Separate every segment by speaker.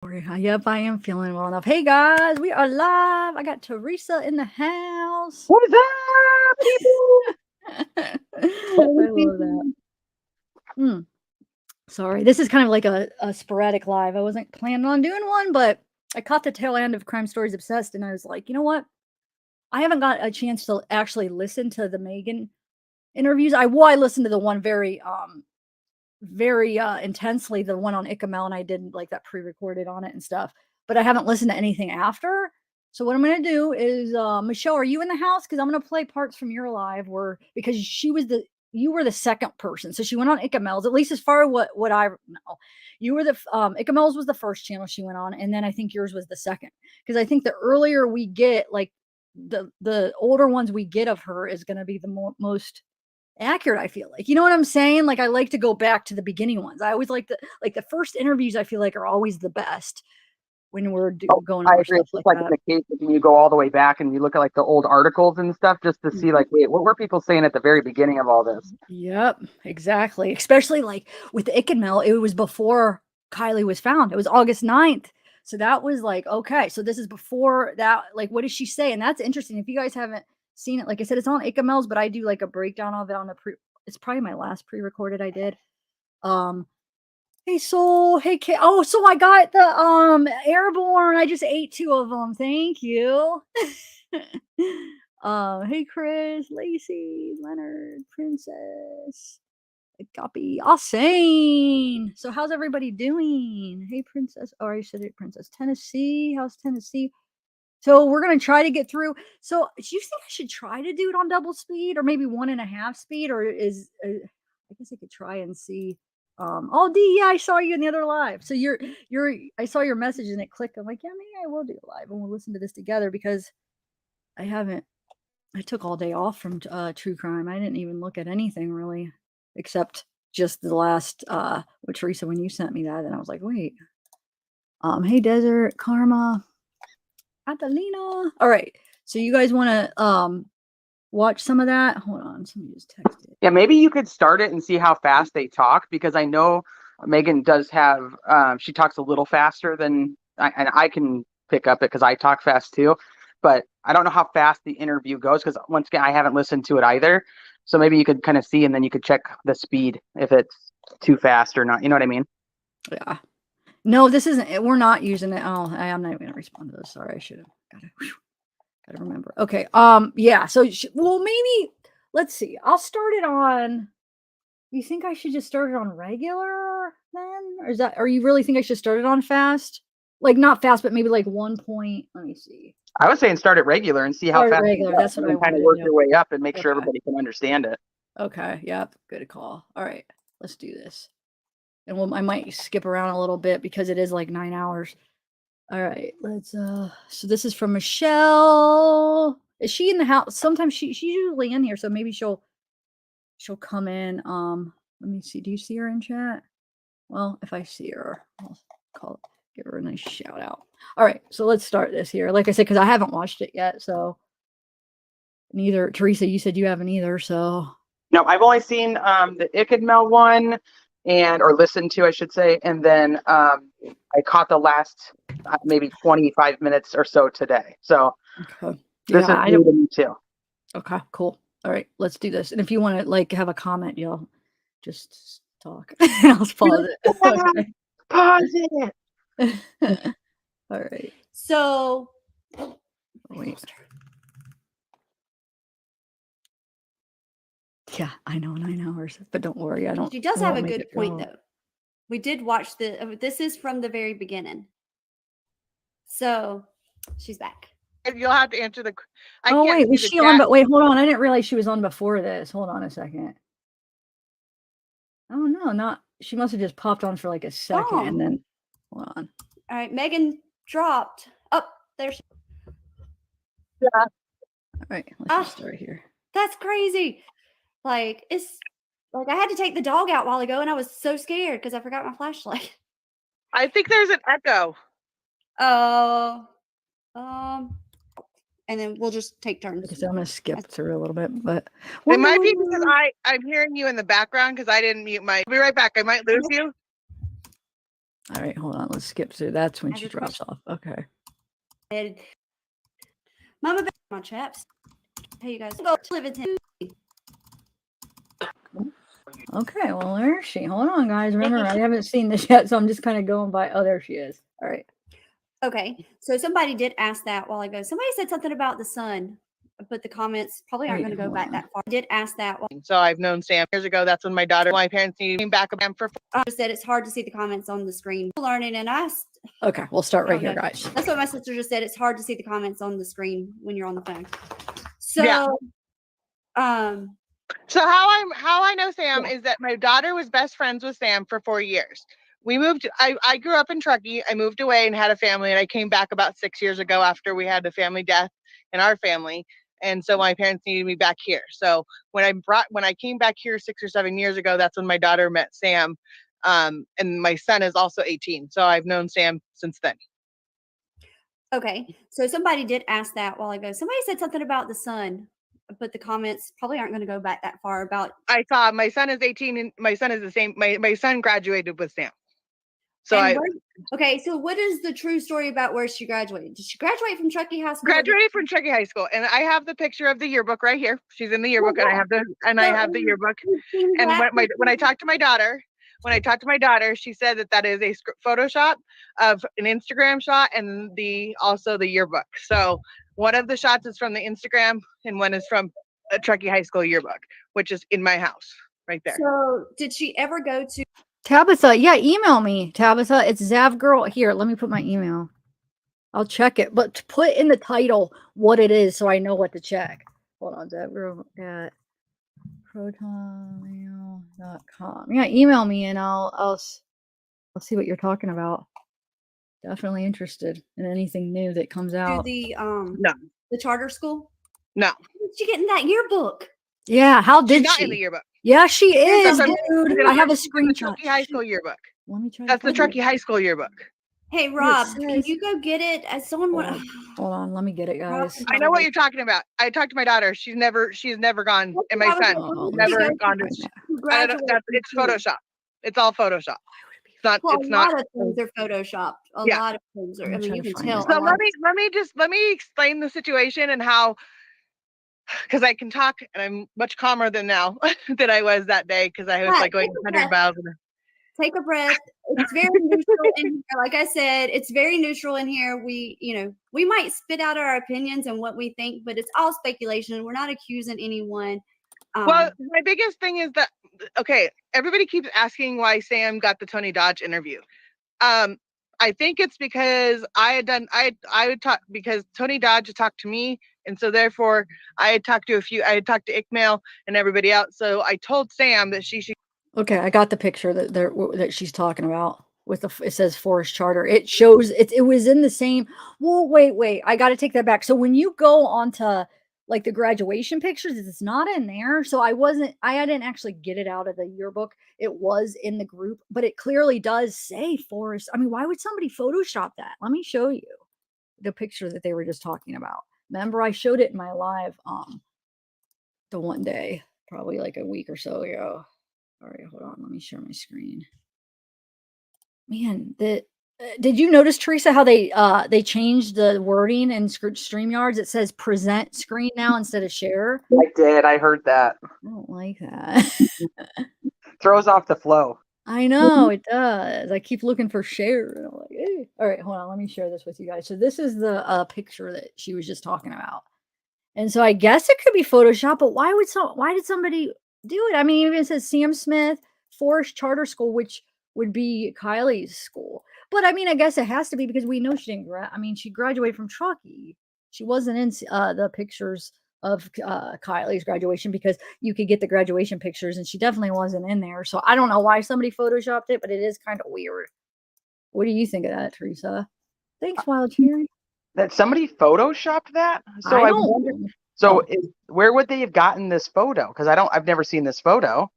Speaker 1: Yep, I am feeling well enough. Hey guys, we are live. I got Teresa in the house.
Speaker 2: What's up, people?
Speaker 1: I love that. Sorry, this is kind of like a sporadic live. I wasn't planning on doing one, but I caught the tail end of Crime Stories Obsessed, and I was like, you know what? I haven't got a chance to actually listen to the Megan interviews. I listened to the one very intensely, the one on Icamel, and I did like that pre-recorded on it and stuff, but I haven't listened to anything after. So what I'm gonna do is, Michelle, are you in the house? Because I'm gonna play parts from your live where, because you were the second person. So she went on Icamel's, at least as far as what I know. You were the Icamel's was the first channel she went on, and then I think yours was the second. Because I think the earlier we get, like the older ones we get of her is gonna be the most accurate, I feel like. You know what I'm saying? Like, I like to go back to the beginning ones. I always like the first interviews, I feel like, are always the best when we're going
Speaker 2: I
Speaker 1: over
Speaker 2: agree.
Speaker 1: stuff
Speaker 2: It's
Speaker 1: like
Speaker 2: just like in
Speaker 1: that.
Speaker 2: the case when you go all the way back and you look at like the old articles and stuff just to see like, wait, what were people saying at the very beginning of all this?
Speaker 1: Yep, exactly. Especially like with the Ickenmel, it was before Kiely was found. It was August 9th. So that was like, okay, so this is before that. Like, what does she say? And that's interesting. If you guys haven't seen it, like I said, it's on Ickenmel's, but I do like a breakdown of it on the it's probably my last pre-recorded I did. Um, Hey Soul, hey Kay. Oh, so I got the airborne. I just ate 2 of them. Thank you. Hey Chris, Lacey, Leonard, Princess, copy, Austin. So how's everybody doing? Hey Princess. Oh, I said it, Princess. Tennessee. How's Tennessee? So we're gonna try to get through. So do you think I should try to do it on double speed or maybe 1.5 speed, or I guess I could try and see. Oh D, yeah, I saw you in the other live. So I saw your message and it clicked. I'm like, yeah, maybe I will do a live and we'll listen to this together because I haven't. I took all day off from true crime. I didn't even look at anything really, except just the last with Teresa when you sent me that, and I was like, wait. Hey Desert Karma. Catalina. All right. So you guys want to watch some of that? Hold on. Somebody just texted.
Speaker 2: Yeah, maybe you could start it and see how fast they talk because I know Megan does have, she talks a little faster than, and I can pick up it because I talk fast too, but I don't know how fast the interview goes because once again, I haven't listened to it either. So maybe you could kind of see and then you could check the speed if it's too fast or not. You know what I mean?
Speaker 1: Yeah. No, this isn't. We're not using it. Oh, I'm not even gonna respond to this. Sorry, I should have. Gotta remember. Okay. Yeah. So, well, maybe let's see. I'll start it on. You think I should just start it on regular then, or is that? Or you really think I should start it on fast? Like not fast, but maybe like 1 point. Let me see.
Speaker 2: I was saying start it regular and see how
Speaker 1: Start it
Speaker 2: fast you
Speaker 1: regular.
Speaker 2: go,
Speaker 1: That's
Speaker 2: and
Speaker 1: what I
Speaker 2: then kind
Speaker 1: wanted
Speaker 2: of
Speaker 1: to
Speaker 2: work
Speaker 1: do.
Speaker 2: your way up and make sure
Speaker 1: Okay.
Speaker 2: everybody can understand it.
Speaker 1: Okay. Yep. Good call. All right. Let's do this. And I might skip around a little bit because it is like 9 hours. All right. Let's so this is from Michelle. Is she in the house? Sometimes she's usually in here, so maybe she'll come in. Let me see. Do you see her in chat? Well, if I see her, I'll give her a nice shout out. All right, so let's start this here. Like I said, because I haven't watched it yet, so neither. Teresa, you said you haven't either, so
Speaker 2: No, I've only seen the Ickadmel one or listened to, I should say. And then I caught the last maybe 25 minutes or so today. So
Speaker 1: okay.
Speaker 2: this
Speaker 1: Yeah,
Speaker 2: is
Speaker 1: I
Speaker 2: new
Speaker 1: don't.
Speaker 2: to me too.
Speaker 1: Okay, cool. All right, let's do this. And if you want to like have a comment, you'll just talk. I'll pause it. Okay.
Speaker 2: Pause it.
Speaker 1: All right.
Speaker 3: So,
Speaker 1: Wait. Yeah, I know 9 hours, but don't worry, I don't.
Speaker 3: she does
Speaker 1: I
Speaker 3: have
Speaker 1: won't
Speaker 3: a
Speaker 1: make
Speaker 3: good
Speaker 1: it
Speaker 3: point,
Speaker 1: draw.
Speaker 3: though. We did watch this is from the very beginning. So, she's back.
Speaker 4: You'll have to answer the. I
Speaker 1: Oh
Speaker 4: can't
Speaker 1: wait,
Speaker 4: see
Speaker 1: was
Speaker 4: the
Speaker 1: she
Speaker 4: chat.
Speaker 1: on? But wait, hold on. I didn't realize she was on before this. Hold on a second. Oh no, not. She must have just popped on for like a second
Speaker 3: Oh.
Speaker 1: and then. Hold on.
Speaker 3: All right, Megan dropped. Oh, there she.
Speaker 1: Yeah. All right, let's just start here.
Speaker 3: That's crazy. Like it's like I had to take the dog out a while ago, and I was so scared because I forgot my flashlight.
Speaker 4: I think there's an echo.
Speaker 3: Oh, and then we'll just take turns.
Speaker 1: Like I said, I'm gonna skip through a little bit, but
Speaker 4: It might be because I'm hearing you in the background because I didn't mute my. I'll be right back. I might lose you.
Speaker 1: All right, hold on. Let's skip through. That's when
Speaker 3: I
Speaker 1: she
Speaker 3: have a
Speaker 1: drops off. Okay.
Speaker 3: And Mama Bear, my chaps. Hey, you guys, go to live in Tennessee.
Speaker 1: Okay, well, there is she. Hold on, guys. Remember, I haven't seen this yet, so I'm just kind of going by. Oh, there she is. All right.
Speaker 3: Okay, so somebody did ask that while ago. Somebody said something about the sun, but the comments probably aren't
Speaker 1: Wait,
Speaker 3: going to go
Speaker 1: hold
Speaker 3: back
Speaker 1: on.
Speaker 3: that far. I did ask that.
Speaker 4: So I've known Sam years ago. That's when my parents came back again for.
Speaker 3: I just said it's hard to see the comments on the screen. Learning, and
Speaker 1: Okay, we'll start right
Speaker 3: Oh,
Speaker 1: here,
Speaker 3: no.
Speaker 1: guys.
Speaker 3: That's what my sister just said. It's hard to see the comments on the screen when you're on the phone. So,
Speaker 4: Yeah.
Speaker 3: um,
Speaker 4: So how I know Sam is that my daughter was best friends with Sam for 4 years. We moved. I grew up in Truckee. I moved away and had a family, and I came back about 6 years ago after we had a family death in our family, and so my parents needed me back here. So when I came back here 6 or 7 years ago, that's when my daughter met Sam, and my son is also 18. So I've known Sam since then.
Speaker 3: okay, so somebody did ask that while ago. Somebody said something about the sun, but the comments probably aren't going to go back that far about.
Speaker 4: I saw my son is 18, and my son is the same. My son graduated with Sam. So
Speaker 3: And
Speaker 4: I
Speaker 3: where- okay, so what is the true story about where she graduated? Did she graduate from Truckee High School?
Speaker 4: graduated from Truckee High School, and I have the picture of the yearbook right here. She's in the yearbook, and I have the yearbook. And when I talked to my daughter, she said that is a Photoshop of an Instagram shot, and also the yearbook. So one of the shots is from the Instagram, and one is from a Truckee High School yearbook, which is in my house right there.
Speaker 3: So did she ever go to?
Speaker 1: Tabitha, yeah, email me, Tabitha. It's zavgirl. Here, let me put my email. I'll check it, but to put in the title what it is so I know what to check. Hold on, zavgirl at protonmail.com. Yeah, email me and I'll see what you're talking about. Definitely interested in anything new that comes out.
Speaker 3: The
Speaker 4: No.
Speaker 3: the charter school?
Speaker 4: No.
Speaker 3: How did she get in that yearbook?
Speaker 1: Yeah, how
Speaker 4: She's
Speaker 1: did
Speaker 4: not
Speaker 1: she?
Speaker 4: in the yearbook.
Speaker 1: Yeah, she is,
Speaker 4: She's
Speaker 1: dude. I have a
Speaker 4: She's in the
Speaker 1: screenshot.
Speaker 4: Truckee High School yearbook.
Speaker 1: Let me try.
Speaker 4: That's the Truckee High School yearbook.
Speaker 3: Hey Rob, can
Speaker 1: says-
Speaker 3: you go get it? As someone
Speaker 1: Hold
Speaker 3: want
Speaker 1: on. Hold on, let me get it, guys.
Speaker 4: I know what you're talking about. I talked to my daughter. She's never gone, and my son never gone to. I don't know. It's Photoshop. It's all Photoshop. It's not.
Speaker 3: Well,
Speaker 4: It's
Speaker 3: a
Speaker 4: not.
Speaker 3: lot of things are photoshopped. A
Speaker 4: Yeah.
Speaker 3: lot of things are. I
Speaker 1: I'm
Speaker 3: mean,
Speaker 1: trying
Speaker 3: you
Speaker 1: to
Speaker 3: can
Speaker 1: find
Speaker 3: tell.
Speaker 1: it.
Speaker 3: a
Speaker 4: So
Speaker 3: lot
Speaker 4: let me explain the situation and how, because I can talk and I'm much calmer than now than I was that day because I was
Speaker 3: Yeah,
Speaker 4: like going
Speaker 3: take a
Speaker 4: 100 miles.
Speaker 3: Take a breath. It's very neutral in here. Like I said, it's very neutral in here. We might spit out our opinions and what we think, but it's all speculation. We're not accusing anyone.
Speaker 4: Well, my biggest thing is that, okay, everybody keeps asking why Sam got the Tony Dodge interview. I think it's because I would talk because Tony Dodge had talked to me, and so therefore I had talked to Ickmail and everybody else. So I told Sam that she should.
Speaker 1: Okay, I got the picture that she's talking about with it says Forest Charter. It shows it was in the same. Well, wait, I got to take that back. So when you go onto like the graduation pictures, it's not in there. So I didn't actually get it out of the yearbook. It was in the group, but it clearly does say Forest. I mean, why would somebody Photoshop that? Let me show you the picture that they were just talking about. Remember, I showed it in my live the one day, probably like a week or so ago. All right, hold on. Let me share my screen. Man, did you notice, Teresa, how they changed the wording in StreamYards? It says present screen now instead of share.
Speaker 2: I did. I heard that.
Speaker 1: I don't like that.
Speaker 2: Throws off the flow.
Speaker 1: I know it does. I keep looking for share. And I'm like, eh. All right, hold on. Let me share this with you guys. So this is the picture that she was just talking about. And so I guess it could be Photoshop, but why did somebody do it? I mean, it even says Sam Smith Forest Charter School, which would be Kiely's school. But I mean, I guess it has to be because we know she didn't she graduated from Truckee. She wasn't in the pictures of Kiely's graduation because you could get the graduation pictures and she definitely wasn't in there. So I don't know why somebody Photoshopped it, but it is kind of weird. What do you think of that, Teresa? Thanks, Wild Cherry.
Speaker 2: That somebody photoshopped that? So
Speaker 1: I
Speaker 2: I
Speaker 1: don't
Speaker 2: wonder.
Speaker 1: know.
Speaker 2: So where would they have gotten this photo? Because I've never seen this photo.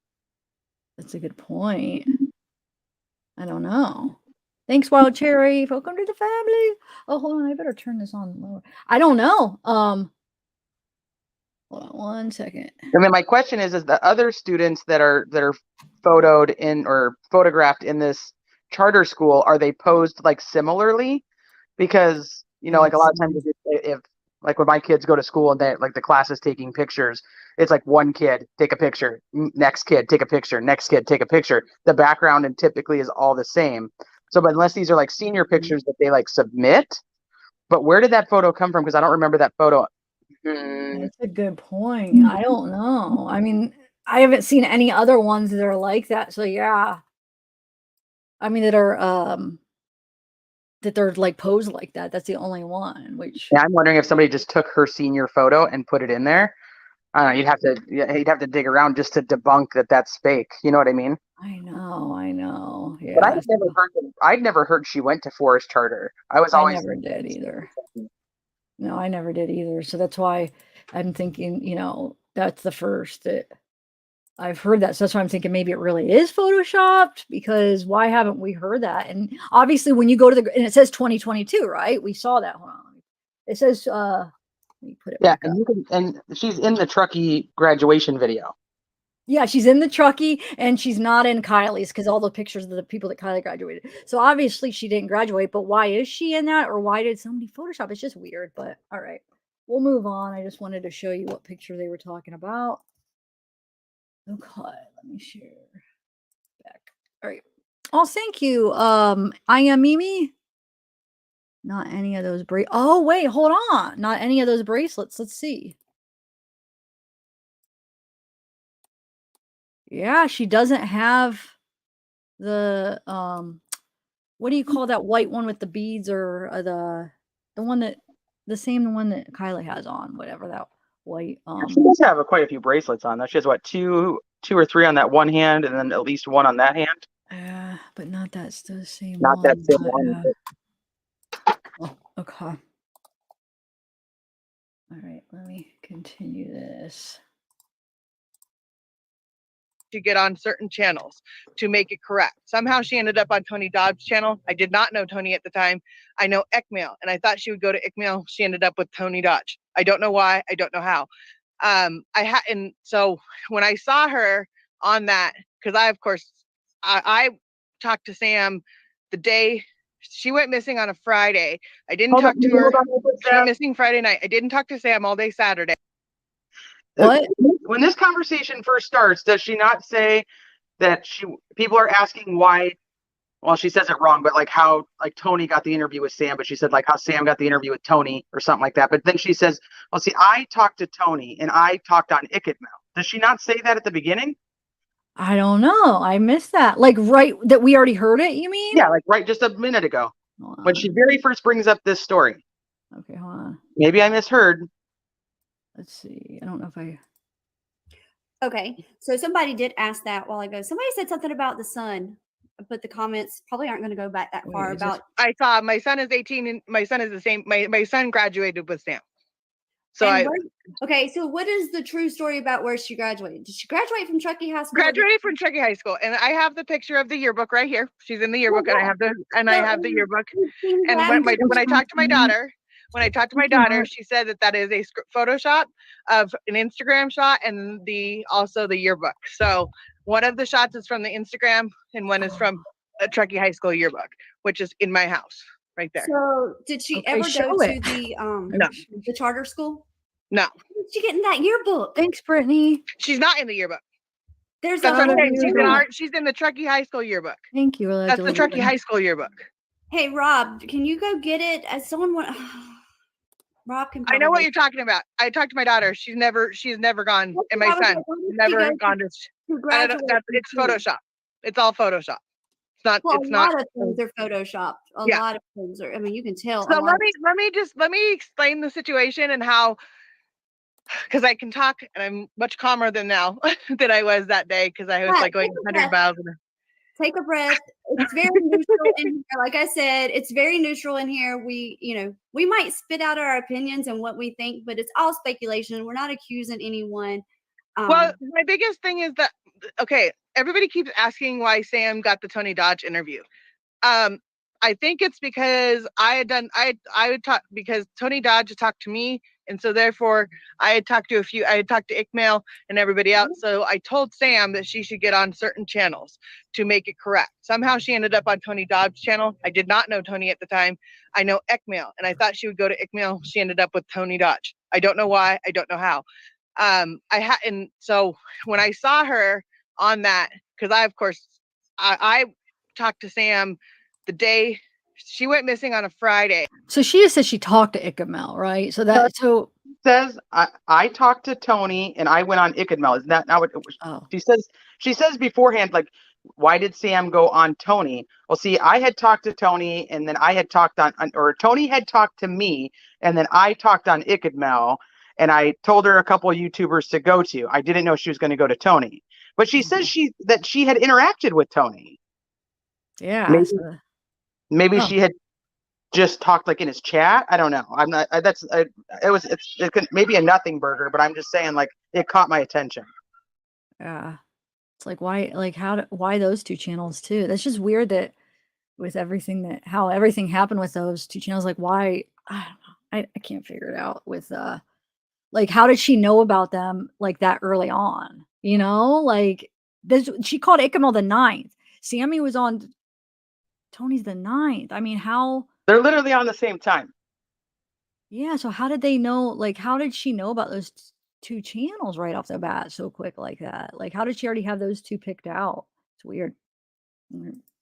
Speaker 1: That's a good point. I don't know. Thanks, Wild Cherry. Welcome to the family. Oh, hold on. I better turn this on lower. I don't know. Hold on 1 second.
Speaker 2: I mean, my question is the other students that are photoed in or photographed in this charter school, are they posed like similarly? Because, you know, like a lot of times if like when my kids go to school and they like the class is taking pictures, it's like one kid take a picture, next kid take a picture, next kid take a picture. The background and typically is all the same. So, but unless these are like senior pictures that they like submit, but where did that photo come from? Because I don't remember that photo.
Speaker 1: That's a good point. I don't know. I mean, I haven't seen any other ones that are like that. So yeah. I mean, that are that they're like posed like that. That's the only one, which
Speaker 2: Yeah, I'm wondering if somebody just took her senior photo and put it in there. I don't know. You'd have to dig around just to debunk that that's fake. You know what I mean?
Speaker 1: I know.
Speaker 2: But
Speaker 1: Yeah.
Speaker 2: I'd never heard she went to Forest Charter. I was
Speaker 1: I
Speaker 2: always
Speaker 1: never did either. No, I never did either. So that's why I'm thinking, you know, that's the first that I've heard that. So that's why I'm thinking maybe it really is photoshopped, because why haven't we heard that? And obviously when you go to and it says 2022, right? We saw that. Hold on. It says let me put it
Speaker 2: yeah,
Speaker 1: back up.
Speaker 2: and she's in the Truckee graduation video.
Speaker 1: Yeah, she's in the Truckee and she's not in Kylie's, because all the pictures of the people that Kylie graduated. So obviously she didn't graduate, but why is she in that? Or why did somebody Photoshop? It's just weird, but all right. We'll move on. I just wanted to show you what picture they were talking about. Okay, let me share back. All right. Oh, thank you. I am Mimi. Not any of those oh wait, hold on. Not any of those bracelets. Let's see. Yeah, she doesn't have the what do you call that white one with the beads, or the one that the one that Kylie has on, whatever that white
Speaker 2: She does have quite a few bracelets on though. She has what, two or three on that one hand, and then at least one on that hand.
Speaker 1: But not that's the same
Speaker 2: Not
Speaker 1: one.
Speaker 2: that same one.
Speaker 1: Oh, okay. All right, let me continue this.
Speaker 4: To get on certain channels to make it correct. Somehow she ended up on Tony Dobbs' channel. I did not know Tony at the time. I know Ekmail, and I thought she would go to Ekmail. She ended up with Tony Dodge. I don't know why. I don't know how. And so when I saw her on that, because I talked to Sam the day she went missing on a Friday. I didn't talk to her. She went missing Friday night. I didn't talk to Sam all day Saturday.
Speaker 1: What?
Speaker 2: When this conversation first starts, does she not say that people are asking why? Well, she says it wrong, but like how like Tony got the interview with Sam, but she said like how Sam got the interview with Tony or something like that. But then she says, well, see, I talked to Tony and I talked on Ikitmel. Does she not say that at the beginning?
Speaker 1: I don't know. I missed that. Like right that we already heard it, you mean?
Speaker 2: Yeah, like right just a minute ago. When she very first brings up this story.
Speaker 1: Okay, hold on.
Speaker 2: Maybe I misheard.
Speaker 1: Let's see. I don't know if I
Speaker 3: Okay, so somebody did ask that while ago. Somebody said something about the sun, but the comments probably aren't going to go back that far about.
Speaker 4: I saw my son is 18 and my son is the same. My son graduated with Sam. So
Speaker 3: okay, so what is the true story about where she graduated? Did she graduate from Truckee High School?
Speaker 4: Graduated from Truckee High School, and I have the picture of the yearbook right here. She's in the yearbook, and I have the yearbook. And when I talked to my daughter, she said that is a Photoshop of an Instagram shot and also the yearbook. So one of the shots is from the Instagram, and one is from a Truckee High School yearbook, which is in my house right there.
Speaker 3: So did she ever go to the charter school?
Speaker 4: No.
Speaker 3: How did she get in that yearbook?
Speaker 1: Thanks, Brittany.
Speaker 4: She's not in the yearbook.
Speaker 3: That's
Speaker 4: what I'm saying. She's in the Truckee High School yearbook.
Speaker 1: Thank you.
Speaker 4: That's the Truckee High School yearbook.
Speaker 3: Hey, Rob, can you go get it? As someone want. Rob can.
Speaker 4: I know what you're talking about. I talked to my daughter. She's never gone, and my son never gone to. It's Photoshop. It's all Photoshop. It's not.
Speaker 3: Well,
Speaker 4: it's
Speaker 3: a
Speaker 4: not.
Speaker 3: lot of things are photoshopped. A lot of things are. I mean, you can tell.
Speaker 4: So let me explain the situation and how. Because I can talk, and I'm much calmer than now than I was that day, because I was like going 100 miles.
Speaker 3: Take a breath. It's very neutral in here. Like I said, it's very neutral in here. We might spit out our opinions and what we think, but it's all speculation. We're not accusing anyone.
Speaker 4: Well, my biggest thing is that, okay, everybody keeps asking why Sam got the Tony Dodge interview. I think it's because because Tony Dodge talked to me And so therefore I had talked to Ickmail and everybody else. So I told Sam that she should get on certain channels to make it correct. Somehow she ended up on Tony Dobbs' channel. I did not know Tony at the time. I know Ickmail, and I thought she would go to Ickmail. She ended up with Tony Dodge. I don't know why. I don't know how. And so when I saw her on that, because I talked to Sam the day she went missing on a Friday.
Speaker 1: So she just said she talked to Ickmail, right? So
Speaker 2: says I talked to Tony and I went on Ickmail. Isn't that not what it was?
Speaker 1: Oh.
Speaker 2: She says beforehand, like, why did Sam go on Tony? Well, see, I had talked to Tony and then I had talked or Tony had talked to me and then I talked on Ickmail and I told her a couple of YouTubers to go to. I didn't know she was going to go to Tony, but she says that she had interacted with Tony.
Speaker 1: Yeah.
Speaker 2: Maybe she had just talked like in his chat. I don't know. I'm not. It could maybe a nothing burger, but I'm just saying, like, it caught my attention.
Speaker 1: Yeah, it's like why those two channels too? That's just weird that with how everything happened with those two channels. Like why? I don't know. I can't figure it out with like how did she know about them like that early on? You know, like she called Ickmail the 9th. Sammy was on Tony's the 9th. I mean, how?
Speaker 2: They're literally on the same time.
Speaker 1: Yeah, so how did they know, like, how did she know about those two channels right off the bat so quick like that? Like, how did she already have those two picked out? It's weird.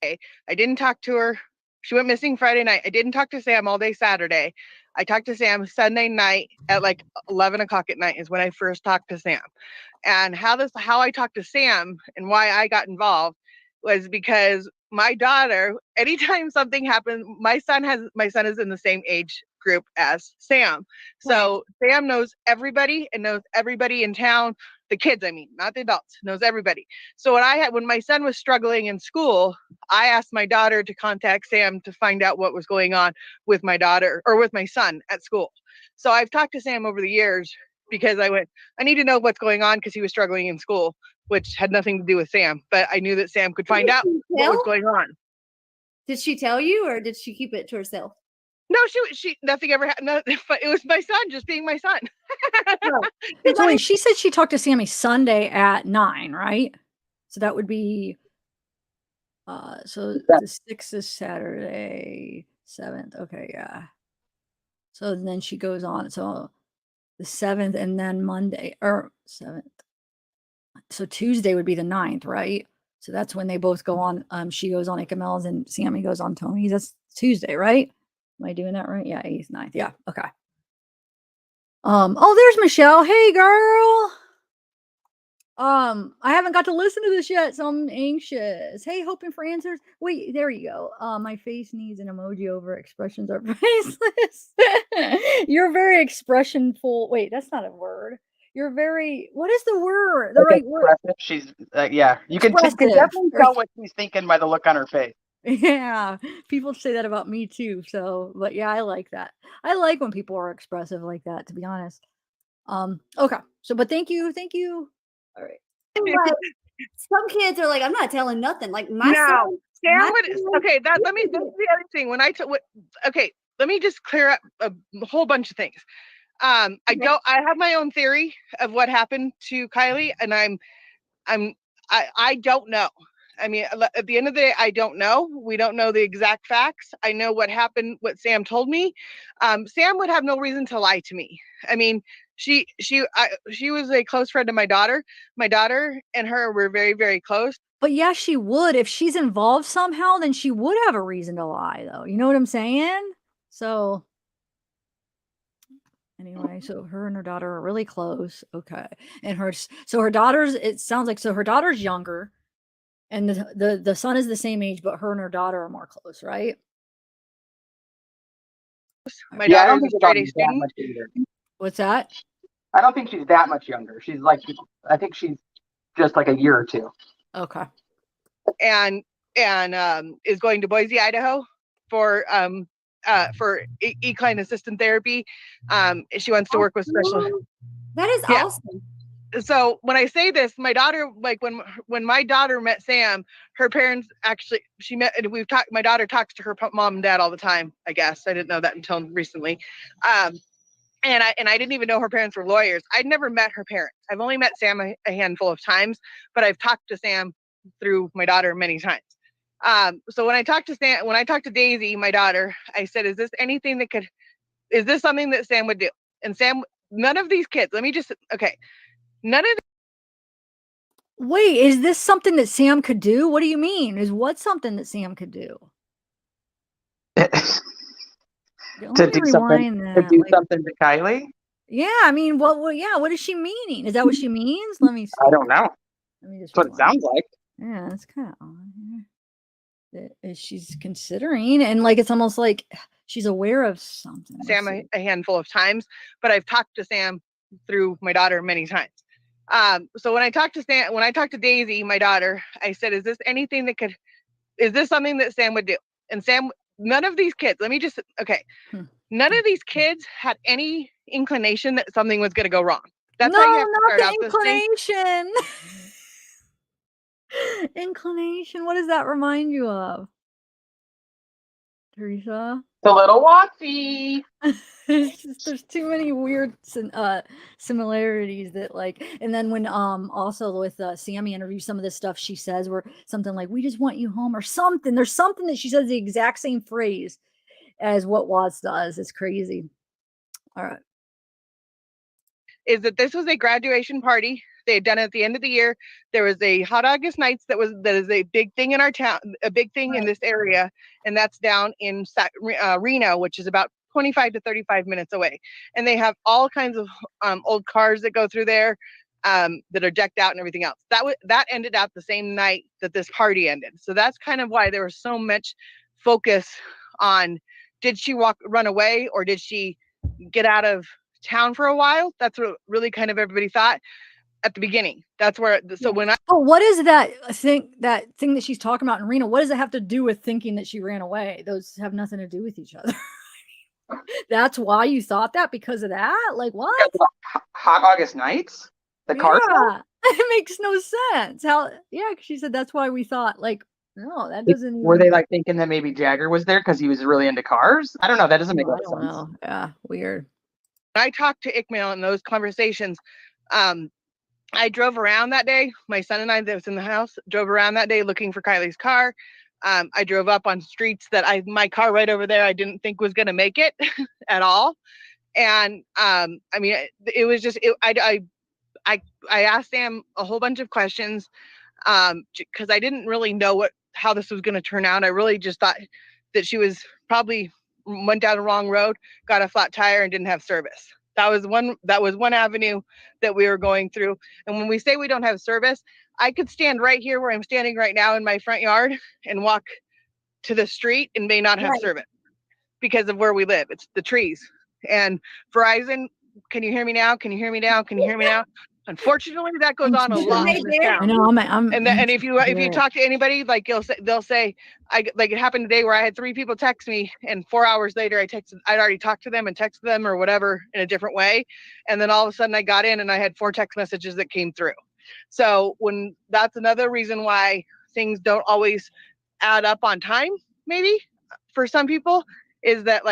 Speaker 4: I didn't talk to her. She went missing Friday night. I didn't talk to Sam all day Saturday. I talked to Sam Sunday night at like 11 o'clock at night is when I first talked to Sam. And how I talked to Sam and why I got involved was because my daughter, anytime something happened, my son is in the same age group as Sam. So Sam knows everybody and knows everybody in town. The kids, I mean, not the adults, knows everybody. So when my son was struggling in school, I asked my daughter to contact Sam to find out what was going on with my daughter or with my son at school. So I've talked to Sam over the years because I need to know what's going on because he was struggling in school, which had nothing to do with Sam, but I knew that Sam could find out what was going on.
Speaker 3: Did she tell you or did she keep it to herself?
Speaker 4: No, she nothing ever happened. No, it was my son just being my son.
Speaker 1: So wait, she said she talked to Sammy Sunday at 9, right? So that would be so the 6th is Saturday, 7th. Okay, yeah. So then she goes on. So the 7th and then Monday or 7th. So Tuesday would be the 9th, right? So that's when they both go on. She goes on Ickmail's and Sammy goes on Tony's. That's Tuesday, right? Am I doing that right? Yeah, 8th, 9th. Yeah, okay. Oh, there's Michelle. Hey, girl. I haven't got to listen to this yet, so I'm anxious. Hey, hoping for answers. Wait, there you go. My face needs an emoji over expressions are priceless. You're very expressionful. Wait, that's not a word. You're very, what is the word? The right word.
Speaker 2: She's yeah. You can definitely tell what she's thinking by the look on her face.
Speaker 1: Yeah, people say that about me too. So, but yeah, I like that. I like when people are expressive like that, to be honest. Okay. So, but thank you. All right.
Speaker 3: Like, some kids are like, I'm not telling nothing. Like my
Speaker 4: son.
Speaker 3: Sam
Speaker 4: would, okay, that's the other thing. When I okay, let me just clear up a whole bunch of things. I have my own theory of what happened to Kiely, and I don't know. I mean, at the end of the day, I don't know. We don't know the exact facts. I know what happened, what Sam told me. Sam would have no reason to lie to me. I mean, she was a close friend of my daughter. My daughter and her were very, very close.
Speaker 1: But yeah, she would. If she's involved somehow, then she would have a reason to lie, though. You know what I'm saying? So anyway, so her and her daughter are really close. Okay. And her daughter's, it sounds like, so her daughter's younger and the son is the same age, but her and her daughter are more close, right?
Speaker 4: My daughter is a straight A student.
Speaker 1: What's that?
Speaker 2: I don't think she's that much younger. She's like, I think she's just like a year or two.
Speaker 1: Okay.
Speaker 4: And is going to Boise, Idaho for equine assistant therapy. She wants to work with special.
Speaker 3: That is awesome.
Speaker 4: So when I say this, my daughter, like when my daughter met Sam, her parents actually, my daughter talks to her mom and dad all the time, I guess. I didn't know that until recently. And I didn't even know her parents were lawyers. I'd never met her parents. I've only met Sam a handful of times, but I've talked to Sam through my daughter many times. So when I talked to Daisy, my daughter, I said, is this something that Sam would do? And Sam, none of these kids, none of
Speaker 1: Wait, is this something that Sam could do? What do you mean? Is what something that Sam could do?
Speaker 2: To do something to Kiely?
Speaker 1: Yeah, I mean, what is she meaning? Is that what she means? Let me see.
Speaker 2: I don't know.
Speaker 1: Let me just
Speaker 2: That's what it sounds like.
Speaker 1: Yeah, that's kind of odd. That she's considering, and like it's almost like she's aware of something.
Speaker 4: Sam a handful of times, but I've talked to Sam through my daughter many times. So when I talked to Daisy, my daughter, I said, is this something that Sam would do? And Sam, none of these kids, none of these kids had any inclination that something was going to go wrong. That's how you have to start out this thing.
Speaker 1: Inclination. Inclination. What does that remind you of, Teresa?
Speaker 2: The little Watsy.
Speaker 1: There's too many weird similarities that and then when also with Sammy interviews, some of this stuff she says were something like, we just want you home, or something. There's something that she says the exact same phrase as what Watts does. It's crazy. All right.
Speaker 4: Is that this was a graduation party they had done at the end of the year. There was a Hot August Nights that is a big thing in our town, a big thing in this area, and that's down in Reno, which is about 25 to 35 minutes away. And they have all kinds of old cars that go through there that are decked out and everything else. That ended out the same night that this party ended. So that's kind of why there was so much focus on, did she run away, or did she get out of town for a while? That's what really kind of everybody thought at the beginning. That's where
Speaker 1: what is that thing that she's talking about in Reno? What does it have to do with thinking that she ran away? Those have nothing to do with each other. That's why you thought that, because of that? Like what?
Speaker 2: Hot August Nights? The car show?
Speaker 1: It makes no sense. Because she said that's why we thought, no, that doesn't.
Speaker 2: Were they thinking that maybe Jagger was there because he was really into cars? I don't know. That doesn't make sense.
Speaker 1: Know. Yeah, weird.
Speaker 4: When I talked to Iqmael in those conversations, I drove around that day. My son and I that was in the house drove around that day looking for Kiely's car. I drove up on streets that my car right over there I didn't think was going to make it at all. And it was just I asked Sam a whole bunch of questions because I didn't really know how this was going to turn out. I really just thought that she was probably went down the wrong road, got a flat tire, and didn't have service. That was one avenue that we were going through. And when we say we don't have service, I could stand right here where I'm standing right now in my front yard and walk to the street and may not have service because of where we live. It's the trees. And Verizon, can you hear me now? Can you hear me now? Can you hear me now? Unfortunately, that goes on a lot in this town.
Speaker 1: I know.
Speaker 4: And if you talk to anybody, they'll say, it happened today where I had 3 people text me, and 4 hours later I'd already talked to them and texted them or whatever in a different way, and then all of a sudden I got in and I had 4 text messages that came through. So that's another reason why things don't always add up on time. Maybe for some people is that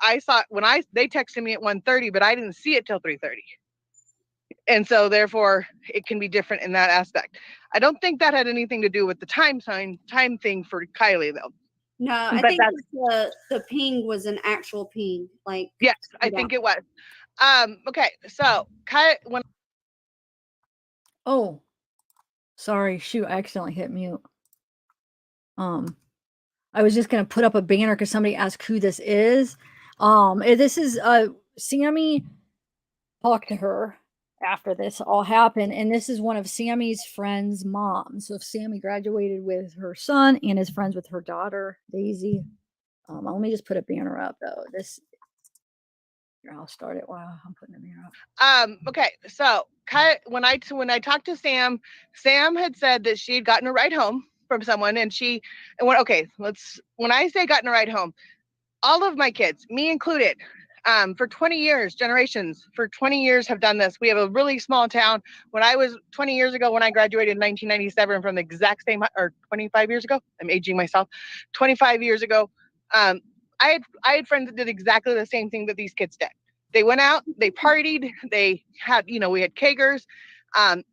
Speaker 4: I saw it they texted me at 1:30, but I didn't see it till 3:30. And so therefore it can be different in that aspect. I don't think that had anything to do with the time thing for Kiely though.
Speaker 3: No, I think the ping was an actual ping.
Speaker 4: Yes, I think it was. Okay, so
Speaker 1: oh, sorry, shoot, I accidentally hit mute. I was just gonna put up a banner because somebody asked who this is. This is Sammy talked to her after this all happened, and this is one of Sammy's friends' moms. So if Sammy graduated with her son and is friends with her daughter Daisy. Let me just put a banner up though. I'll start it while I'm putting the banner up.
Speaker 4: Okay, so when I talked to Sam had said that she had gotten a ride home from someone, when I say gotten a ride home, all of my kids, me included, for 20 years, for 20 years have done this. We have a really small town. When I was 20 years ago, when I graduated in 1997 from the exact same, or 25 years ago, I'm aging myself, 25 years ago, I had friends that did exactly the same thing that these kids did. They went out, they partied, they had, we had kegers.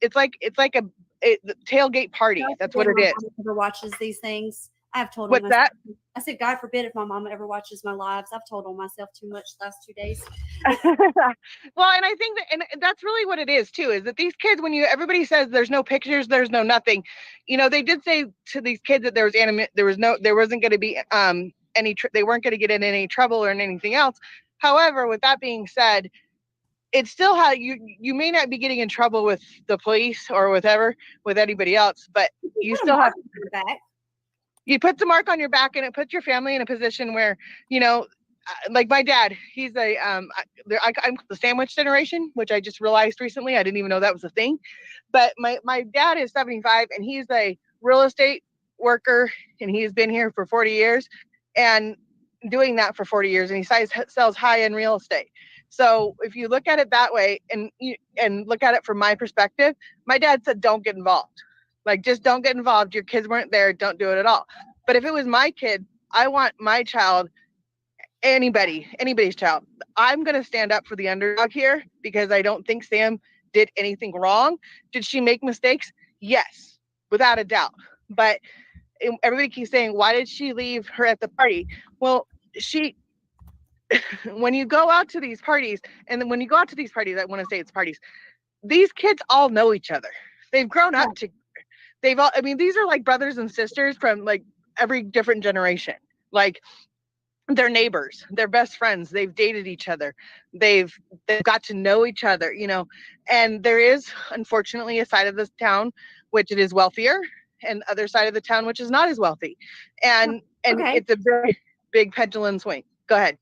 Speaker 4: It's like the tailgate party.
Speaker 3: God
Speaker 4: That's
Speaker 3: forbid
Speaker 4: what it
Speaker 3: my
Speaker 4: is.
Speaker 3: mama ever watches these things. I've told on
Speaker 4: What's
Speaker 3: myself.
Speaker 4: that?
Speaker 3: I said, God forbid if my mama ever watches my lives. I've told on myself too much the last 2 days.
Speaker 4: Well, and I think that, and that's really what it is too, is that these kids, when everybody says there's no pictures, there's no nothing, they did say to these kids that there wasn't going to be they weren't going to get in any trouble or in anything else. However, with that being said, it's still how you may not be getting in trouble with the police or with anybody else, but you still have
Speaker 3: back.
Speaker 4: You put the mark on your back, and it puts your family in a position where, like my dad, he's I'm the sandwich generation, which I just realized recently. I didn't even know that was a thing. But my dad is 75, and he's a real estate worker, and he's been here for 40 years and doing that for 40 years, and he sells high-end real estate. So if you look at it that way and look at it from my perspective, my dad said, don't get involved. Like, just don't get involved. Your kids weren't there. Don't do it at all. But if it was my kid, I want my child, anybody's child. I'm going to stand up for the underdog here because I don't think Sam did anything wrong. Did she make mistakes? Yes, without a doubt. But everybody keeps saying, why did she leave her at the party? Well, when you go out to these parties, and then when you go out to these parties, I want to say it's parties, these kids all know each other. They've grown up together. These are like brothers and sisters from like every different generation. Like, they're neighbors, they're best friends, they've dated each other, they've got to know each other, and there is unfortunately a side of this town which it is wealthier, and other side of the town which is not as wealthy, and
Speaker 3: Okay.
Speaker 4: it's a very big pendulum swing. Go ahead.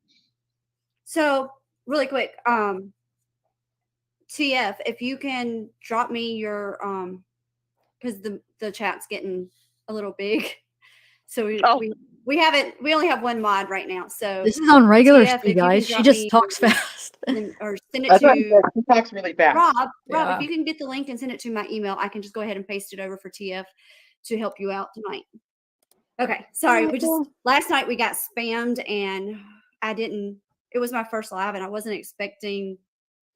Speaker 3: So really quick, TF, if you can drop me your because the chat's getting a little big, so we only have one mod right now. So
Speaker 1: this is on regular
Speaker 3: TF,
Speaker 1: speed, guys. She just talks fast.
Speaker 3: Or send it to
Speaker 2: She talks really fast.
Speaker 3: Rob.
Speaker 1: Yeah.
Speaker 3: If you can get the link and send it to my email, I can just go ahead and paste it over for TF to help you out tonight. Okay, sorry. Last night we got spammed, and it was my first live, and I wasn't expecting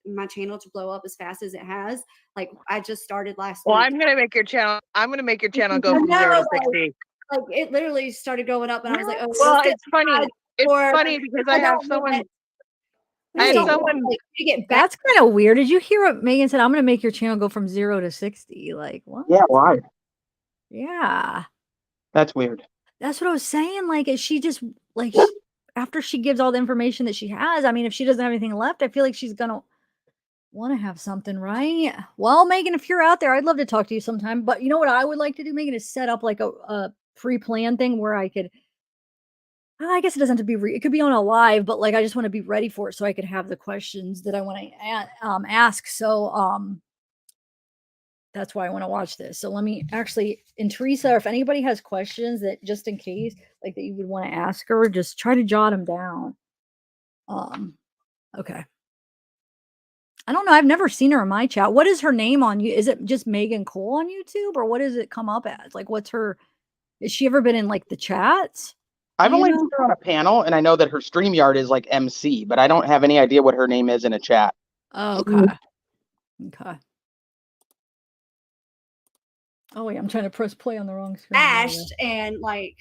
Speaker 3: my channel to blow up as fast as it has. Like, I just started last week.
Speaker 4: I'm gonna make your channel go from 0 to 60.
Speaker 3: Like, it literally started going up, and I was like, oh,
Speaker 4: well, it's funny. It's funny because I have someone.
Speaker 3: You get back.
Speaker 1: That's kind of weird. Did you hear what Megan said? I'm going to make your channel go from 0 to 60. Like, what?
Speaker 2: Yeah, why?
Speaker 1: Yeah.
Speaker 2: That's weird.
Speaker 1: That's what I was saying. Like, is she just, like, after she gives all the information that she has, if she doesn't have anything left, I feel like she's going to want to have something, right? Well, Megan, if you're out there, I'd love to talk to you sometime. But you know what I would like to do, Megan, is set up like a pre-planned thing where I could, I guess it doesn't have to be, it could be on a live, but like, I just want to be ready for it so I could have the questions that I want to ask. So, that's why I want to watch this. So let me actually, and Teresa, if anybody has questions that just in case, like that you would want to ask her, just try to jot them down. Okay. I don't know. I've never seen her in my chat. What is her name on you? Is it just Megan Cole on YouTube, or what does it come up as? Like, has she ever been in like the chats?
Speaker 2: I've only seen her on a panel, and I know that her StreamYard is like MC, but I don't have any idea what her name is in a chat.
Speaker 1: Oh, okay. Okay. Oh wait, I'm trying to press play on the wrong screen.
Speaker 3: Bashed and like.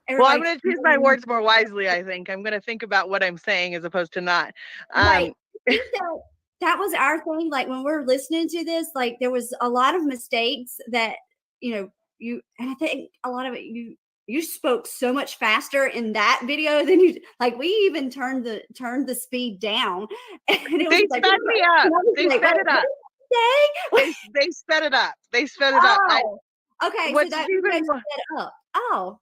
Speaker 4: Well, I'm going to choose my words more wisely. I think I'm going to think about what I'm saying as opposed to not.
Speaker 3: Right. That was our thing. Like, when we're listening to this, like, there was a lot of mistakes that and I think a lot of it you spoke so much faster in that video than you like. We even turned the speed down. And
Speaker 4: they sped me up. They sped it up. They sped it up. They sped it up.
Speaker 3: Okay, so that sped up. Oh.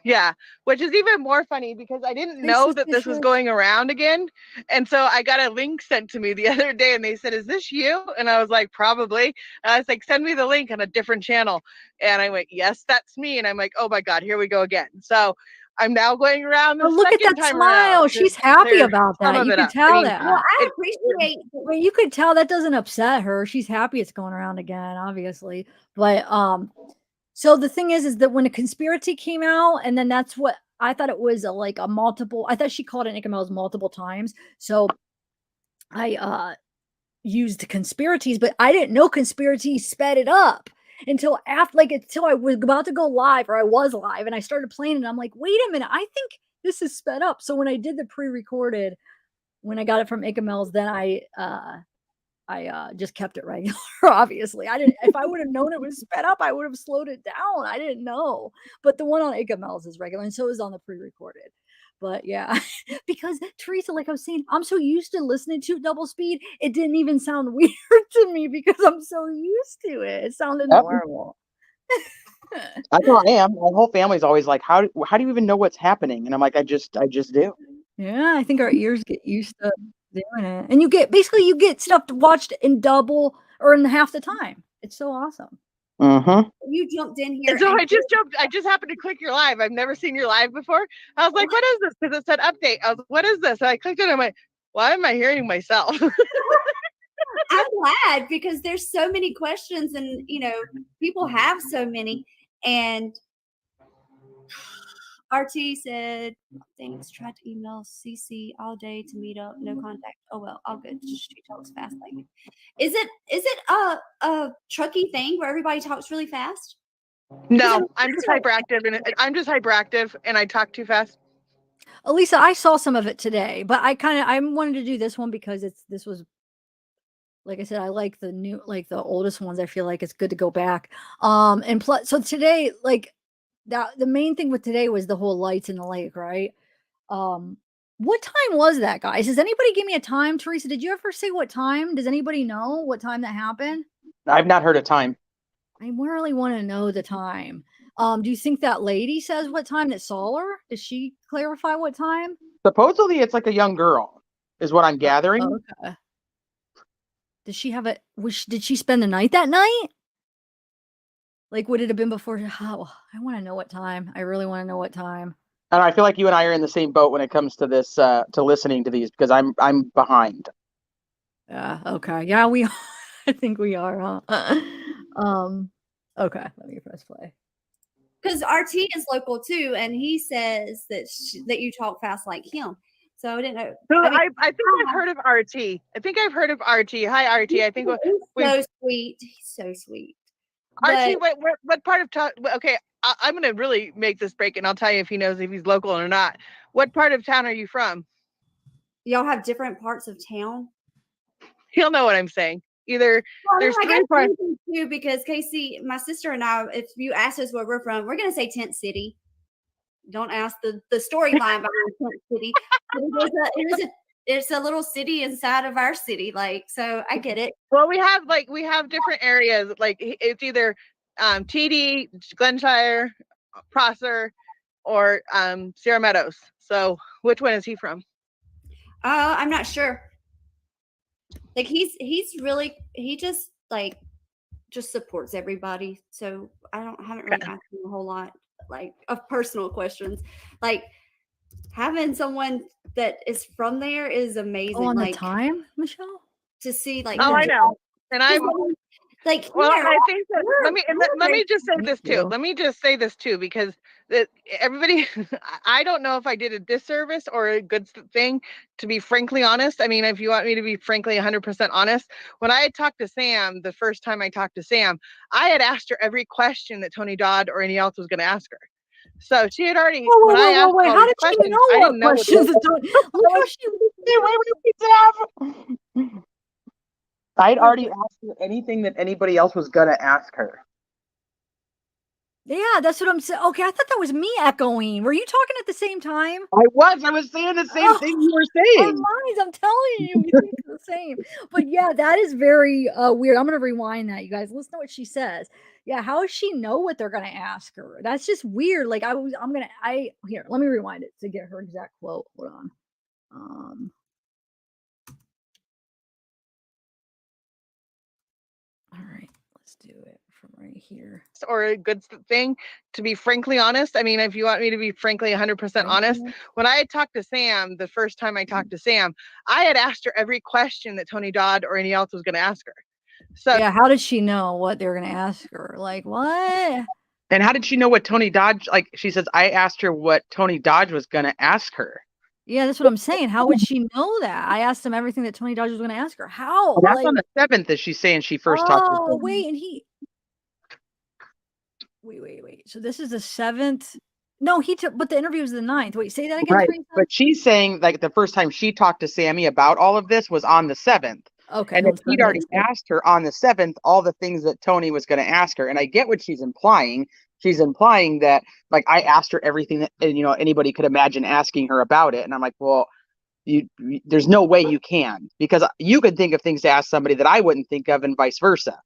Speaker 4: Yeah, which is even more funny because I didn't know that this was going around again. And so I got a link sent to me the other day, and they said, is this you? And I was like, probably. And I was like, send me the link on a different channel. And I went, yes, that's me. And I'm like, oh my God, here we go again. So I'm now going around the
Speaker 1: look at that smile. She's happy about that. You can tell that.
Speaker 3: Well, I appreciate.
Speaker 1: Well, you could tell that doesn't upset her. She's happy it's going around again, obviously. But so the thing is that when a conspiracy came out, and then that's what I thought it was, like a multiple. I thought she called it Nick and Mel's multiple times. So used conspiracies, but I didn't know conspiracies sped it up until after, like, until I was about to go live, or I was live, and I started playing it. And I'm like, wait a minute, I think this is sped up. So when I did the pre-recorded, when I got it from Icamels, then I just kept it regular. Obviously, I didn't. If I would have known it was sped up, I would have slowed it down. I didn't know, but the one on Icamels is regular, and so is on the pre-recorded. But yeah, because Teresa, like I was saying, I'm so used to listening to double speed, it didn't even sound weird to me because I'm so used to it. It sounded normal.
Speaker 2: I know I am. My whole family's always like, how do you even know what's happening? And I'm like, I just do.
Speaker 1: Yeah, I think our ears get used to doing it. And you get stuff watched in double or in half the time. It's so awesome.
Speaker 2: Mm-hmm.
Speaker 3: You jumped in here.
Speaker 4: And so I just happened to click your live. I've never seen your live before. I was like, what is this? Because it said update. I was like, what is this? And I clicked it and I'm like, why am I hearing myself?
Speaker 3: I'm glad, because there's so many questions, and people have so many. And RT said, thanks, tried to email CC all day to meet up, no contact. Oh well, all good. She talks fast like me. Is it a trucky thing where everybody talks really fast?
Speaker 4: No, I'm just hyperactive and I talk too fast.
Speaker 1: Elisa, I saw some of it today, but I wanted to do this one because this was, like I said, I like the oldest ones. I feel like it's good to go back. And plus, so today, like that, the main thing with today was the whole lights in the lake, right? What time was that, guys? Does anybody give me a time? Teresa, did you ever say what time? Does anybody know what time that happened?
Speaker 2: I've not heard a time.
Speaker 1: I really want to know the time. Do you think that lady says what time that saw her? Does she clarify what time?
Speaker 2: Supposedly, it's like a young girl, is what I'm gathering.
Speaker 1: Oh, okay. Did she have did she spend the night that night? Like, would it have been before? Oh, I want to know what time. I really want to know what time.
Speaker 2: And I feel like you and I are in the same boat when it comes to this, to listening to these, because I'm behind.
Speaker 1: Yeah. Okay. Yeah, we. I think we are. Huh? Okay. Let me press play.
Speaker 3: Because RT is local too, and he says that you talk fast like him. So I didn't know.
Speaker 4: So I think I've heard of RT. I think I've heard of RT. Hi, RT. I think
Speaker 3: so sweet. He's so sweet.
Speaker 4: RT, what part of town? Okay, I'm gonna really make this break, and I'll tell you if he knows if he's local or not. What part of town are you from?
Speaker 3: Y'all have different parts of town.
Speaker 4: He'll know what I'm saying. Either there's three parts
Speaker 3: too, because Casey, my sister, and I, if you ask us where we're from, we're gonna say Tent City. Don't ask the storyline behind Tent City. It's a little city inside of our city, like, so I get it.
Speaker 4: Well, we have different areas. Like it's either TD, Glenshire, Prosser, or Sierra Meadows. So which one is he from?
Speaker 3: I'm not sure. Like he just supports everybody. So I haven't really asked him a whole lot like of personal questions. Like having someone that is from there is amazing.
Speaker 1: On
Speaker 3: like
Speaker 1: the time, Michelle?
Speaker 3: To see like
Speaker 4: I know. And I'm
Speaker 3: like,
Speaker 4: well, I think that let me just say this too. Let me just say this too, because everybody, I don't know if I did a disservice or a good thing, to be frankly honest. I mean, if you want me to be frankly 100% honest, when I had talked to Sam, the first time I talked to Sam, I had asked her every question that Tony Dodd or any else was going to ask her. So she had already. Wait,
Speaker 1: how did she know what questions?
Speaker 2: Wait, I'd already asked her anything that anybody else was gonna ask her.
Speaker 1: Yeah, that's what I'm saying. Okay, I thought that was me echoing. Were you talking at the same time?
Speaker 2: I was saying the same thing you were saying.
Speaker 1: Our minds, I'm telling you, we think the same. But yeah, that is very weird. I'm gonna rewind that, you guys. Listen to what she says. Yeah, how does she know what they're gonna ask her? That's just weird. Like here, let me rewind it to get her exact quote. Hold on. All right, let's do it from right here.
Speaker 4: Or a good thing, to be frankly honest. I mean, if you want me to be frankly 100% honest, when I had talked to Sam, the first time I talked to Sam, I had asked her every question that Tony Dodd or any else was going to ask her. So
Speaker 1: yeah, how did she know what they were going to ask her? Like, what?
Speaker 2: And how did she know what Tony Dodge, like she says, I asked her what Tony Dodge was going to ask her.
Speaker 1: Yeah, that's what I'm saying. How would she know that? I asked him everything that Tony Dodge was going to ask her. How?
Speaker 2: Well, that's on the 7th that she's saying she first talked to
Speaker 1: Oh,
Speaker 2: Tony.
Speaker 1: wait, and he. Wait. So this is the 7th. No, he took, but the interview was the 9th. Wait, say that again.
Speaker 2: Right.
Speaker 1: Teresa?
Speaker 2: But she's saying like the first time she talked to Sammy about all of this was on the 7th.
Speaker 1: Okay.
Speaker 2: And if he'd already asked her on the 7th all the things that Tony was going to ask her, and I get what she's implying. She's implying that like I asked her everything that anybody could imagine asking her about it, and I'm like, well, there's no way you can, because you could think of things to ask somebody that I wouldn't think of, and vice versa.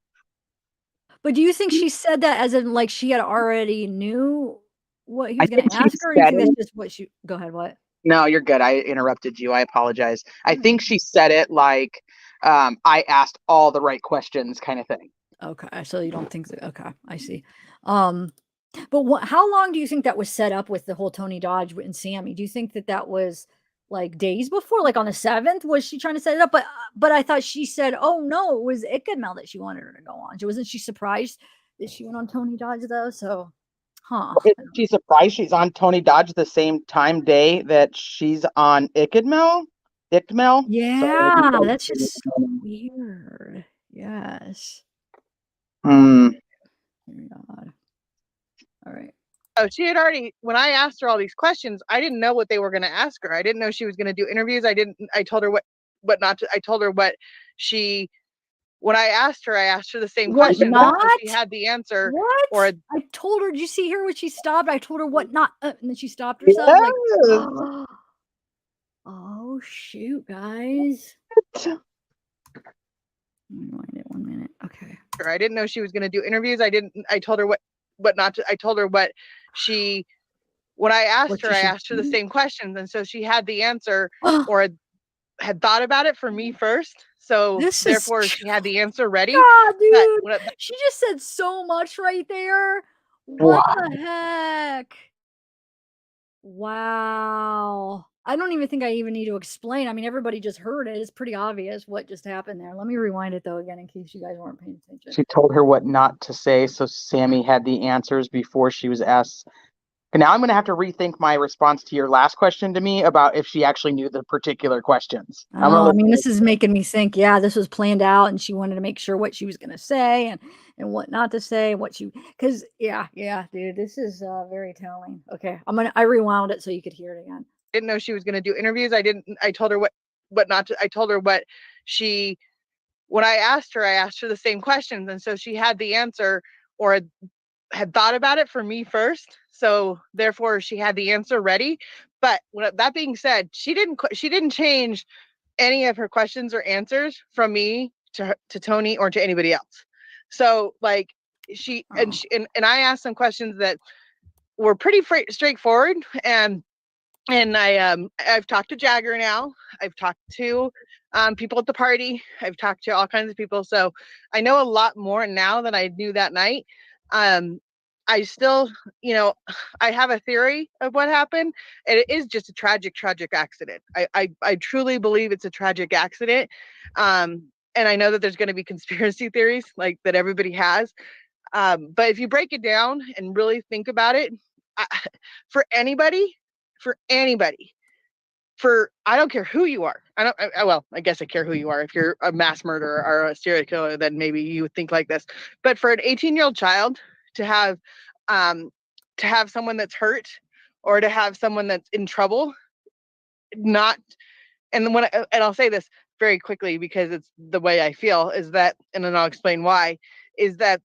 Speaker 1: But do you think she said that as in like she had already knew what he was going to
Speaker 2: think she
Speaker 1: ask her? Or do you think
Speaker 2: said
Speaker 1: that's just what she? Go ahead. What?
Speaker 2: No, you're good. I interrupted you. I apologize. I think she said it like I asked all the right questions kind of thing.
Speaker 1: Okay, so you don't think that? Okay, I see. But how long do you think that was set up with the whole Tony Dodge and Sammy? Do you think that was like days before, like on the 7th? Was she trying to set it up? But I thought she said, "Oh no, it was Ickadmel that she wanted her to go on." Wasn't she surprised that she went on Tony Dodge though? So,
Speaker 2: Isn't she surprised she's on Tony Dodge the same day that she's on Ickadmel?
Speaker 1: Yeah, that's just so weird. Yes.
Speaker 2: God.
Speaker 1: All right.
Speaker 4: Oh, she had already, when I asked her all these questions, I didn't know what they were going to ask her. I didn't know she was going to do interviews. I told her what not to, I told her what she, when I asked her the same question. So she had the answer.
Speaker 1: What?
Speaker 4: Or
Speaker 1: I told her, did you see her when she stopped? I told her what not, and then she stopped herself. Yes. Like, oh shoot, guys. Rewind it 1 minute. Okay.
Speaker 4: I didn't know she was going to do interviews. I told her what not to, I told her what she, when I asked her the same questions. And so she had the answer or had thought about it for me first. So therefore she had the answer ready.
Speaker 1: God, dude. She just said so much right there. What the heck? Wow. I don't even think I even need to explain. I mean, everybody just heard it. It's pretty obvious what just happened there. Let me rewind it though again in case you guys weren't paying attention.
Speaker 2: She told her what not to say, so Sammy had the answers before she was asked. And now I'm going to have to rethink my response to your last question to me about if she actually knew the particular questions.
Speaker 1: I mean, this is making me think, yeah, this was planned out and she wanted to make sure what she was going to say and what not to say, because yeah, dude, this is very telling. Okay. I rewound it so you could hear it again.
Speaker 4: Didn't know she was going to do interviews. I told her what not to, I told her what she, when I asked her the same questions. And so she had the answer or had thought about it for me first. So therefore she had the answer ready. But that being said, she didn't change any of her questions or answers from me to Tony or to anybody else. So like and I asked some questions that were pretty straightforward. And I've talked to Jagger now. I've talked to people at the party. I've talked to all kinds of people. So I know a lot more now than I knew that night. I still, I have a theory of what happened. And it is just a tragic accident. I truly believe it's a tragic accident. And I know that there's going to be conspiracy theories like that everybody has. But if you break it down and really think about it, for anybody, I don't care who you are. Well, I guess I care who you are. If you're a mass murderer or a serial killer, then maybe you would think like this. But for an 18-year-old child to have someone that's hurt or to have someone that's in trouble, and I'll say this very quickly because it's the way I feel is that, and then I'll explain why, is that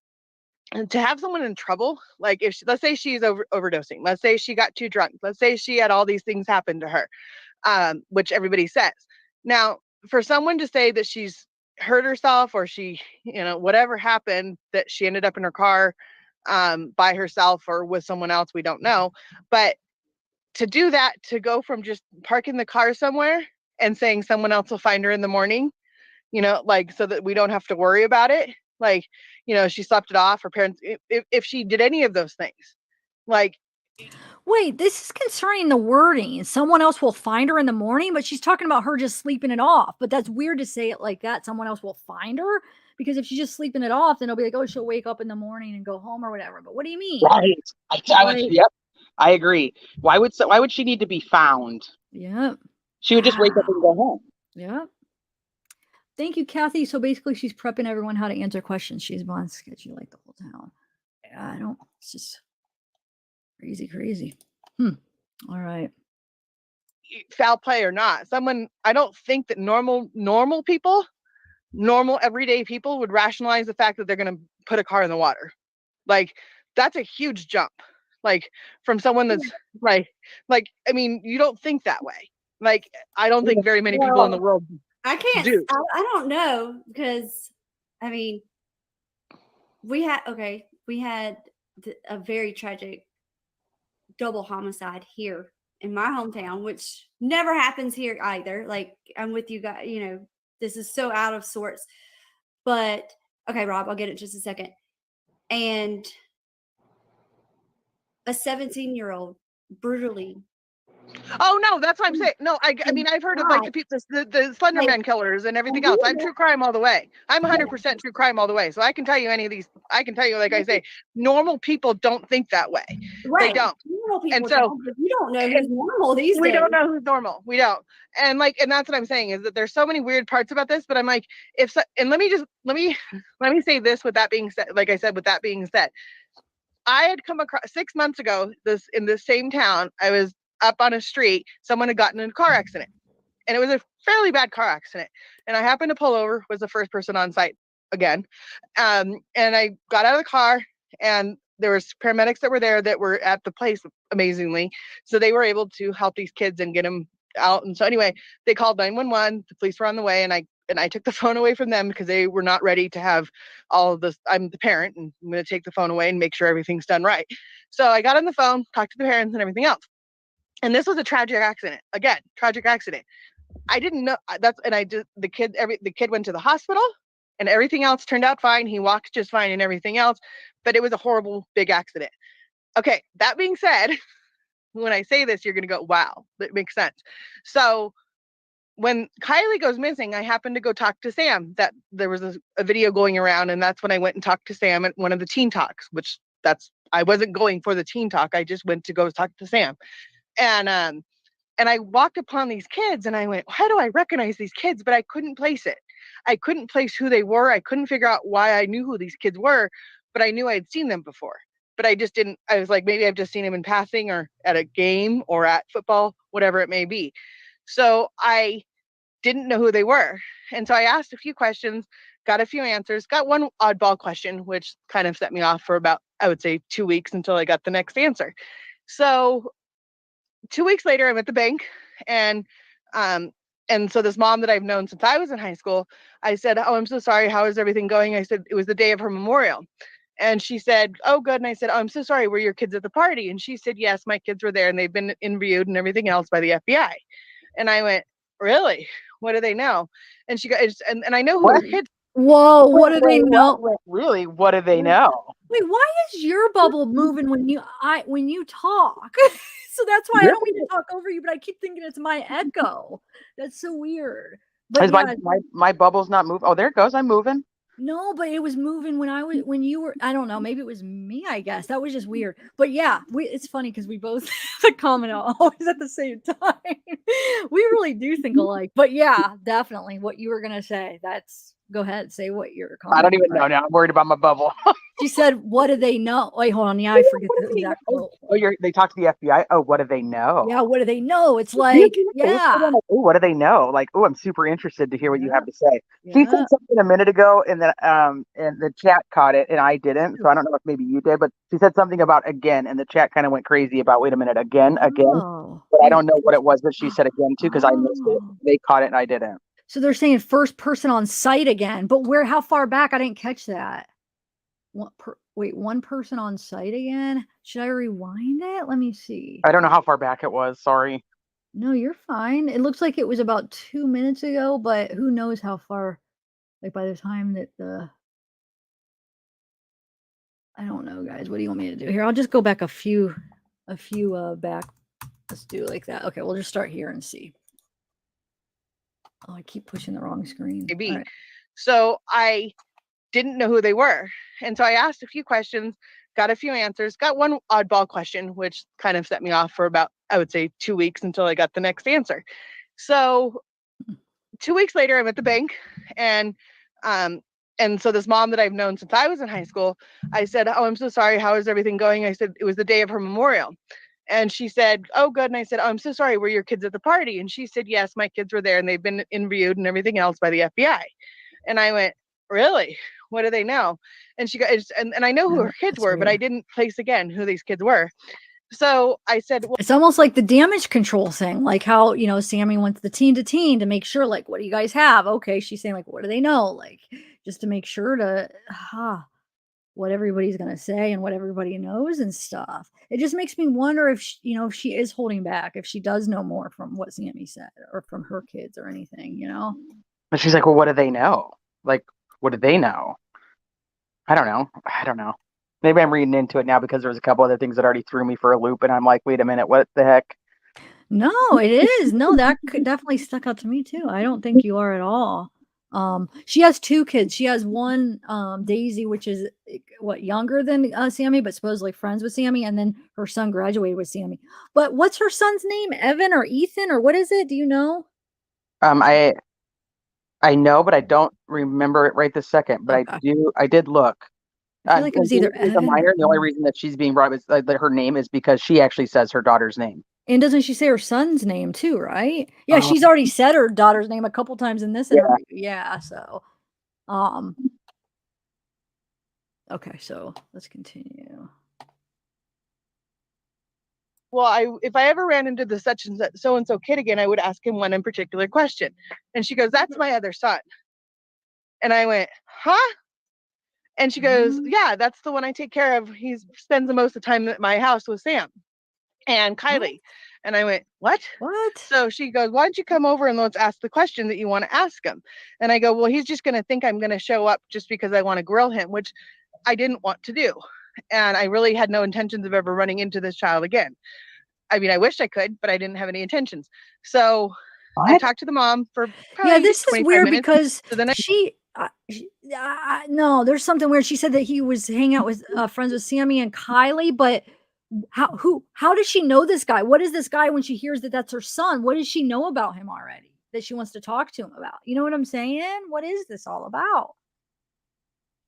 Speaker 4: to have someone in trouble, like let's say she's overdosing, let's say she got too drunk, let's say she had all these things happen to her, which everybody says. Now, for someone to say that she's hurt herself or she, whatever happened, that she ended up in her car by herself or with someone else, we don't know. But to do that, to go from just parking the car somewhere and saying someone else will find her in the morning, like so that we don't have to worry about it. Like, she slept it off, her parents, if she did any of those things, like.
Speaker 1: Wait, this is concerning the wording. Someone else will find her in the morning, but she's talking about her just sleeping it off. But that's weird to say it like that. Someone else will find her, because if she's just sleeping it off, then it'll be like, oh, she'll wake up in the morning and go home or whatever. But what do you mean?
Speaker 2: Right. Yep. I agree. Why would she need to be found?
Speaker 1: Yep.
Speaker 2: She would just wake up and go home.
Speaker 1: Yep. Thank you, Kathy. So basically, she's prepping everyone how to answer questions. She's on schedule like the whole town. I don't. It's just crazy. All right.
Speaker 4: Foul play or not, I don't think that normal people, normal everyday people would rationalize the fact that they're going to put a car in the water. Like, that's a huge jump. Like, from someone that's like, I mean, you don't think that way. Like, I don't think very many people in the world
Speaker 3: I can't
Speaker 4: do.
Speaker 3: I don't know, because I mean, we had a very tragic double homicide here in my hometown, which never happens here either. Like, I'm with you guys, you know, this is so out of sorts. But okay, Rob, I'll get it just a second. And a 17-year-old brutally.
Speaker 4: Oh no, that's what I'm saying. No, I mean, I've heard of like the Slender Man killers and everything else. I'm true crime all the way. I'm 100% true crime all the way. So I can tell you any of these. I can tell you, like I say, normal people don't think that way.
Speaker 3: Right.
Speaker 4: They don't.
Speaker 3: Normal people
Speaker 4: And so
Speaker 3: don't, but you don't know who's normal these days.
Speaker 4: We don't know who's normal. We don't. And that's what I'm saying, is that there's so many weird parts about this. But I'm like, and let me say this. With that being said, like I said, with that being said, I had come across 6 months ago in this same town. I was up on a street. Someone had gotten in a car accident, and it was a fairly bad car accident. And I happened to pull over, was the first person on site again. And I got out of the car, and there was paramedics that were there that were at the place, amazingly. So they were able to help these kids and get them out. And so anyway, they called 911. The police were on the way, and I took the phone away from them because they were not ready to have all of this. I'm the parent, and I'm going to take the phone away and make sure everything's done right. So I got on the phone, talked to the parents and everything else. And this was a tragic accident. Again, tragic accident. I didn't know the kid went to the hospital, and everything else turned out fine. He walked just fine and everything else, but it was a horrible big accident. Okay, that being said, when I say this, you're going to go, wow, that makes sense. So when Kiely goes missing, I happened to go talk to Sam. That there was a video going around, and that's when I went and talked to Sam at one of the teen talks, which I wasn't going for the teen talk. I just went to go talk to Sam. And I walked upon these kids, and I went, how do I recognize these kids? But I couldn't place it. I couldn't place who they were. I couldn't figure out why I knew who these kids were, but I knew I'd seen them before. But I just didn't. I was like, maybe I've just seen them in passing or at a game or at football, whatever it may be. So I didn't know who they were. And so I asked a few questions, got a few answers, got one oddball question, which kind of set me off for about, I would say, 2 weeks until I got the next answer. So 2 weeks later, I'm at the bank, and so this mom that I've known since I was in high school, I said, oh, I'm so sorry. How is everything going? I said, it was the day of her memorial. And she said, oh, good. And I said, oh, I'm so sorry. Were your kids at the party? And she said, yes, my kids were there, and they've been interviewed and everything else by the FBI. And I went, really? What do they know? And she goes, and I know who her kids.
Speaker 1: Whoa, what do they know?
Speaker 2: Really? What do they know?
Speaker 1: Wait, why is your bubble moving when you talk? So that's why I don't mean to talk over you, but I keep thinking it's my echo. That's so weird. But yeah,
Speaker 2: my bubble's not moving. Oh, there it goes. I'm moving.
Speaker 1: No, but it was moving when you were, I don't know, maybe it was me, I guess. That was just weird. But yeah, it's funny because we both comment always at the same time. We really do think alike. But yeah, definitely what you were going to say. Go ahead, say what you're commenting.
Speaker 2: I don't even know now. I'm worried about my bubble.
Speaker 1: She said, what do they know? Wait, hold on. Yeah, I forget the exact quote.
Speaker 2: Oh, they talk to the FBI. Oh, what do they know?
Speaker 1: Yeah, what do they know? It's like, yeah.
Speaker 2: Oh, what do they know? Like, oh, I'm super interested to hear what you have to say.
Speaker 1: Yeah.
Speaker 2: She said something a minute ago, and the chat caught it, and I didn't. So I don't know if maybe you did, but she said something about again, and the chat kind of went crazy about, wait a minute, again. But I don't know what it was that she said again too, because I missed it. They caught it, and I didn't.
Speaker 1: So they're saying first person on site again, but how far back? I didn't catch that. One person on site again? Should I rewind it? Let me see.
Speaker 2: I don't know how far back it was. Sorry.
Speaker 1: No, you're fine. It looks like it was about 2 minutes ago, but who knows how far, like by the time that I don't know, guys. What do you want me to do here? I'll just go back a few back. Let's do it like that. Okay, we'll just start here and see. Oh, I keep pushing the wrong screen.
Speaker 4: Maybe. Right. So I didn't know who they were. And so I asked a few questions, got a few answers, got one oddball question, which kind of set me off for about, I would say, 2 weeks until I got the next answer. So 2 weeks later, I'm at the bank, and so this mom that I've known since I was in high school, I said, "Oh, I'm so sorry. How is everything going?" I said, it was the day of her memorial. And she said, "Oh, good." And I said, "Oh, I'm so sorry. Were your kids at the party?" And she said, "Yes, my kids were there, and they've been interviewed and everything else by the FBI." And I went, "Really? What do they know?" And she goes, and I know who her kids were, but I didn't place again who these kids were. So I said, well,
Speaker 1: it's almost like the damage control thing, like how, you know, Sammy went to the teen to make sure, like, what do you guys have? Okay, she's saying, like, what do they know? Like, just to make sure to what everybody's gonna say and what everybody knows and stuff. It just makes me wonder if she, you know, if she is holding back, if she does know more from what Sammy said or from her kids or anything, you know.
Speaker 2: And she's like, well, what do they know? Like, what do they know? I don't know. Maybe I'm reading into it now because there's a couple other things that already threw me for a loop, and I'm like, wait a minute, what the heck?
Speaker 1: No, it is. No, that could definitely stuck out to me too. I don't think you are at all. She has 2 kids. She has one, Daisy, which is what, younger than Sammy, but supposedly friends with Sammy, and then her son graduated with Sammy. But what's her son's name? Evan or Ethan or what is it? Do you know?
Speaker 2: I know, but I don't remember it right this second. But
Speaker 1: Okay.
Speaker 2: I did look.
Speaker 1: I feel like it was either
Speaker 2: Daisy is a
Speaker 1: Evan
Speaker 2: minor.
Speaker 1: or
Speaker 2: The only reason that she's being brought up is that her name is because she actually says her daughter's name.
Speaker 1: And doesn't she say her son's name too, right? Yeah,
Speaker 2: Um,
Speaker 1: she's already said her daughter's name a couple times in this
Speaker 2: Yeah.
Speaker 1: interview. Yeah, so okay, so let's continue.
Speaker 4: well, if I ever ran into the such and so and so kid again, I would ask him one in particular question. And she goes, "That's my other son." And I went, "Huh?" And she goes, "Yeah, that's the one I take care of. He spends the most of the time at my house with Sam and Kiely."
Speaker 1: What?
Speaker 4: And I went, "What?"
Speaker 1: What?
Speaker 4: So she goes, "Why don't you come over and let's ask the question that you want to ask him?" And I go, "Well, he's just going to think I'm going to show up just because I want to grill him," which I didn't want to do. And I really had no intentions of ever running into this child again. I mean, I wished I could, but I didn't have any intentions. So I talked to the mom for probably
Speaker 1: Yeah, this is
Speaker 4: 25
Speaker 1: weird
Speaker 4: minutes.
Speaker 1: because
Speaker 4: So then
Speaker 1: no, there's something weird. She said that he was hanging out with friends with Sammy and Kiely, but how does she know this guy? What is this guy when she hears that that's her son? What does she know about him already that she wants to talk to him about? You know what I'm saying? What is this all about?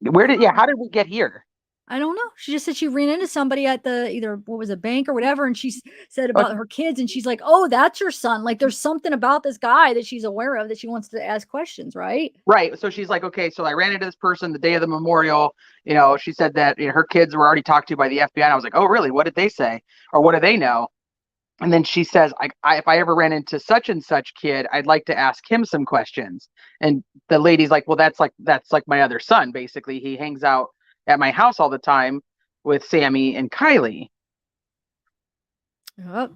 Speaker 2: How did we get here?
Speaker 1: I don't know. She just said she ran into somebody at the either what was a bank or whatever, and she said about her kids, and she's like, "Oh, that's your son." Like, there's something about this guy that she's aware of that she wants to ask questions, right?
Speaker 2: Right. So she's like, okay, so I ran into this person the day of the memorial. You know, she said that her kids were already talked to by the FBI. And I was like, oh, really? What did they say? Or what do they know? And then she says, if I ever ran into such and such kid, I'd like to ask him some questions. And the lady's like, well, that's like my other son. Basically, he hangs out at my house all the time with Sammy and Kiely.
Speaker 1: Yep.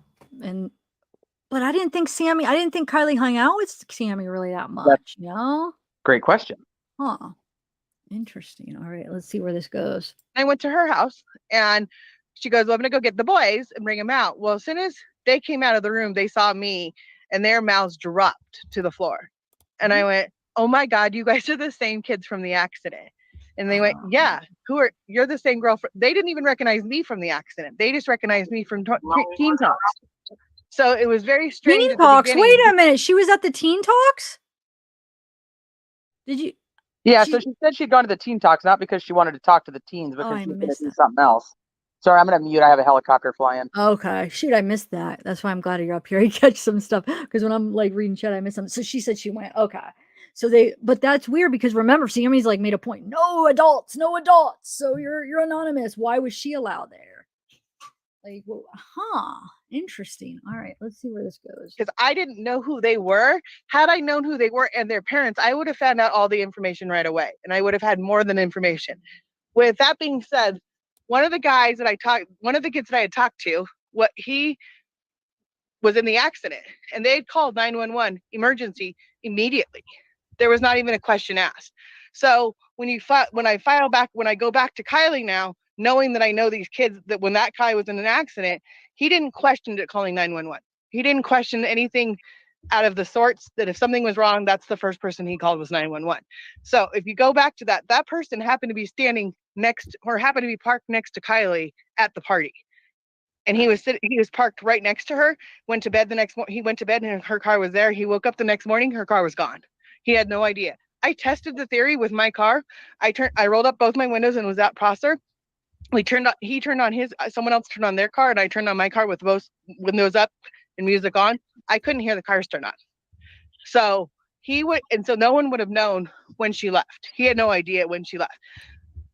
Speaker 1: But I didn't think Kiely hung out with Sammy really that much, you know?
Speaker 2: Great question.
Speaker 1: Huh. Interesting. All right, let's see where this goes.
Speaker 4: I went to her house and she goes, "Well, I'm going to go get the boys and bring them out." Well, as soon as they came out of the room, they saw me and their mouths dropped to the floor. And I went, "Oh my God, you guys are the same kids from the accident." And they went, "Yeah, you're the same girl." They didn't even recognize me from the accident. They just recognized me from Teen Talks. So it was very strange.
Speaker 1: Teen Talks. Wait a minute. She was at the Teen Talks? Did you?
Speaker 2: Yeah, so she said she'd gone to the Teen Talks, not because she wanted to talk to the teens, but because she was going to do something else. Sorry, I'm going to mute. I have a helicopter flying.
Speaker 1: Okay. Shoot, I missed that. That's why I'm glad you're up here. I catch some stuff because when I'm like reading chat, I miss them. So she said she went. Okay. So but that's weird because remember, Sammy's like made a point. No adults. So you're anonymous. Why was she allowed there? Like, well, interesting. All right, let's see where this goes.
Speaker 4: Because I didn't know who they were. Had I known who they were and their parents, I would have found out all the information right away. And I would have had more than information. With that being said, one of the kids that I had talked to, he was in the accident and they had called 911 emergency immediately. There was not even a question asked. So when I go back to Kiely now, knowing that I know these kids, that when that guy was in an accident, he didn't question it calling 911. He didn't question anything out of the sorts that if something was wrong, that's the first person he called was 911. So if you go back to that person happened to be standing next or happened to be parked next to Kiely at the party. And he was parked right next to her, went to bed the next morning. He went to bed and her car was there. He woke up the next morning, her car was gone. He had no idea. I tested the theory with my car. I rolled up both my windows and was at Prosser. He turned on his, someone else turned on their car, and I turned on my car with both windows up and music on. I couldn't hear the cars turn on. So so no one would have known when she left. He had no idea when she left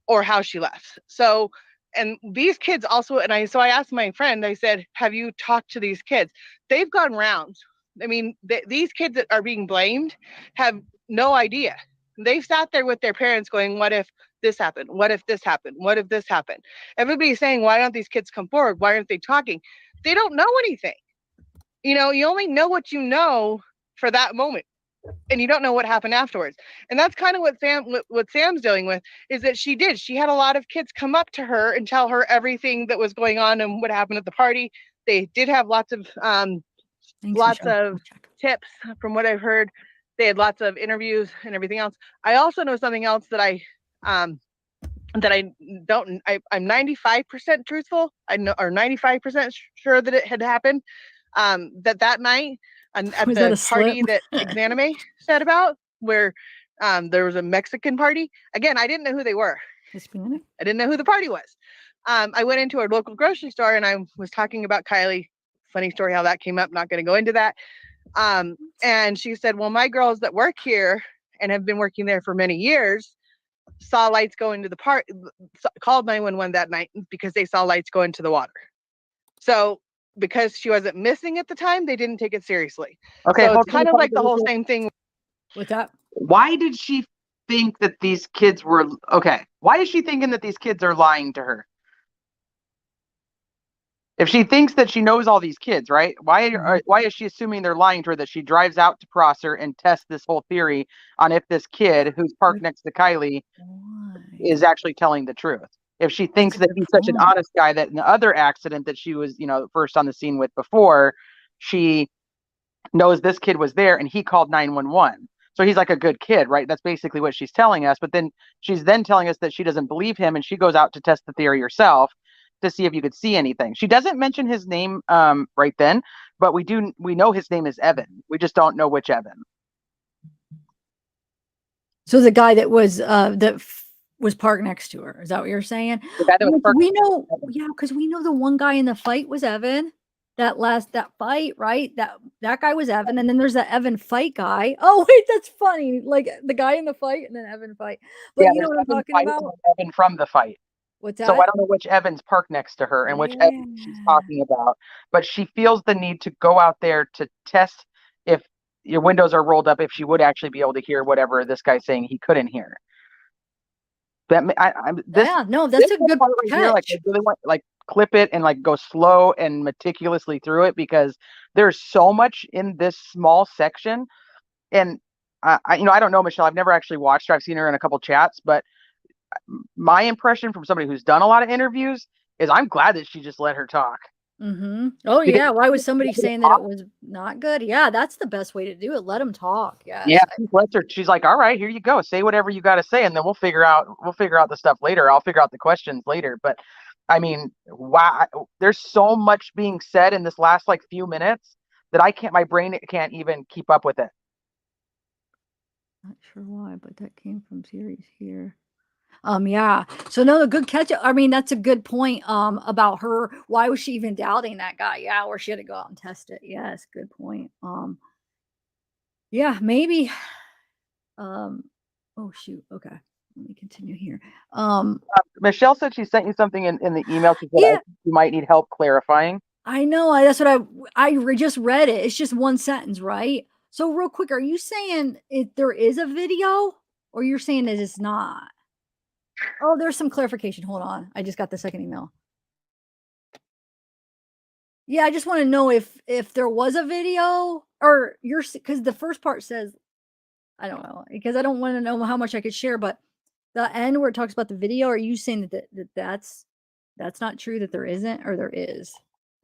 Speaker 4: or how she left. So, and these kids also, I asked my friend, I said, have you talked to these kids? They've gone rounds. I mean, these kids that are being blamed have no idea. They've sat there with their parents going, what if this happened? What if this happened? What if this happened? Everybody's saying, why don't these kids come forward? Why aren't they talking? They don't know anything. You only know what you know for that moment, and you don't know what happened afterwards. And that's kind of what Sam's dealing with, is that she had a lot of kids come up to her and tell her everything that was going on and what happened at the party. They did have lots of tips from what I've heard. They had lots of interviews and everything else. I also know something else that I'm 95% truthful. I know, or 95% sure that it had happened. That night and at the party that Exanime said about, where there was a Mexican party. Again, I didn't know who they were.
Speaker 1: Hispanic?
Speaker 4: I didn't know who the party was. I went into a local grocery store and I was talking about Kiely. Funny story how that came up. Not going to go into that. And she said, well, my girls that work here and have been working there for many years saw lights go into the park, called 911 that night because they saw lights go into the water. So because she wasn't missing at the time, they didn't take it seriously.
Speaker 2: Okay,
Speaker 4: so it's kind of like the whole same thing.
Speaker 1: With that,
Speaker 2: why did she think that these kids were okay? Why is she thinking that these kids are lying to her? If she thinks that she knows all these kids, right? Why is she assuming they're lying to her, that she drives out to Prosser and tests this whole theory on if this kid who's parked next to Kiely is actually telling the truth? If she thinks that he's such an honest guy, that in the other accident that she was, first on the scene with before, she knows this kid was there and he called 911. So he's like a good kid, right? That's basically what she's telling us. But then she's telling us that she doesn't believe him, and she goes out to test the theory herself to see if you could see anything. She doesn't mention his name right then, but we know his name is Evan. We just don't know which Evan.
Speaker 1: So the guy that was parked next to her. Is that what you're saying? We know, because we know the one guy in the fight was Evan. That fight, right? That guy was Evan, and then there's that Evan fight guy. Oh wait, that's funny. Like the guy in the fight and then Evan fight. But you know what I'm talking about?
Speaker 2: Evan from the fight.
Speaker 1: What's that?
Speaker 2: So I don't know which Evan's parked next to her and which Evan she's talking about, but she feels the need to go out there to test if your windows are rolled up, if she would actually be able to hear whatever this guy's saying he couldn't hear. That's a good part right here. Like, I really want clip it and go slow and meticulously through it, because there's so much in this small section. And I don't know, Michelle, I've never actually watched her. I've seen her in a couple chats, but my impression from somebody who's done a lot of interviews is I'm glad that she just let her talk.
Speaker 1: Mm-hmm. Oh yeah. Why was somebody saying that it was not good? Yeah, that's the best way to do it. Let them talk. Yes.
Speaker 2: Yeah. She's like, all right, here you go. Say whatever you got to say, and then we'll figure out the stuff later. I'll figure out the questions later. But I mean, wow, there's so much being said in this last few minutes that my brain can't even keep up with it.
Speaker 1: Not sure why, but that came from series here. Yeah. So no, a good catch. I mean, that's a good point. About her. Why was she even doubting that guy? Yeah, or she had to go out and test it. Yes, good point. Yeah, maybe. Oh shoot. Okay. Let me continue here.
Speaker 2: Michelle said she sent you something in the email. She said you might need help clarifying.
Speaker 1: I know. That's what I just read it. It's just one sentence, right? So real quick, are you saying if there is a video, or you're saying that it's not? Oh, there's some clarification. Hold on. I just got the second email. Yeah, I just want to know if there was a video, or because the first part says, I don't know, because I don't want to know how much I could share, but the end where it talks about the video, are you saying that's not true, that there isn't, or there is?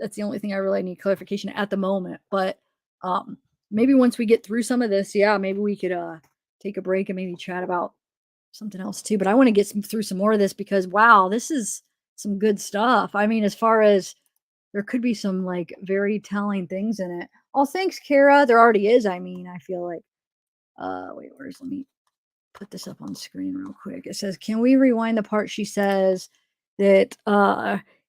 Speaker 1: That's the only thing I really need clarification at the moment. But maybe once we get through some of this, yeah, maybe we could take a break and maybe chat about something else too. But I want to get through some more of this because wow, this is some good stuff. I mean, as far as there could be some like very telling things in it. Oh, thanks, Kara. There already is. I mean, I feel like wait, let me put this up on screen real quick. It says, can we rewind the part she says that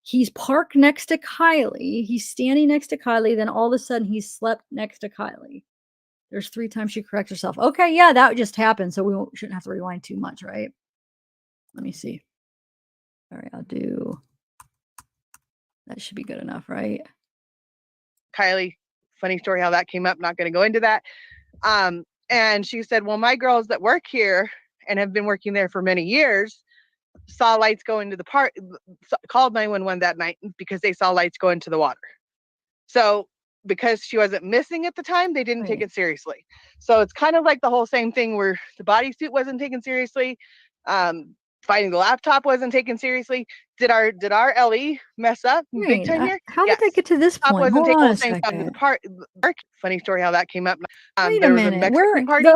Speaker 1: he's parked next to Kiely. He's standing next to Kiely. Then all of a sudden he's slept next to Kiely. There's 3 times she corrects herself. Okay, yeah, that just happened. So we shouldn't have to rewind too much, right? Let me see. All right, I'll do. That should be good enough, right?
Speaker 4: Kiely, funny story how that came up. Not going to go into that. And she said, well, my girls that work here and have been working there for many years saw lights go into the park, called 911 that night because they saw lights go into the water. So because she wasn't missing at the time, they didn't take it seriously. So it's kind of like the whole same thing where the bodysuit wasn't taken seriously. Finding the laptop wasn't taken seriously. Did our Ellie mess up big time here?
Speaker 1: How did they get to this point?
Speaker 4: Wasn't
Speaker 1: Hold on a
Speaker 4: taken
Speaker 1: second.
Speaker 4: The part. Funny story how that came up.
Speaker 1: Wait a
Speaker 4: there was
Speaker 1: minute.
Speaker 4: a Mexican party.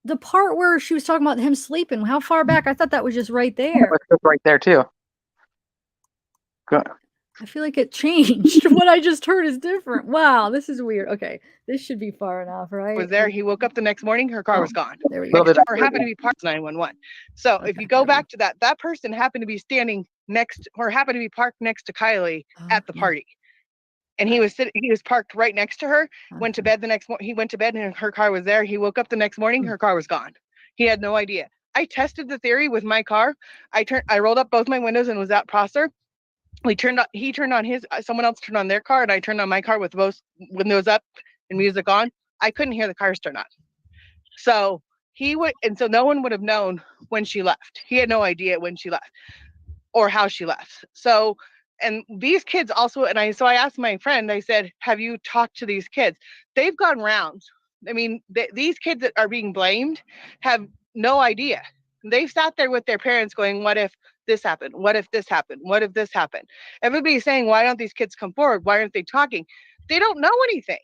Speaker 1: The part where she was talking about him sleeping. How far back? I thought that was just right there.
Speaker 2: It's right there too. Good.
Speaker 1: I feel like it changed. What I just heard is different. Wow, this is weird. Okay, this should be far enough, right?
Speaker 4: Was there. He woke up the next morning. Her car was gone.
Speaker 1: There we go.
Speaker 4: Or happened to be parked 911. So if you go back to that person happened to be standing next, or happened to be parked next to Kiely at the party. And he was parked right next to her, went to bed the next morning. He went to bed and her car was there. He woke up the next morning, her car was gone. He had no idea. I tested the theory with my car. I rolled up both my windows and was at Prosser. He turned on his, someone else turned on their car, and I turned on my car with both windows up and music on. I couldn't hear the cars turn on. So so no one would have known when she left. He had no idea when she left or how she left. So, and these kids also, I asked my friend, I said, have you talked to these kids? They've gone rounds. I mean, these kids that are being blamed have no idea. They've sat there with their parents going, what if this happened? What if this happened? What if this happened? Everybody's saying, why don't these kids come forward? Why aren't they talking? They don't know anything.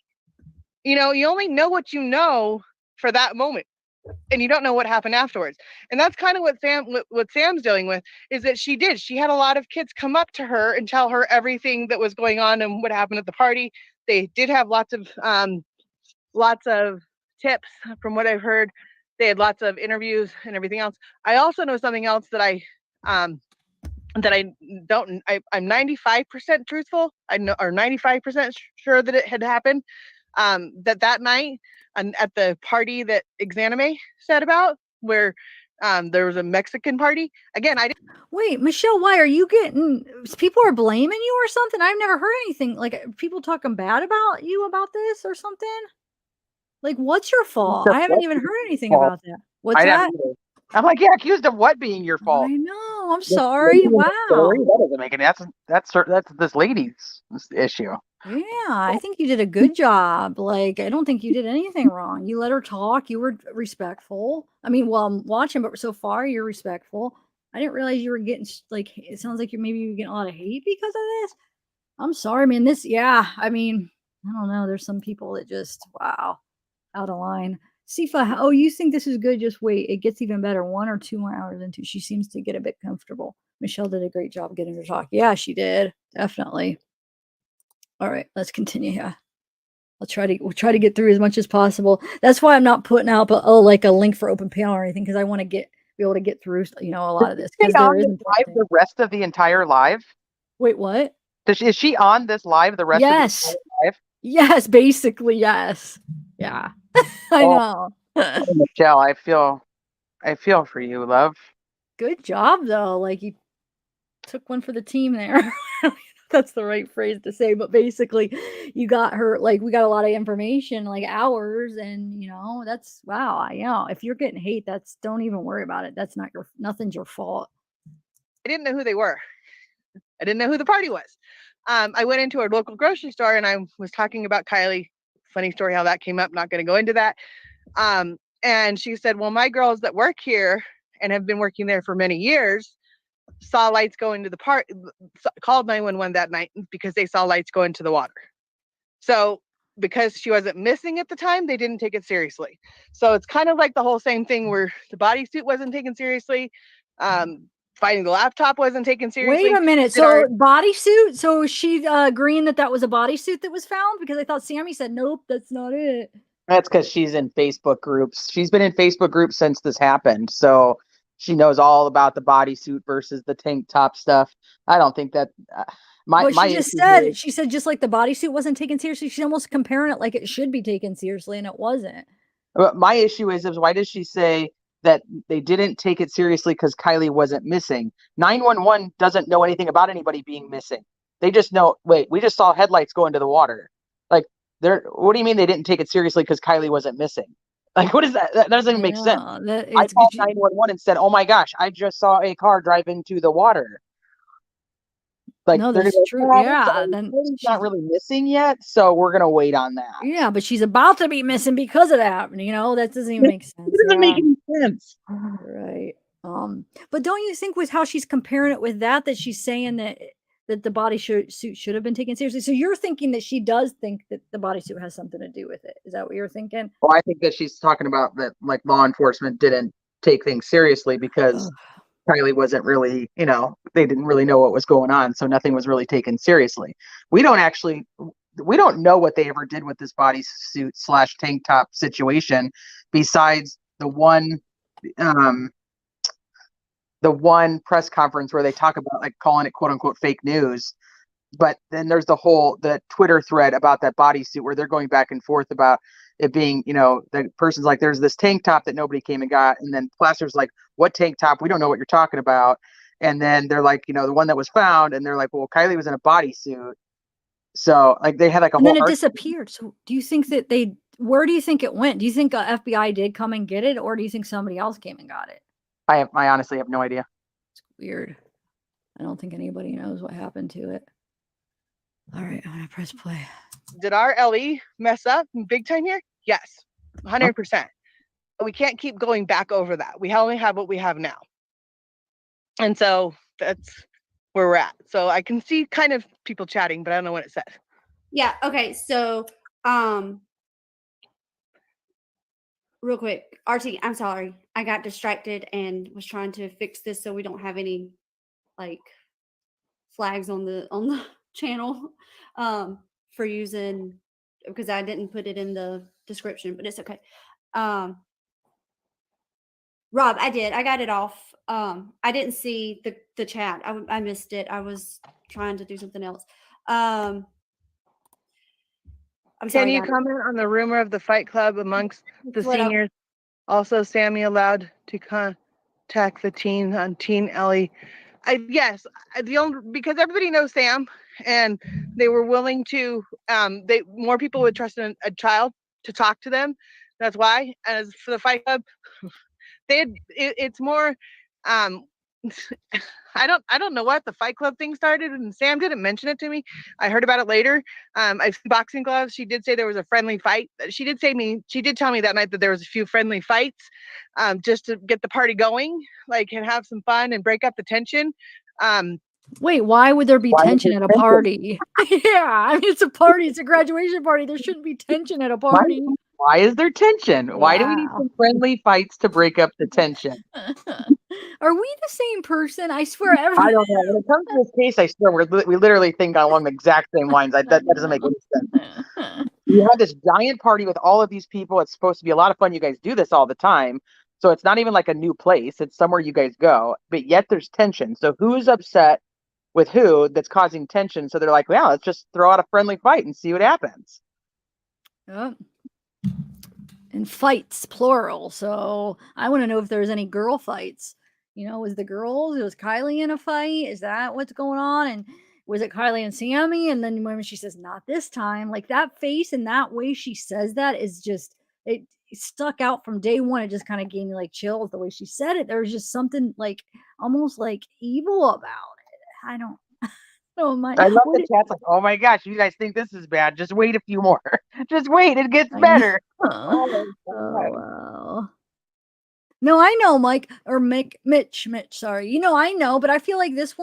Speaker 4: You know, you only know what you know for that moment. And you don't know what happened afterwards. And that's kind of what Sam's dealing with, is that she had a lot of kids come up to her and tell her everything that was going on and what happened at the party. They did have lots of tips from what I've heard. They had lots of interviews and everything else. I also know something else that I'm 95% truthful. I know, or 95% sure that it had happened. That night at the party that Exanime said about, where there was a Mexican party. Again, I didn't.
Speaker 1: Wait, Michelle, why are you getting? People are blaming you or something? I've never heard anything like people talking bad about you about this or something. Like, what's your fault? I haven't even heard anything about that. What's that?
Speaker 2: I'm like, yeah, accused of what being your fault?
Speaker 1: I know. I'm sorry. Wow.
Speaker 2: That doesn't make any. That's this lady's issue.
Speaker 1: Yeah, I think you did a good job. Like, I don't think you did anything wrong. You let her talk. You were respectful. I mean, well, I'm watching, but so far you're respectful. I didn't realize you were getting like. It sounds like you're getting a lot of hate because of this. I'm sorry, man. I mean, I don't know. There's some people that just wow, out of line. Sifa, oh, you think this is good? Just wait. It gets even better. 1 or 2 more hours into. She seems to get a bit comfortable. Michelle did a great job getting her to talk. Yeah, she did. Definitely. All right, let's continue here. We'll try to get through as much as possible. That's why I'm not putting out like a link for open panel or anything, because I want to be able to get through, a lot of this. Because there isn't
Speaker 2: live the rest of the entire live.
Speaker 1: Wait, what?
Speaker 2: Is she on this live the rest of the entire live?
Speaker 1: Yes, basically, yes. Yeah. I know.
Speaker 2: Michelle, I feel for you, love.
Speaker 1: Good job though. Like, you took one for the team there. That's the right phrase to say, but basically you got her, like, we got a lot of information, like hours, and that's wow. If you're getting hate, don't even worry about it. That's nothing's your fault.
Speaker 4: I didn't know who they were. I didn't know who the party was. I went into a local grocery store and I was talking about Kiely. Funny story how that came up. Not going to go into that. And she said, well, my girls that work here and have been working there for many years saw lights go into the park, called 911 that night because they saw lights go into the water. So because she wasn't missing at the time, they didn't take it seriously. So it's kind of like the whole same thing where the bodysuit wasn't taken seriously. Finding the laptop wasn't taken seriously.
Speaker 1: Wait a minute. So bodysuit? So is she agreeing that was a bodysuit that was found? Because I thought Sammy said, nope, that's not it.
Speaker 2: That's because she's in Facebook groups. She's been in Facebook groups since this happened. So she knows all about the bodysuit versus the tank top stuff. I don't think that my
Speaker 1: But she
Speaker 2: issue
Speaker 1: just said,
Speaker 2: is-
Speaker 1: she said just like the bodysuit wasn't taken seriously, she's almost comparing it like it should be taken seriously, and it wasn't.
Speaker 2: my issue is why does she say that they didn't take it seriously because Kiely wasn't missing? 911 doesn't know anything about anybody being missing. They just know, wait, we just saw headlights go into the water. Like, what do you mean they didn't take it seriously because Kiely wasn't missing? Like, what is that? That doesn't even make sense. I called 911 and said, oh my gosh, I just saw a car drive into the water. Like,
Speaker 1: no, that's true. Yeah, then
Speaker 2: she's not really missing yet, so we're gonna wait on that.
Speaker 1: Yeah, but she's about to be missing because of that. You know, that doesn't even make sense.
Speaker 2: It doesn't make any sense.
Speaker 1: Right. But don't you think with how she's comparing it with that she's saying that the bodysuit should have been taken seriously? So you're thinking that she does think that the bodysuit has something to do with it. Is that what you're thinking?
Speaker 2: Well, I think that she's talking about that, like, law enforcement didn't take things seriously because Kiely wasn't really, they didn't really know what was going on, so nothing was really taken seriously. We don't know what they ever did with this bodysuit / tank top situation, besides the one press conference where they talk about like calling it quote unquote fake news. But then there's the Twitter thread about that bodysuit where they're going back and forth about it being, the person's like, there's this tank top that nobody came and got. And then Placer's like, what tank top? We don't know what you're talking about. And then they're like, the one that was found. And they're like, well, Kiely was in a bodysuit. So like they had like a whole.
Speaker 1: And then it disappeared. So do you think that where do you think it went? Do you think FBI did come and get it? Or do you think somebody else came and got it?
Speaker 2: I honestly have no idea.
Speaker 1: It's weird. I don't think anybody knows what happened to it. All right, I'm gonna press play.
Speaker 4: Did our LE mess up big time here? Yes, 100%. We can't keep going back over that. We only have what we have now. And so that's where we're at. So I can see kind of people chatting, but I don't know what it says.
Speaker 3: Yeah, okay. So real quick, RT, I'm sorry. I got distracted and was trying to fix this so we don't have any like flags on the channel for using, because I didn't put it in the description, but it's okay. Rob, I got it off. I didn't see the chat. I missed it. I was trying to do something else. I'm sorry.
Speaker 4: Can you comment on the rumor of the Fight Club amongst the seniors? Also, Sammy allowed to contact the teen on Teen Ellie. Yes, because everybody knows Sam, and they were willing to. More people would trust a child to talk to them. That's why. As for the Fight Club, it's more. I don't know what the Fight Club thing started, and Sam didn't mention it to me. I heard about it later. I've seen boxing gloves. She did say there was a friendly fight. She did tell me that night that there was a few friendly fights, just to get the party going, like, and have some fun and break up the tension.
Speaker 1: Wait, why would there be tension at a party? Yeah, I mean, it's a party. It's a graduation party. There shouldn't be tension at a party.
Speaker 2: Why is there tension? Wow. Why do we need some friendly fights to break up the tension?
Speaker 1: Are we the same person? I swear.
Speaker 2: I don't know. When it comes to this case, I swear we literally think along the exact same lines. That doesn't make any sense. You have this giant party with all of these people. It's supposed to be a lot of fun. You guys do this all the time. So it's not even like a new place. It's somewhere you guys go. But yet there's tension. So who's upset with who that's causing tension? So they're like, well, let's just throw out a friendly fight and see what happens.
Speaker 1: Yep. And fights, plural. So I want to know if there's any girl fights. Was the girls? Was Kiely in a fight? Is that what's going on? And was it Kiely and Sammy? And then when she says, not this time, like that face and that way she says that is just, it stuck out from day one. It just kind of gave me like chills the way she said it. There was just something like almost like evil about it. I don't. Oh my!
Speaker 2: I love the chat's like, oh my gosh, you guys think this is bad? Just wait a few more. Just wait, it gets better.
Speaker 1: Oh, wow. No, I know, Mike or Mitch. Sorry, I know, but I feel like this is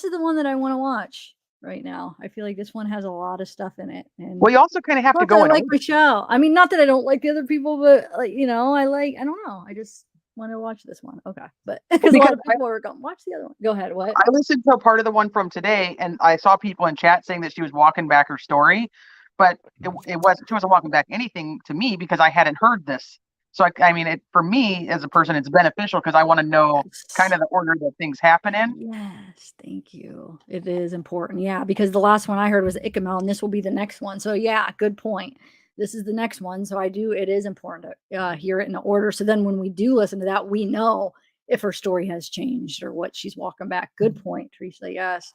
Speaker 1: the one that I want to watch. right now. I feel like this one has a lot of stuff in it. And
Speaker 2: Well, you also kind of have to
Speaker 1: not that
Speaker 2: go
Speaker 1: I
Speaker 2: in
Speaker 1: like
Speaker 2: order.
Speaker 1: Michelle. I mean, not that I don't like the other people, but like, you know, I don't know. I just want to watch this one. Okay. But because a lot
Speaker 2: Because
Speaker 1: of people are going, watch the other one. Go ahead. What?
Speaker 2: I listened to a part of the one from today, and I saw people in chat saying that she was walking back her story, but it was she wasn't walking back anything to me because I hadn't heard this. So I mean, for me as a person, it's beneficial because I want to know kind of the order that things happen in.
Speaker 1: Yes, thank you. It is important. Yeah, because the last one I heard was Ichamel, and this will be the next one. So yeah, good point. This is the next one. So it is important to hear it in order. So then when we do listen to that, we know if her story has changed or what she's walking back. Good point, Teresa. Yes.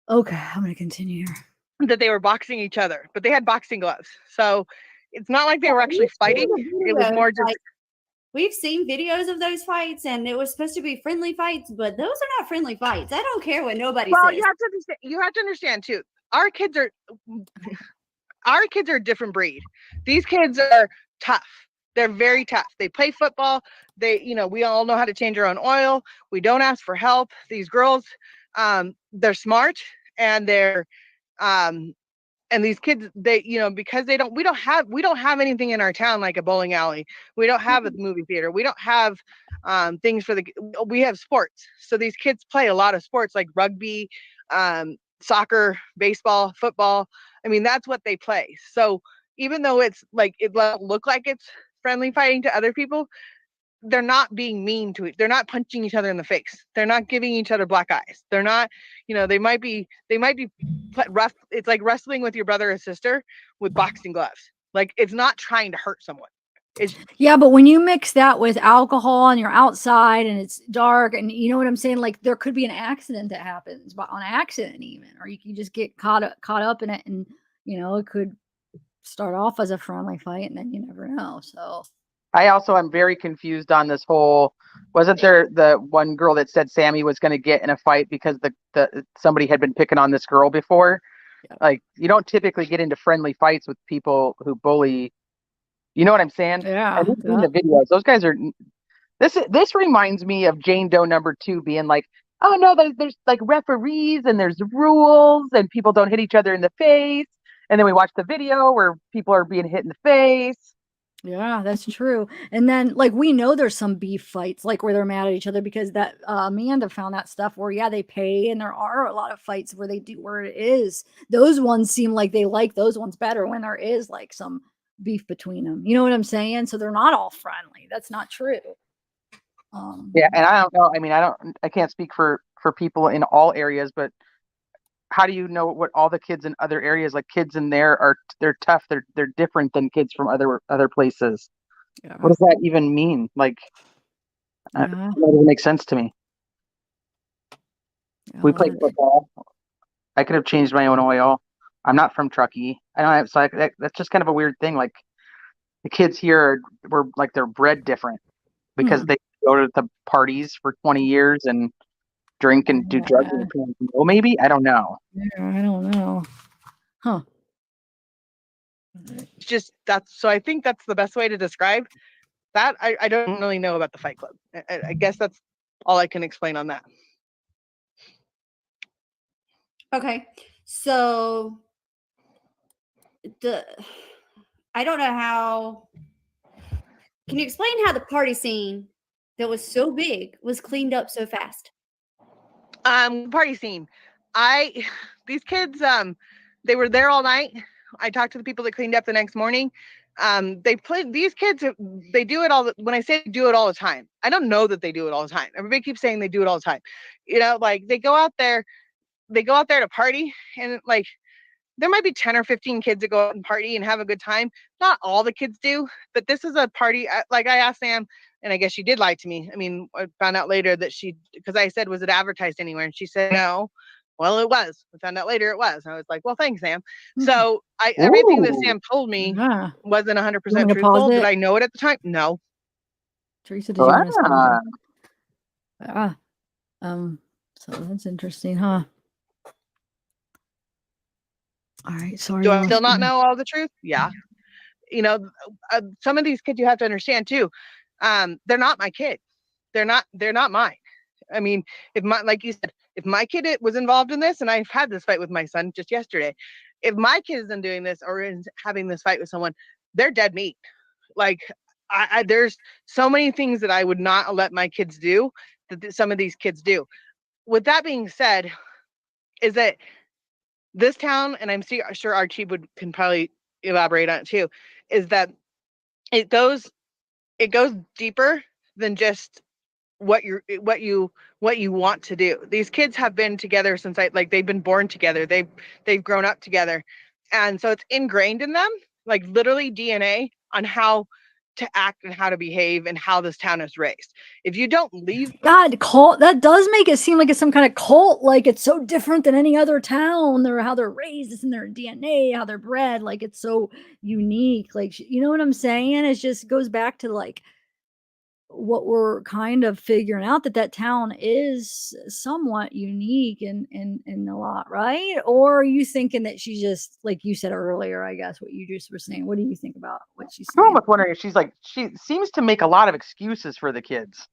Speaker 1: Okay, I'm going to continue here.
Speaker 4: That they were boxing each other, but they had boxing gloves. So it's not like they were actually fighting. It was more just.
Speaker 3: We've seen videos of those fights, and it was supposed to be friendly fights, but those are not friendly fights. I don't care what nobody says.
Speaker 4: You have to understand too. Our kids are a different breed. These kids are tough. They're very tough. They play football. We all know how to change our own oil. We don't ask for help. These girls, they're smart, and they're and these kids, because we don't have anything in our town like a bowling alley. We don't have a movie theater. We don't have things we have sports. So these kids play a lot of sports like rugby, soccer, baseball, football. I mean, that's what they play. So even though it's like, it look like it's friendly fighting to other people, they're not being mean to it. They're not punching each other in the face. They're not giving each other black eyes. They're not, they might be rough. It's like wrestling with your brother or sister with boxing gloves. Like, it's not trying to hurt someone.
Speaker 1: Yeah, but when you mix that with alcohol and you're outside and it's dark and you know what I'm saying, like there could be an accident that happens, but on accident even, or you can just get caught up in it, and it could start off as a friendly fight and then you never know. So
Speaker 2: I also am very confused on this whole. Wasn't there the one girl that said Sammy was going to get in a fight because the somebody had been picking on this girl before? Yeah. Like, you don't typically get into friendly fights with people who bully. You know what I'm saying?
Speaker 1: Yeah.
Speaker 2: I've seen the videos. Those guys are. This reminds me of Jane Doe #2 being like, oh no, there's like referees and there's rules and people don't hit each other in the face. And then we watch the video where people are being hit in the face.
Speaker 1: Yeah, that's true. And then like we know there's some beef fights like where they're mad at each other because that Amanda found that stuff where they pay, and there are a lot of fights where it is. Those ones seem like they like those ones better when there is like some beef between them. You know what I'm saying? So they're not all friendly. That's not true.
Speaker 2: Yeah, and I don't know. I mean, I can't speak for people in all areas, but how do you know what all the kids in other areas, like kids in there they're tough, they're different than kids from other places? Yeah. What does that even mean? Like, it doesn't make sense to me. Yeah, we played football. I could have changed my own oil. I'm not from Truckee. I don't have, so that's just kind of a weird thing. Like, the kids here were like, they're bred different because they go to the parties for 20 years and drink and do drugs. Well, maybe, I don't know.
Speaker 1: Yeah, I don't know. Huh.
Speaker 4: It's just so I think that's the best way to describe that. I don't really know about the Fight Club. I guess that's all I can explain on that.
Speaker 3: Okay, so I don't know how. Can you explain how the party scene that was so big was cleaned up so fast?
Speaker 4: Party scene. These kids, they were there all night. I talked to the people that cleaned up the next morning. These kids, they do it all. When I say do it all the time, I don't know that they do it all the time. Everybody keeps saying they do it all the time. Like they go out there to party, and like there might be 10 or 15 kids that go out and party and have a good time. Not all the kids do, but this is a party. Like I asked Sam, and I guess she did lie to me. I mean, I found out later that because I said, was it advertised anywhere? And she said, no. Well, it was. I found out later it was. And I was like, well, thanks, Sam. So everything that Sam told me wasn't 100% truthful. Did I know it at the time? No.
Speaker 1: Teresa, did you want to say something? So that's interesting, huh? All right, sorry.
Speaker 4: Do I still not know all the truth? Yeah. Some of these kids you have to understand too. They're not my kid. They're not mine. I mean, like you said, if my kid was involved in this, and I've had this fight with my son just yesterday, if my kid isn't doing this or is having this fight with someone, they're dead meat. Like there's so many things that I would not let my kids do that some of these kids do. With that being said, is that this town, and I'm sure Archie can probably elaborate on it too, is that it goes deeper than just what you want to do. These kids have been together since they've been born together. They've grown up together. And so it's ingrained in them, like literally DNA on how to act and how to behave and how this town is raised. If you don't leave
Speaker 1: cult, that does make it seem like it's some kind of cult, like it's so different than any other town, or how they're raised, it's in their DNA, how they're bred, like it's so unique. Like, you know what I'm saying? It just goes back to like what we're kind of figuring out, that town is somewhat unique in a lot, right? Or are you thinking that she just, like you said earlier, I guess what you just were saying, what do you think about what she's saying?
Speaker 2: I'm almost wondering if she seems to make a lot of excuses for the kids.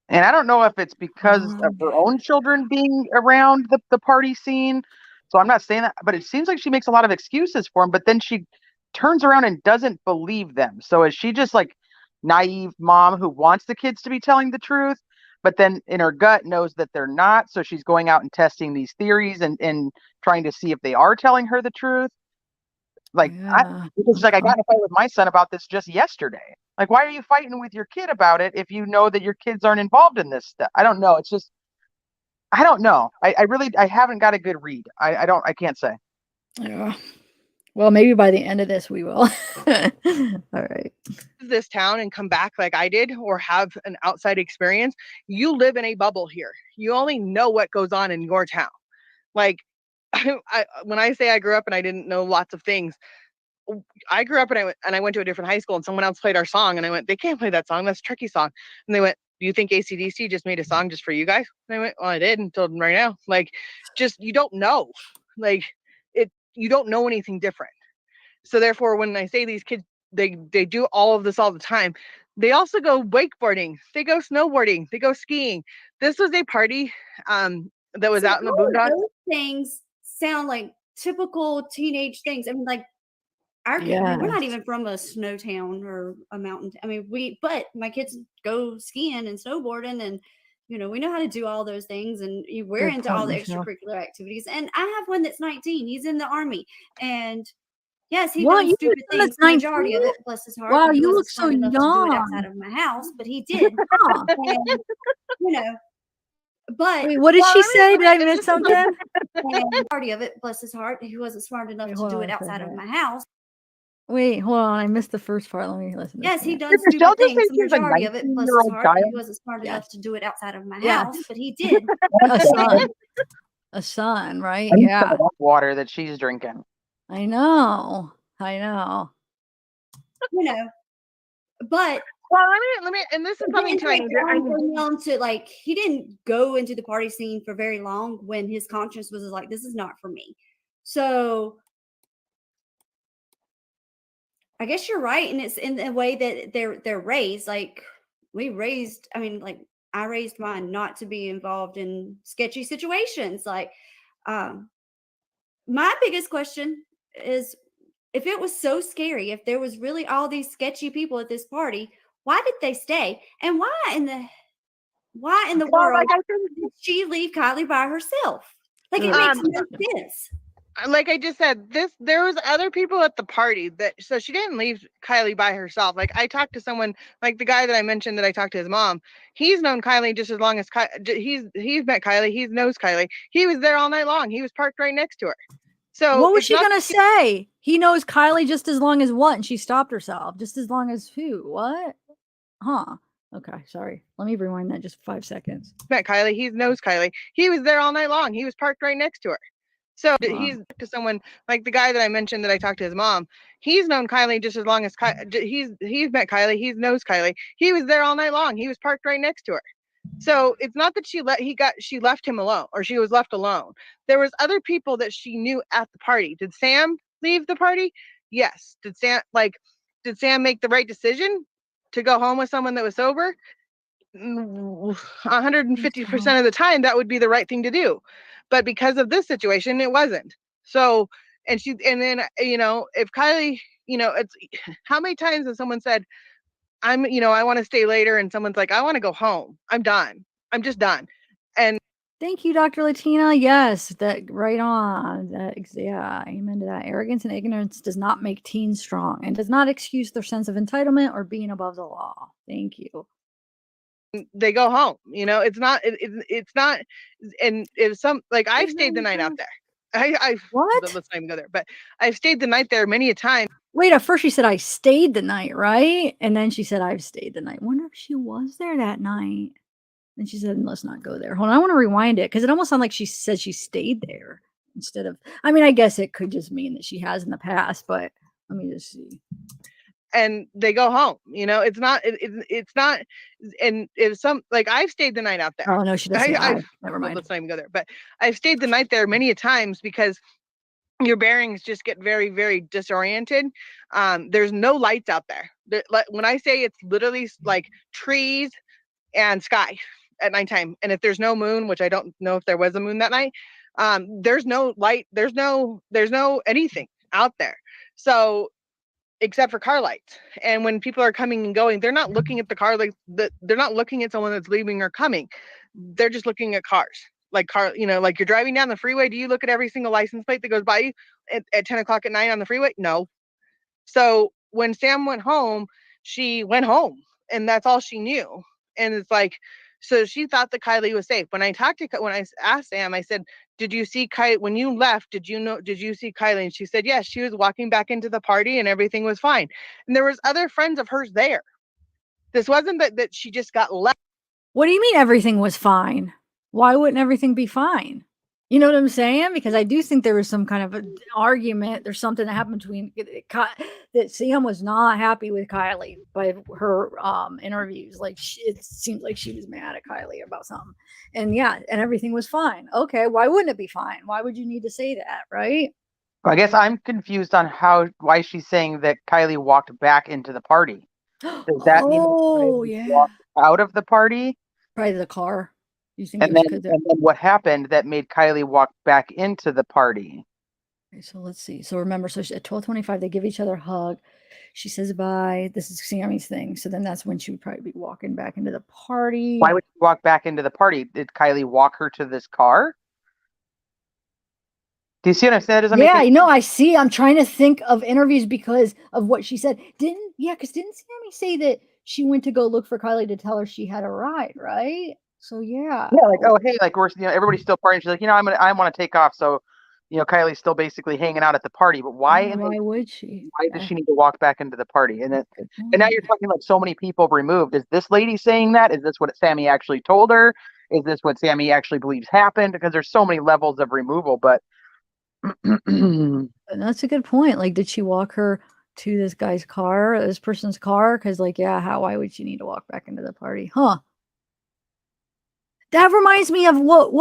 Speaker 2: And I don't know if it's because of her own children being around the party scene. So I'm not saying that, but it seems like she makes a lot of excuses for them, but then she turns around and doesn't believe them. So is she just like naive mom who wants the kids to be telling the truth, but then in her gut knows that they're not? So she's going out and testing these theories and trying to see if they are telling her the truth. Like, because she's like, I got in a fight with my son about this just yesterday. Like, why are you fighting with your kid about it if you know that your kids aren't involved in this stuff? I don't know. It's just, I don't know. I haven't got a good read. I can't say.
Speaker 1: Yeah. Well, maybe by the end of this, we will. All right.
Speaker 4: This town and come back like I did, or have an outside experience, you live in a bubble here. You only know what goes on in your town. Like, when I say I grew up and I didn't know lots of things, I grew up and I went to a different high school, and someone else played our song, and I went, they can't play that song. That's a Trekkie song. And they went, do you think AC/DC just made a song just for you guys? And I went, well, I did until right now. Like, just, you don't know. Like, you don't know anything different. So therefore, when I say these kids, they do all of this all the time. They also go wakeboarding. They go snowboarding. They go skiing. This was a party that was out in the boondocks.
Speaker 3: Those things sound like typical teenage things. I mean, like, we're not even from a snow town or a mountain. I mean, but my kids go skiing and snowboarding, and we know how to do all those things, and we're into all the extracurricular activities. And I have one that's 19. He's in the Army, and yes, he does stupid things. The majority of it, bless his heart.
Speaker 1: Wow, you look so young.
Speaker 3: To do it outside of my house, but he did. And, but
Speaker 1: wait, what did she say? Did I miss something?
Speaker 3: And part of it, bless his heart, he wasn't smart enough to do it outside of my house.
Speaker 1: Wait, hold on. I missed the first part. Let me listen.
Speaker 3: Yes, he does stupid things. The majority of it, bless his heart, he wasn't smart enough to do it outside of my house, but he did.
Speaker 1: A son, right?
Speaker 2: Yeah. Water that she's drinking.
Speaker 1: I know.
Speaker 3: But
Speaker 4: well, let me, and this is something
Speaker 3: to like, he didn't go into the party scene for very long when his conscience was like, this is not for me. So I guess you're right, and it's in the way that they're raised. Like, I raised mine not to be involved in sketchy situations. Like, my biggest question is, if it was so scary, if there was really all these sketchy people at this party, why did they stay? And why in the world did she leave Kiely by herself? Like, it makes no sense.
Speaker 4: Like I just said, there was other people at the party, so she didn't leave Kiely by herself. Like, I talked to someone, like the guy that I mentioned that I talked to his mom. He's known Kiely just as long as he's met Kiely. He knows Kiely. He was there all night long. He was parked right next to her. So
Speaker 1: what was she gonna say? He knows Kiely just as long as what? And she stopped herself. Just as long as who? What? Huh. Okay, sorry. Let me rewind that just 5 seconds.
Speaker 4: Met Kiely. He knows Kiely. He was there all night long. He was parked right next to her. So he's to someone like the guy that I mentioned that I talked to his mom. He's known Kiely just as long as he's met Kiely. He knows Kiely. He was there all night long. He was parked right next to her. So it's not that she left him alone, or she was left alone. There was other people that she knew at the party. Did Sam leave the party? Yes. Did Sam make the right decision to go home with someone that was sober? 150% of the time that would be the right thing to do, but because of this situation it wasn't. So and then if Kiely, it's how many times has someone said I want to stay later, and someone's like, I want to go home, I'm done, I'm just done. And
Speaker 1: thank you, Dr. Latina. Yes, that right on. Yeah, amen to that. Arrogance and ignorance does not make teens strong and does not excuse their sense of entitlement or being above the law. Thank you.
Speaker 4: They go home. It's not. It's not. And if I've stayed the night out there.
Speaker 1: What?
Speaker 4: Let's not even go there. But I've stayed the night there many a time.
Speaker 1: Wait, at first she said I stayed the night, right? And then she said I've stayed the night. Wonder if she was there that night. And she said, let's not go there. Hold on, I want to rewind it because it almost sounded like she said she stayed there instead of. I mean, I guess it could just mean that she has in the past, but let me just see.
Speaker 4: And they go home. It's not. It's not. And if I've stayed the night out there.
Speaker 1: Oh no, she doesn't. Never mind.
Speaker 4: Let's not even go there. But I've stayed the night there many a times because your bearings just get very, very disoriented. There's no lights out there. When I say it's literally like trees and sky at nighttime, and if there's no moon, which I don't know if there was a moon that night, there's no light, there's no anything out there. So except for car lights. And when people are coming and going, they're not looking at the car they're not looking at someone that's leaving or coming. They're just looking at cars. Like you're driving down the freeway. Do you look at every single license plate that goes by you at 10 o'clock at night on the freeway? No. So when Sam went home, she went home, and that's all she knew. And it's like, so she thought that Kiely was safe. When I asked Sam, I said, did you see Kiely when you left? Did you see Kiely? And she said, yes, she was walking back into the party and everything was fine. And there was other friends of hers there. This wasn't that she just got left.
Speaker 1: What do you mean everything was fine? Why wouldn't everything be fine? You know what I'm saying? Because I do think there was some kind of an argument. There's something that happened between that Sam was not happy with Kiely by her interviews. Like it seems like she was mad at Kiely about something. And yeah, and everything was fine. Okay, why wouldn't it be fine? Why would you need to say that, right?
Speaker 2: I guess I'm confused on why she's saying that Kiely walked back into the party. Does that mean that walked out of the party?
Speaker 1: Probably the car. You think
Speaker 2: and then what happened that made Kiely walk back into the party?
Speaker 1: Okay, so let's see. So remember, so at 12:25, they give each other a hug. She says bye. This is Sammy's thing. So then that's when she would probably be walking back into the party.
Speaker 2: Why would she walk back into the party? Did Kiely walk her to this car? Do you see what I'm saying?
Speaker 1: Yeah, I see. I'm trying to think of interviews because of what she said. Didn't Sammy say that she went to go look for Kiely to tell her she had a ride, right? So yeah.
Speaker 2: Yeah, like, oh hey, like we're everybody's still partying. She's like, I want to take off. So, Kylie's still basically hanging out at the party. But why?
Speaker 1: Why would she?
Speaker 2: Why does she need to walk back into the party? And now you're talking like so many people removed. Is this lady saying that? Is this what Sammy actually told her? Is this what Sammy actually believes happened? Because there's so many levels of removal. But
Speaker 1: that's a good point. Like, did she walk her to this guy's car, this person's car? Because why would she need to walk back into the party? Huh. That reminds me of what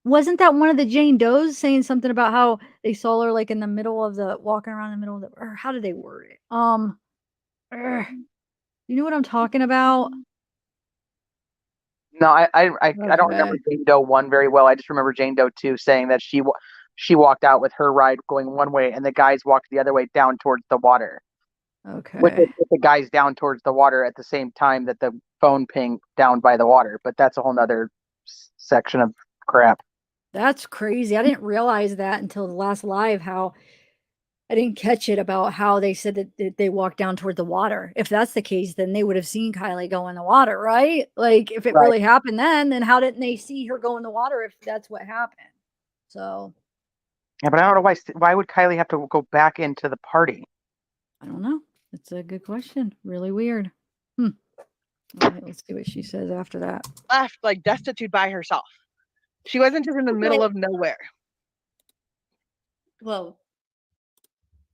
Speaker 1: wasn't that one of the Jane Does saying something about how they saw her like in the middle of walking around in the middle of or how did they word it? You know what I'm talking about?
Speaker 2: No, I don't remember Jane Doe 1 very well. I just remember Jane Doe 2 saying that she walked out with her ride going one way and the guys walked the other way down towards the water.
Speaker 1: Okay.
Speaker 2: With the guys down towards the water at the same time that the phone pinged down by the water. But that's a whole nother section of crap.
Speaker 1: That's crazy. I didn't realize that until the last live, how I didn't catch it about how they said that they walked down toward the water. If that's the case, then they would have seen Kiely go in the water, right? Like if it really happened then how didn't they see her go in the water if that's what happened? So.
Speaker 2: Yeah, but I don't know why would Kiely have to go back into the party?
Speaker 1: I don't know. It's a good question. Really weird. All right, let's see what she says after that.
Speaker 4: Left like destitute by herself. She wasn't just in the middle of nowhere.
Speaker 3: Well,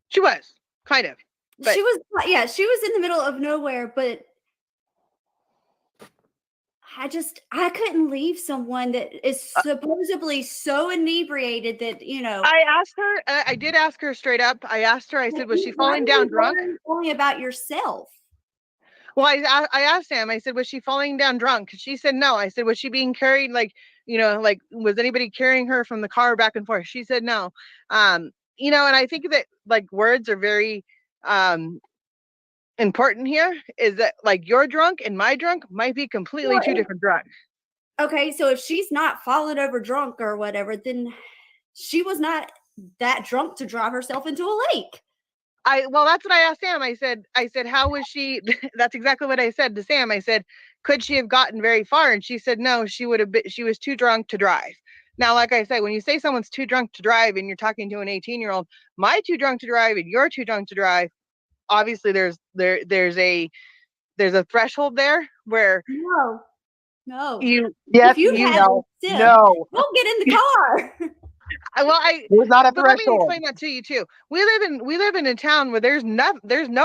Speaker 4: she was kind of. But
Speaker 3: she was in the middle of nowhere, but I couldn't leave someone that is supposedly so inebriated that,
Speaker 4: I asked her, I did ask her straight up. I asked her, I said, was she falling down drunk?
Speaker 3: Only about yourself.
Speaker 4: Well, I asked Sam, I said, was she falling down drunk? She said no. I said, was she being carried, like, like, was anybody carrying her from the car back and forth? She said no. And I think that, like, words are very important here, is that, like, your drunk and my drunk might be completely two different drunks.
Speaker 3: Okay, so if she's not fallen over drunk or whatever, then she was not that drunk to drive herself into a lake.
Speaker 4: Well, that's what I asked Sam. I said, how was she? That's exactly what I said to Sam. I said, could she have gotten very far? And she said, no, she was too drunk to drive. Now, like I said, when you say someone's too drunk to drive and you're talking to an 18-year-old, my too drunk to drive and you're too drunk to drive, obviously there's a threshold there where
Speaker 3: No.
Speaker 2: Yes,
Speaker 3: If you
Speaker 2: you
Speaker 3: had
Speaker 2: know.
Speaker 3: sip,
Speaker 2: No.
Speaker 3: don't get in the car.
Speaker 2: There's not a
Speaker 4: but let me
Speaker 2: threshold.
Speaker 4: explain that to you too. We live in a town where there's no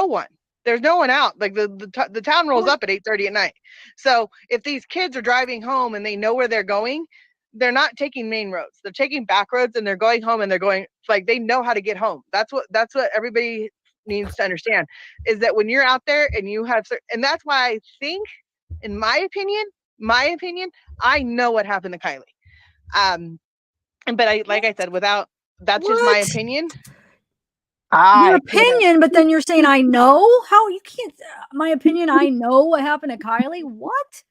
Speaker 4: one. There's no one out. Like the town rolls up at 8:30 at night. So if these kids are driving home and they know where they're going, they're not taking main roads. They're taking back roads and they're going home, and they're going, like, they know how to get home. That's what everybody needs to understand, is that when you're out there and you have, and that's why I think, in my opinion, I know what happened to Kiely. But like I said, that's just my opinion.
Speaker 1: Your opinion, but then you're saying I know? How you can't? My opinion, I know what happened to Kiely. What?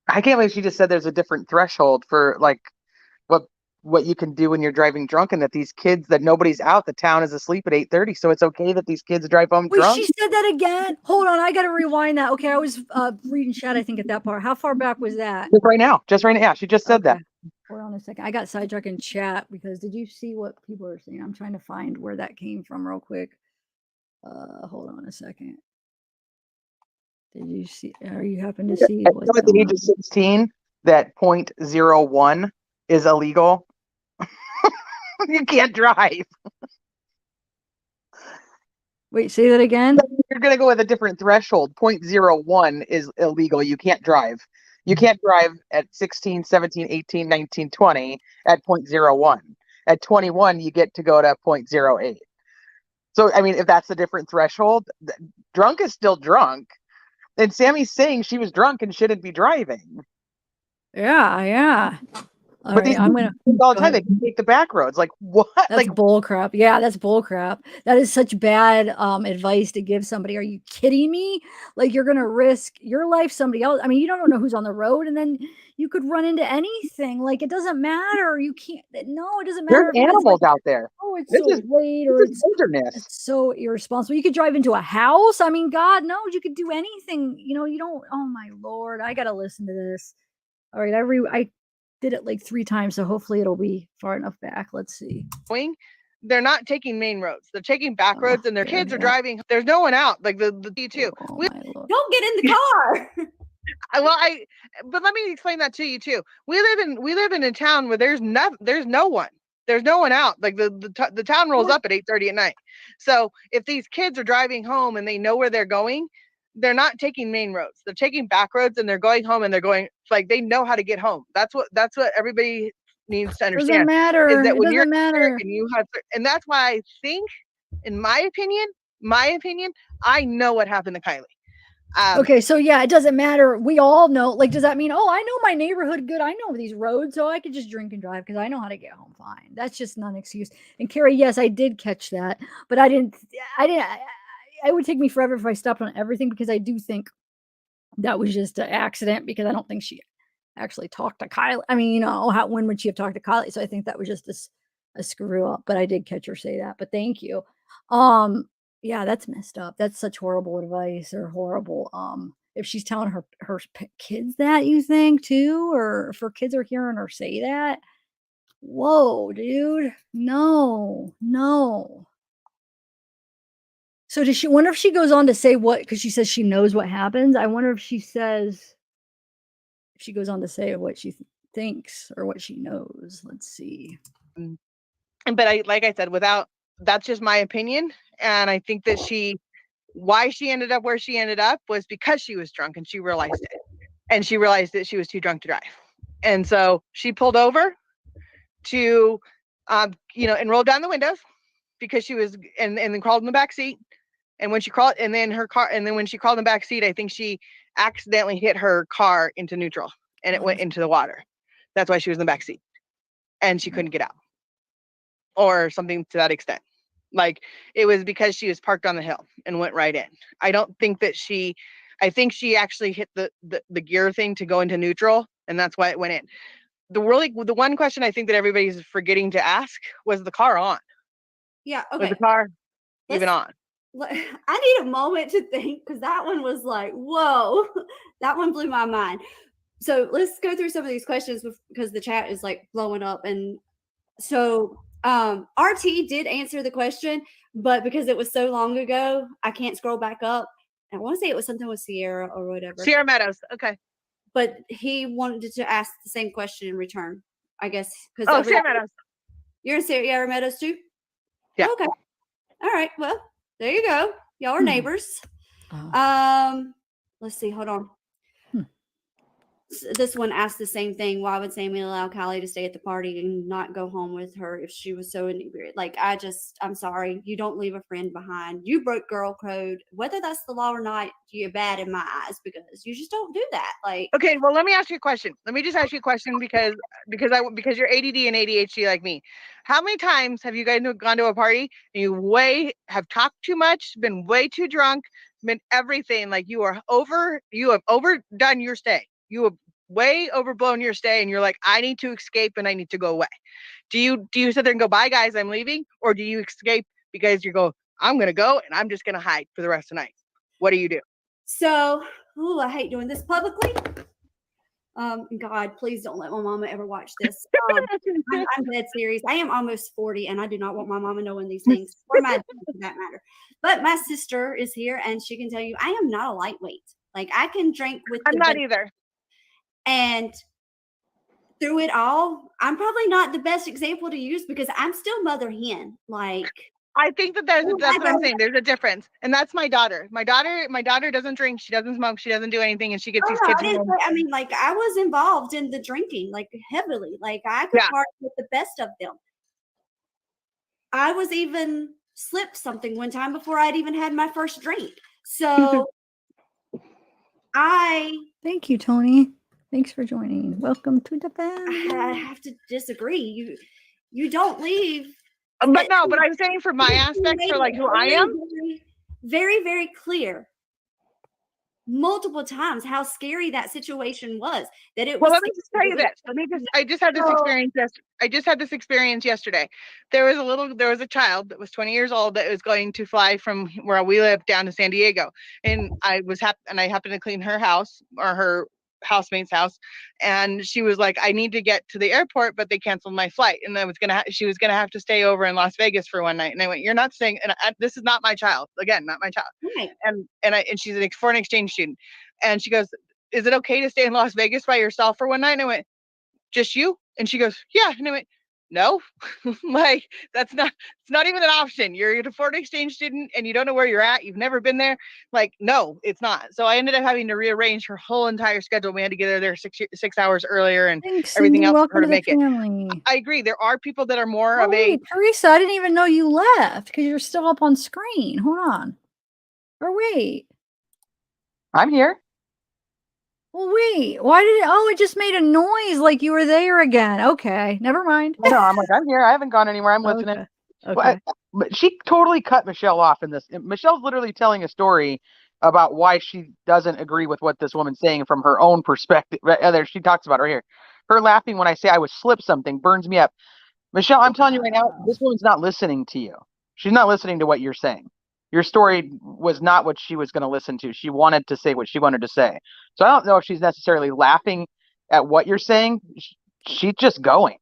Speaker 2: I can't believe she just said there's a different threshold for, like, what you can do when you're driving drunk, and that these kids, that nobody's out, the town is asleep at 8:30, so it's okay that these kids drive home drunk.
Speaker 1: Wait, she said that again? Hold on, I gotta rewind that. Okay, I was reading chat, I think, at that part. How far back was that?
Speaker 2: Just right now. Yeah, she just said that.
Speaker 1: Hold on a second. I got sidetracked in chat because did you see what people are saying? I'm trying to find where that came from real quick. Hold on a second. Did you see, or you happen to see
Speaker 2: at the age of 16 that 0.01 is illegal? You can't drive.
Speaker 1: Wait, say that again.
Speaker 2: You're going to go with a different threshold. 0.01 is illegal. You can't drive. You can't drive at 16, 17, 18, 19, 20 at 0.01. At 21, you get to go to 0.08. So, I mean, if that's a different threshold, drunk is still drunk. And Sammy's saying she was drunk and shouldn't be driving.
Speaker 1: Yeah. All
Speaker 2: but
Speaker 1: right, I'm gonna
Speaker 2: all the time they can take the back roads. Like, what?
Speaker 1: That's
Speaker 2: like
Speaker 1: bull crap. Yeah, that's bull crap. That is such bad advice to give somebody. Are you kidding me? Like, you're gonna risk your life, somebody else. I mean, you don't know who's on the road, and then you could run into anything. Like, it doesn't matter. You can't. No, it doesn't matter.
Speaker 2: There's animals out there.
Speaker 1: Oh, it's so late, or it's
Speaker 2: wilderness.
Speaker 1: It's so irresponsible. You could drive into a house. I mean, God knows you could do anything. You don't. Oh my Lord, I gotta listen to this. All right, I did it like 3 times, so hopefully it'll be far enough back. Let's see.
Speaker 4: They're not taking main roads. They're taking back roads, and their kids are driving. There's no one out. Like the T2.
Speaker 3: Don't get in the car.
Speaker 4: But let me explain that to you too. We live in a town where there's no one. There's no one out. Like the town rolls up at 8:30 at night. So if these kids are driving home and they know where they're going, they're not taking main roads. They're taking back roads, and they're going home, and they're going, like, they know how to get home. That's what everybody needs to understand.
Speaker 1: Doesn't matter.
Speaker 4: Is that when
Speaker 1: it
Speaker 4: you're
Speaker 1: doesn't matter.
Speaker 4: And you have, and that's why I think, in my opinion, I know what happened to Kiely.
Speaker 1: Okay, so yeah, it doesn't matter. We all know. Like, does that mean, oh, I know my neighborhood good? I know these roads, so I could just drink and drive because I know how to get home fine. That's just not an excuse. And Carrie, yes, I did catch that, but I didn't. It would take me forever if I stopped on everything, because I do think that was just an accident, because I don't think she actually talked to Kiely. I mean, when would she have talked to Kiely? So I think that was just a screw up, but I did catch her say that. But thank you. Yeah, that's messed up. That's such horrible advice, or horrible. If she's telling her kids that, you think too, or if her kids are hearing her say that, whoa, dude, no. So does she wonder if she goes on to say what, because she says she knows what happens. I wonder if she goes on to say what she thinks or what she knows. Let's see.
Speaker 4: But like I said, that's just my opinion. And I think that why she ended up where she ended up was because she was drunk, and she realized it. And she realized that she was too drunk to drive. And so she pulled over to, and rolled down the windows, because she was, and then crawled in the back seat And when she crawled, and then when she crawled in the back seat, I think she accidentally hit her car into neutral, and it went into the water. That's why she was in the back seat, and she couldn't get out, or something to that extent. Like, it was because she was parked on the hill and went right in. I don't think that I think she actually hit the gear thing to go into neutral, and that's why it went in. The one question I think that everybody's forgetting to ask, was the car on?
Speaker 3: Yeah.
Speaker 4: Was
Speaker 3: Okay.
Speaker 4: the car even on?
Speaker 3: I need a moment to think, because that one was like, whoa, that one blew my mind. So let's go through some of these questions because the chat is like blowing up. And so RT did answer the question, but because it was so long ago, I can't scroll back up. I want to say it was something with Sierra or whatever.
Speaker 4: Sierra Meadows. Okay.
Speaker 3: But he wanted to ask the same question in return, I guess.
Speaker 4: Sierra Meadows.
Speaker 3: You're in Sierra Meadows too?
Speaker 4: Yeah.
Speaker 3: Okay. All right. Well, there you go. Y'all are neighbors. Let's see. Hold on. This one asked the same thing. Why would Sammy allow Kiely to stay at the party and not go home with her if she was so inebriated? Like, I'm sorry. You don't leave a friend behind. You broke girl code. Whether that's the law or not, you're bad in my eyes, because you just don't do that. Like,
Speaker 4: okay, well, let me ask you a question. Let me just ask you a question because you're ADD and ADHD like me. How many times have you guys gone to a party and you have talked too much, been way too drunk, been everything, like you have overdone your stay. You have way overblown your stay, and you're like, I need to escape and I need to go away. Do you sit there and go, bye guys, I'm leaving? Or do you escape because you go, I'm going to go and I'm just going to hide for the rest of the night? What do you do?
Speaker 3: So, I hate doing this publicly. God, please don't let my mama ever watch this. I'm dead serious. I am almost 40, and I do not want my mama knowing these things, or my dad for that matter. But my sister is here, and she can tell you I am not a lightweight. Like, I can drink with
Speaker 4: I'm not either.
Speaker 3: And through it all, I'm probably not the best example to use because I'm still mother hen. Like,
Speaker 4: I think that's what I'm saying. There's a difference. And that's my daughter. My daughter doesn't drink. She doesn't smoke. She doesn't do anything. And she gets these kids.
Speaker 3: I mean, like, I was involved in the drinking, like, heavily. Like, I could party with the best of them. I was even slipped something one time before I'd even had my first drink. So
Speaker 1: Thank you, Tony. Thanks for joining. Welcome to the family.
Speaker 3: I have to disagree. You don't leave.
Speaker 4: But I'm saying for my aspect, for like who I am,
Speaker 3: very, very clear multiple times how scary that situation was. That it was.
Speaker 4: Well, let me just tell you this. I just had this experience. I just had this experience yesterday. There was a child that was 20 years old that was going to fly from where we live down to San Diego, and I happened to clean her house, or her housemate's house, and she was like, I need to get to the airport, but they canceled my flight, and she was gonna have to stay over in Las Vegas for one night. And I went, you're not staying, and this is not my child, again, not my child.
Speaker 3: Right.
Speaker 4: And she's a foreign exchange student, and she goes, is it okay to stay in Las Vegas by yourself for one night? And I went, just you? And she goes, yeah. And I went, no. Like, it's not even an option. You're a foreign exchange student and you don't know where you're at. You've never been there. Like, no, it's not. So I ended up having to rearrange her whole entire schedule. We had to get her there 6 hours earlier, and everything else for her to make it. I agree. There are people that are more of a.
Speaker 1: Teresa, I didn't even know you left because you're still up on screen. Hold on. Or wait.
Speaker 2: I'm here.
Speaker 1: Well, wait. Why did it just made a noise like you were there again. Okay. Never mind.
Speaker 2: No, I'm like, I'm here. I haven't gone anywhere. I'm listening.
Speaker 1: Okay.
Speaker 2: Well, but she totally cut Michelle off in this. Michelle's literally telling a story about why she doesn't agree with what this woman's saying from her own perspective. There, she talks about it right here. Her laughing when I say I would slip something burns me up. Michelle, I'm telling you right now, this woman's not listening to you. She's not listening to what you're saying. Your story was not what she was going to listen to. She wanted to say what she wanted to say. So I don't know if she's necessarily laughing at what you're saying. She's just going.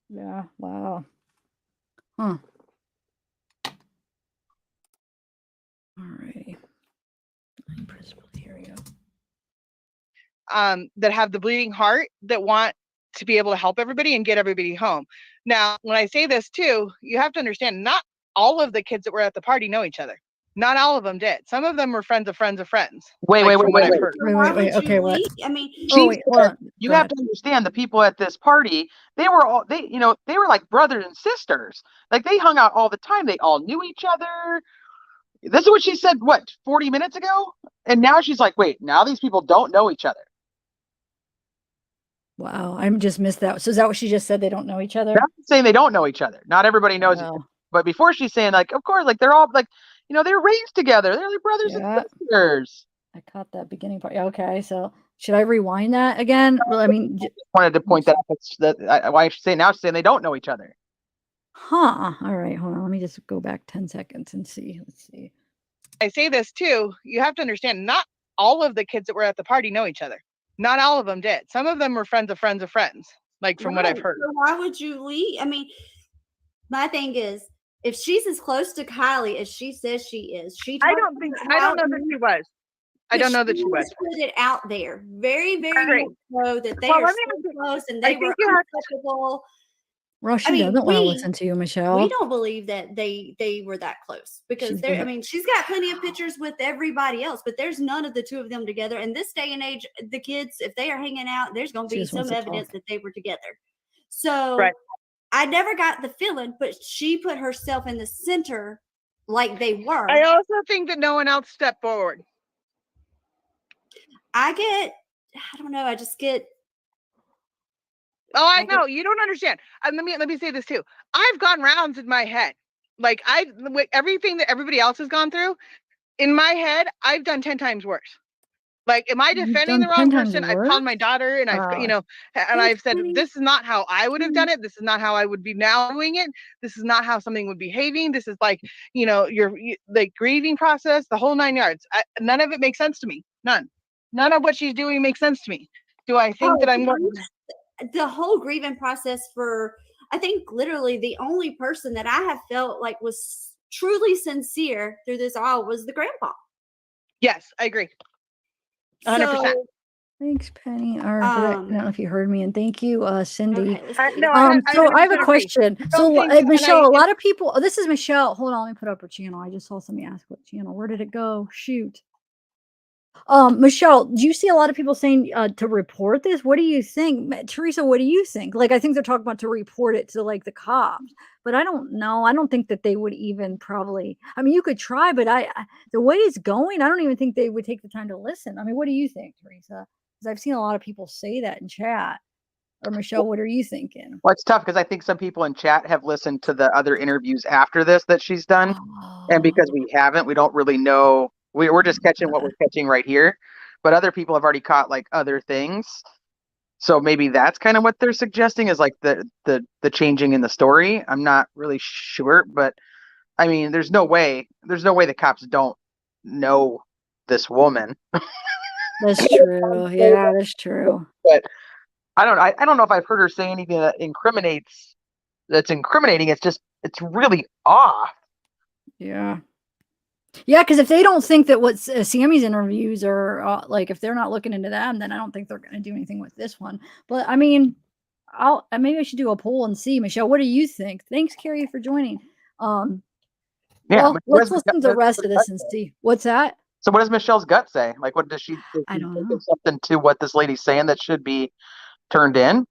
Speaker 1: Yeah. Wow. Huh. All right. Here we go.
Speaker 4: That have the bleeding heart, that want to be able to help everybody and get everybody home. Now, when I say this too, you have to understand, not all of the kids that were at the party know each other. Not all of them did. Some of them were friends of friends of friends.
Speaker 2: Wait.
Speaker 1: Wait. Okay, what?
Speaker 3: I mean,
Speaker 2: you have to understand the people at this party. They were like brothers and sisters. Like, they hung out all the time. They all knew each other. This is what she said, what, 40 minutes ago? And now she's like, wait, now these people don't know each other.
Speaker 1: Wow, I just missed that. So is that what she just said? They don't know each other?
Speaker 2: Now she's saying they don't know each other. Not everybody knows each
Speaker 1: Wow.
Speaker 2: other. But before she's saying, like, of course, like, they're all, like, they're raised together. They're like brothers
Speaker 1: Yeah.
Speaker 2: and sisters.
Speaker 1: I caught that beginning part. Yeah, okay, so should I rewind that again? Well, I mean,
Speaker 2: I just wanted to point that out. Why she's saying now, she's saying they don't know each other.
Speaker 1: huh. All right, hold on. Let me just go back 10 seconds and see. Let's see.
Speaker 4: I say this too. You have to understand, not all of the kids that were at the party know each other. Not all of them did. Some of them were friends of friends of friends, like from what I've heard.
Speaker 3: So why would you leave? I mean, my thing is, if she's as close to Kiely as she says she is,
Speaker 4: I don't know that she was. I don't know that she was.
Speaker 3: Put it out there very, very much so that they are so close and they were unacceptable.
Speaker 1: Well, she doesn't want to listen to you, Michelle.
Speaker 3: We don't believe that they were that close because they're. I mean, she's got plenty of pictures with everybody else, but there's none of the two of them together. And this day and age, the kids, if they are hanging out, there's going to be some evidence that they were together. So I never got the feeling, but she put herself in the center like they were.
Speaker 4: I also think that no one else stepped forward.
Speaker 3: I don't know. I just get.
Speaker 4: Oh, I know. You don't understand. Let me say this too. I've gone rounds in my head. Like everything that everybody else has gone through, in my head, I've done 10 times worse. Like, am I defending the wrong person? I've called my daughter and I've said, this is not how I would have done it. This is not how I would be now doing it. This is not how something would be behaving. This is like, your like grieving process, the whole 9 yards. None of it makes sense to me. None of what she's doing makes sense to me. Do I think that I'm
Speaker 3: the whole grieving process for, I think literally the only person that I have felt like was truly sincere through this all was the grandpa.
Speaker 4: Yes, I agree. 100%.
Speaker 1: Thanks, Penny. I don't know if you heard me, and thank you, Cindy.
Speaker 3: Okay,
Speaker 1: so I have a question. So Michelle, a lot of people. Oh, this is Michelle. Hold on, let me put up her channel. I just saw somebody ask what channel. Where did it go? Shoot. Michelle, do you see a lot of people saying to report this? What do you think? Teresa, what do you think? Like, I think they're talking about to report it to like the cops, but I don't know. I don't think that they would even probably, I mean, you could try, but the way it's going, I don't even think they would take the time to listen. I mean, what do you think, Teresa? Because I've seen a lot of people say that in chat. Or Michelle, what are you thinking?
Speaker 2: Well, it's tough because I think some people in chat have listened to the other interviews after this that she's done. And because we haven't, we don't really know. We're just catching what we're catching right here, but other people have already caught like other things. So maybe that's kind of what they're suggesting is like the changing in the story. I'm not really sure, but I mean, there's no way the cops don't know this woman.
Speaker 1: That's true. Yeah, that's true.
Speaker 2: But I don't know if I've heard her say anything that's incriminating. It's really off.
Speaker 1: Yeah. Yeah, because if they don't think that what Sammy's interviews are like, if they're not looking into them, then I don't think they're going to do anything with this one. But I mean, maybe I should do a poll and see. Michelle, what do you think? Thanks, Carrie, for joining. Well, let's listen to the rest of this and see. What's that?
Speaker 2: So what does Michelle's gut say? Like, what does she?
Speaker 1: I don't know.
Speaker 2: Something to what this lady's saying that should be turned in.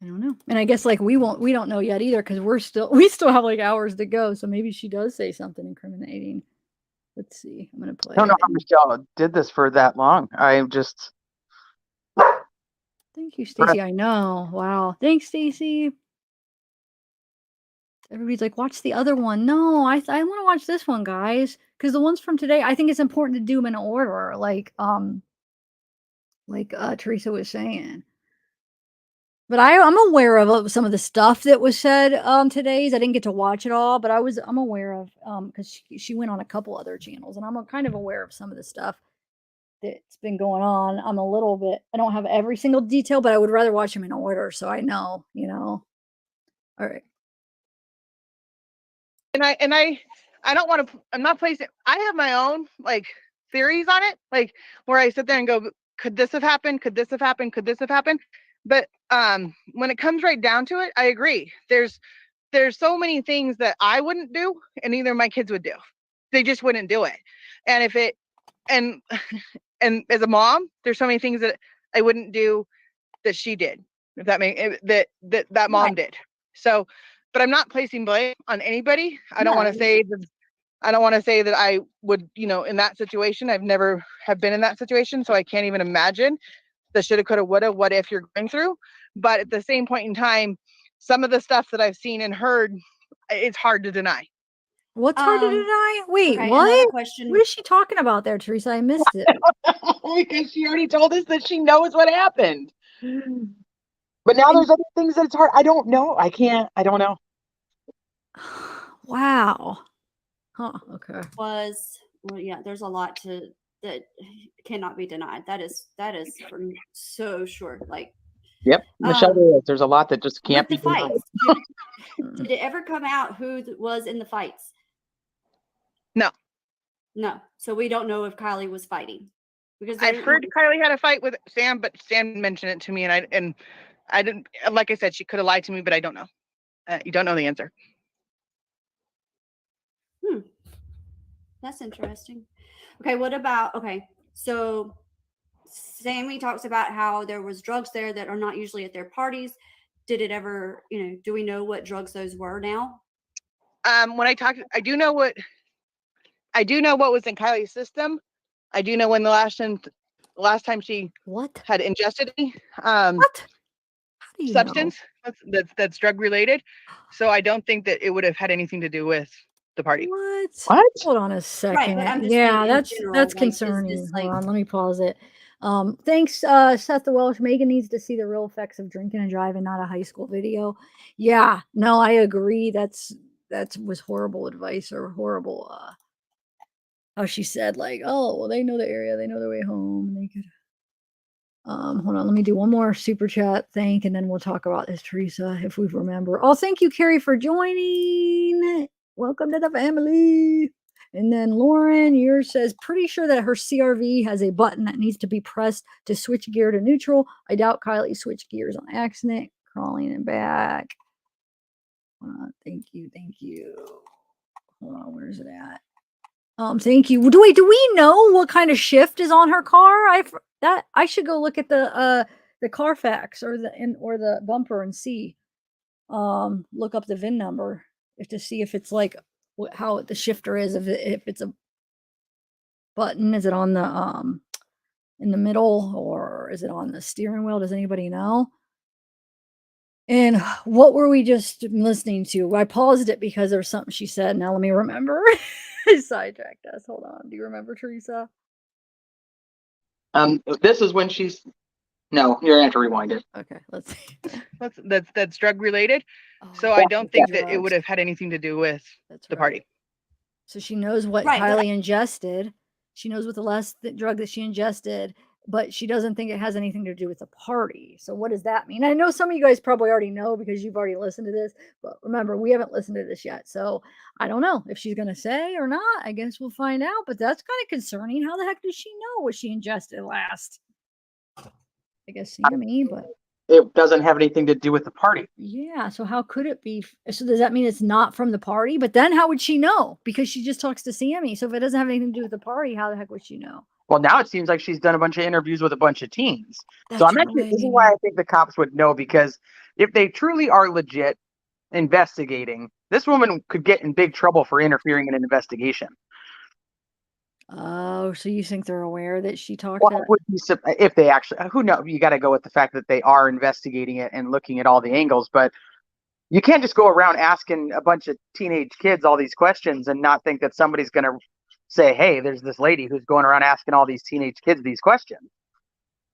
Speaker 1: I don't know. And I guess like we don't know yet either because we still have like hours to go. So maybe she does say something incriminating. Let's see. I'm going to play.
Speaker 2: I don't know how Michelle did this for that long. I'm just.
Speaker 1: Thank you, Stacy. I know. Wow. Thanks, Stacy. Everybody's like, watch the other one. No, I want to watch this one, guys. Because the ones from today, I think it's important to do them in order. Like Teresa was saying. But I'm aware of some of the stuff that was said today's. I didn't get to watch it all, but I'm aware of because she went on a couple other channels, and I'm kind of aware of some of the stuff that's been going on. I don't have every single detail, but I would rather watch them in order so I know, All right.
Speaker 4: And I don't want to. I'm not placing. I have my own like theories on it, like where I sit there and go, could this have happened? Could this have happened? Could this have happened? But when it comes right down to it, I agree. There's so many things that I wouldn't do, and neither my kids would do. They just wouldn't do it. And and as a mom, there's so many things that I wouldn't do that she did. If that makes that mom did. So but I'm not placing blame on anybody. I don't want
Speaker 3: No.
Speaker 4: to say that. I don't want to say that I would, in that situation. I've never have been in that situation, so I can't even imagine the shoulda, coulda, woulda, what if you're going through. But at the same point in time, some of the stuff that I've seen and heard, it's hard to deny.
Speaker 1: What's hard to deny? Wait,
Speaker 3: Okay,
Speaker 1: what?
Speaker 3: another question.
Speaker 1: What is she talking about there, Teresa? I missed it.
Speaker 2: Because she already told us that she knows what happened. But now there's other things that it's hard. I don't know. I don't know.
Speaker 1: Wow. Huh. Okay.
Speaker 3: Well, yeah, there's a lot that cannot be denied. That is for so sure. Like,
Speaker 2: Yep. Michelle, there's a lot that just can't be
Speaker 3: with the
Speaker 2: denied.
Speaker 3: fights. Did it ever come out who was in the fights? No. So we don't know if Kiely was fighting. Because
Speaker 4: I've heard Kiely had a fight with Sam, but Sam mentioned it to me, and I didn't. Like I said, she could have lied to me, but I don't know. You don't know the answer.
Speaker 3: That's interesting. Okay, what about so Sammy talks about how there was drugs there that are not usually at their parties. Did it ever, do we know what drugs those were now?
Speaker 4: When I talked, I do know what was in Kylie's system. I do know when the last time she had ingested any
Speaker 1: What? How do you
Speaker 4: substance that's drug related. So I don't think that it would have had anything to do with the party.
Speaker 1: What? Hold on a second.
Speaker 3: Right, but I'm just
Speaker 1: yeah,
Speaker 3: saying in
Speaker 1: that's
Speaker 3: general,
Speaker 1: that's
Speaker 3: like, is
Speaker 1: concerning.
Speaker 3: this,
Speaker 1: Hold
Speaker 3: like-
Speaker 1: on, let me pause it. Thanks, Seth the Welsh. Megan needs to see the real effects of drinking and driving, not a high school video. Yeah, no, I agree. That was horrible advice or horrible. How she said like, oh, well, they know the area, they know their way home. They could. Hold on, let me do one more super chat thank, and then we'll talk about this, Teresa, if we remember. Oh, thank you, Carrie, for joining. Welcome to the family. And then Lauren, yours says, pretty sure that her CRV has a button that needs to be pressed to switch gear to neutral. I doubt Kylie switched gears on accident. Crawling and back. Thank you. Hold on, where's it at? Thank you. Do we know what kind of shift is on her car? I should go look at the Carfax or the bumper and see. Look up the VIN number to see if it's like how the shifter is. If it's a button, is it on the in the middle or is it on the steering wheel? Does anybody know? And what were we just listening to? I paused it because there was something she said. Now let me remember. I sidetracked us. Hold on. Do you remember, Teresa?
Speaker 2: This is when she's. No, you're gonna have to rewind it.
Speaker 1: Okay, let's see.
Speaker 4: That's drug related. So
Speaker 1: Oh,
Speaker 4: I don't think that it
Speaker 1: drugs.
Speaker 4: would have had anything to do with the party.
Speaker 1: So she knows what
Speaker 3: Right, but
Speaker 1: Kylie ingested. She knows what the last drug that she ingested, but she doesn't think it has anything to do with the party. So what does that mean? I know some of you guys probably already know because you've already listened to this, but remember, we haven't listened to this yet. So I don't know if she's going to say or not. I guess we'll find out, but that's kind of concerning. How the heck does she know what she ingested last? I guess Sammy, but
Speaker 2: It doesn't have anything to do with the party.
Speaker 1: yeah, so how could it be? So does that mean it's not from the party? But then how would she know? Because she just talks to Sammy. So if it doesn't have anything to do with the party, how the heck would she know?
Speaker 2: Well, now it seems like she's done a bunch of interviews with a bunch of teens. So
Speaker 1: That's
Speaker 2: I'm actually, this is why I think the cops would know, because if they truly are legit investigating, this woman could get in big trouble for interfering in an investigation.
Speaker 1: Oh, so you think they're aware that she talked
Speaker 2: Well,
Speaker 1: to
Speaker 2: if they actually, who knows? You got to go with the fact that they are investigating it and looking at all the angles, but you can't just go around asking a bunch of teenage kids all these questions and not think that somebody's going to say, hey, there's this lady who's going around asking all these teenage kids these questions.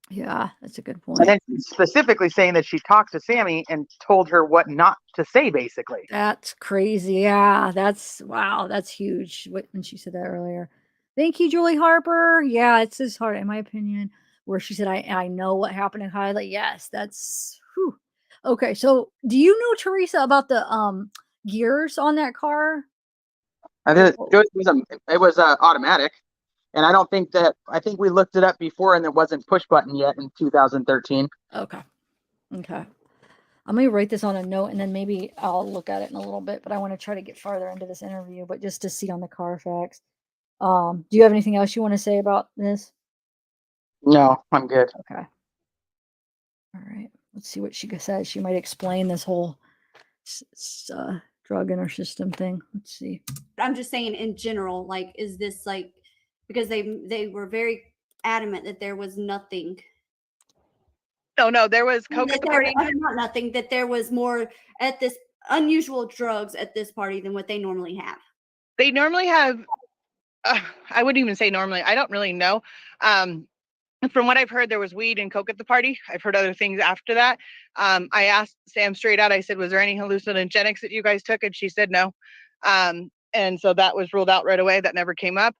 Speaker 1: Yeah, that's a good point.
Speaker 2: And then specifically saying that she talked to Sammy and told her what not to say, basically.
Speaker 1: That's crazy. Yeah, wow, that's huge. When she said that earlier. Thank you, Julie Harper. Yeah, it's his heart, in my opinion, where she said, I know what happened to Kylie. Yes, that's whew. Okay. So do you know, Teresa, about the gears on that car?
Speaker 2: It was automatic. And I think we looked it up before and it wasn't push button yet in 2013.
Speaker 1: Okay. I'm going to write this on a note and then maybe I'll look at it in a little bit, but I want to try to get farther into this interview, but just to see on the Carfax. Do you have anything else you want to say about this?
Speaker 2: No, I'm good.
Speaker 1: Okay. All right. Let's see what she says. She might explain this whole drug in her system thing. Let's see.
Speaker 3: I'm just saying in general, like, is this like, because they were very adamant that there was nothing.
Speaker 4: No, there was coke
Speaker 3: That
Speaker 4: at the
Speaker 3: there,
Speaker 4: party.
Speaker 3: not nothing, that there was more at this unusual drugs at this party than what they normally have.
Speaker 4: They normally have, I wouldn't even say normally. I don't really know. From what I've heard, there was weed and coke at the party. I've heard other things after that. I asked Sam straight out, I said, was there any hallucinogenics that you guys took? And she said no. And so that was ruled out right away. That never came up.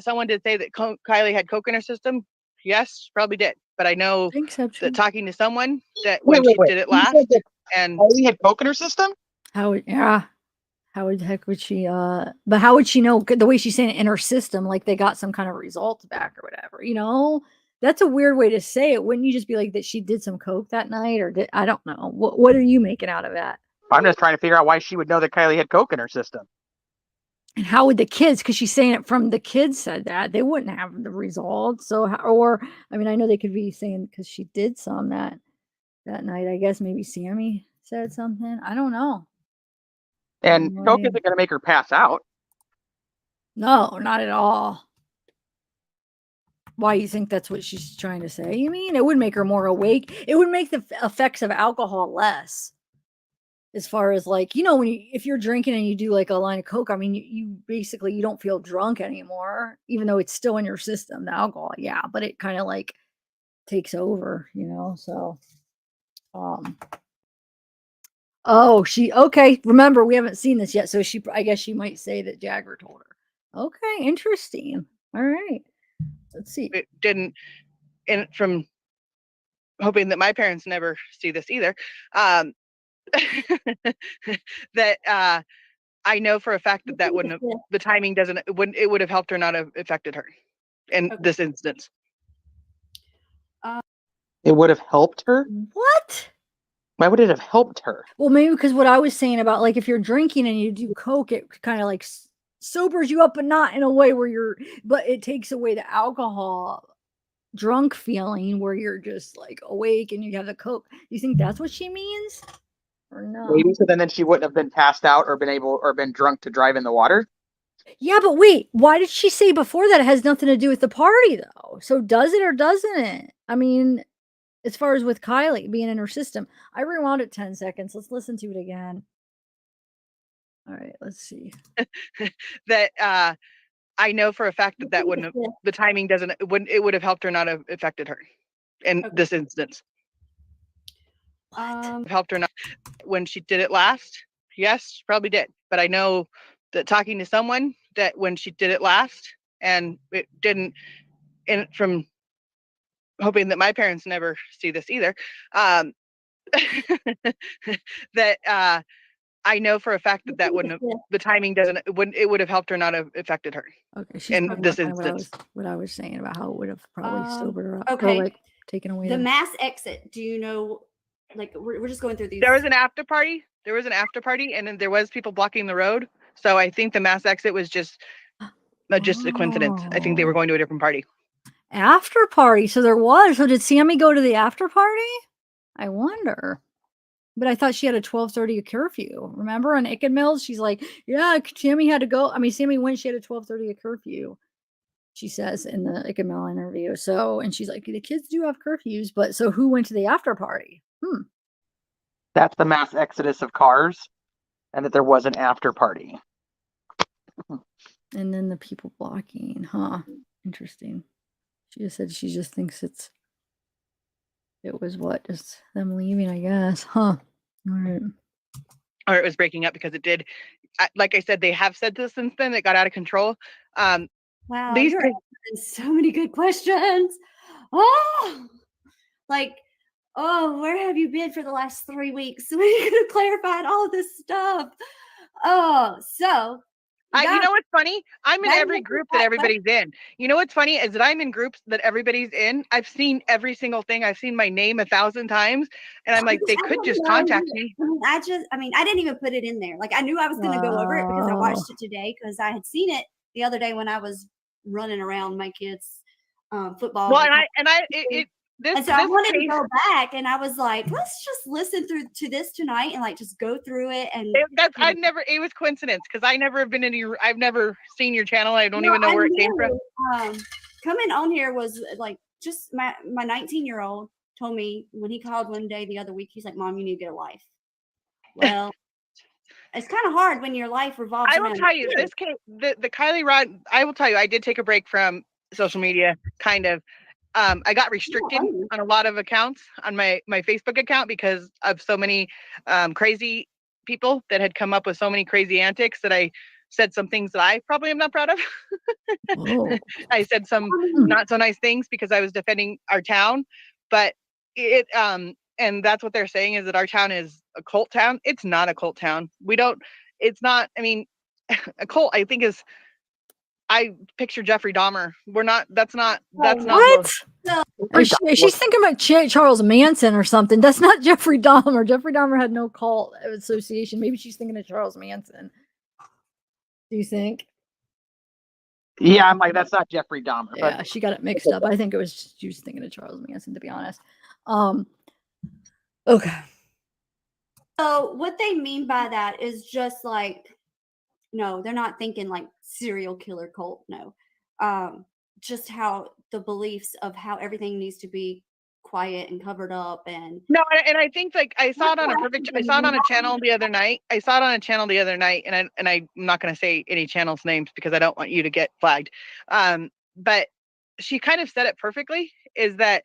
Speaker 4: Someone did say that Kiely had coke in her system. Yes, probably did. But I know that talking to someone that when she did it last, and
Speaker 2: Kiely had coke in her system?
Speaker 1: How the heck would she, but how would she know the way she's saying it in her system, like they got some kind of results back or whatever, you know? That's a weird way to say it. Wouldn't you just be like that she did some coke that night, or I don't know. What are you making out of that?
Speaker 2: I'm just trying to figure out why she would know that Kiely had coke in her system.
Speaker 1: And how would the kids, because she's saying it from the kids said that, they wouldn't have the results. So, I mean, I know they could be saying because she did some that night. I guess maybe Sammy said something. I don't know.
Speaker 2: And coke isn't going to make her pass out.
Speaker 1: No, not at all. Why you think that's what she's trying to say? You mean it would make her more awake? It would make the effects of alcohol less. As far as like, you know, if you're drinking and you do like a line of coke, I mean, you basically, you don't feel drunk anymore, even though it's still in your system, the alcohol. Yeah, but it kind of like takes over, you know. So, okay. Remember, we haven't seen this yet, so I guess she might say that Jagger told her. Okay, interesting. All right, let's see.
Speaker 4: It didn't, and from hoping that my parents never see this either. That I know for a fact that wouldn't have, the timing it would have helped her, not have affected her in this instance.
Speaker 2: It would have helped her?
Speaker 1: What?
Speaker 2: Why would it have helped her?
Speaker 1: Well, maybe because what I was saying about like if you're drinking and you do coke, it kind of like sobers you up, but not in a way where but it takes away the alcohol drunk feeling where you're just like awake and you have the coke. You think that's what she means? Or no?
Speaker 2: Maybe so then she wouldn't have been passed out or been drunk to drive in the water.
Speaker 1: Yeah, but wait, why did she say before that it has nothing to do with the party though? So does it or doesn't it? I mean, as far as with Kiely being in her system, I rewound it 10 seconds. Let's listen to it again. All right, let's see.
Speaker 4: That I know for a fact that wouldn't have, the timing it would have helped her, not have affected her in this instance. Helped her not when she did it last. Yes, probably did. But I know that talking to someone that when she did it last, and it didn't, and from hoping that my parents never see this either, that I know for a fact that wouldn't have, the timing it would have helped her, not have affected her.
Speaker 1: Okay, she's
Speaker 4: in this instance.
Speaker 1: What I was saying about how it would have probably sobered her up.
Speaker 3: Okay,
Speaker 1: or like taken away
Speaker 3: the mass exit. Do you know? Like we're just going through these.
Speaker 4: There was an after party, and then there was people blocking the road. So I think the mass exit was just a coincidence. I think they were going to a different party.
Speaker 1: After party. So there was. So did Sammy go to the after party? I wonder. But I thought she had a 12:30 curfew. Remember on Icken Mills? She's like, yeah, Sammy had to go. I mean, Sammy went, she had a 12:30 curfew. She says in the Icken Mill interview. So, and she's like, the kids do have curfews, but so who went to the after party?
Speaker 2: That's the mass exodus of cars, and that there was an after party.
Speaker 1: And then the people blocking, huh? Interesting. She just said she just thinks it was what? Just them leaving, I guess. Huh. All right.
Speaker 4: Or it was breaking up because it did. Like I said, they have said this since then. It got out of control.
Speaker 3: Wow. You're asking so many good questions. Oh, like, oh, where have you been for the last 3 weeks? We could have clarified all this stuff. Oh, so.
Speaker 4: You know what's funny? I'm in every group that everybody's in. You know what's funny is that I'm in groups that everybody's in. I've seen every single thing. I've seen my name 1,000 times. And I'm like, they could just contact me.
Speaker 3: I didn't even put it in there. Like I knew I was going to go over it because I watched it today because I had seen it the other day when I was running around my kids' football.
Speaker 4: Well,
Speaker 3: And so I wanted to go back, and I was like, let's just listen through to this tonight and like just go through it. And
Speaker 4: it was coincidence because I never have been I've never seen your channel. I don't even know where it came from.
Speaker 3: Coming on here was like just my 19-year-old told me when he called one day the other week, he's like, Mom, you need to get a life. Well, it's kind of hard when your life revolves around.
Speaker 4: I will tell you, this case, the Kiely Rodni, I will tell you, I did take a break from social media, kind of. I got restricted on a lot of accounts on my Facebook account because of so many crazy people that had come up with so many crazy antics that I said some things that I probably am not proud of. I said some not so nice things because I was defending our town, but and that's what they're saying is that our town is a cult town. It's not a cult town. It's not, I mean, a cult, I think is, I picture Jeffrey Dahmer. That's not.
Speaker 1: What? She's thinking about Charles Manson or something. That's not Jeffrey Dahmer. Jeffrey Dahmer had no cult association. Maybe she's thinking of Charles Manson. Do you think?
Speaker 2: Yeah, I'm like, that's not Jeffrey Dahmer.
Speaker 1: Yeah, she got it mixed up. I think she was thinking of Charles Manson, to be honest. Okay.
Speaker 3: So what they mean by that is just like, no, they're not thinking like serial killer cult. No, just how the beliefs of how everything needs to be quiet and covered up. And
Speaker 4: no, and I think like I saw it on a channel the other night. And I'm not going to say any channel's names because I don't want you to get flagged. But she kind of said it perfectly. Is that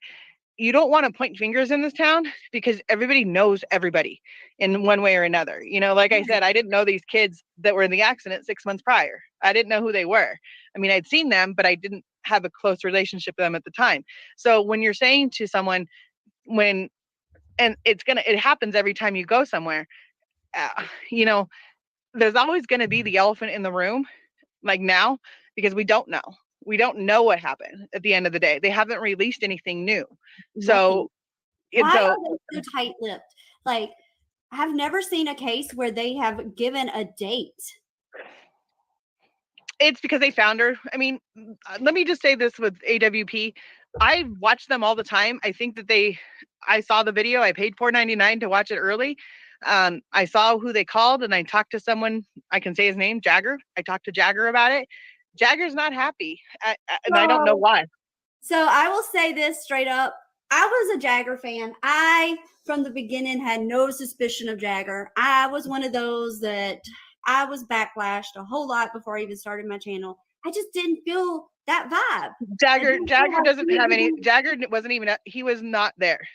Speaker 4: you don't want to point fingers in this town because everybody knows everybody in one way or another. You know, like I said, I didn't know these kids that were in the accident 6 months prior. I didn't know who they were. I mean, I'd seen them, but I didn't have a close relationship with them at the time. So when you're saying to someone, and it happens every time you go somewhere, you know, there's always going to be the elephant in the room, like now, because we don't know. We don't know what happened at the end of the day. They haven't released anything new. So
Speaker 3: why are they so tight-lipped? Like, I've never seen a case where they have given a date.
Speaker 4: It's because they found her. I mean, let me just say this with AWP. I watch them all the time. I think that I saw the video. I paid $4.99 to watch it early. I saw who they called and I talked to someone. I can say his name, Jagger. I talked to Jagger about it. Jagger's not happy, and I don't know why.
Speaker 3: So I will say this straight up. I was a Jagger fan. I, from the beginning, had no suspicion of Jagger. I was one of those that I was backlashed a whole lot before I even started my channel. I just didn't feel that vibe.
Speaker 4: Jagger doesn't have any. Jagger wasn't even. He was not there.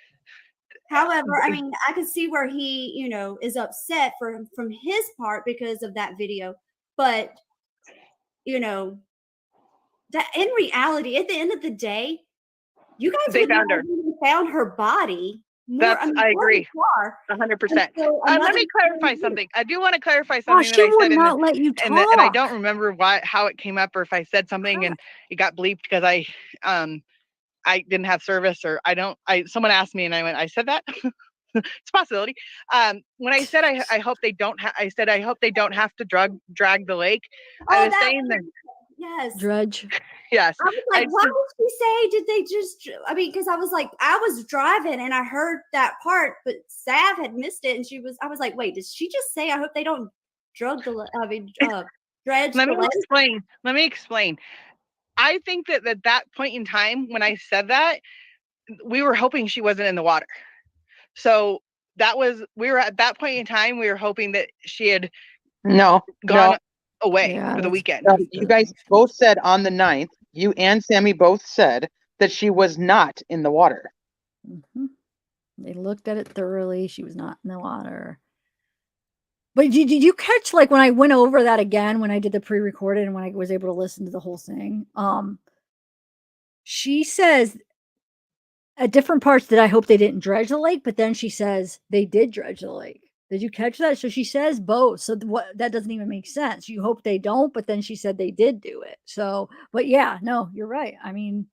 Speaker 3: However, I mean, I could see where he, you know, is upset from his part because of that video, but you know, that in reality, at the end of the day, you guys found her body.
Speaker 4: I agree. 100%. Let me clarify something. I do want to clarify something that I said.
Speaker 1: She would not let you talk.
Speaker 4: And I don't remember how it came up or if I said something and it got bleeped because I didn't have service or someone asked me and I said that. It's a possibility. When I said I hope they don't have to drag the lake. I was saying that.
Speaker 3: Yes.
Speaker 1: Dredge.
Speaker 3: Yes. I was like, what did she say? Did they just, I mean, because I was like, I was driving and I heard that part, but Sav had missed it. And I was like, wait, did she just say, I hope they don't dredge
Speaker 4: Let me explain. I think that at that point in time, when I said that, we were hoping she wasn't in the water. So we were at that point in time, we were hoping that she had gone away for the weekend.
Speaker 2: You guys both said on the 9th, you and Sammy both said that she was not in the water.
Speaker 1: Mm-hmm. They looked at it thoroughly. She was not in the water. But did you catch, like, when I went over that again, when I did the pre-recorded and when I was able to listen to the whole thing, she says at different parts that I hope they didn't dredge the lake, but then she says they did dredge the lake. Did you catch that? So she says both. So that doesn't even make sense. You hope they don't, but then she said they did do it. So, but yeah, no, you're right. I mean,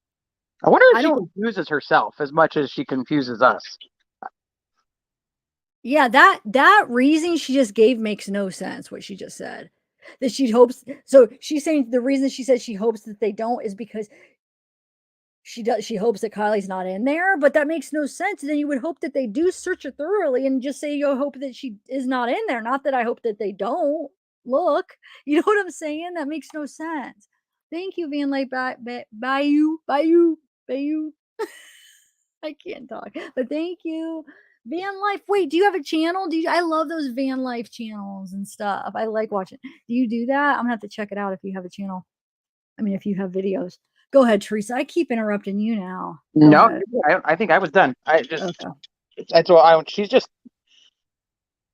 Speaker 2: I wonder if she confuses herself as much as she confuses us.
Speaker 1: Yeah, that reason she just gave makes no sense. What she just said, that she hopes. So she's saying the reason she said she hopes that they don't is because she hopes that Kylie's not in there, but that makes no sense. Then you would hope that they do search it thoroughly and just say you hope that she is not in there, not that I hope that they don't look. You know what I'm saying? That makes no sense. Thank you, Van Life Bayou. I can't talk, but thank you. Van Life. Wait, do you have a channel? I love those van life channels and stuff. I like watching. Do you do that? I'm gonna have to check it out if you have a channel. I mean, if you have videos. Go ahead, Teresa. I keep interrupting you now. Go
Speaker 2: No,
Speaker 1: ahead.
Speaker 2: I think I was done. I just,
Speaker 1: Okay.
Speaker 2: that's what she's just,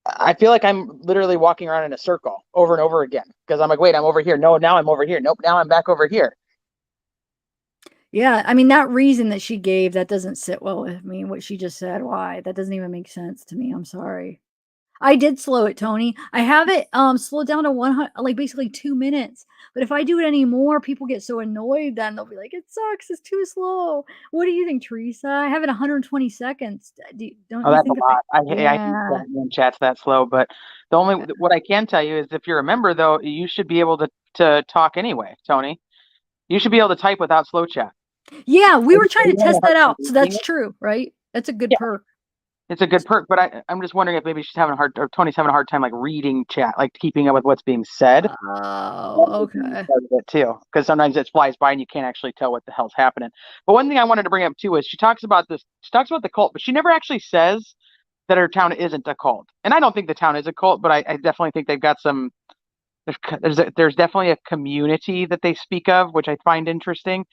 Speaker 2: I feel like I'm literally walking around in a circle over and over again because I'm like, wait, I'm over here. No, now I'm over here. Nope, now I'm back over here.
Speaker 1: Yeah, I mean, that reason that she gave, that doesn't sit well with me. What she just said, why? That doesn't even make sense to me. I'm sorry. I did slow it, Tony. I have it slowed down to 100, like basically 2 minutes. But if I do it anymore, people get so annoyed. Then they'll be like, "It sucks. It's too slow." What do you think, Teresa? I have it 120 seconds. Don't
Speaker 2: Oh,
Speaker 1: you
Speaker 2: that's a
Speaker 1: think?
Speaker 2: lot. I hate
Speaker 1: Yeah.
Speaker 2: that when chat's that slow. But what I can tell you is if you're a member, though, you should be able to talk anyway, Tony. You should be able to type without slow chat.
Speaker 1: Yeah, we
Speaker 2: Are
Speaker 1: were
Speaker 2: you
Speaker 1: trying to
Speaker 2: having a
Speaker 1: test
Speaker 2: hard
Speaker 1: that
Speaker 2: time
Speaker 1: out. So
Speaker 2: reading
Speaker 1: that's
Speaker 2: it?
Speaker 1: true, right? That's a good
Speaker 2: Yeah,
Speaker 1: perk.
Speaker 2: it's a good perk. But I'm just wondering if maybe she's having a hard, or Tony's having a hard time like reading chat, like keeping up with what's being said.
Speaker 1: Oh, okay.
Speaker 2: Part of it too, because sometimes it flies by and you can't actually tell what the hell's happening. But one thing I wanted to bring up too is she talks about this. She talks about the cult, but she never actually says that her town isn't a cult. And I don't think the town is a cult, but I definitely think they've got some. There's definitely a community that they speak of, which I find interesting.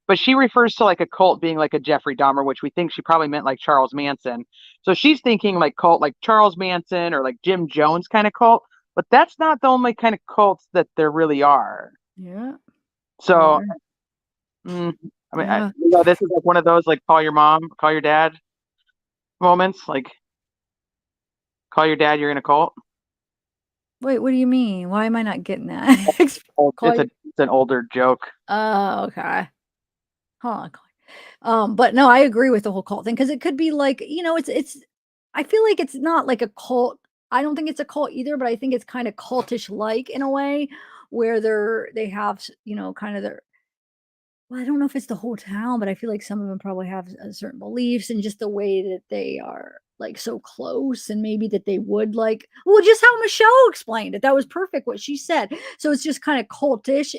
Speaker 2: But she refers to like a cult being like a Jeffrey Dahmer, which we think she probably meant like Charles Manson. So she's thinking like cult like Charles Manson or like Jim Jones kind of cult. But that's not the only kind of cults that there really are.
Speaker 1: Yeah.
Speaker 2: So,
Speaker 1: Yeah.
Speaker 2: I mean,
Speaker 1: Yeah.
Speaker 2: this is like one of those like call your mom, call your dad moments. Like call your dad, you're in a cult.
Speaker 1: Wait, what do you mean? Why am I not getting that?
Speaker 2: It's an older joke.
Speaker 1: Oh, okay. Huh. But no, I agree with the whole cult thing because it could be like, it's I feel like it's not like a cult. I don't think it's a cult either, but I think it's kind of cultish like in a way where they have, kind of their, well, I don't know if it's the whole town, but I feel like some of them probably have certain beliefs and just the way that they are like so close and maybe that they would like, well, just how Michelle explained it. That was perfect what she said. So it's just kind of cultish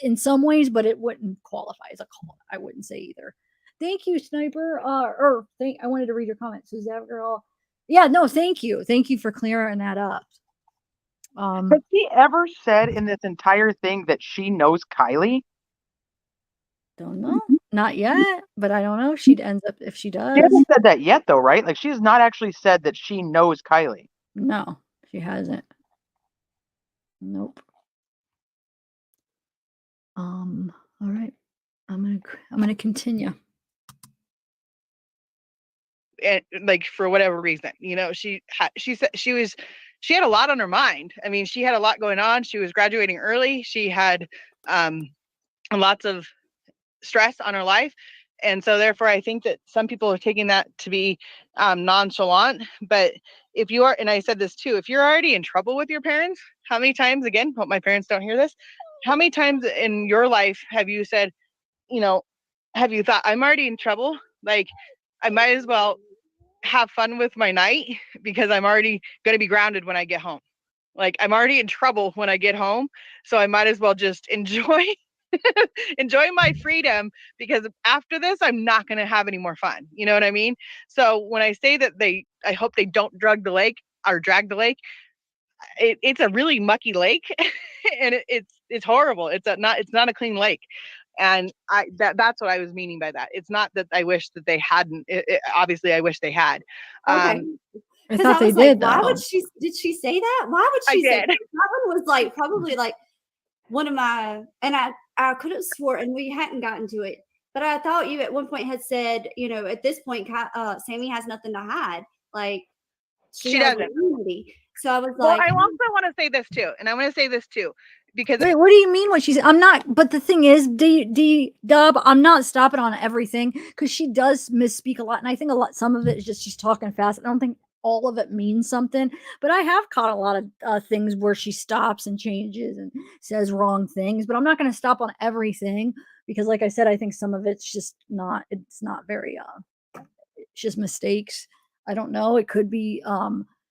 Speaker 1: in some ways, but it wouldn't qualify as a cult. I wouldn't say either. Thank you, Sniper. I wanted to read your comments. So zavgirl. Yeah, no, thank you. Thank you for clearing that up.
Speaker 2: Has she ever said in this entire thing that she knows Kiely?
Speaker 1: Don't know. Not yet, but I don't know. She ends up if she
Speaker 2: She
Speaker 1: does.
Speaker 2: hasn't said that yet, though, right? Like she has not actually said that she knows Kiely.
Speaker 1: No, she hasn't. Nope. All right. I'm gonna continue.
Speaker 4: And like for whatever reason, she said she had a lot on her mind. I mean, she had a lot going on. She was graduating early. She had lots of stress on her life. And so therefore, I think that some people are taking that to be nonchalant. But if you are, and I said this too, if you're already in trouble with your parents, how many times, again, hope my parents don't hear this, how many times in your life have you said, have you thought, I'm already in trouble? Like, I might as well have fun with my night because I'm already going to be grounded when I get home. Like, I'm already in trouble when I get home. So I might as well just enjoy my freedom because after this, I'm not going to have any more fun. You know what I mean? So when I say that I hope they don't drag the lake, it's a really mucky lake and it's horrible. It's not a clean lake. And that's what I was meaning by that. It's not that I wish that they hadn't. Obviously, I wish they had.
Speaker 3: Okay.
Speaker 1: I thought they did.
Speaker 3: Why
Speaker 1: though.
Speaker 3: would did she say that? Why would she say that? That one was like probably like one of my, and I could have swore, and we hadn't gotten to it, but I thought you at one point had said, at this point, Sammy has nothing to hide. Like
Speaker 4: she doesn't.
Speaker 3: Immunity. So I was
Speaker 4: well,
Speaker 3: like,
Speaker 4: I also want to say this too, and I want to say this too, because
Speaker 1: wait, what do you mean what she said? I'm not, but the thing is, Dub, I'm not stopping on everything because she does misspeak a lot. And I think some of it is just she's talking fast. I don't think all of it means something, but I have caught a lot of things where she stops and changes and says wrong things, but I'm not going to stop on everything because like I said, I think some of it's just not, it's not very, it's just mistakes. I don't know. It could be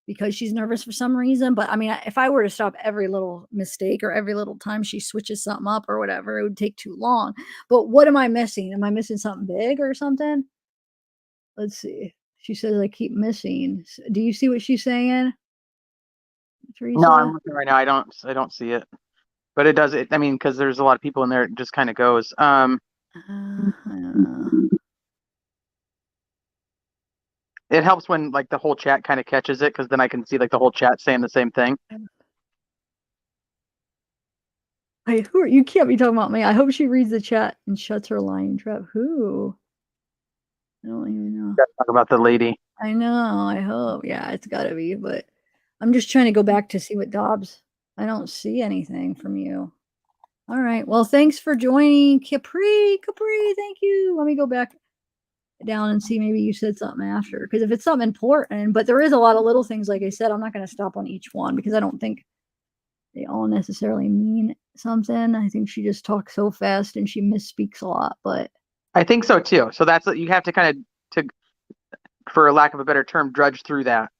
Speaker 1: because she's nervous for some reason. But I mean, if I were to stop every little mistake or every little time she switches something up or whatever, it would take too long. But what am I missing? Am I missing something big or something? Let's see. She says I keep missing. Do you see what she's saying, Teresa?
Speaker 2: No, I'm looking right now. I don't see it, but it does. I mean, because there's a lot of people in there. It just kind of goes.
Speaker 1: I don't know.
Speaker 2: It helps when like the whole chat kind of catches it, because then I can see like the whole chat saying the same thing.
Speaker 1: Hey, who are you? Can't be talking about me. I hope she reads the chat and shuts her lying trap. Who? I don't even know.
Speaker 2: Talk about the lady.
Speaker 1: I know. I hope. Yeah, it's got to be. But I'm just trying to go back to see what Dobbs. I don't see anything from you. All right. Well, thanks for joining, Capri. Thank you. Let me go back down and see. Maybe you said something after, because if it's something important, but there is a lot of little things. Like I said, I'm not going to stop on each one because I don't think they all necessarily mean something. I think she just talks so fast and she misspeaks a lot. But
Speaker 2: I think so too. So that's you have to kind of, for lack of a better term, drudge through that.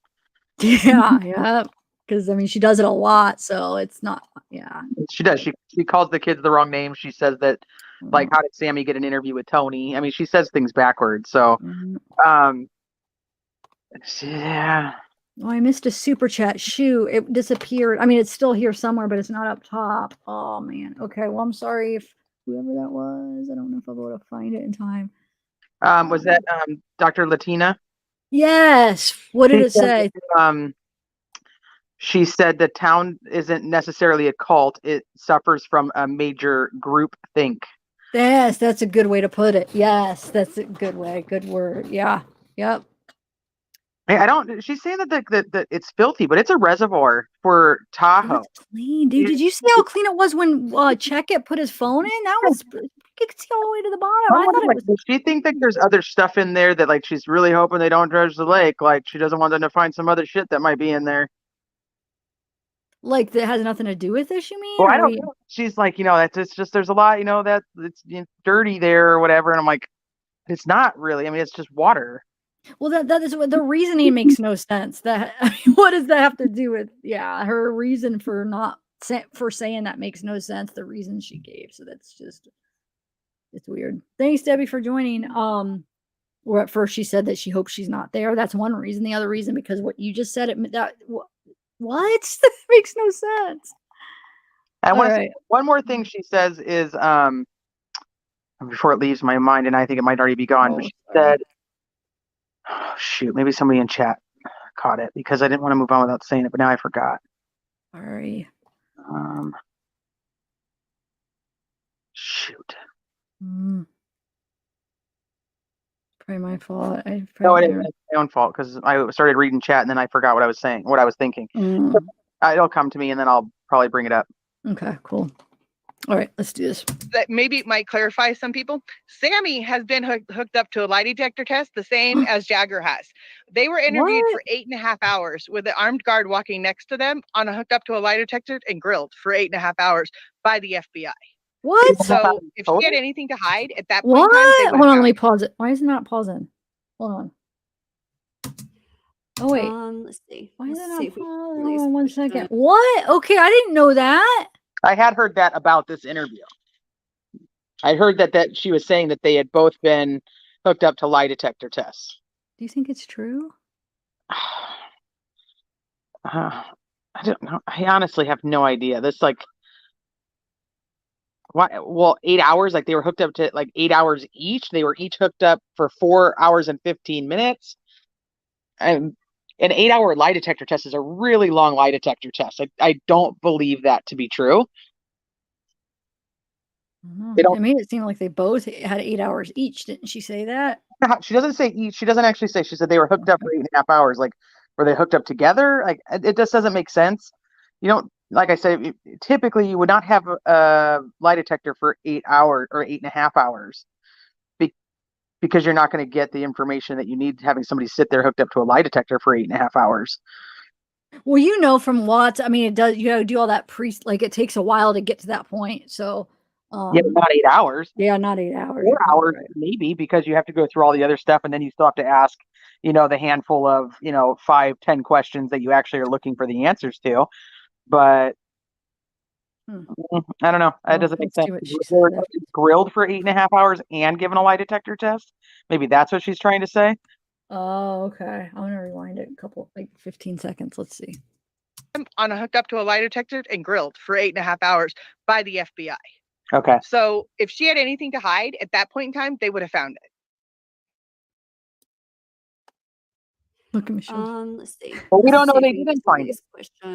Speaker 1: yeah. Because I mean, she does it a lot, so it's not. Yeah,
Speaker 2: she does. She calls the kids the wrong name. She says that, like, how did Sammy get an interview with Tony? I mean, she says things backwards. So, yeah.
Speaker 1: Oh, I missed a super chat. Shoo, it disappeared. I mean, it's still here somewhere, but it's not up top. Oh man. Okay. Well, I'm sorry if whoever that was. I don't know if I'll be able to find it in time.
Speaker 2: Was that Dr. Latina?
Speaker 1: Yes. What did it say?
Speaker 2: She said the town isn't necessarily a cult. It suffers from a major group think.
Speaker 1: Yes, that's a good way to put it. Yes, that's a good way. Good word. Yeah. Yep.
Speaker 2: I don't. She's saying that it's filthy, but it's a reservoir for Tahoe.
Speaker 1: It's clean, dude. Did you see how clean it was when Checkett put his phone in? That was. You could see all the way to the bottom. I thought it was.
Speaker 2: Does she think that there's other stuff in there that, like, she's really hoping they don't dredge the lake? Like, she doesn't want them to find some other shit that might be in there.
Speaker 1: Like, that has nothing to do with this, you mean?
Speaker 2: Well, I don't know. She's like, it's just, there's a lot, that it's dirty there or whatever. And I'm like, it's not really. I mean, it's just water.
Speaker 1: Well, that is what the reasoning makes no sense. That, I mean, what does that have to do with? Yeah, her reason for saying that makes no sense. The reason she gave, so that's just, it's weird. Thanks, Debbie, for joining. Where at first she said that she hopes she's not there. That's one reason. The other reason, because what you just said, what? That makes no sense.
Speaker 2: I want to say one more thing she says is, before it leaves my mind, and I think it might already be gone, but she said, oh, shoot, maybe somebody in chat caught it, because I didn't want to move on without saying it, but now I forgot.
Speaker 1: Sorry.
Speaker 2: Shoot.
Speaker 1: Probably my fault.
Speaker 2: No, it is my own fault, because I started reading chat and then I forgot what I was saying, what I was thinking. It'll come to me and then I'll probably bring it up.
Speaker 1: Okay, cool. All right, let's do this.
Speaker 4: That maybe it might clarify some people. Sammy has been hooked up to a lie detector test, the same as Jagger has. They were interviewed for 8.5 hours with an armed guard walking next to them hooked up to a lie detector and grilled for 8.5 hours by the FBI.
Speaker 1: What?
Speaker 4: So if she had anything to hide at that point,
Speaker 1: what? Hold on, let me
Speaker 4: it.
Speaker 1: pause it. Why is it not pausing? Hold on. Oh wait.
Speaker 3: Let's see.
Speaker 1: Why is it not pausing?
Speaker 3: Hold
Speaker 1: on 1 second. What? Okay, I didn't know that.
Speaker 2: I had heard that about this interview. I heard that she was saying that they had both been hooked up to lie detector tests.
Speaker 1: Do you think it's true?
Speaker 2: I don't know. I honestly have no idea. This, like, why? Well, 8 hours. Like, they were hooked up to, like, 8 hours each. They were each hooked up for 4 hours and 15 minutes. And an 8-hour lie detector test is a really long lie detector test. I don't believe that to be true.
Speaker 1: It made it seem like they both had 8 hours each. Didn't she say that?
Speaker 2: She doesn't say each. She doesn't actually say. She said they were hooked up for 8.5 hours. Like, were they hooked up together? Like, it just doesn't make sense. You don't, like I said, typically you would not have a lie detector for 8 hours or 8.5 hours. Because you're not going to get the information that you need having somebody sit there hooked up to a lie detector for 8.5 hours.
Speaker 1: Well, from what, I mean, it does, do all that like, it takes a while to get to that point. So
Speaker 2: Yeah, not 8 hours.
Speaker 1: Yeah, not 8 hours.
Speaker 2: 4 hours,
Speaker 1: Right.
Speaker 2: maybe, because you have to go through all the other stuff, and then you still have to ask, the handful of, 5, 10 questions that you actually are looking for the answers to. But I don't know. That
Speaker 1: Well,
Speaker 2: doesn't make
Speaker 1: let's
Speaker 2: sense.
Speaker 1: see what she
Speaker 2: They were
Speaker 1: said.
Speaker 2: grilled for 8.5 hours and given a lie detector test. Maybe that's what she's trying to say.
Speaker 1: Oh, okay. I'm gonna rewind it a couple, like 15 seconds. Let's see.
Speaker 4: On a hooked up to a lie detector and grilled for 8.5 hours by the FBI.
Speaker 2: Okay.
Speaker 4: So if she had anything to hide at that point in time, they would have found it.
Speaker 1: Look at Michelle.
Speaker 3: Let's see.
Speaker 2: Well, we don't know
Speaker 3: Let's see
Speaker 2: they
Speaker 3: if we can
Speaker 2: didn't
Speaker 3: get some of
Speaker 2: find it.
Speaker 3: these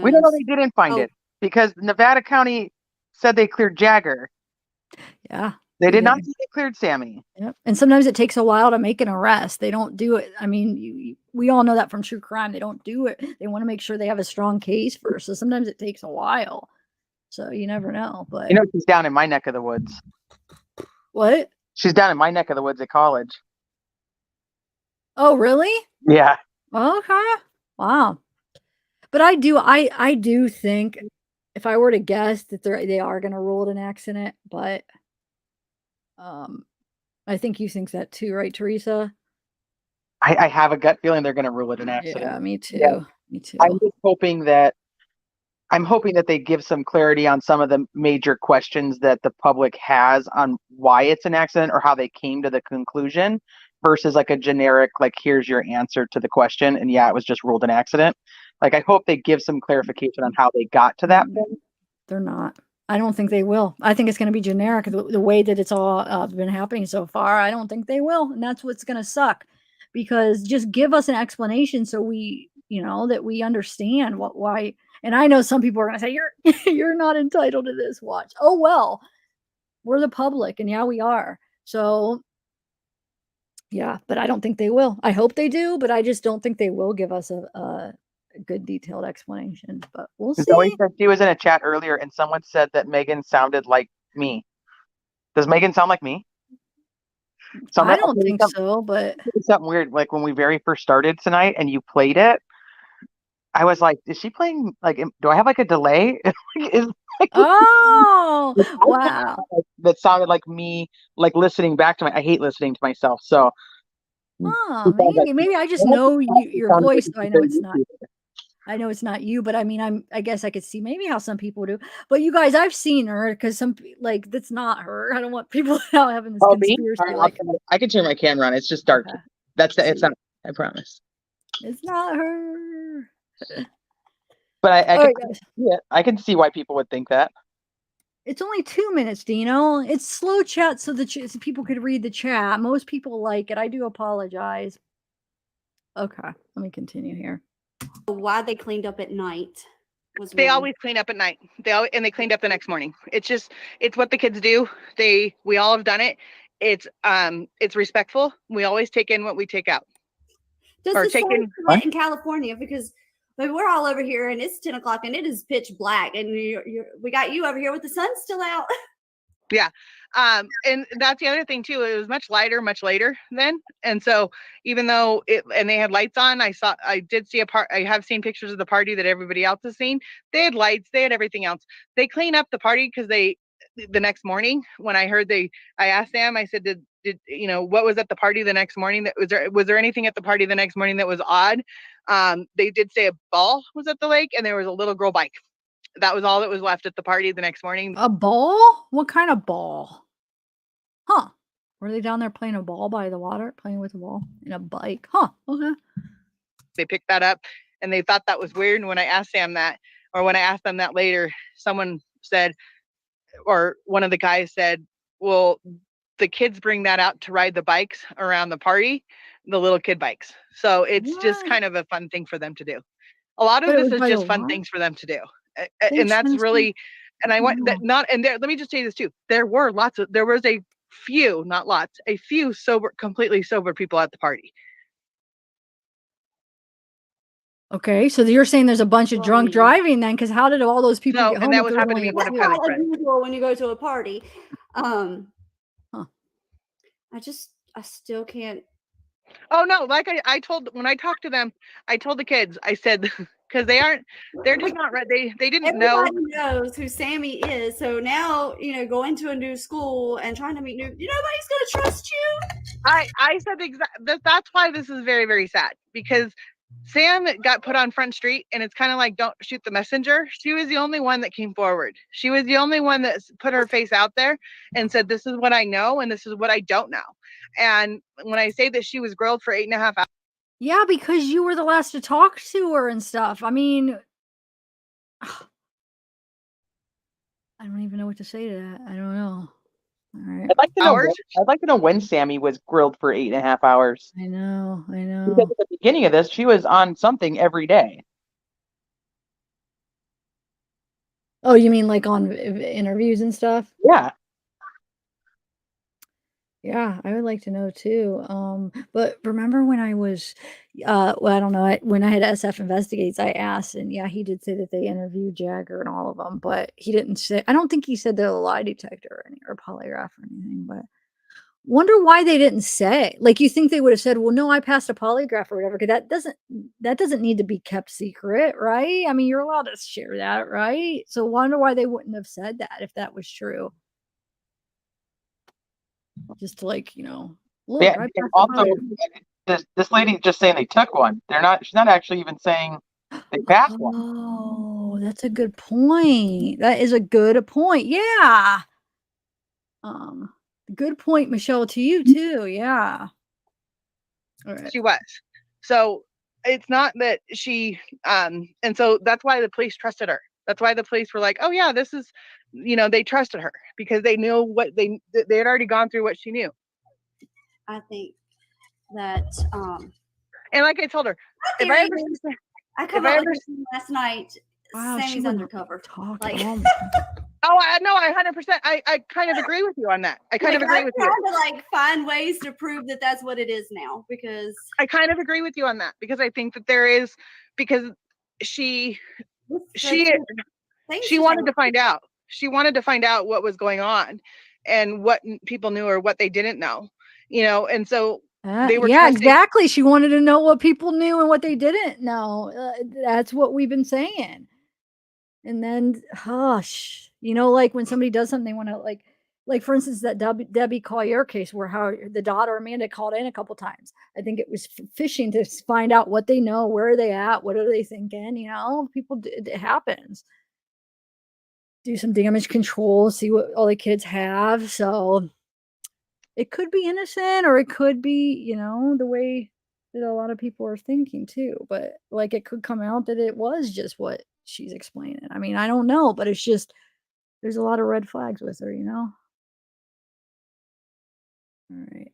Speaker 2: We don't know
Speaker 3: questions.
Speaker 2: they didn't find
Speaker 3: Oh.
Speaker 2: it because Nevada County said they cleared Jagger.
Speaker 1: Yeah.
Speaker 2: They did not say they cleared Sammy.
Speaker 1: Yep. And sometimes it takes a while to make an arrest. They don't do it. I mean, we all know that from true crime. They don't do it. They want to make sure they have a strong case first. So sometimes it takes a while. So you never know. But
Speaker 2: She's down in my neck of the woods.
Speaker 1: what?
Speaker 2: She's down in my neck of the woods at college.
Speaker 1: Oh, really?
Speaker 2: Yeah.
Speaker 1: Okay. Wow. But I do think, if I were to guess, that they are going to rule it an accident. But I think you think that too, right, Teresa?
Speaker 2: I have a gut feeling they're going to rule it an accident.
Speaker 1: Yeah, me too.
Speaker 2: Yeah.
Speaker 1: Me too.
Speaker 2: I'm hoping that they give some clarity on some of the major questions that the public has on why it's an accident or how they came to the conclusion versus like a generic, like, here's your answer to the question. And yeah, it was just ruled an accident. Like, I hope they give some clarification on how they got to that point.
Speaker 1: They're not. I don't think they will. I think it's going to be generic the way that it's all been happening so far. I don't think they will. And that's what's going to suck, because just give us an explanation so we, that we understand why. And I know some people are going to say, you're not entitled to this. Watch. Oh, well, we're the public, and yeah, we are. So yeah, but I don't think they will. I hope they do, but I just don't think they will give us a good detailed explanation, but we'll see.
Speaker 2: Zoe said she was in a chat earlier and someone said that Megan sounded like me. Does Megan sound like me?
Speaker 1: I don't think so, but
Speaker 2: it's something weird. Like when we very first started tonight and you played it, I was like, is she playing, like, do I have like a delay?
Speaker 1: Oh, wow.
Speaker 2: That sounded like me, like listening back to I hate listening to myself. So
Speaker 1: maybe I just know your voice, so I know it's not. I know it's not you, but I mean, I guess I could see maybe how some people do. But you guys, I've seen her, because that's not her. I don't want people out having this conspiracy.
Speaker 2: I can turn my camera on. It's just dark. Okay. It's not. I promise.
Speaker 1: It's not her.
Speaker 2: But I can see why people would think that.
Speaker 1: It's only 2 minutes, Dino. It's slow chat so that so people could read the chat. Most people like it. I do apologize. Okay, let me continue here.
Speaker 3: Why they cleaned up at night?
Speaker 4: They always clean up at night. They cleaned up the next morning. It's what the kids do. We all have done it. It's respectful. We always take in what we take out.
Speaker 3: Does it take in California? Because we're all over here and it's 10 o'clock and it is pitch black, and we got you over here with the sun still out.
Speaker 4: Yeah. And that's the other thing too. It was much lighter, much later then. And so even though and they had lights on, I have seen pictures of the party that everybody else has seen. They had lights, they had everything else. They clean up the party because the next morning when I heard I asked them, I said, did what was at the party the next morning? Was there anything at the party the next morning that was odd? They did say a ball was at the lake and there was a little girl bike. That was all that was left at the party the next morning.
Speaker 1: A ball? What kind of ball? Huh. Were they down there playing a ball by the water, playing with a ball in a bike? Huh. Okay.
Speaker 4: They picked that up and they thought that was weird. And when I asked Sam that, or when I asked them that later, someone said, or one of the guys said, well, the kids bring that out to ride the bikes around the party, the little kid bikes. So it's just kind of a fun thing for them to do. A lot of this is just fun things for them to do. And that's really, and I want that not, and there, let me just say this too. There was a few, not lots, a few completely sober people at the party.
Speaker 1: Okay, so you're saying there's a bunch of drunk driving then? Because how did all those people get home?
Speaker 4: And that was happened to be one of Kelly's friends.
Speaker 3: Unusual when you go to a party. I still can't.
Speaker 4: Oh no, like I told, when I talked to them, I told the kids, I said, because they're just not ready. They didn't know.
Speaker 3: Everybody knows who Sammy is. So now, going to a new school and trying to meet nobody's going to trust you.
Speaker 4: I said that's why this is very, very sad, because Sam got put on Front Street, and it's kind of like, don't shoot the messenger. She was the only one that came forward. She was the only one that put her face out there and said, this is what I know and this is what I don't know. And when I say that she was grilled for 8.5 hours.
Speaker 1: Yeah, because you were the last to talk to her and stuff. I mean, I don't even know what to say to that. I don't know. All right.
Speaker 2: I'd like to know when Sammy was grilled for 8.5 hours.
Speaker 1: I know.
Speaker 2: Because at the beginning of this, she was on something every day.
Speaker 1: Oh, you mean like on interviews and stuff?
Speaker 2: Yeah.
Speaker 1: Yeah, I would like to know too. But remember when I was, well, I don't know, when I had SF Investigates, I asked, and yeah, he did say that they interviewed Jagger and all of them, but he didn't say, I don't think he said the lie detector or polygraph or anything, but wonder why they didn't say. Like, you think they would have said, well, no, I passed a polygraph or whatever, because that doesn't need to be kept secret, right? I mean, you're allowed to share that, right? So wonder why they wouldn't have said that if that was true. Just to, like, look,
Speaker 2: Yeah,
Speaker 1: I
Speaker 2: and also, this lady just saying they took one. She's not actually even saying they passed one.
Speaker 1: Oh, that's a good point. That is a good point. Yeah. Good point, Michelle, to you too. Yeah. All right.
Speaker 4: She was. So it's not that she, and so that's why the police trusted her. That's why the police were like, oh yeah, this is, they trusted her because they knew what they had already gone through what she knew.
Speaker 3: I think that,
Speaker 4: and like I told her,
Speaker 3: I come up with last night.
Speaker 1: Wow,
Speaker 3: Sammy's undercover.
Speaker 1: Like,
Speaker 4: oh, no, I 100%. I kind of agree with you on that. I kind of agree with you.
Speaker 3: I'm trying to find ways to prove that that's what it is now, because
Speaker 4: I kind of agree with you on that, because I think that there is, because she wanted to find out. She wanted to find out what was going on and what people knew or what they didn't know, and so they were
Speaker 1: exactly. She wanted to know what people knew and what they didn't know. That's what we've been saying. And then, hush, like when somebody does something, they want to like for instance, that Debbie Collier case where how the daughter Amanda called in a couple times. I think it was fishing to find out what they know, where are they at, what are they thinking. People, it happens. Do some damage control, see what all the kids have. So it could be innocent, or it could be, the way that a lot of people are thinking too. But like, it could come out that it was just what she's explaining. I mean, I don't know, but it's just, there's a lot of red flags with her, All right.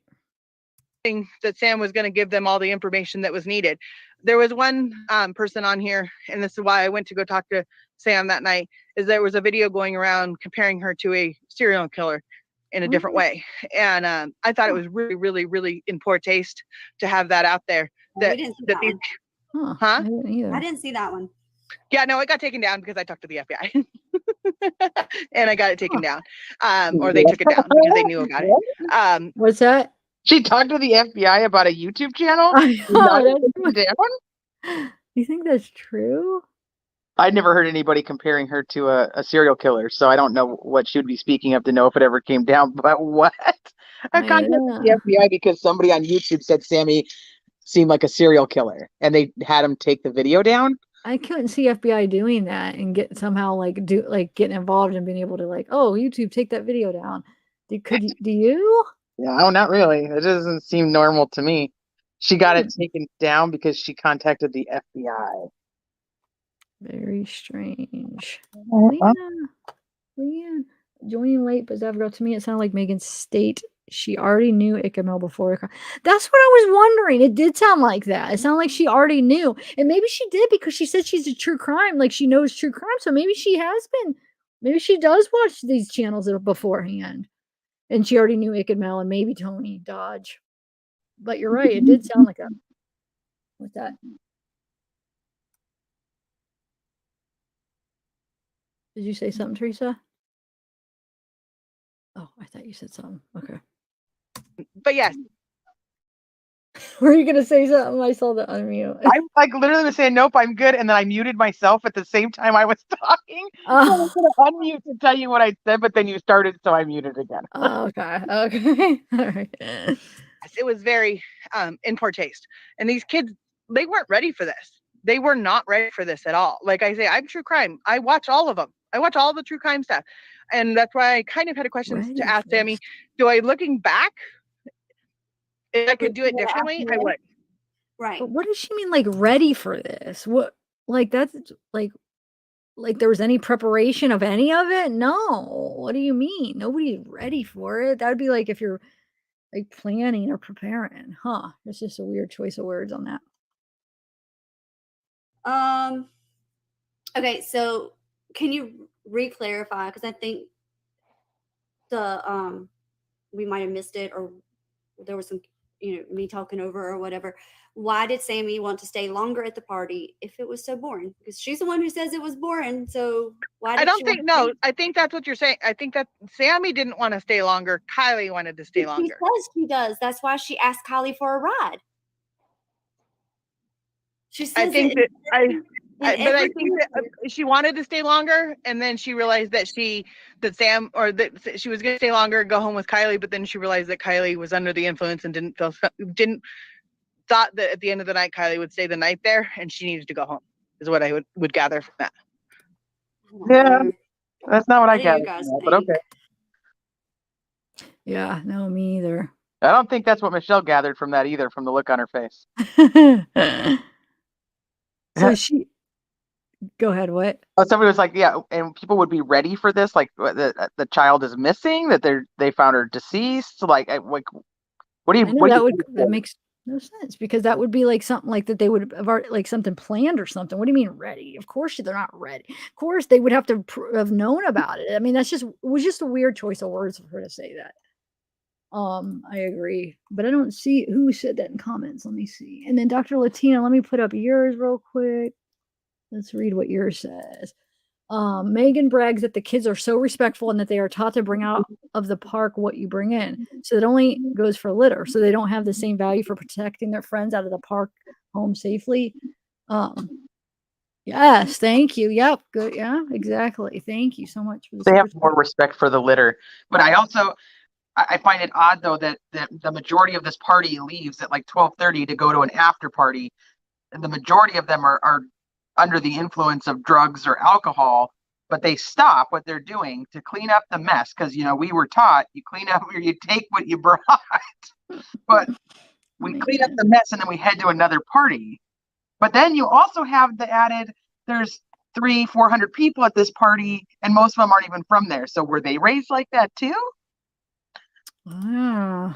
Speaker 4: That Sam was going to give them all the information that was needed. There was one person on here, and this is why I went to go talk to Sam that night, is there was a video going around comparing her to a serial killer in a different way. And I thought it was really, really, really in poor taste to have that out there.
Speaker 3: I didn't see that one.
Speaker 4: Yeah, no, it got taken down because I talked to the FBI. And I got it taken down. Or they took it down because they knew about it.
Speaker 1: What's that?
Speaker 2: She talked to the FBI about a YouTube channel?
Speaker 1: You think that's true?
Speaker 2: I'd never heard anybody comparing her to a serial killer, so I don't know what she would be speaking of to know if it ever came down. But what? I contacted the FBI because somebody on YouTube said Sammy seemed like a serial killer, and they had him take the video down.
Speaker 1: I couldn't see FBI doing that and get somehow getting involved and being able to oh, YouTube, take that video down. Do you?
Speaker 2: No, not really. It doesn't seem normal to me. She got it taken down because she contacted the FBI.
Speaker 1: Very strange. Leanne, joining late, but zavgirl, to me, it sounded like Megan state she already knew Ichamel before. That's what I was wondering. It did sound like that. It sounded like she already knew. And maybe she did, because she said she's a true crime. Like, she knows true crime. So maybe she has been. Maybe she does watch these channels beforehand. And she already knew Ichamel and maybe Tony Dodge. But you're right. It did sound like that. What's that? Did you say something, Teresa? Oh, I thought you said something. Okay.
Speaker 4: But yes.
Speaker 1: Were you gonna say something? I saw the unmute.
Speaker 2: I like literally was saying nope, I'm good, and then I muted myself at the same time I was talking. So I was gonna unmute to tell you what I said, but then you started, so I muted again.
Speaker 1: Okay. Okay. All right.
Speaker 4: It was very in poor taste. And these kids, they weren't ready for this. They were not ready for this at all. Like I say, I'm true crime. I watch all of them. I watch all the true crime stuff. And that's why I kind of had a question
Speaker 1: Ready
Speaker 4: to ask
Speaker 1: for
Speaker 4: Sammy.
Speaker 1: this.
Speaker 4: Do I, looking back, if I could do it
Speaker 3: Yeah,
Speaker 4: differently, I
Speaker 3: yeah.
Speaker 4: would.
Speaker 3: Right.
Speaker 1: But what does she mean, like ready for this? What, like that's like there was any preparation of any of it? No. What do you mean? Nobody's ready for it. That would be like if you're like planning or preparing, huh? It's just a weird choice of words on that.
Speaker 3: Okay, so can you re-clarify? Because I think the we might have missed it, or there was some, me talking over or whatever. Why did Sammy want to stay longer at the party if it was so boring? Because she's the one who says it was boring. So why did
Speaker 4: I don't
Speaker 3: she
Speaker 4: think,
Speaker 3: want to
Speaker 4: no, I think that's what you're saying. I think that Sammy didn't want to stay longer. Kiely wanted to stay
Speaker 3: stay? She
Speaker 4: longer.
Speaker 3: says she does. That's why she asked Kylie for a ride. She says
Speaker 4: I think
Speaker 3: it
Speaker 4: that
Speaker 3: in
Speaker 4: but I
Speaker 3: every
Speaker 4: think that
Speaker 3: interview.
Speaker 4: she wanted to stay longer, and then she realized that Sam, or that she was going to stay longer and go home with Kylie, but then she realized that Kylie was under the influence and thought that at the end of the night Kylie would stay the night there, and she needed to go home. Is what I would gather from that.
Speaker 2: Yeah, that's not what I
Speaker 3: What do you
Speaker 2: gathered
Speaker 3: guys
Speaker 2: from that, but
Speaker 3: think?
Speaker 2: okay.
Speaker 1: Yeah, no, me either.
Speaker 2: I don't think that's what Michelle gathered from that either, from the look on her face.
Speaker 1: So she, go ahead. What?
Speaker 2: Oh, somebody was like, yeah, and people would be ready for this, like the child is missing, that they found her deceased. Like, what do you
Speaker 1: I know that
Speaker 2: think
Speaker 1: that makes no sense, because that would be like something like that they would have already, like something planned or something. What do you mean ready? Of course they're not ready. Of course they would have to have known about it. I mean, it was just a weird choice of words for her to say that. I agree, but I don't see who said that in comments. Let me see. And then Dr. Latina, let me put up yours real quick. Let's read what yours says. Megan brags that the kids are so respectful and that they are taught to bring out of the park what you bring in. So it only goes for litter. So they don't have the same value for protecting their friends out of the park home safely. Yes, thank you. Yep, good. Yeah, exactly. Thank you so much for the
Speaker 2: they have
Speaker 1: super
Speaker 2: more respect for the litter. But I find it odd though that the majority of this party leaves at like 12:30 to go to an after party, and the majority of them are under the influence of drugs or alcohol, but they stop what they're doing to clean up the mess, because we were taught you clean up or you take what you brought. But we clean up the mess and then we head to another party. But then you also have the added, there's 300-400 people at this party, and most of them aren't even from there. So were they raised like that too?
Speaker 1: Huh.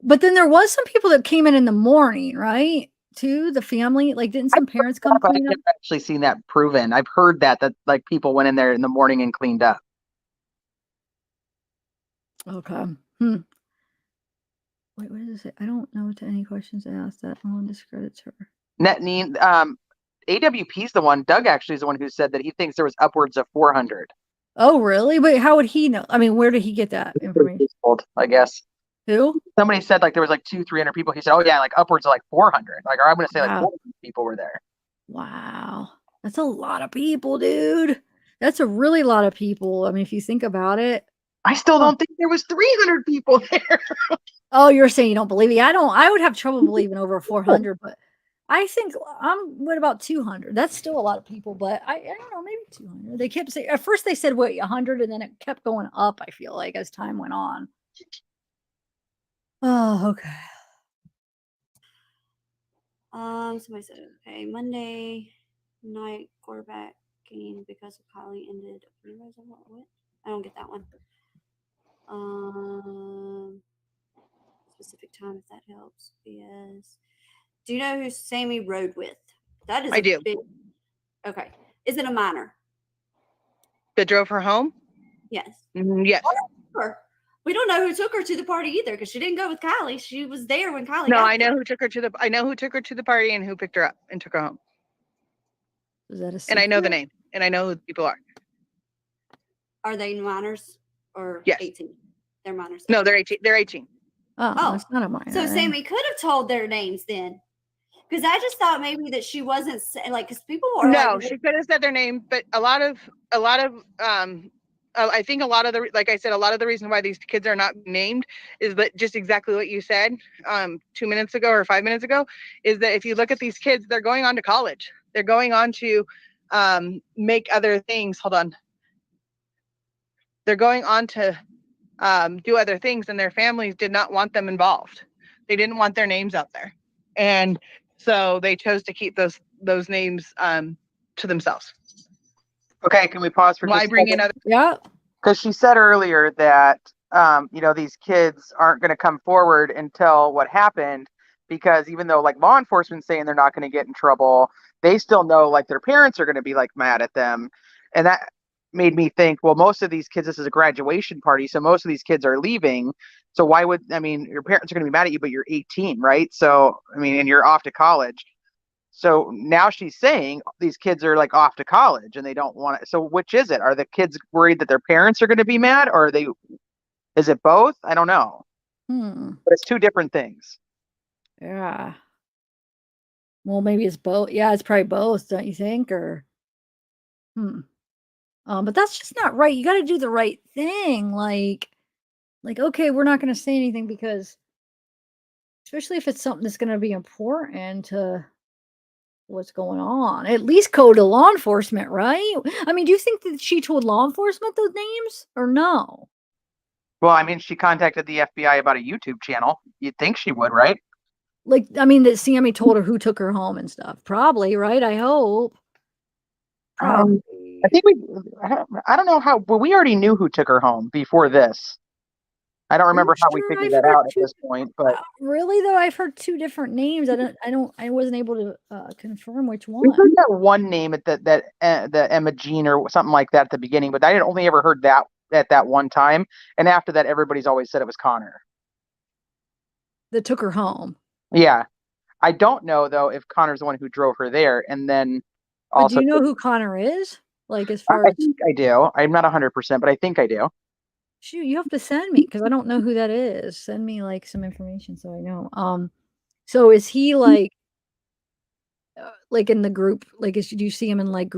Speaker 1: But then there was some people that came in the morning, right? Too, the family, like didn't some parents come
Speaker 2: But I've
Speaker 1: clean up?
Speaker 2: never actually seen that proven. I've heard that like people went in there in the morning and cleaned up.
Speaker 1: Okay. Wait, what does it say? I don't know to any questions asked. That no one discredits her.
Speaker 2: AWP's the one. Doug actually is the one who said that he thinks there was upwards of 400.
Speaker 1: Oh, really? Wait, how would he know? I mean, where did he get that information?
Speaker 2: I guess
Speaker 1: Who?
Speaker 2: somebody said like there was like 200-300 people. He said, "Oh yeah, like upwards of like 400." Like, or I'm going to say like
Speaker 1: Wow.
Speaker 2: 400 people were there.
Speaker 1: Wow, that's a lot of people, dude. That's a really lot of people. I mean, if you think about it.
Speaker 2: I still don't think there was 300 people there.
Speaker 1: Oh, you're saying you don't believe me? I would have trouble believing over 400, but I think I'm what about 200? That's still a lot of people, but I don't know, maybe 200. They kept saying at first they said 100, and then it kept going up. I feel like as time went on. Oh, okay.
Speaker 3: Somebody said, okay, Monday night quarterback game because of Kylie ended. What? I don't get that one. Specific time if that helps. Yes. Do you know who Sammy rode with? That is
Speaker 4: I do.
Speaker 3: big. Okay. Is it a minor?
Speaker 4: That drove her home?
Speaker 3: Yes.
Speaker 4: Yes.
Speaker 3: Sure. We don't know who took her to the party either, because she didn't go with Kylie. She was there when Kylie.
Speaker 4: No,
Speaker 3: got
Speaker 4: I know
Speaker 3: there.
Speaker 4: who took her to the party and who picked her up and took her home.
Speaker 1: Is that a secret?
Speaker 4: And I know the name, and I know who the people are.
Speaker 3: Are they minors or
Speaker 4: Yes.
Speaker 3: 18? They're minors.
Speaker 4: No, they're 18. They're 18.
Speaker 1: Oh, it's not a minor.
Speaker 3: So Sammy could have told their names then. Because I just thought maybe that she wasn't like, because people were
Speaker 4: No,
Speaker 3: like,
Speaker 4: she could have said their name, but a lot of I think a lot of the, like I said, a lot of the reason why these kids are not named is that just exactly what you said 2 minutes ago or 5 minutes ago, is that if you look at these kids, they're going on to college. They're going on to make other things. Hold on. They're going on to do other things, and their families did not want them involved. They didn't want their names out there. And so they chose to keep those names to themselves.
Speaker 2: Okay, can we pause for
Speaker 4: Why
Speaker 2: just a
Speaker 4: bring in
Speaker 2: second?
Speaker 4: other?
Speaker 1: Yeah.
Speaker 2: Because she said earlier that these kids aren't going to come forward until what happened, because even though like law enforcement saying they're not going to get in trouble, they still know like their parents are going to be like mad at them. And that made me think, well, most of these kids, this is a graduation party, so most of these kids are leaving. So why would, I mean, your parents are going to be mad at you, but you're 18, right? So, I mean, and you're off to college. So now she's saying these kids are like off to college and they don't want it. So which is it? Are the kids worried that their parents are going to be mad, or is it both? I don't know. But it's two different things.
Speaker 1: Yeah. Well, maybe it's both. Yeah, it's probably both, don't you think? Or but that's just not right. You got to do the right thing. Like, okay, we're not going to say anything because, especially if it's something that's going to be important to what's going on, at least go to law enforcement, right? I mean, do you think that she told law enforcement those names or no?
Speaker 2: Well, I mean, she contacted the FBI about a YouTube channel. You'd think she would, right?
Speaker 1: Like, I mean, that Sammy told her who took her home and stuff. Probably, right? I hope. Probably.
Speaker 2: I think I don't know how, but we already knew who took her home before this. I don't remember how we figured that out at this point, but
Speaker 1: really though, I've heard two different names. I wasn't able to confirm which
Speaker 2: we
Speaker 1: one.
Speaker 2: heard that one name at the Emma Jean or something like that at the beginning, but I had only ever heard that at that one time. And after that, everybody's always said it was Connor.
Speaker 1: That took her home.
Speaker 2: Yeah. I don't know though if Connor's the one who drove her there, and then
Speaker 1: But
Speaker 2: also
Speaker 1: do you know who Connor is? Like, as far
Speaker 2: I
Speaker 1: as
Speaker 2: think I do. I'm not 100%, but I think I do.
Speaker 1: shoot, you have to send me because I don't know who that is. Send me like some information so I know. So is he like in the group? Like, do you see him in like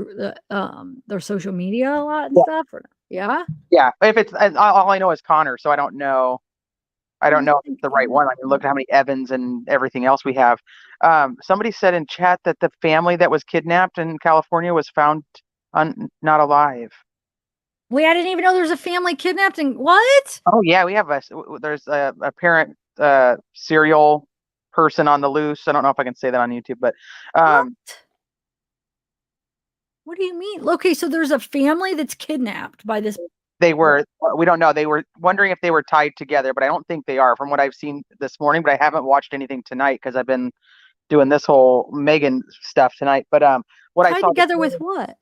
Speaker 1: their social media a lot and
Speaker 2: Yeah.
Speaker 1: stuff? Or, yeah.
Speaker 2: Yeah. If it's all I know is Connor, so I don't know. I don't know if it's the right one. I mean, look at how many Evans and everything else we have. Somebody said in chat that the family that was kidnapped in California was found not alive.
Speaker 1: Wait, I didn't even know there was a family kidnapped and what?
Speaker 2: Oh yeah, we have there's a parent serial person on the loose. I don't know if I can say that on YouTube, but
Speaker 1: What do you mean? Okay, so there's a family that's kidnapped by this.
Speaker 2: we don't know. They were wondering if they were tied together, but I don't think they are from what I've seen this morning, but I haven't watched anything tonight because I've been doing this whole Megan stuff tonight. But what
Speaker 1: tied
Speaker 2: I saw
Speaker 1: together with what?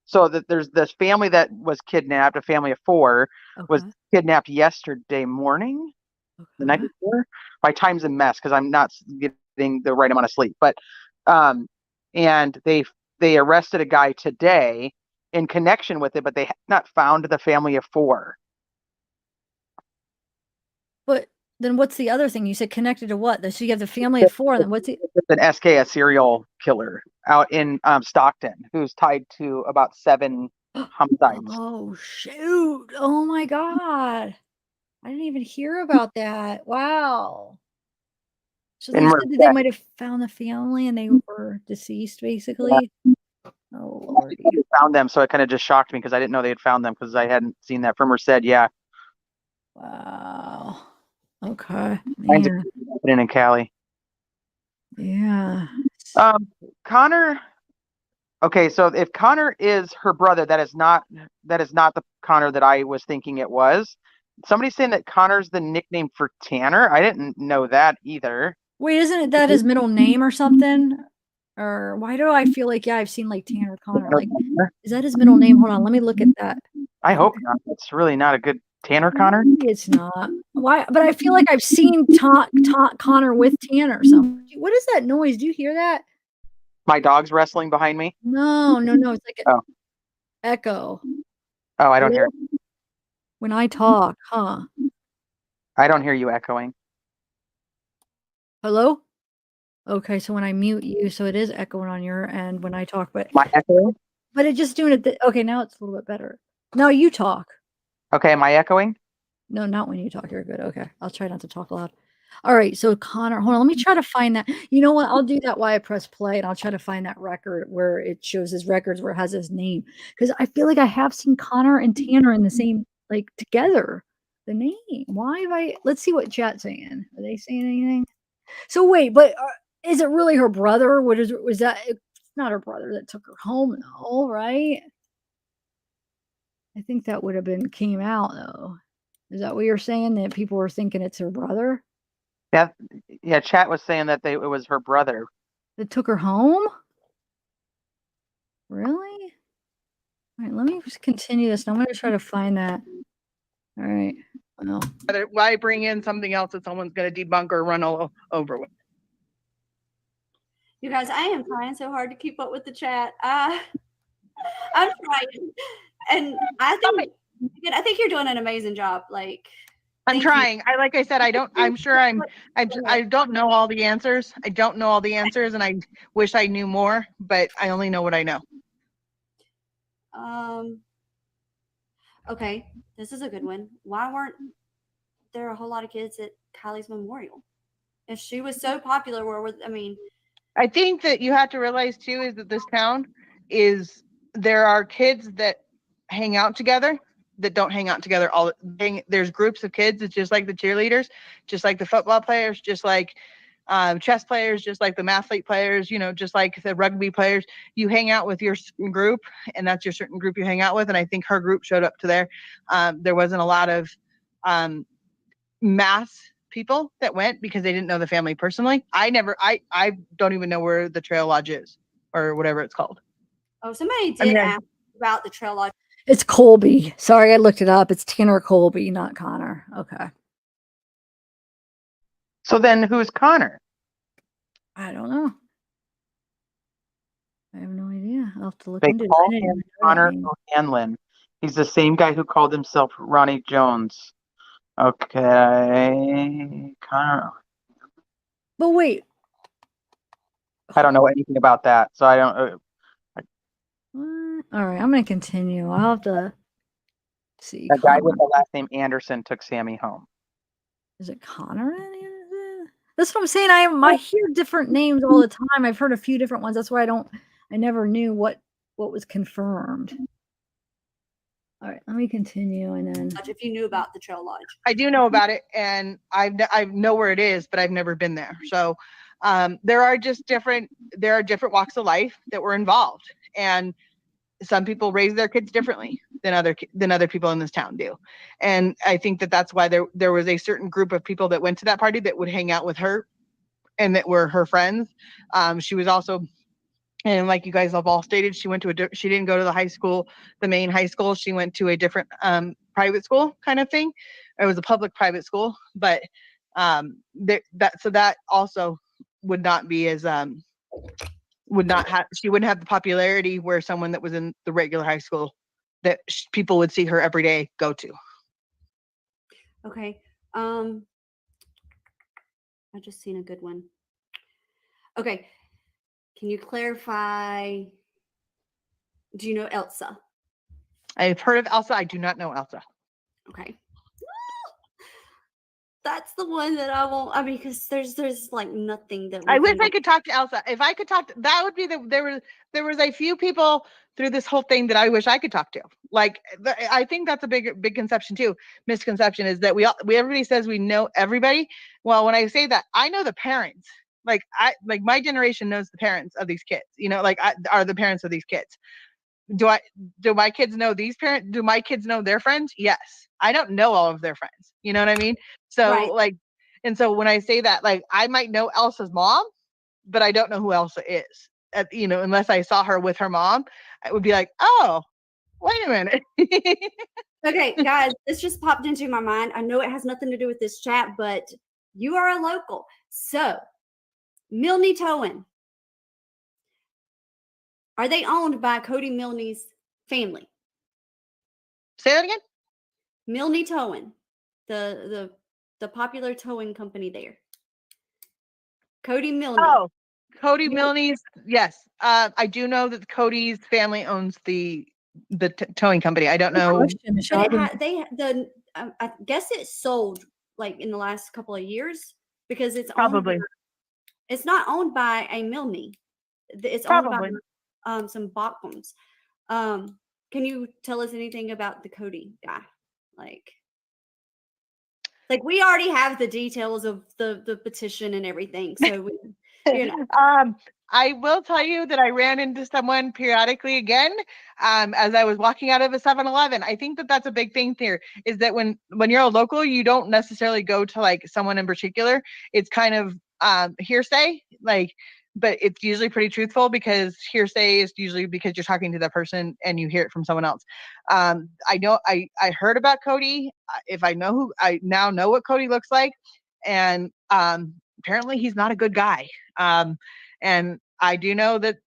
Speaker 2: So that there's this family that was kidnapped, a family of 4 was kidnapped yesterday morning, the night before. My time's a mess because I'm not getting the right amount of sleep. But and they arrested a guy today in connection with it, but they have not found the family of 4.
Speaker 1: But then what's the other thing? You said connected to what? So you have the family of 4, and then what's it?
Speaker 2: It's an SK, a serial killer out in Stockton, who's tied to about 7 homicides.
Speaker 1: Oh shoot! Oh my god! I didn't even hear about that. Wow. So they said that they might have found the family and they were deceased, basically. Yeah. Oh Lordy.
Speaker 2: Found them, so it kind of just shocked me because I didn't know they had found them because I hadn't seen that from her said. Yeah.
Speaker 1: Wow. Okay.
Speaker 2: Happening in Cali.
Speaker 1: Yeah.
Speaker 2: Connor. Okay, so if Connor is her brother, that is not the Connor that I was thinking it was. Somebody's saying that Connor's the nickname for Tanner. I didn't know that either.
Speaker 1: Wait, isn't that his middle name or something? Or why do I feel like, yeah, I've seen like Tanner Connor. Like, is that his middle name? Hold on, let me look at that.
Speaker 2: I hope not. It's really not a good Tanner Connor.
Speaker 1: It's not. Why? But I feel like I've seen Connor with Tanner. So what is that noise? Do you hear that?
Speaker 2: My dog's wrestling behind me?
Speaker 1: No. It's like an echo.
Speaker 2: Oh, I don't hear it.
Speaker 1: When I talk, huh?
Speaker 2: I don't hear you echoing.
Speaker 1: Hello? Okay, so when I mute you, so it is echoing on your end when I talk, but
Speaker 2: Am I echoing?
Speaker 1: it just doing it. Okay, now it's a little bit better. No, you talk.
Speaker 2: Okay, am I echoing?
Speaker 1: No, not when you talk. You're good. Okay, I'll try not to talk loud. All right, so Connor, hold on. Let me try to find that. You know what? I'll do that while I press play, and I'll try to find that record where it shows his records where it has his name, because I feel like I have seen Connor and Tanner in the same like together. The name. Why have I? Let's see what chat's saying. Are they saying anything? So wait, but is it really her brother? What is? Was that? It's not her brother that took her home, though, right? I think that would have been came out though. Is that what you're saying? That people were thinking it's her brother
Speaker 2: Yeah, chat was saying that it was her brother.
Speaker 1: that took her home? Really? All right, let me just continue this. I'm going to try to find that. All right. Well,
Speaker 4: Why bring in something else that someone's going to debunk or run all over with?
Speaker 3: You guys, I am trying so hard to keep up with the chat. I'm trying, and I think you're doing an amazing job. Like,
Speaker 4: I'm
Speaker 3: thank you.
Speaker 4: trying. Like I said, I don't know all the answers. I don't know all the answers, and I wish I knew more, but I only know what I know.
Speaker 3: Okay, this is a good one. Why weren't there a whole lot of kids at Kylie's memorial? If she was so popular,
Speaker 4: I think that you have to realize too is that this town there are kids that hang out together that don't hang out together there's groups of kids. It's just like the cheerleaders, just like the football players, just like chess players, just like the mathlete players, just like the rugby players. You hang out with your group, and that's your certain group you hang out with. And I think her group showed up to there. There wasn't a lot of mass people that went because they didn't know the family personally. I don't even know where the Trail Lodge is or whatever it's called.
Speaker 3: Oh, somebody did ask about the Trail Lodge.
Speaker 1: it's Colby. Sorry, I looked it up. It's Tanner Colby, not Connor. Okay.
Speaker 2: So then who's Connor?
Speaker 1: I don't know. I have no idea. I'll have to look
Speaker 2: They
Speaker 1: into
Speaker 2: call
Speaker 1: it.
Speaker 2: him Connor O'Hanlon. He's the same guy who called himself Ronnie Jones. Okay, Connor.
Speaker 1: But wait.
Speaker 2: I don't know anything about that, so I don't.
Speaker 1: What? All right, I'm going to continue. I'll have to see.
Speaker 2: A guy with the last name Anderson took Sammy home.
Speaker 1: Is it Connor? That's what I'm saying. I hear different names all the time. I've heard a few different ones. That's why I never knew what was confirmed. All right, let me continue and then.
Speaker 3: If you knew about the Trail Lodge,
Speaker 4: I do know about it, and I know where it is, but I've never been there. So there are different walks of life that were involved, and some people raise their kids differently than other people in this town do. And I think that's why there was a certain group of people that went to that party that would hang out with her and that were her friends. She was also, and like you guys have all stated, she didn't go to the main high school. She went to a different private school kind of thing. It was a public private school, but that also would not be as she wouldn't have the popularity where someone that was in the regular high school that people would see her every day go to.
Speaker 3: Okay. I just seen a good one. Okay. Can you clarify? Do you know Elsa?
Speaker 4: I've heard of Elsa. I do not know Elsa.
Speaker 3: Okay. That's the one that I won't. Because there's like nothing that.
Speaker 4: I wish I could talk to Elsa. If I could talk to, that would be there was a few people through this whole thing that I wish I could talk to. Like, I think that's a big misconception is that everybody says we know everybody. Well, when I say that, I know the parents. Like my generation knows the parents of these kids. Are the parents of these kids. Do my kids know these parents? Do my kids know their friends? Yes. I don't know all of their friends. You know what I mean? So
Speaker 3: right.
Speaker 4: And so when I say that, I might know Elsa's mom, but I don't know who Elsa is. Unless I saw her with her mom, I would be like, oh, wait a minute.
Speaker 3: Okay, guys, this just popped into my mind. I know it has nothing to do with this chat, but you are a local. So, Milne Towing. Are they owned by Cody Milne's family?
Speaker 4: Say that again?
Speaker 3: Milne Towing, the popular towing company there. Cody Milne.
Speaker 4: Oh, Cody Milne's. Yes. I do know that Cody's family owns the towing company. I don't know.
Speaker 1: Question, Michelle.
Speaker 3: I guess it sold like in the last couple of years because it's
Speaker 4: Probably.
Speaker 3: It's not owned by a Milne. It's
Speaker 4: Probably.
Speaker 3: owned by some Bachmans. Can you tell us anything about the Cody guy? Like we already have the details of the petition and everything, so we, you know.
Speaker 4: I will tell you that I ran into someone periodically again as I was walking out of a 7-Eleven. I think that that's a big thing here is that when you're a local, you don't necessarily go to like someone in particular. It's kind of hearsay, but it's usually pretty truthful because hearsay is usually because you're talking to that person and you hear it from someone else. I know I heard about Cody. If I now know what Cody looks like, and apparently he's not a good guy. And I do know that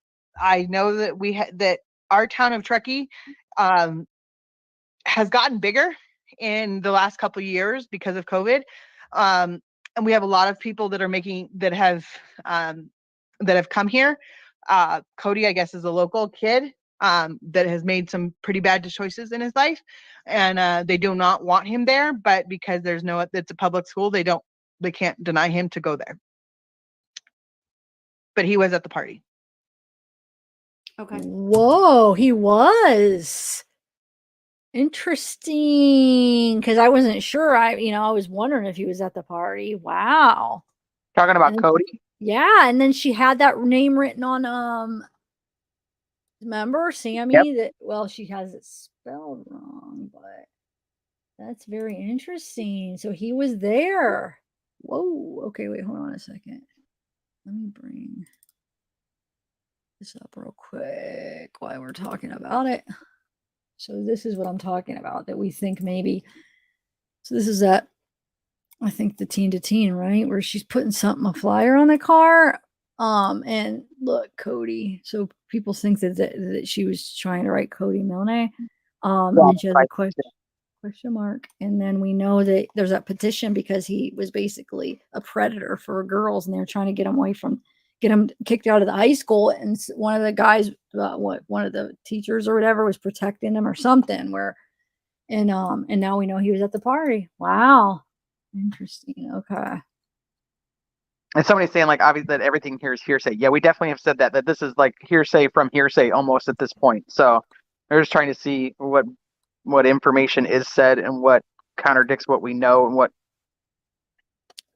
Speaker 4: that our town of Truckee has gotten bigger in the last couple of years because of COVID. And we have a lot of people that have come here. Cody, I guess, is a local kid that has made some pretty bad choices in his life, and they do not want him there. But because it's a public school, they can't deny him to go there. But he was at the party.
Speaker 3: Okay.
Speaker 1: Whoa, he was. Interesting, because I wasn't sure. I was wondering if he was at the party. Wow.
Speaker 2: Talking about Cody?
Speaker 1: Yeah, and then she had that name written on remember Sammy?
Speaker 2: Yep.
Speaker 1: She has it spelled wrong, but that's very interesting. So he was there. Whoa. Okay, wait, hold on a second. Let me bring this up real quick while we're talking about it. So this is what I'm talking about, that we think maybe. So this is I think the teen to teen, right? Where she's putting a flyer on the car. And look, Cody. So people think that she was trying to write Cody Milne. And then she has a question mark. And then we know that there's that petition because he was basically a predator for girls, and they're trying to get him kicked out of the high school. And one of the guys, one of the teachers or whatever, was protecting him or something. And now we know he was at the party. Wow, interesting. Okay.
Speaker 2: And somebody's saying like obviously that everything here is hearsay. Yeah, we definitely have said that this is like hearsay from hearsay almost at this point. So they're just trying to see what information is said and what contradicts what we know and what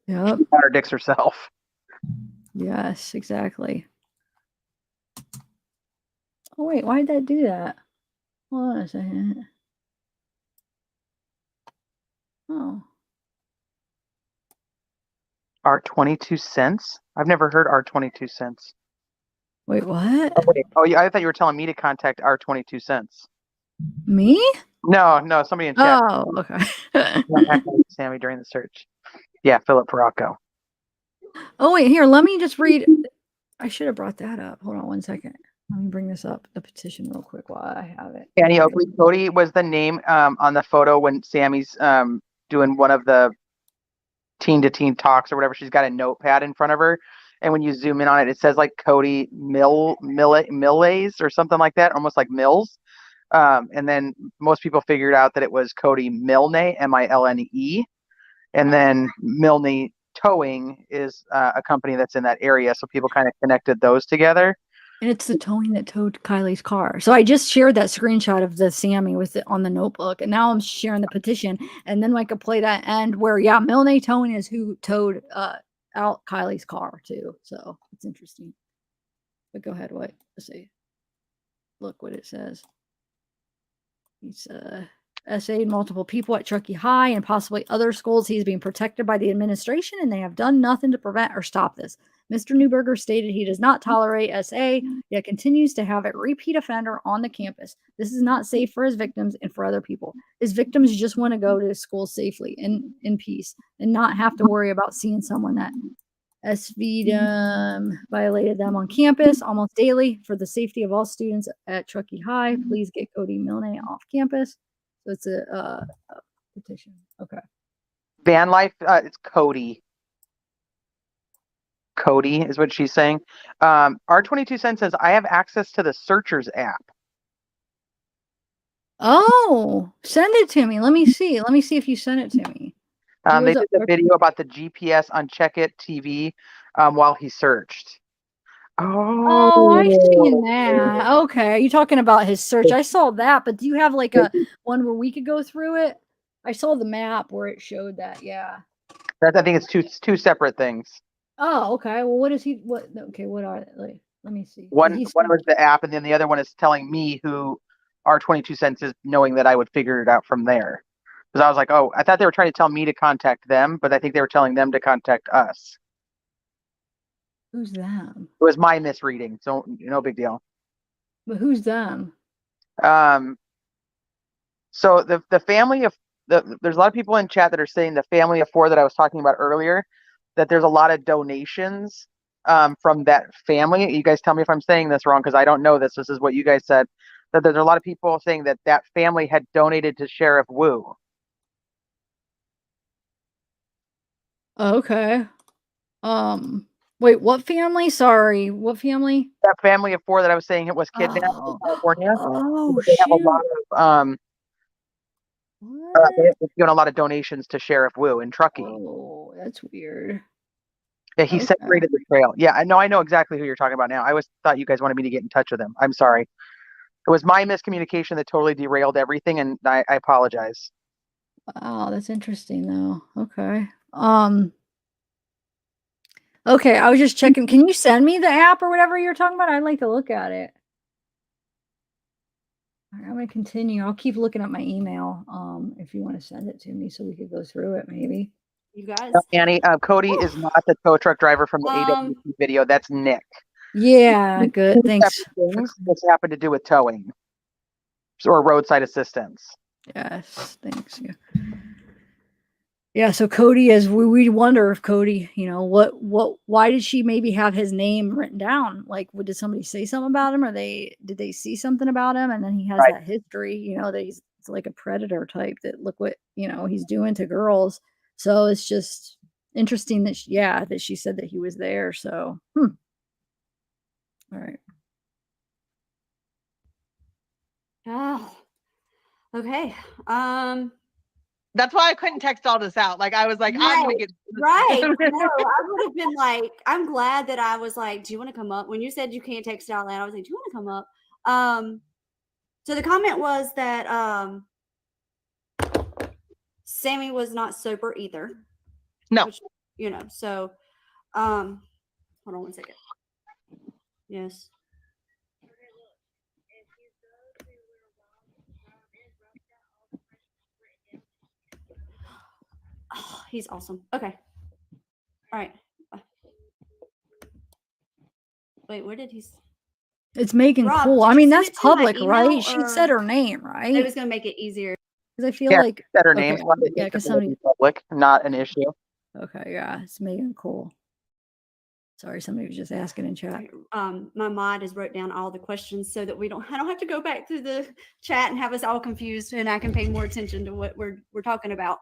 Speaker 2: contradicts herself.
Speaker 1: Yes, exactly. Oh wait, why did that do that? Hold on a second. Oh.
Speaker 2: Art 22 cents? I've never heard Art 22 cents.
Speaker 1: Wait, what?
Speaker 2: Oh, yeah, I thought you were telling me to contact Art 22 cents.
Speaker 1: Me?
Speaker 2: No, somebody in chat.
Speaker 1: Oh, okay.
Speaker 2: Sammy during the search. Yeah, Philip Rocco.
Speaker 1: Oh wait, here, let me just read. I should have brought that up. Hold on one second. Let me bring this up, the petition, real quick while I have it.
Speaker 2: Annie Oakley. Cody was the name on the photo when Sammy's doing one of the teen to teen talks or whatever. She's got a notepad in front of her, and when you zoom in on it, it says like Cody Milles or something like that, almost like Mills. And then most people figured out that it was Cody Milne, Milne, and then Milne Towing is a company that's in that area, so people kind of connected those together.
Speaker 1: And it's the towing that towed Kylie's car. So I just shared that screenshot of the Sammy with it on the notebook, and now I'm sharing the petition, and then I could play that end where Milne Towing is who towed out Kylie's car too. So it's interesting. But go ahead, let's see. Look what it says. He's essayed multiple people at Truckee High and possibly other schools. He's being protected by the administration, and they have done nothing to prevent or stop this. Mr. Newberger stated he does not tolerate SA, yet continues to have a repeat offender on the campus. This is not safe for his victims and for other people. His victims just want to go to school safely and in peace and not have to worry about seeing someone that SV'd violated them on campus almost daily. For the safety of all students at Truckee High, please get Cody Milne off campus. So it's a petition. Okay.
Speaker 2: Van life, it's Cody. Cody is what she's saying. R22 says, I have access to the Searchers app.
Speaker 1: Oh, send it to me. Let me see. Let me see if you sent it to me.
Speaker 2: They did the video about the GPS on Check It TV while he searched.
Speaker 1: Oh, I seen that. Okay, you talking about his search? I saw that, but do you have like a one where we could go through it? I saw the map where it showed that. Yeah.
Speaker 2: I think it's two separate things.
Speaker 1: Oh, okay. Well, what is he? What? Okay, what are they? Like, let me see.
Speaker 2: One was the app, and then the other one is telling me who R22 is, knowing that I would figure it out from there. Because I was like, oh, I thought they were trying to tell me to contact them, but I think they were telling them to contact us.
Speaker 1: Who's them?
Speaker 2: It was my misreading, so no big deal.
Speaker 1: But who's them?
Speaker 2: So the family of there's a lot of people in chat that are saying the family of 4 that I was talking about earlier, that there's a lot of donations from that family. You guys tell me if I'm saying this wrong, because I don't know this. This is what you guys said. That there's a lot of people saying that that family had donated to Sheriff Wu.
Speaker 1: Okay. Wait, what family? Sorry, what family?
Speaker 2: That family of 4 that I was saying it was kidnapped in California.
Speaker 1: Oh,
Speaker 2: They have a
Speaker 1: shoot.
Speaker 2: lot of they've given a lot of donations to Sheriff Wu in Truckee.
Speaker 1: Oh, that's weird.
Speaker 2: Yeah, he separated the trail. Yeah, I know exactly who you're talking about now. I always thought you guys wanted me to get in touch with him. I'm sorry. It was my miscommunication that totally derailed everything, and I apologize.
Speaker 1: Wow, that's interesting though. Okay. Okay, I was just checking. Can you send me the app or whatever you're talking about? I'd like to look at it. All right, I'm gonna continue. I'll keep looking at my email. If you want to send it to me so we could go through it, maybe.
Speaker 3: You guys.
Speaker 2: Annie, Cody is not the tow truck driver from the AWC video. That's Nick.
Speaker 1: Yeah, good. Thanks.
Speaker 2: This happened to do with towing or roadside assistance.
Speaker 1: Yes, thanks. Yeah, so Cody is we wonder if Cody, why did she maybe have his name written down? Like, did somebody say something about him, or did they see something about him, and then he has that history, that he's like a predator type, that look what he's doing to girls. So it's just interesting that she said that he was there. So all right.
Speaker 3: Oh, okay.
Speaker 4: That's why I couldn't text all this out. Like, I was like, I'm gonna get
Speaker 3: right. No, I would have been like, I'm glad that I was like, do you want to come up? When you said you can't text out loud, I was like, do you want to come up? So the comment was that Sammy was not sober either.
Speaker 4: No.
Speaker 3: Which, so hold on one second. Yes. Oh, he's awesome. Okay. All right. Wait, where did he?
Speaker 1: It's Megan
Speaker 3: Rob,
Speaker 1: Cole.
Speaker 3: did
Speaker 1: I
Speaker 3: you
Speaker 1: mean,
Speaker 3: send
Speaker 1: that's
Speaker 3: it to my
Speaker 1: public,
Speaker 3: email,
Speaker 1: right? She said
Speaker 3: or-
Speaker 1: her name, right?
Speaker 3: It was going to make it easier.
Speaker 1: Because I feel like
Speaker 2: said her name.
Speaker 1: yeah, because somebody
Speaker 2: public, not an issue.
Speaker 1: Okay, yeah, it's Megan Cole. Sorry, somebody was just asking in chat.
Speaker 3: My mod has wrote down all the questions so that I don't have to go back through the chat and have us all confused, and I can pay more attention to what we're talking about.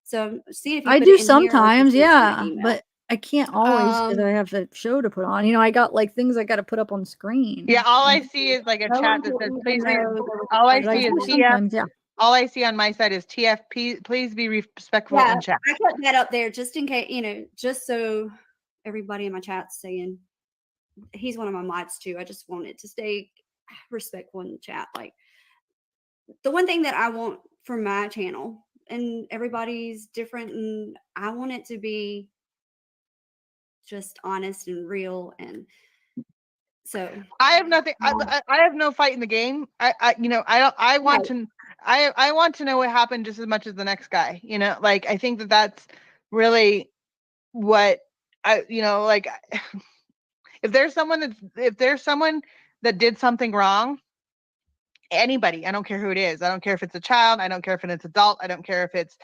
Speaker 3: So see if you
Speaker 1: I
Speaker 3: put
Speaker 1: do
Speaker 3: it in
Speaker 1: sometimes,
Speaker 3: here or if
Speaker 1: yeah,
Speaker 3: it's in my email.
Speaker 1: but I can't always because I have the show to put on. I got like things I got to put up on screen.
Speaker 4: Yeah, all I see is like a
Speaker 3: No
Speaker 4: chat
Speaker 3: one
Speaker 4: that says,
Speaker 3: will
Speaker 4: please
Speaker 3: even
Speaker 4: be,
Speaker 3: know there was a
Speaker 4: all I
Speaker 1: But I
Speaker 4: see is
Speaker 1: do
Speaker 4: TF.
Speaker 1: sometimes, yeah.
Speaker 4: All I see on my side is TFP. Please be respectful
Speaker 3: Yeah,
Speaker 4: in chat.
Speaker 3: I put that up there just in case, just so everybody in my chat's saying he's one of my mods too. I just want it to stay respectful in the chat. Like, the one thing that I want for my channel, and everybody's different, and I want it to be just honest and real, and so
Speaker 4: I have nothing. I have no fight in the game. I want to. I want to know what happened just as much as the next guy. Like, I think that's really what like. If there's someone that did something wrong, anybody, I don't care who it is. I don't care if it's a child. I don't care if it's adult. I don't care if it's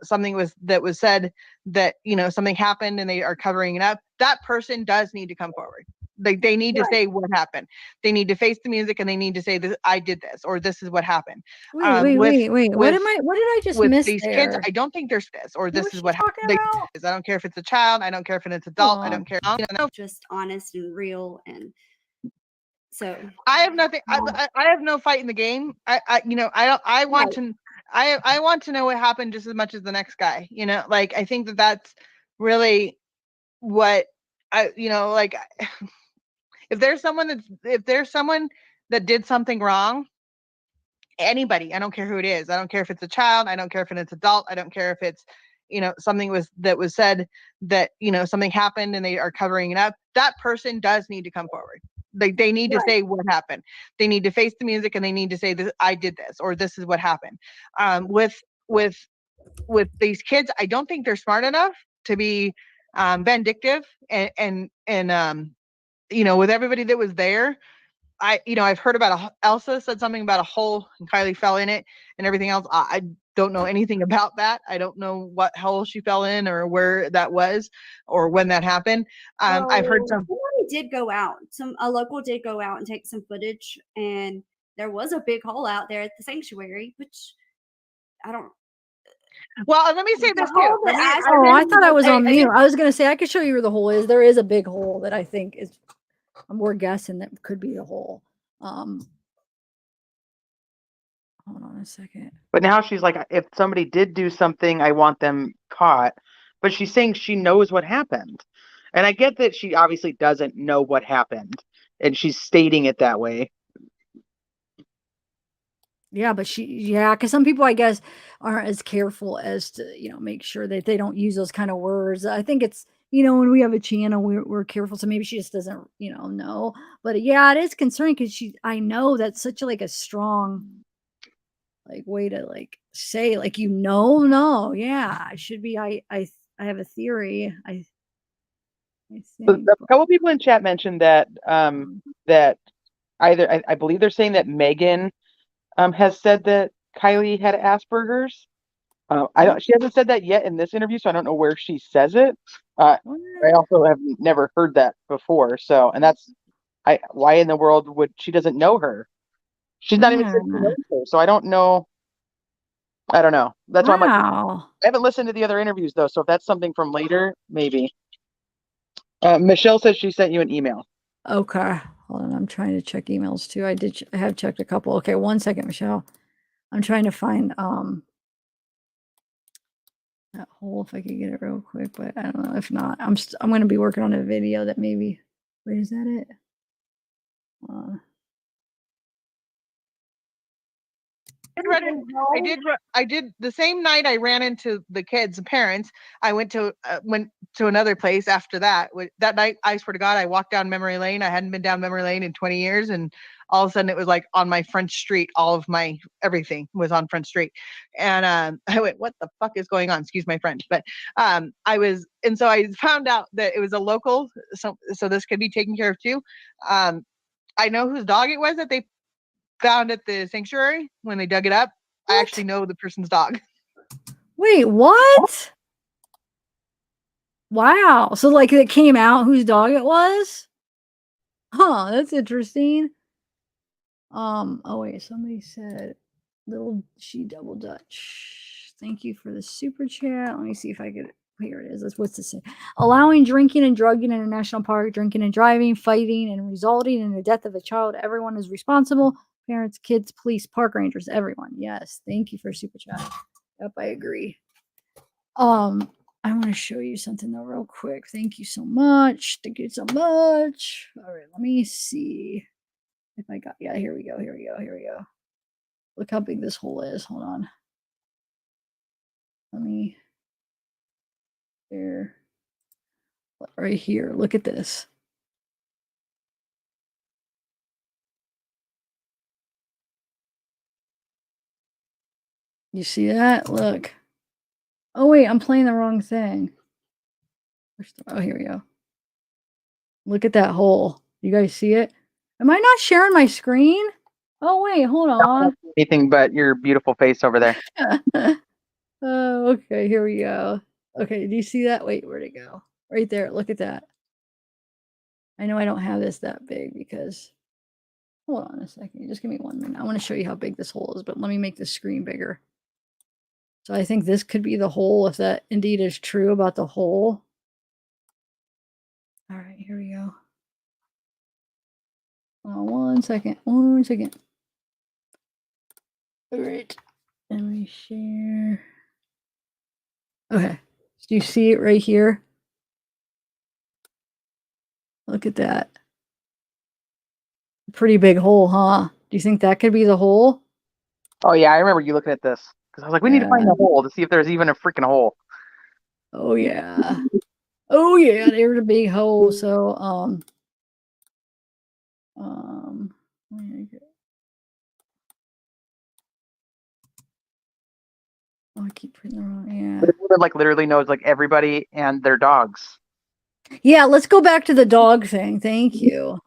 Speaker 4: something was said that something happened and they are covering it up. That person does need to come forward. They need to say what happened. They need to face the music, and they need to say this, I did this, or this is what happened.
Speaker 1: Wait. What did I just
Speaker 4: with
Speaker 1: miss
Speaker 4: these
Speaker 1: there?
Speaker 4: kids? I don't think there's this, or
Speaker 1: What
Speaker 4: this
Speaker 1: was
Speaker 4: is
Speaker 1: she
Speaker 4: what
Speaker 1: talking
Speaker 4: happened.
Speaker 1: about?
Speaker 4: I don't care if it's a child. I don't care if it's an
Speaker 1: Hold
Speaker 4: adult. I don't
Speaker 1: on.
Speaker 4: care.
Speaker 3: Just honest and real, and so
Speaker 4: I have nothing. I have no fight in the game. I want to. I want to know what happened just as much as the next guy. You know, like I think that's really what like if there's someone that did something wrong, anybody, I don't care who it is. I don't care if it's a child. I don't care if it's adult. I don't care if it's something was said that something happened and they are covering it up. That person does need to come forward. They need to say what happened. They need to face the music, and they need to say this, I did this, or this is what happened. With these kids, I don't think they're smart enough to be vindictive and with everybody that was there. I've heard about Elsa said something about a hole and Kiely fell in it and everything else. I don't know anything about that. I don't know what hole she fell in or where that was or when that happened. I've heard
Speaker 3: somebody did go out. A local did go out and take some footage, and there was a big hole out there at the sanctuary, which I don't.
Speaker 4: Well, let me say this too.
Speaker 1: I thought I was on mute. I was gonna say I could show you where the hole is. There is a big hole that I think is. We're guessing that could be a hole. Hold on a second.
Speaker 2: But now she's like, if somebody did do something, I want them caught. But she's saying she knows what happened. And I get that she obviously doesn't know what happened. And she's stating it that way.
Speaker 1: Yeah, but because some people, I guess, aren't as careful as to, make sure that they don't use those kind of words. I think it's, when we have a channel, we're careful. So maybe she just doesn't, know. But yeah, it is concerning because I know that's such a strong, way to say, no, yeah, I should be, I have a theory. I think.
Speaker 2: A couple people in chat mentioned that, that either, I believe they're saying that Megan has said that Kiely had Asperger's. She hasn't said that yet in this interview, so I don't know where she says it. I also have never heard that before. So, and that's why in the world would she doesn't know her? She's not even saying she knows her, so I don't know. I don't know. That's why I'm like, I haven't listened to the other interviews though. So if that's something from later, maybe. Michelle says she sent you an email.
Speaker 1: Okay, hold on. I'm trying to check emails too. I have checked a couple. Okay, 1 second, Michelle. I'm trying to find that hole if I could get it real quick, but I don't know. If not, I'm going to be working on a video that maybe. Wait, is that it?
Speaker 4: I did the same night I ran into the kids' parents. I went to another place after that. That night, I swear to God, I walked down memory lane. I hadn't been down memory lane in 20 years, and all of a sudden, it was like on my front street. All of my everything was on Front Street, and I went, "What the fuck is going on?" Excuse my French, but so I found out that it was a local. So this could be taken care of too. I know whose dog it was that they found at the sanctuary when they dug it up. What? I actually know the person's dog.
Speaker 1: Wait, what? Wow. So it came out whose dog it was? Huh, that's interesting. Oh wait, somebody said little she double dutch. Thank you for the super chat. Let me see if I could. Here it is. What's this say? Allowing drinking and drugging in a national park, drinking and driving, fighting, and resulting in the death of a child. Everyone is responsible. Parents, kids, police, park rangers, everyone. Yes. Thank you for super chat. Yep, I agree. I want to show you something though real quick. Thank you so much. Thank you so much. All right, let me see if I got, yeah, here we go. Look how big this hole is. Hold on. Let me, there, right here. Look at this. You see that? Look. Oh, wait, I'm playing the wrong thing. Oh, here we go. Look at that hole. You guys see it? Am I not sharing my screen? Oh, wait, hold on.
Speaker 2: Anything but your beautiful face over there.
Speaker 1: Oh, okay, here we go. Okay, do you see that? Wait, where'd it go? Right there. Look at that. I know I don't have this that big because, hold on a second. Just give me 1 minute. I want to show you how big this hole is, but let me make the screen bigger. So I think this could be the hole if that indeed is true about the hole. All right, here we go. 1 second. 1 second. All right. Let me share. Okay. Do you see it right here? Look at that. Pretty big hole, huh? Do you think that could be the hole?
Speaker 2: Oh yeah, I remember you looking at this because I was like, we need to find the hole to see if there's even a freaking hole.
Speaker 1: Oh yeah. Oh yeah, there's a big hole. So oh, I keep putting the wrong, yeah.
Speaker 2: This woman like literally knows like everybody and their dogs.
Speaker 1: Yeah, let's go back to the dog thing. Thank you.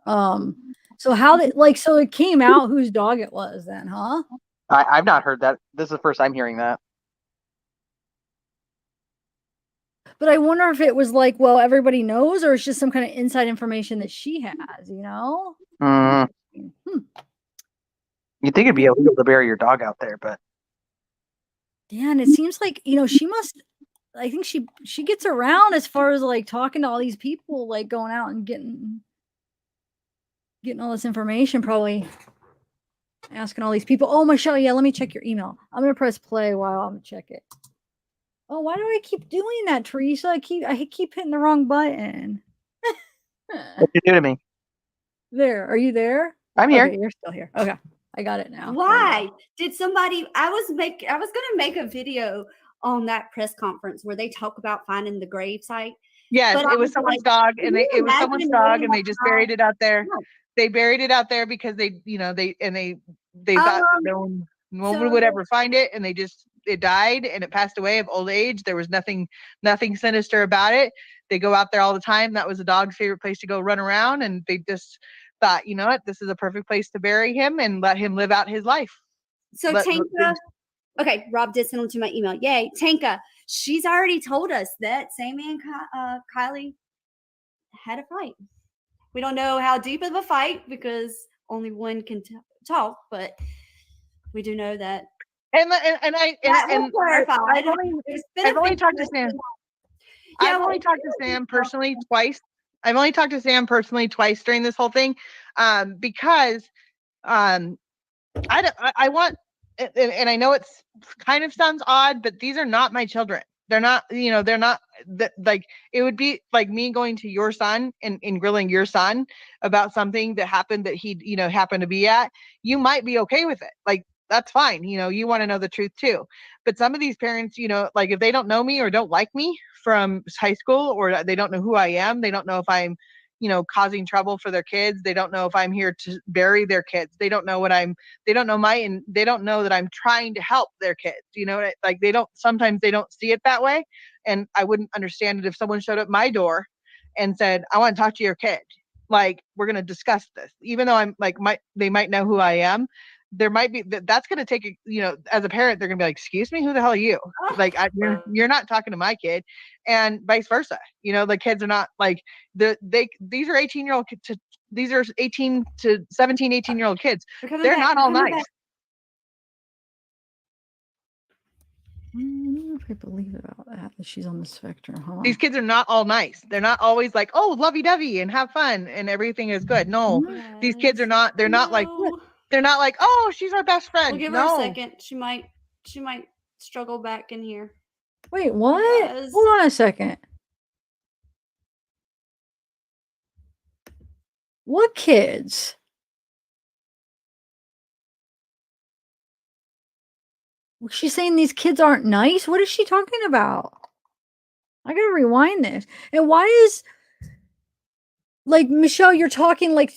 Speaker 1: So how did so it came out whose dog it was then, huh?
Speaker 2: I've not heard that. This is the first I'm hearing that.
Speaker 1: But I wonder if it was like, well, everybody knows, or it's just some kind of inside information that she has, you know?
Speaker 2: Mm. You'd think it'd be illegal to bury your dog out there, but
Speaker 1: yeah, and it seems like, she must, I think she gets around as far as like talking to all these people, like going out and getting all this information, probably asking all these people. Oh, Michelle, yeah, let me check your email. I'm gonna press play while I'm check it. Oh, why do I keep doing that, Teresa? I keep hitting the wrong button.
Speaker 2: what you do to me?
Speaker 1: There, are you there?
Speaker 2: I'm here.
Speaker 1: Okay, you're still here. Okay, I got it now.
Speaker 3: Why did somebody? I was gonna make a video on that press conference where they talk about finding the grave site.
Speaker 4: Yes,
Speaker 3: But
Speaker 4: it was someone's dog, and it was someone's dog, and they just buried it out there.
Speaker 3: No.
Speaker 4: They buried it out there because they thought no one would ever find it, and it died and it passed away of old age. There was nothing sinister about it. They go out there all the time. That was the dog's favorite place to go run around, and they just thought, you know what, this is a perfect place to bury him and let him live out his life.
Speaker 3: So Tanka, okay, Rob did send them to my email. Yay, Tanka. She's already told us that Sammy and Kiely had a fight. We don't know how deep of a fight because only one can talk, but we do know that.
Speaker 4: And I've only talked to Sam. I've only talked to Sam personally twice. I've only talked to Sam personally twice during this whole thing, because I want, and I know it's kind of sounds odd, but these are not my children. They're not, they're not like, it would be like me going to your son and grilling your son about something that happened that he, happened to be at. You might be okay with it. Like, that's fine. You want to know the truth too. But some of these parents, like if they don't know me or don't like me from high school, or they don't know who I am, they don't know if I'm, causing trouble for their kids. They don't know if I'm here to bury their kids. They don't know they don't know and they don't know that I'm trying to help their kids. Like sometimes they don't see it that way. And I wouldn't understand it if someone showed up my door and said, I want to talk to your kid. Like, we're going to discuss this, even though I'm like, they might know who I am. There might be that's going to take as a parent, they're going to be like, excuse me, who the hell are you? Like, you're not talking to my kid, and vice versa. The kids are not like these are 18-year-old these are 18 to 17, 18-year-old kids. They're not all nice.
Speaker 1: I don't know if I believe about that she's on the spectrum, huh?
Speaker 4: These kids are not all nice. They're not always like, oh, lovey-dovey and have fun and everything is good. No, these kids are not. They're not like. They're not like, oh, she's our best friend.
Speaker 3: We'll give her a second. She might struggle back in here.
Speaker 1: Wait, what? Yes. Hold on a second. What kids? She's saying these kids aren't nice? What is she talking about? I gotta rewind this. And why is, like, Michelle, you're talking like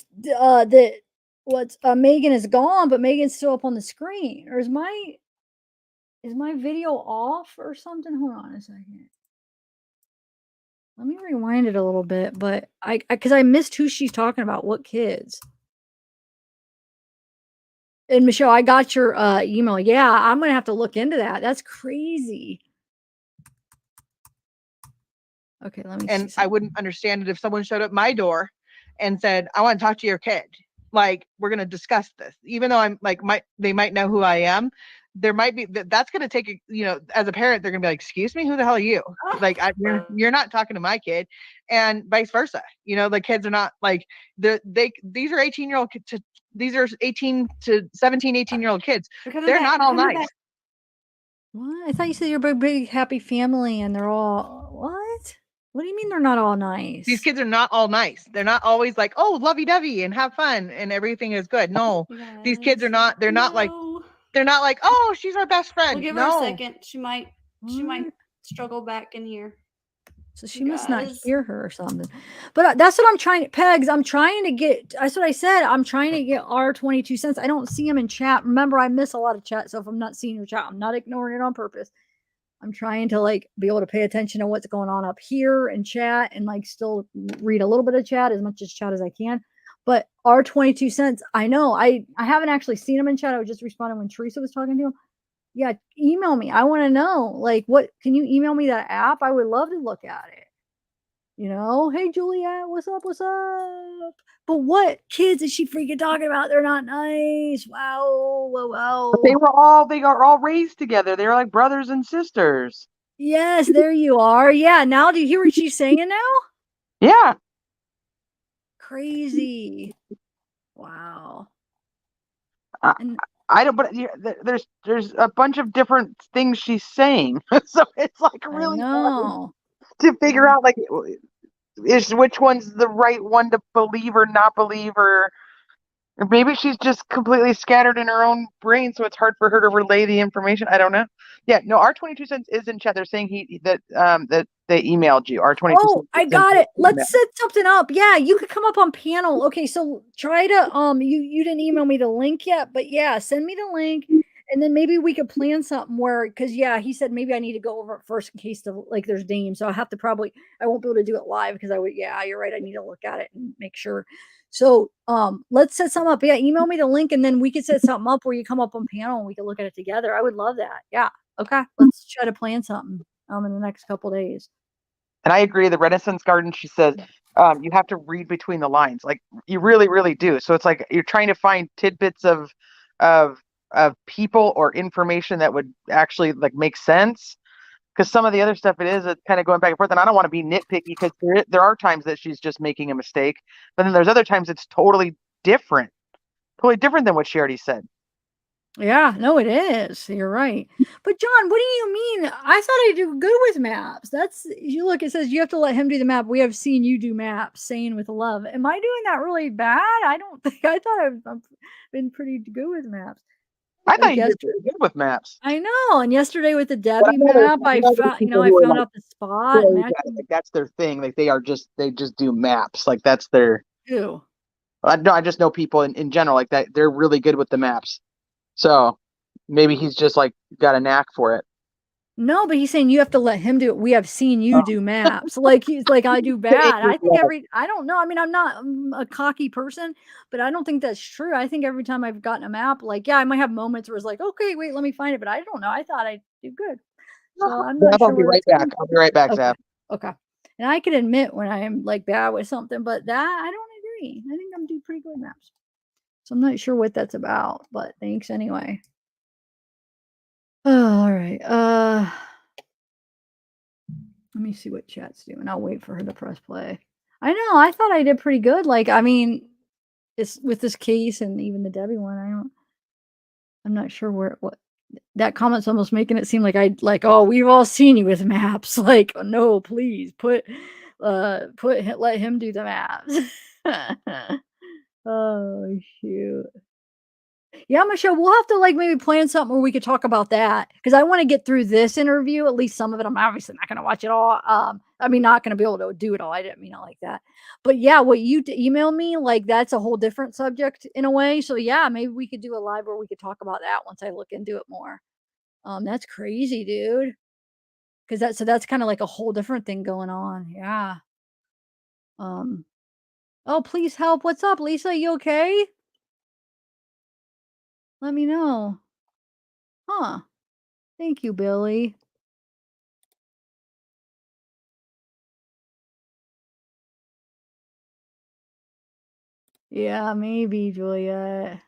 Speaker 1: Megan is gone, but Megan's still up on the screen. Or is my video off or something? Hold on a second. Let me rewind it a little bit, but because I missed who she's talking about. What kids? And Michelle, I got your email. Yeah, I'm gonna have to look into that. That's crazy. Okay, let me.
Speaker 4: And I wouldn't understand it if someone showed up my door and said, I want to talk to your kid. Like, we're going to discuss this, even though I'm like, they might know who I am. There might be that's going to take, as a parent, they're going to be like, excuse me, who the hell are you? Like, you're not talking to my kid, and vice versa. The kids are not like these are 18-year-old these are 18 to 17, 18-year-old kids. They're not all nice.
Speaker 1: What? I thought you said you're a big happy family and they're all what? What do you mean they're not all nice?
Speaker 4: These kids are not all nice. They're not always like, oh, lovey-dovey and have fun and everything is good. No, these kids are not. They're not like. They're not like, oh, she's our best friend.
Speaker 3: We'll give her a second. She might struggle back in here.
Speaker 1: So she must not hear her or something. But that's what I'm trying. Pegs, I'm trying to get. That's what I said. I'm trying to get our 22 cents. I don't see them in chat. Remember, I miss a lot of chat. So if I'm not seeing your chat, I'm not ignoring it on purpose. I'm trying to like be able to pay attention to what's going on up here in chat and like still read a little bit of chat, as much as chat as I can. But our 22 cents, I know I haven't actually seen them in chat. I was just responding when Teresa was talking to him. Yeah, email me. I want to know, like, what can you email me that app? I would love to look at it. Hey Juliet, what's up? What's up? But what kids is she freaking talking about? They're not nice. Wow, wow.
Speaker 2: But they are all raised together. They were like brothers and sisters.
Speaker 1: Yes, there you are. Yeah, now do you hear what she's saying now?
Speaker 2: Yeah.
Speaker 1: Crazy. Wow.
Speaker 2: I don't, but there's a bunch of different things she's saying. So it's like really hard to figure out, like, which one's the right one to believe or not believe, or maybe she's just completely scattered in her own brain, so it's hard for her to relay the information. I don't know. Yeah, no, our 22 cents is in chat. They're saying that they emailed you. Our 22 cents.
Speaker 1: Oh, I got it. Let's set something up. Yeah, you could come up on panel. Okay, so try to you didn't email me the link yet, but yeah, send me the link, and then maybe we could plan something where, because yeah, he said maybe I need to go over it first in case there's names. So I have to I won't be able to do it live because yeah, you're right. I need to look at it and make sure. So let's set something up. Yeah, email me the link and then we could set something up where you come up on panel and we can look at it together. I would love that. Yeah. Okay. Let's try to plan something in the next couple days.
Speaker 2: And I agree. The Renaissance Garden, she says, you have to read between the lines. Like, you really, really do. So it's like you're trying to find tidbits of people or information that would actually like make sense. Because some of the other stuff it's kind of going back and forth, and I don't want to be nitpicky because there are times that she's just making a mistake, but then there's other times it's totally different than what she already said.
Speaker 1: Yeah, no, it is. You're right. But John, what do you mean? I thought I do good with maps. You look, it says you have to let him do the map. We have seen you do maps, saying with love. Am I doing that really bad? I don't think. I thought I've been pretty good with maps.
Speaker 2: I thought you were pretty good with maps.
Speaker 1: I know. And yesterday with the Debbie map, I found out the spot.
Speaker 2: That's their thing. Like they just do maps. Like that's their.
Speaker 1: Ew.
Speaker 2: I just know people in general like that. They're really good with the maps. So maybe he's just like got a knack for it.
Speaker 1: No, but he's saying you have to let him do it. We have seen you do maps. Like he's like, I do bad. I think I don't know. I mean, I'm not a cocky person, but I don't think that's true. I think every time I've gotten a map, like, yeah, I might have moments where it's like, okay, wait, let me find it. But I don't know. I thought I'd do good. So I'm not sure.
Speaker 2: I'll be right back. I'll be right back, Zab.
Speaker 1: Okay. And I can admit when I am like bad with something, but that I don't agree. I think I'm doing pretty good maps. So I'm not sure what that's about, but thanks anyway. Oh, all right. Let me see what chat's doing. I'll wait for her to press play. I know. I thought I did pretty good. Like, I mean, it's with this case and even the Debbie one. I'm not sure what that comment's almost making it seem like oh, we've all seen you with maps. Like, oh, no, please let him do the maps. Oh shoot. Yeah, Michelle, we'll have to like maybe plan something where we could talk about that because I want to get through this interview, at least some of it. I'm obviously not going to watch it all. I mean, not going to be able to do it all. I didn't mean it like that. But yeah, what you emailed me, like that's a whole different subject in a way. So yeah, maybe we could do a live where we could talk about that once I look into it more. That's crazy, dude. Because that's kind of like a whole different thing going on. Yeah. Oh, please help. What's up, Lisa? You okay? Let me know. Huh. Thank you, Billy. Yeah, maybe, Juliet.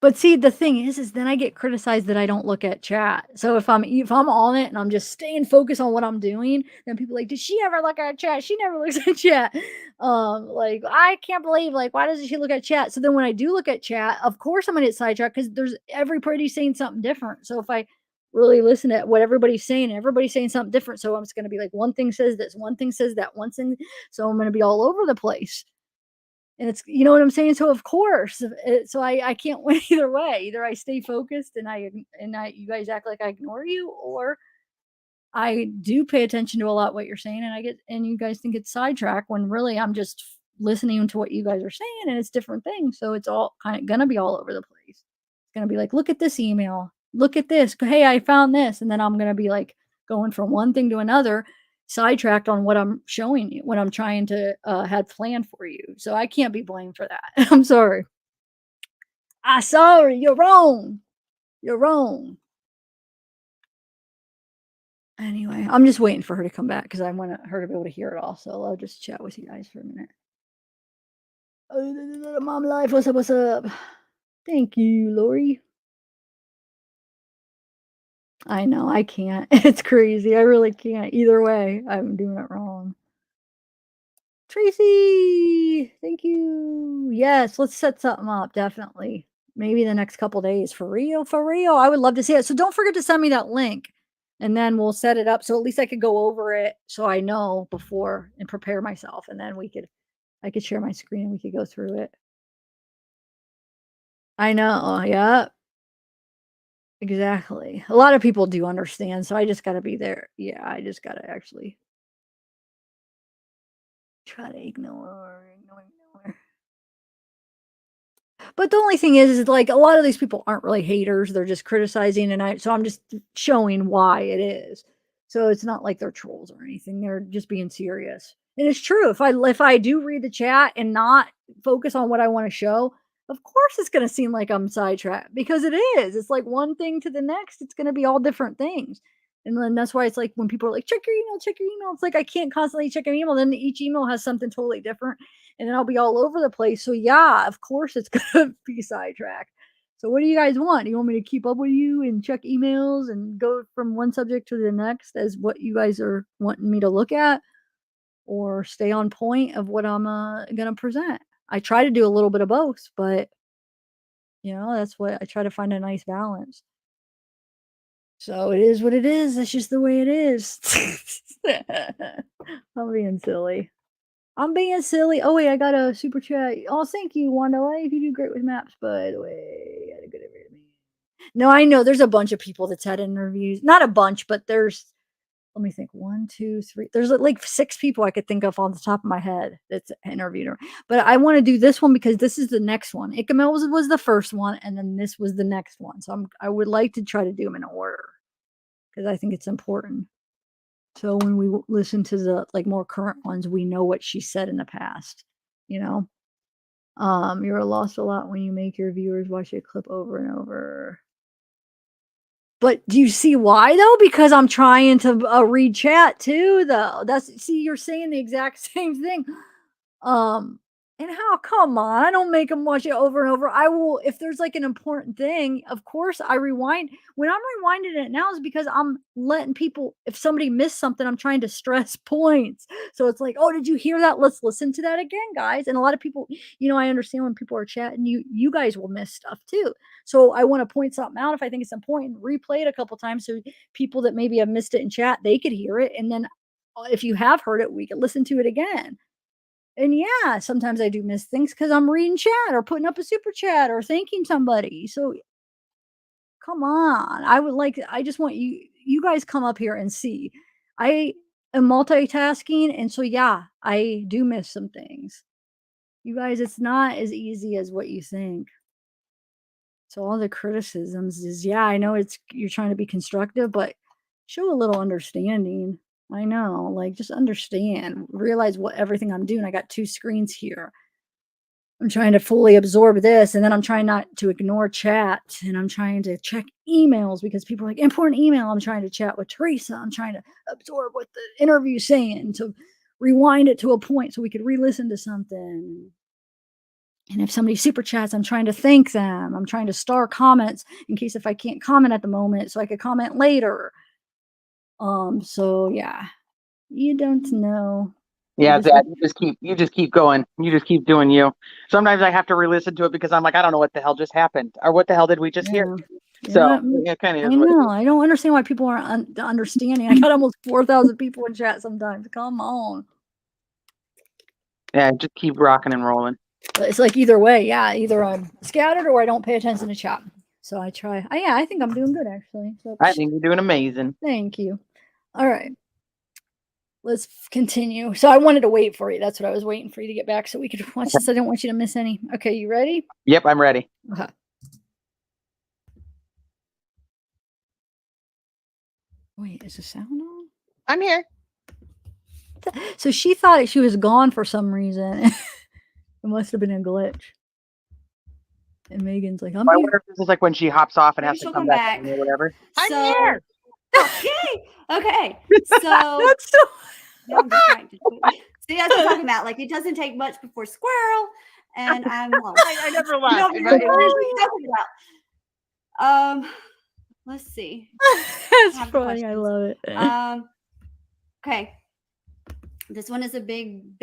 Speaker 1: But see, the thing is then I get criticized that I don't look at chat. So if I'm on it and I'm just staying focused on what I'm doing, then people are like, "Did she ever look at chat? She never looks at chat." Like I can't believe like why doesn't she look at chat? So then when I do look at chat, of course I'm gonna get sidetracked because there's everybody's saying something different. So if I really listen to what everybody's saying, everybody's saying something different. So I'm just gonna be like, one thing says this, one thing says that, one thing. So I'm gonna be all over the place. And it's you know what I'm saying? So of course, so I can't win either way. Either I stay focused and I you guys act like I ignore you, or I do pay attention to a lot what you're saying and I get and you guys think it's sidetracked when really I'm just listening to what you guys are saying and it's different things. So it's all kind of gonna be all over the place. It's gonna be like, look at this email, look at this. Hey, I found this, and then I'm gonna be like going from one thing to another, sidetracked on what I'm showing you, what I'm trying to had planned for you. So I can't be blamed for that. I'm sorry. Sorry, you're wrong. You're wrong. Anyway, I'm just waiting for her to come back because I want her to be able to hear it all. So I'll just chat with you guys for a minute. Mom life, what's up? What's up? Thank you, Lori. I know I can't. It's crazy. I really can't. Either way, I'm doing it wrong. Tracy, thank you. Yes, let's set something up. Definitely. Maybe the next couple days. For real, for real. I would love to see it. So don't forget to send me that link and then we'll set it up. So at least I could go over it so I know before and prepare myself. And then I could share my screen and we could go through it. I know. Yeah, exactly. A lot of people do understand. So I just got to be there. Yeah, I just got to actually try to ignore. But the only thing is like a lot of these people aren't really haters. They're just criticizing, and I'm just showing why it is. So it's not like they're trolls or anything. They're just being serious. And it's true. If I do read the chat and not focus on what I want to show, of course it's going to seem like I'm sidetracked because it is. It's like one thing to the next. It's going to be all different things. And then that's why it's like when people are like, check your email, check your email. It's like I can't constantly check an email. Then each email has something totally different and then I'll be all over the place. So yeah, of course it's gonna be sidetracked. So what do you guys want? Do you want me to keep up with you and check emails and go from one subject to the next as what you guys are wanting me to look at, or stay on point of what I'm gonna present? I try to do a little bit of both, but that's what I try to find a nice balance. So it is what it is. That's just the way it is. I'm being silly. I'm being silly. Oh wait, I got a super chat. Oh, thank you, Wanda Life. You do great with maps, by the way. Had a good interview. No, I know there's a bunch of people that's had interviews. Not a bunch, but there's let me think. 1, 2, 3. There's like 6 people I could think of on the top of my head that's interviewed her. But I want to do this one because this is the next one. Ikamel was the first one, and then this was the next one. So I would like to try to do them in order because I think it's important. So when we listen to the like more current ones, we know what she said in the past, you know. You're lost a lot when you make your viewers watch a clip over and over. But do you see why though? Because I'm trying to read chat too, though. You're saying the exact same thing. And how? Come on, I don't make them watch it over and over. I will, if there's like an important thing, of course I rewind. When I'm rewinding it now is because I'm letting people, if somebody missed something, I'm trying to stress points. So it's like, oh, did you hear that? Let's listen to that again, guys. And a lot of people, I understand when people are chatting, you guys will miss stuff too. So I want to point something out if I think it's important, replay it a couple times so people that maybe have missed it in chat, they could hear it. And then if you have heard it, we can listen to it again. And yeah, sometimes I do miss things because I'm reading chat or putting up a super chat or thanking somebody. So come on. I just want you guys come up here and see. I am multitasking. And so, yeah, I do miss some things. You guys, it's not as easy as what you think. So all the criticisms is, yeah, I know you're trying to be constructive, but show a little understanding. I know, like just understand, realize what everything I'm doing. I got 2 screens here. I'm trying to fully absorb this, and then I'm trying not to ignore chat, and I'm trying to check emails because people are like important email. I'm trying to chat with Teresa. I'm trying to absorb what the interview's saying to rewind it to a point so we could re-listen to something. And if somebody super chats, I'm trying to thank them. I'm trying to star comments in case if I can't comment at the moment, so I could comment later. So yeah, you don't know.
Speaker 2: Yeah, Dad, you just keep going. You just keep doing you. Sometimes I have to re-listen to it because I'm like, I don't know what the hell just happened, or what the hell did we just hear? So it kind of
Speaker 1: I
Speaker 2: is. What it
Speaker 1: know.
Speaker 2: is.
Speaker 1: I don't understand why people aren't understanding. I got almost 4,000 people in chat sometimes. Come on.
Speaker 2: Yeah, just keep rocking and rolling.
Speaker 1: But it's like either way. Yeah, either I'm scattered or I don't pay attention to chat. So I try. Yeah, I think I'm doing good actually. So
Speaker 2: I think you're doing amazing.
Speaker 1: thank you. All right. Let's continue. So I wanted to wait for you. That's what I was waiting for you to get back so we could watch this. I didn't want you to miss any. Okay, you ready?
Speaker 2: Yep, I'm ready.
Speaker 1: Okay. Wait, is the sound on?
Speaker 4: I'm here.
Speaker 1: So she thought she was gone for some reason. It must have been a glitch. And Megan's like, I'm
Speaker 2: I
Speaker 1: here.
Speaker 2: wonder if this is like when she hops off and
Speaker 3: Maybe
Speaker 2: has to
Speaker 3: she'll
Speaker 2: come
Speaker 3: come
Speaker 2: back
Speaker 3: back.
Speaker 2: or whatever.
Speaker 4: I'm
Speaker 3: So-
Speaker 4: here.
Speaker 3: Okay. So
Speaker 1: That's so
Speaker 3: now I'm distracted. See, that's what I'm talking about. Like it doesn't take much before squirrel, and I'm lost.
Speaker 4: I never
Speaker 3: You
Speaker 4: left.
Speaker 3: don't know what you're talking about. Let's see.
Speaker 1: That's
Speaker 3: have the
Speaker 1: funny. I
Speaker 3: questions.
Speaker 1: love it.
Speaker 3: Okay. This one is a big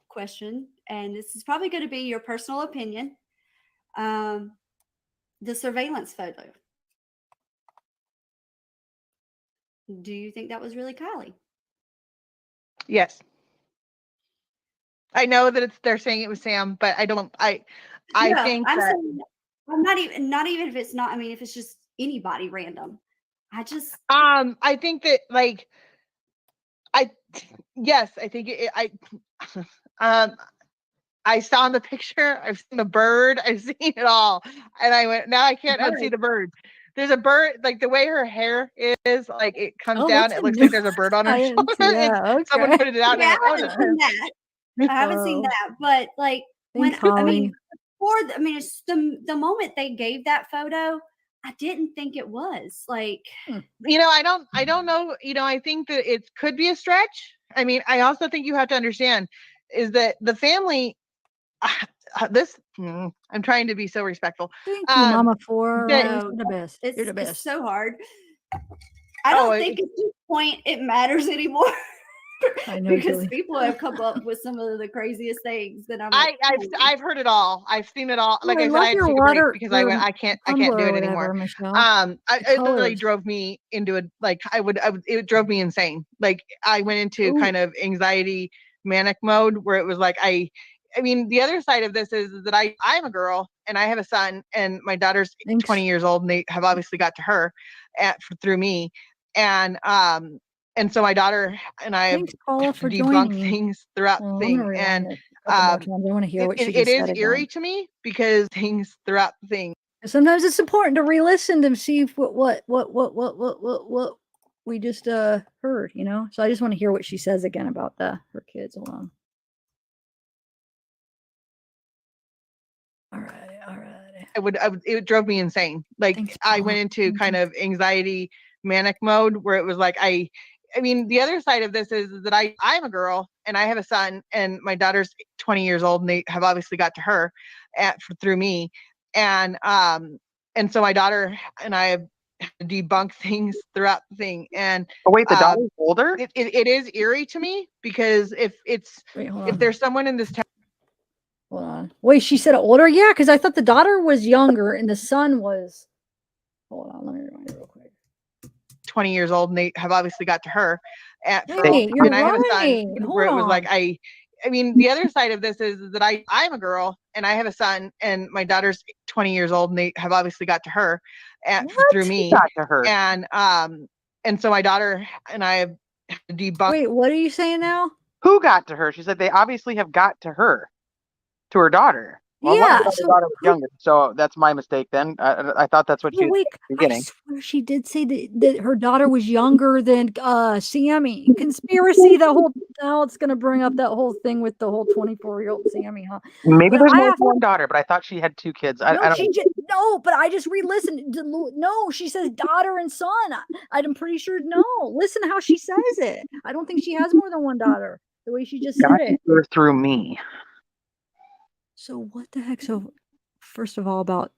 Speaker 3: question, and this is probably going to be your personal opinion. The surveillance photo. Do you think that was really Kiely?
Speaker 4: Yes. I know that they're saying it was Sam, but I don't. I
Speaker 3: Yeah,
Speaker 4: think
Speaker 3: I'm
Speaker 4: that
Speaker 3: saying I'm not even if it's not. I mean, if it's just anybody random, I
Speaker 4: think that like yes, I think I saw the picture. I've seen the bird. I've seen it all, and I went. Now I can't unsee the bird. There's a bird, like the way her hair is, like it comes down.
Speaker 1: that's
Speaker 4: It
Speaker 1: a
Speaker 4: looks
Speaker 1: new-
Speaker 4: like there's a bird on her
Speaker 1: I didn't
Speaker 4: shoulder.
Speaker 1: see that. Okay.
Speaker 4: Someone put it out.
Speaker 3: yeah,
Speaker 4: and
Speaker 3: I haven't seen that. I haven't seen
Speaker 1: Whoa.
Speaker 3: that, but like
Speaker 1: Thanks,
Speaker 3: I
Speaker 1: Holly.
Speaker 3: mean, it's the moment they gave that photo, I didn't think it was like.
Speaker 4: I don't know. I think that it could be a stretch. I mean, I also think you have to understand is that the family. I'm trying to be so respectful.
Speaker 1: Thank you, Mama, for
Speaker 3: that-
Speaker 1: you're the best.
Speaker 3: It's,
Speaker 1: You're the
Speaker 3: it's
Speaker 1: best.
Speaker 3: so hard. I don't think at this point it matters anymore.
Speaker 1: I know,
Speaker 3: because
Speaker 1: Julie.
Speaker 3: people have come up with some of the craziest things that I'm like,
Speaker 4: I've heard it all. I've seen it all. Like
Speaker 1: I
Speaker 4: I said,
Speaker 1: love
Speaker 4: I had to
Speaker 1: your
Speaker 4: take a break
Speaker 1: water-
Speaker 4: because
Speaker 1: your
Speaker 4: I can't
Speaker 1: Tumblr
Speaker 4: do
Speaker 1: or
Speaker 4: it
Speaker 1: whatever,
Speaker 4: anymore.
Speaker 1: Michelle.
Speaker 4: It literally
Speaker 1: colors.
Speaker 4: drove me into it drove me insane. Like I went into
Speaker 1: Ooh.
Speaker 4: kind of anxiety manic mode where it was like I mean, the other side of this is that I'm a girl and I have a son and my daughter's
Speaker 1: Thanks.
Speaker 4: 20 years old and they have obviously got to her through me. And so my daughter and I
Speaker 1: Thanks, Paula,
Speaker 4: have
Speaker 1: for
Speaker 4: debunked
Speaker 1: joining me.
Speaker 4: things throughout
Speaker 1: Well,
Speaker 4: the
Speaker 1: I'm gonna
Speaker 4: thing.
Speaker 1: rewind
Speaker 4: And
Speaker 1: it a couple more times. I want to hear what she
Speaker 4: it
Speaker 1: just
Speaker 4: is
Speaker 1: said
Speaker 4: eerie
Speaker 1: again.
Speaker 4: to me because things throughout the thing.
Speaker 1: Sometimes it's important to re-listen to see what we just heard, So I just want to hear what she says again about her kids. Hold on. All right.
Speaker 4: It drove me insane. Like
Speaker 1: Thanks,
Speaker 4: I
Speaker 1: Paula.
Speaker 4: went into
Speaker 1: Thank
Speaker 4: kind
Speaker 1: you.
Speaker 4: of anxiety manic mode where it was like I mean, the other side of this is that I'm a girl and I have a son and my daughter's 20 years old and they have obviously got to her through me. And so my daughter and I have debunked things throughout the thing. And
Speaker 2: Oh wait, the daughter's older?
Speaker 4: it is eerie to me because if
Speaker 1: Wait, hold
Speaker 4: if
Speaker 1: on.
Speaker 4: there's someone in this town.
Speaker 1: Hold on. Wait, she said older? Yeah, because I thought the daughter was younger and the son was. Hold on, let me rewind it real quick.
Speaker 4: 20 years old and they have obviously got to her
Speaker 1: Wait, you're
Speaker 4: and I have a
Speaker 1: right.
Speaker 4: son
Speaker 1: Hold
Speaker 4: where it was
Speaker 1: on.
Speaker 4: like I mean, the other side of this is that I'm a girl and I have a son and my daughter's 20 years old and they have obviously got to her through me.
Speaker 2: Got to her.
Speaker 4: And so my daughter and I have debunked.
Speaker 1: Wait, what are you saying now?
Speaker 2: Who got to her? She said they obviously have got to her daughter. Well,
Speaker 1: Yeah.
Speaker 2: her
Speaker 1: So
Speaker 2: daughter was younger, so that's my mistake then. I thought that's what she
Speaker 1: oh,
Speaker 2: was
Speaker 1: wait,
Speaker 2: at the
Speaker 1: I
Speaker 2: beginning.
Speaker 1: swear she did say that her daughter was younger than Sammy. Conspiracy, that whole now it's gonna bring up that whole thing with the whole 24-year-old Sammy, huh?
Speaker 2: Maybe
Speaker 1: But
Speaker 2: there's
Speaker 1: I
Speaker 2: more
Speaker 1: have
Speaker 2: than one daughter, but I thought she had 2 kids. I
Speaker 1: no,
Speaker 2: don't
Speaker 1: she just no, but I just re-listened. No, she says daughter and son. I'm pretty sure no. Listen to how she says it. I don't think she has more than one daughter. The way she just said
Speaker 2: got
Speaker 1: it.
Speaker 2: her through me.
Speaker 1: So what the heck? So first of all, about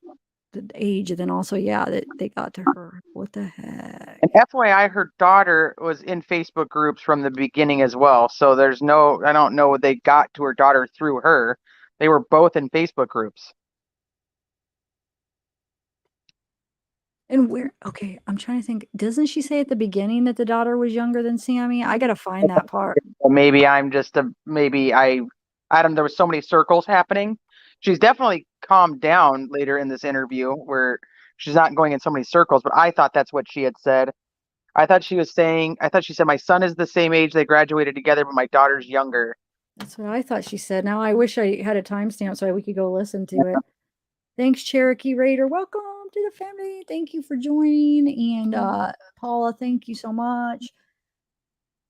Speaker 1: the age, and then also, yeah, that they got to her. What the heck?
Speaker 2: And FYI, her daughter was in Facebook groups from the beginning as well. So there's no, I don't know, they got to her daughter through her. They were both in Facebook groups.
Speaker 1: And where? Okay, I'm trying to think. Doesn't she say at the beginning that the daughter was younger than Sammy? I gotta find that part.
Speaker 2: Well, maybe I'm just I don't know. There was so many circles happening. She's definitely calmed down later in this interview where she's not going in so many circles, but I thought that's what she had said. I thought she said, my son is the same age, they graduated together, but my daughter's younger.
Speaker 1: That's what I thought she said. Now I wish I had a timestamp so we could go listen to it. Thanks, Cherokee Raider. Welcome to the family. Thank you for joining. And Paula, thank you so much.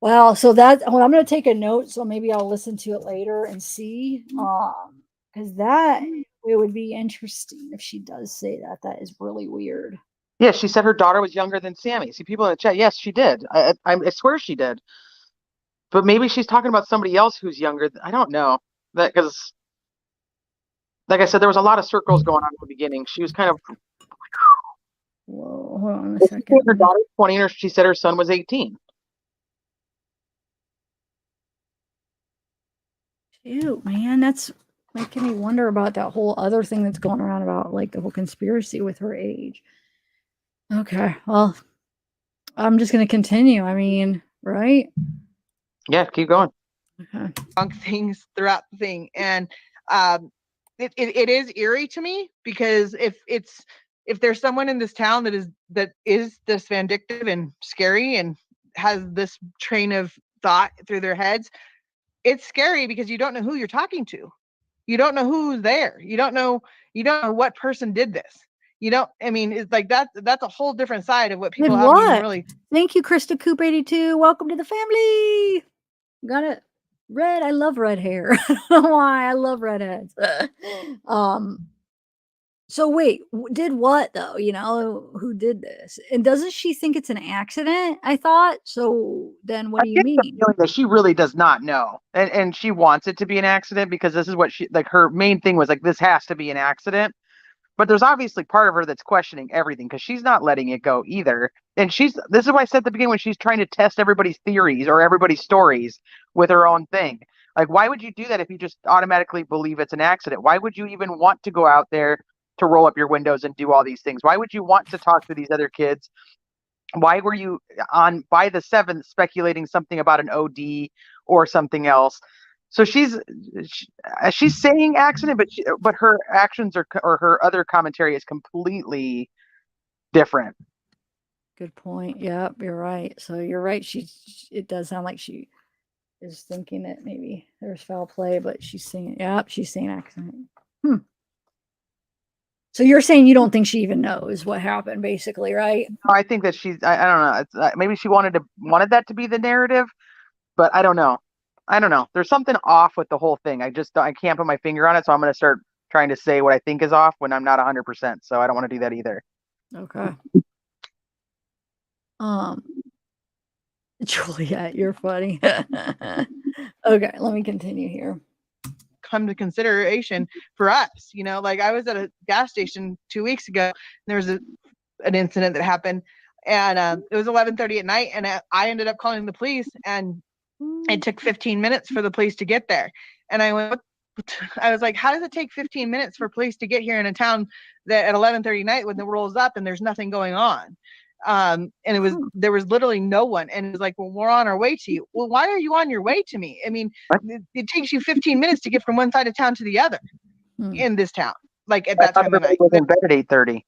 Speaker 1: Wow. So I'm going to take a note. So maybe I'll listen to it later and see. Because it would be interesting if she does say that. That is really weird.
Speaker 2: Yeah, she said her daughter was younger than Sammy. See people in the chat. Yes, she did. I swear she did. But maybe she's talking about somebody else who's younger. I don't know. Because, like I said, there was a lot of circles going on in the beginning. She was kind of.
Speaker 1: Whoa, hold on a second.
Speaker 2: Her daughter's 20, or she said her son was 18.
Speaker 1: Shoot, man, that's making me wonder about that whole other thing that's going around about like the whole conspiracy with her age. Okay, well, I'm just going to continue. I mean, right?
Speaker 2: Yeah, keep going.
Speaker 1: Okay.
Speaker 4: Wrong things throughout the thing, and it is eerie to me because if there's someone in this town that is this vindictive and scary and has this train of thought through their heads, it's scary because you don't know who you're talking to. You don't know who's there. You don't know what person did this. I mean, it's like that's a whole different side of what people haven't even really.
Speaker 1: Thank you, Krista Coop 82. Welcome to the family. Got it. Red. I love red hair. I don't know why. I love redheads. So wait, did what though? Who did this? And doesn't she think it's an accident? I thought. So then what do you mean?
Speaker 2: Feeling that she really does not know. And she wants it to be an accident because this is what she, like, her main thing was like, this has to be an accident. But there's obviously part of her that's questioning everything because she's not letting it go either. And this is why I said at the beginning, when she's trying to test everybody's theories or everybody's stories with her own thing. Like, why would you do that if you just automatically believe it's an accident? Why would you even want to go out there to roll up your windows and do all these things? Why would you want to talk to these other kids? Why were you by the 7th speculating something about an OD or something else? So she's saying accident, but her actions or her other commentary is completely different.
Speaker 1: Good point. Yep, you're right. So you're right. It does sound like she is thinking that maybe there's foul play, but she's saying accident. So you're saying you don't think she even knows what happened, basically, right?
Speaker 2: I think that I don't know. Maybe she wanted that to be the narrative, but I don't know. There's something off with the whole thing. I can't put my finger on it, so I'm going to start trying to say what I think is off when I'm not 100%. So I don't want to do that either.
Speaker 1: Okay. Juliet, you're funny. Okay, let me continue here.
Speaker 4: Come to consideration for us, like I was at a gas station 2 weeks ago. And there was an incident that happened, and it was 11:30 at night, and I ended up calling the police, and it took 15 minutes for the police to get there. And I was like, how does it take 15 minutes for police to get here in a town that at 11:30 at night when the rolls up and there's nothing going on? And there was literally no one. And it was like, well, we're on our way to you. Well, why are you on your way to me? I mean, it takes you 15 minutes to get from one side of town to the other in this town. Like at that time of night.
Speaker 2: Was in bed at 8:30.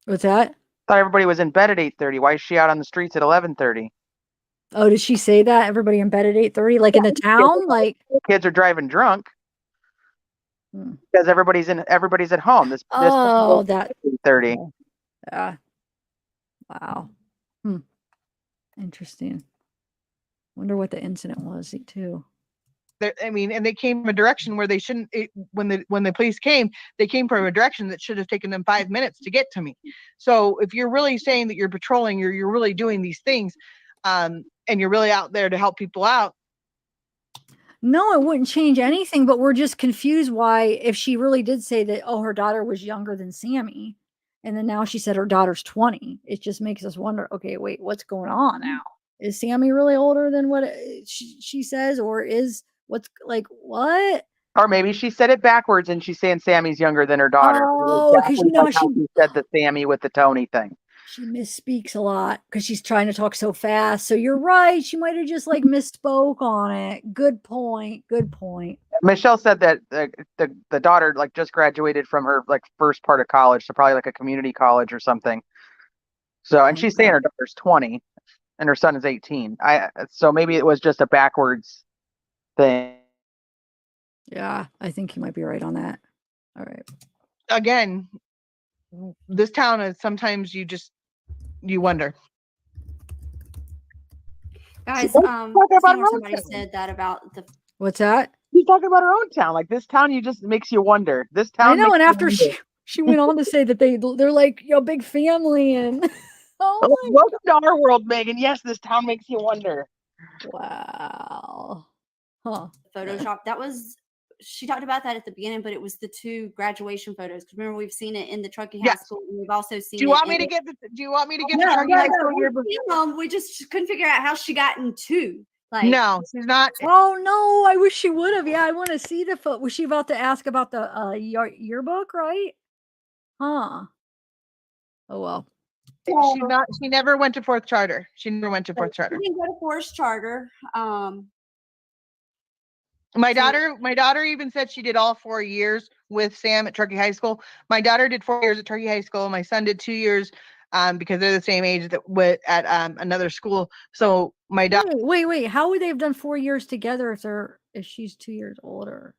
Speaker 1: What's that?
Speaker 2: I thought everybody was in bed at 8:30. Why is she out on the streets at 11:30?
Speaker 1: Oh, did she say that? Everybody in bed at 8:30, like in the town? Like
Speaker 2: kids are driving drunk. because everybody's at home. This
Speaker 1: Oh, that
Speaker 2: 30.
Speaker 1: yeah. Wow. Interesting. Wonder what the incident was too.
Speaker 4: I mean, and they came from a direction where they shouldn't. When the police came, they came from a direction that should have taken them 5 minutes to get to me. So if you're really saying that you're patrolling, you're really doing these things, and you're really out there to help people out.
Speaker 1: No, it wouldn't change anything, but we're just confused why, if she really did say that, oh, her daughter was younger than Sammy, and then now she said her daughter's 20, it just makes us wonder, okay, wait, what's going on now? Is Sammy really older than what she says, or is what's like, what?
Speaker 2: Or maybe she said it backwards and she's saying Sammy's younger than her daughter.
Speaker 1: Oh, because
Speaker 2: exactly like how she said the Sammy with the Tony thing.
Speaker 1: She misspeaks a lot because she's trying to talk so fast. So you're right. She might have just like misspoke on it. Good point. Good point.
Speaker 2: Michelle said that the daughter like just graduated from her like first part of college, so probably like a community college or something. So, and she's saying her daughter's 20 and her son is 18. So maybe it was just a backwards thing.
Speaker 1: Yeah, I think you might be right on that. All right.
Speaker 4: Again, this town is sometimes you wonder.
Speaker 3: Guys, somebody said that about the.
Speaker 1: What's that?
Speaker 2: She's talking about her own town. Like this town, you just makes you wonder. This town.
Speaker 1: I know. And after she went on to say that they're like big family and.
Speaker 2: Welcome to our world, Megan. Yes, this town makes you wonder.
Speaker 1: Wow. Huh.
Speaker 3: Photoshop. That was. She talked about that at the beginning, but it was the 2 graduation photos. Because remember, we've seen it in the Truckee High School, and we've also seen.
Speaker 4: Do you want me to get the Truckee High School yearbook?
Speaker 3: We just couldn't figure out how she got in 2. Like,
Speaker 4: no, she's not.
Speaker 1: Oh no! I wish she would have. Yeah, I want to see the photo. Was she about to ask about the yearbook, right? Huh. Oh well.
Speaker 4: She never went to 4th charter. She never went to 4th charter.
Speaker 3: She didn't go to 4th charter.
Speaker 4: My daughter even said she did all 4 years with Sam at Truckee High School. My daughter did 4 years at Truckee High School. My son did 2 years because they're the same age at another school. So my daughter.
Speaker 1: Wait. How would they have done 4 years together if she's 2 years older?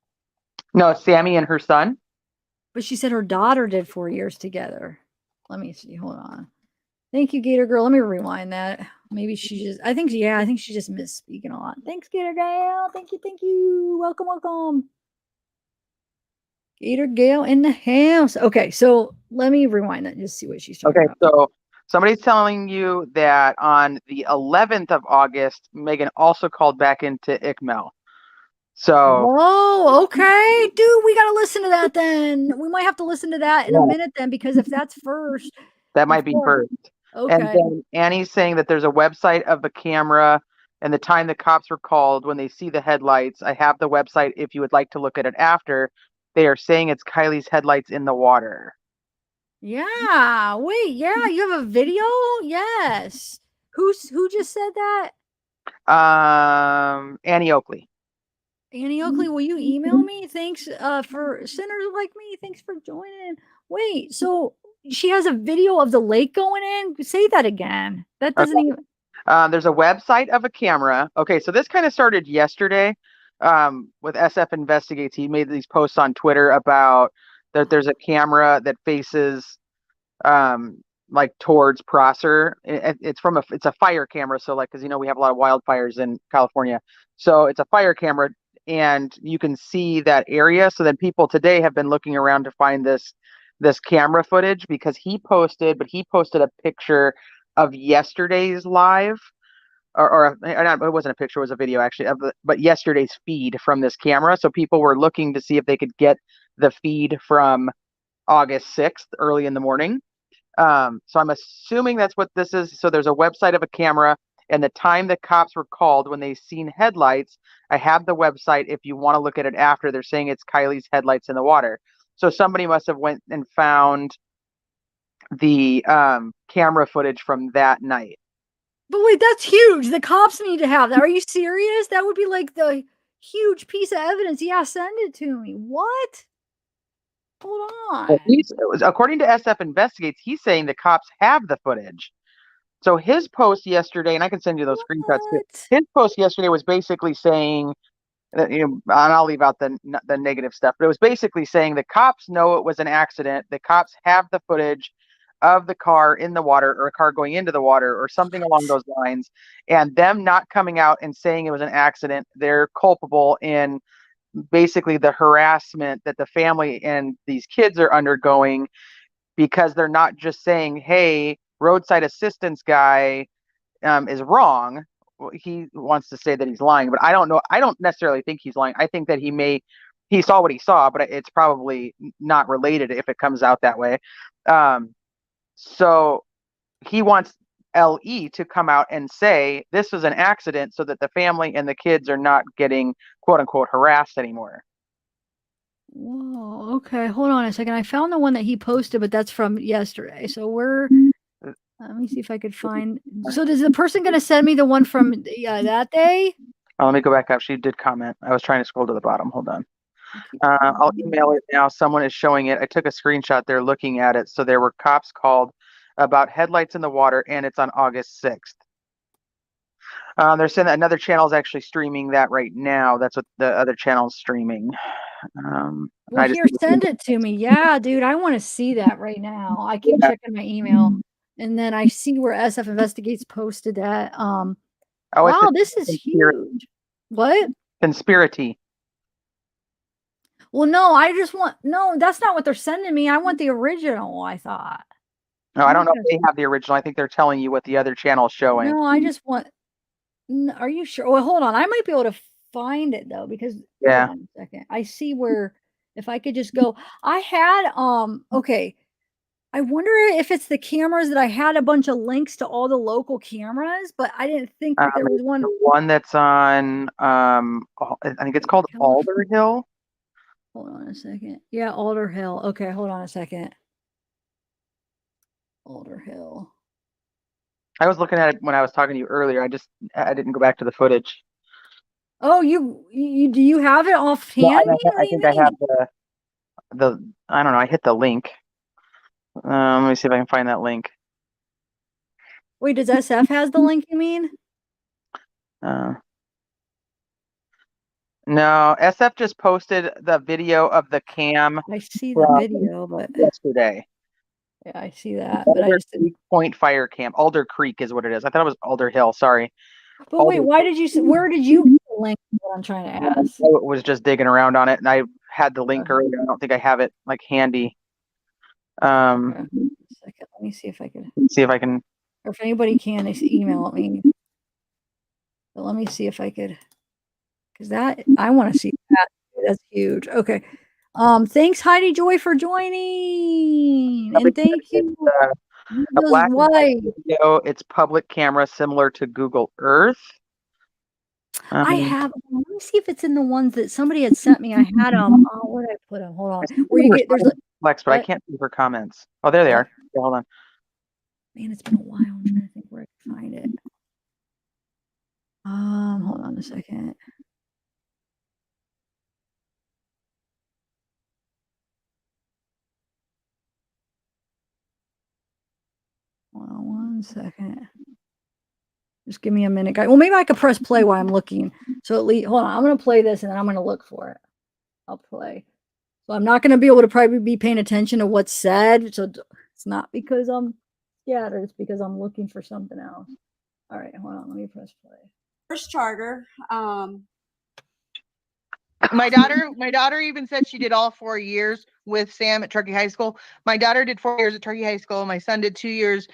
Speaker 2: No, Sammy and her son.
Speaker 1: But she said her daughter did 4 years together. Let me see. Hold on. Thank you, Gator Girl. Let me rewind that. Maybe I think she just misspeaking a lot. Thanks, Gator Gal. Thank you. Welcome. Gator Gal in the house. Okay, so let me rewind that and just see what she's talking about.
Speaker 2: Okay, so somebody's telling you that on the 11th of August, Megan also called back into ICMEL. So.
Speaker 1: Oh, okay. Dude, we got to listen to that then. We might have to listen to that in a minute then, because if that's first.
Speaker 2: That might be first.
Speaker 1: Okay.
Speaker 2: And then Annie's saying that there's a website of the camera and the time the cops were called when they see the headlights. I have the website if you would like to look at it after. They are saying it's Kiely's headlights in the water.
Speaker 1: Yeah. Wait, yeah, you have a video? Yes. Who just said that?
Speaker 2: Annie Oakley.
Speaker 1: Annie Oakley, will you email me? Thanks for sinners like me. Thanks for joining. Wait, so she has a video of the lake going in? Say that again. That doesn't even.
Speaker 2: There's a website of a camera. Okay, so this kind of started yesterday with SF Investigates. He made these posts on Twitter about that there's a camera that faces like towards Prosser. It's a fire camera. So like, because we have a lot of wildfires in California. So it's a fire camera and you can see that area. So then people today have been looking around to find this camera footage because he posted a picture of yesterday's live or not, it wasn't a picture, it was a video actually but yesterday's feed from this camera. So people were looking to see if they could get the feed from August 6th early in the morning. So I'm assuming that's what this is. So there's a website of a camera and the time the cops were called when they seen headlights. I have the website if you want to look at it after. They're saying it's Kiely's headlights in the water. So somebody must have went and found the camera footage from that night.
Speaker 1: But wait, that's huge. The cops need to have that. Are you serious? That would be like the huge piece of evidence. Yeah, send it to me. What? Hold on.
Speaker 2: Well, according to SF Investigates, he's saying the cops have the footage. So his post yesterday, and I can send you those screenshots too. His post yesterday was basically saying and I'll leave out the negative stuff, but it was basically saying the cops know it was an accident. The cops have the footage of the car in the water, or a car going into the water, or something along those lines, and them not coming out and saying it was an accident, they're culpable in basically the harassment that the family and these kids are undergoing, because they're not just saying, hey, roadside assistance guy is wrong. He wants to say that he's lying, but I don't know. I don't necessarily think he's lying. I think that he saw what he saw, but it's probably not related if it comes out that way. So he wants LE to come out and say this was an accident, so that the family and the kids are not getting quote unquote harassed anymore.
Speaker 1: Whoa, okay, hold on a second. I found the one that he posted, but that's from yesterday. So let me see if I could find. So is the person going to send me the one from that day?
Speaker 2: Oh, let me go back up. She did comment. I was trying to scroll to the bottom. Hold on. I'll email it now. Someone is showing it. I took a screenshot. They're looking at it. So there were cops called about headlights in the water, and it's on August 6th. They're saying that another channel is actually streaming that right now. That's what the other channel's streaming.
Speaker 1: Well, here, send it to me. Yeah, dude, I want to see that right now. I keep checking my email, and then I see where SF Investigates posted that. Wow, this is huge. What?
Speaker 2: Conspiracy.
Speaker 1: Well, no, that's not what they're sending me. I want the original, I thought.
Speaker 2: No, I don't know if they have the original. I think they're telling you what the other channel is showing.
Speaker 1: No, I just want. Are you sure? Well, hold on. I might be able to find it though, because
Speaker 2: yeah.
Speaker 1: Hold on a second. I see where, if I could just go. I had okay. I wonder if it's the cameras that I had a bunch of links to all the local cameras, but I didn't think that there was one.
Speaker 2: The one that's on I think it's called Alder Hill.
Speaker 1: Hold on a second. Yeah, Alder Hill. Okay, hold on a second. Alder Hill.
Speaker 2: I was looking at it when I was talking to you earlier. I didn't go back to the footage.
Speaker 1: Oh, you do you have it offhand?
Speaker 2: No, I think I have the I don't know. I hit the link. Let me see if I can find that link.
Speaker 1: Wait, does SF has the link, you mean?
Speaker 2: No, SF just posted the video of the cam.
Speaker 1: I see the video, but
Speaker 2: yesterday.
Speaker 1: Yeah, I see that.
Speaker 2: Alder
Speaker 1: but I just
Speaker 2: Creek Point Fire Cam. Alder Creek is what it is. I thought it was Alder Hill. Sorry.
Speaker 1: But Alder, wait, where did you get the link? What I'm trying to ask.
Speaker 2: I was just digging around on it, and I had the link earlier. I don't think I have it like handy.
Speaker 1: Okay. Let me see if I can. Or if anybody can, they email at me. But let me see if I could, because I want to see that. That's huge. Okay. Thanks, Heidi Joy, for joining, and thank you.
Speaker 2: A black and white video. It's public camera, similar to Google Earth.
Speaker 1: I have. Let me see if it's in the ones that somebody had sent me. I had them. Oh, where did I put them? Hold on. Where you get there's a
Speaker 2: Flex, but I can't see her comments. Oh, there they are. Okay, hold on.
Speaker 1: Man, it's been a while. I'm trying to think where I can find it. Hold on a second. Hold on 1 second. Just give me a minute, guys. Well, maybe I could press play while I'm looking. So at least, hold on. I'm going to play this and then I'm going to look for it. I'll play. So I'm not going to be able to probably be paying attention to what's said. So it's not because I'm scattered. It's because I'm looking for something else. All right, hold on. Let me press play.
Speaker 3: First charter.
Speaker 4: My daughter even said she did all 4 years with Sam at Truckee High School. My daughter did 4 years at Truckee High School. My son did 2 years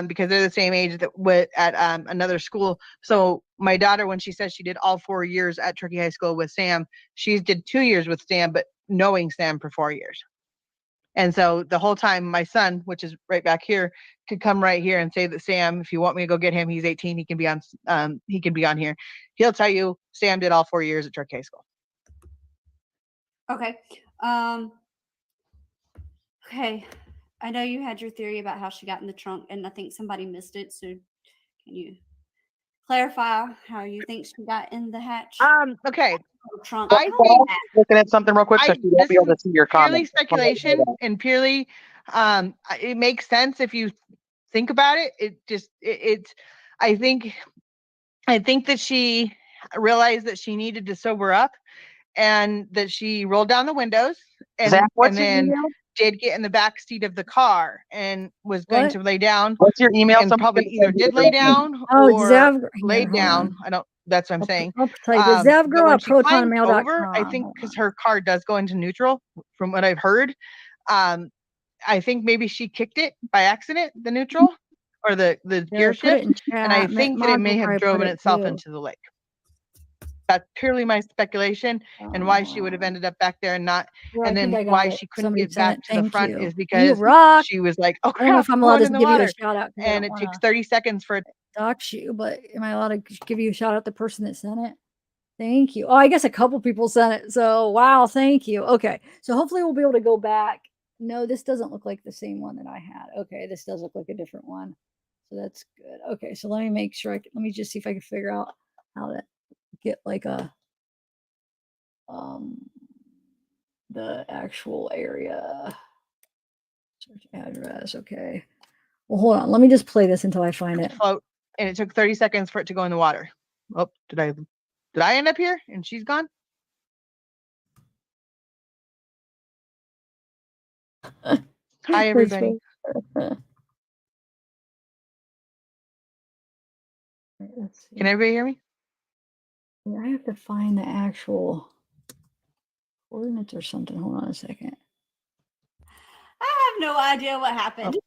Speaker 4: because they're the same age at another school. So my daughter, when she says she did all 4 years at Truckee High School with Sam, she did 2 years with Sam, but knowing Sam for 4 years. And so the whole time my son, which is right back here, could come right here and say that Sam, if you want me to go get him, he's 18, he can be on here. He'll tell you Sam did all 4 years at Truckee High School.
Speaker 3: Okay. Okay. I know you had your theory about how she got in the trunk, and I think somebody missed it. So can you clarify how you think she got in the hatch?
Speaker 4: Okay.
Speaker 3: Trunk.
Speaker 4: I think
Speaker 2: looking at something real quick, so she won't be able to see your comments.
Speaker 4: Purely speculation and purely, it makes sense if you think about it. I think that she realized that she needed to sober up, and that she rolled down the windows and,
Speaker 2: Zach, what's
Speaker 4: and
Speaker 2: your
Speaker 4: then
Speaker 2: email?
Speaker 4: did get in the back seat of the car and was going
Speaker 1: What?
Speaker 4: to lay down,
Speaker 2: What's your email?
Speaker 4: and probably either did lay down
Speaker 1: Oh,
Speaker 4: or
Speaker 1: Zav.
Speaker 4: laid down. I don't. That's what I'm saying.
Speaker 1: I'll tell you, the
Speaker 4: But
Speaker 1: zavgirl
Speaker 4: when
Speaker 1: at
Speaker 4: she climbed over, I
Speaker 1: protonmail.com.
Speaker 4: think
Speaker 1: Hold
Speaker 4: because
Speaker 1: on.
Speaker 4: her car does go into neutral, from what I've heard, I think maybe she kicked it by accident, the neutral or the
Speaker 1: Yeah,
Speaker 4: gear
Speaker 1: put it
Speaker 4: shift,
Speaker 1: in
Speaker 4: and I
Speaker 1: chat.
Speaker 4: think that it
Speaker 1: Mod will
Speaker 4: may have
Speaker 1: probably put
Speaker 4: driven
Speaker 1: it
Speaker 4: itself
Speaker 1: too.
Speaker 4: into the lake. That's purely my speculation, and why she would have ended up back there and not,
Speaker 1: Well,
Speaker 4: and
Speaker 1: I think
Speaker 4: then
Speaker 1: I got
Speaker 4: why
Speaker 1: it.
Speaker 4: she couldn't
Speaker 1: Somebody
Speaker 4: get
Speaker 1: sent
Speaker 4: back
Speaker 1: it.
Speaker 4: to the
Speaker 1: Thank
Speaker 4: front
Speaker 1: you.
Speaker 4: is
Speaker 1: You
Speaker 4: because
Speaker 1: rock.
Speaker 4: she was like, "Oh
Speaker 1: I don't know
Speaker 4: crap,
Speaker 1: if I'm
Speaker 4: I'm
Speaker 1: allowed
Speaker 4: going
Speaker 1: to
Speaker 4: in the
Speaker 1: give you a
Speaker 4: water,"
Speaker 1: shout out,
Speaker 4: and it takes 30 seconds for it.
Speaker 1: dox you, but am I allowed to give you a shout out the person that sent it? Thank you. Oh, I guess a couple people sent it. So wow, thank you. Okay. So hopefully we'll be able to go back. No, this doesn't look like the same one that I had. Okay, this does look like a different one. So that's good. Okay, so let me make sure let me just see if I can figure out how to get like a the actual area. Search address. Okay. Well, hold on. Let me just play this until I find it.
Speaker 4: Float, and it took 30 seconds for it to go in the water. Oh, did I end up here and she's gone? Hi, everybody. Can everybody hear me?
Speaker 1: I have to find the actual coordinates or something. Hold on a second.
Speaker 3: I have no idea what happened.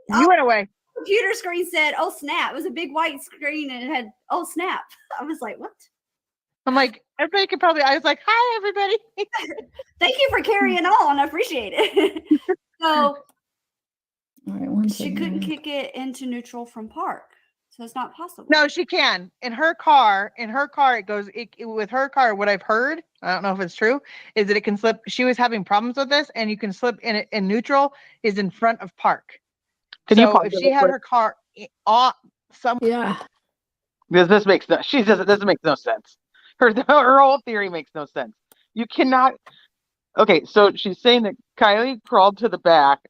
Speaker 4: You went away.
Speaker 3: Computer screen said, "Oh snap!" It was a big white screen and it had "Oh snap." I was like, "What?"
Speaker 4: I'm like, everybody could probably. I was like, "Hi, everybody."
Speaker 3: Thank you for carrying on. I appreciate it. So
Speaker 1: All right,
Speaker 3: she couldn't kick it into neutral from park, so it's not possible.
Speaker 4: No, she can. In her car, it goes. With her car, what I've heard, I don't know if it's true, is that it can slip. She was having problems with this, and you can slip in it. In neutral is in front of park.
Speaker 2: Can you
Speaker 4: So
Speaker 2: pause
Speaker 4: if
Speaker 2: it
Speaker 4: she
Speaker 2: real
Speaker 4: had
Speaker 2: quick?
Speaker 4: her car some,
Speaker 1: Yeah.
Speaker 2: This makes no. She doesn't. This makes no sense. Her whole theory makes no sense. You cannot. Okay, so she's saying that Kiely crawled to the back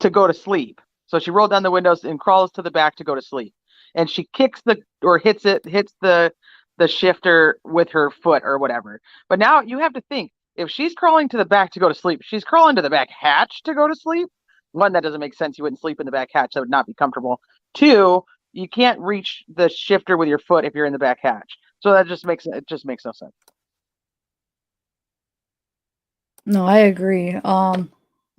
Speaker 2: to go to sleep. So she rolled down the windows and crawls to the back to go to sleep. And she kicks hits the shifter with her foot or whatever. But now you have to think, if she's crawling to the back to go to sleep, she's crawling to the back hatch to go to sleep. One, that doesn't make sense. You wouldn't sleep in the back hatch. That would not be comfortable. Two, you can't reach the shifter with your foot if you're in the back hatch. So that just makes no sense.
Speaker 1: No, I agree. I'll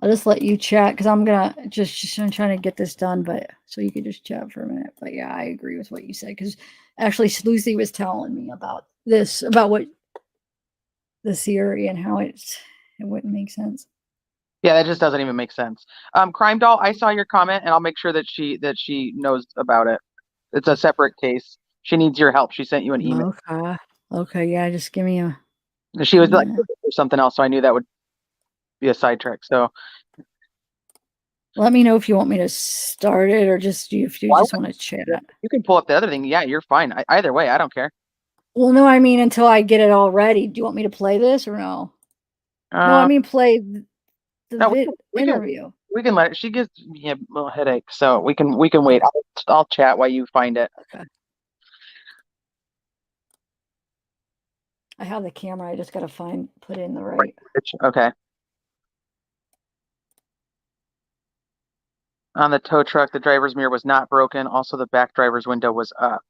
Speaker 1: just let you chat because I'm gonna I'm trying to get this done, but so you could just chat for a minute. But yeah, I agree with what you said because actually Lucy was telling me about this, about what the theory and how it wouldn't make sense.
Speaker 2: Yeah, that just doesn't even make sense. Crime Doll, I saw your comment, and I'll make sure that she knows about it. It's a separate case. She needs your help. She sent you an email.
Speaker 1: Okay. Okay. Yeah. Just give me a.
Speaker 2: She was like something else, so I knew that would be a sidetrack. So
Speaker 1: let me know if you want me to start it or just if you just want to chat.
Speaker 2: You can pull up the other thing. Yeah, you're fine. Either way, I don't care.
Speaker 1: Well, no, I mean until I get it all ready. Do you want me to play this or no? No, I mean play the interview.
Speaker 2: We can let it. She gives me a little headache, so we can wait. I'll chat while you find it.
Speaker 1: Okay. I have the camera. I just got to put in the right.
Speaker 2: Okay. On the tow truck, the driver's mirror was not broken. Also, the back driver's window was up.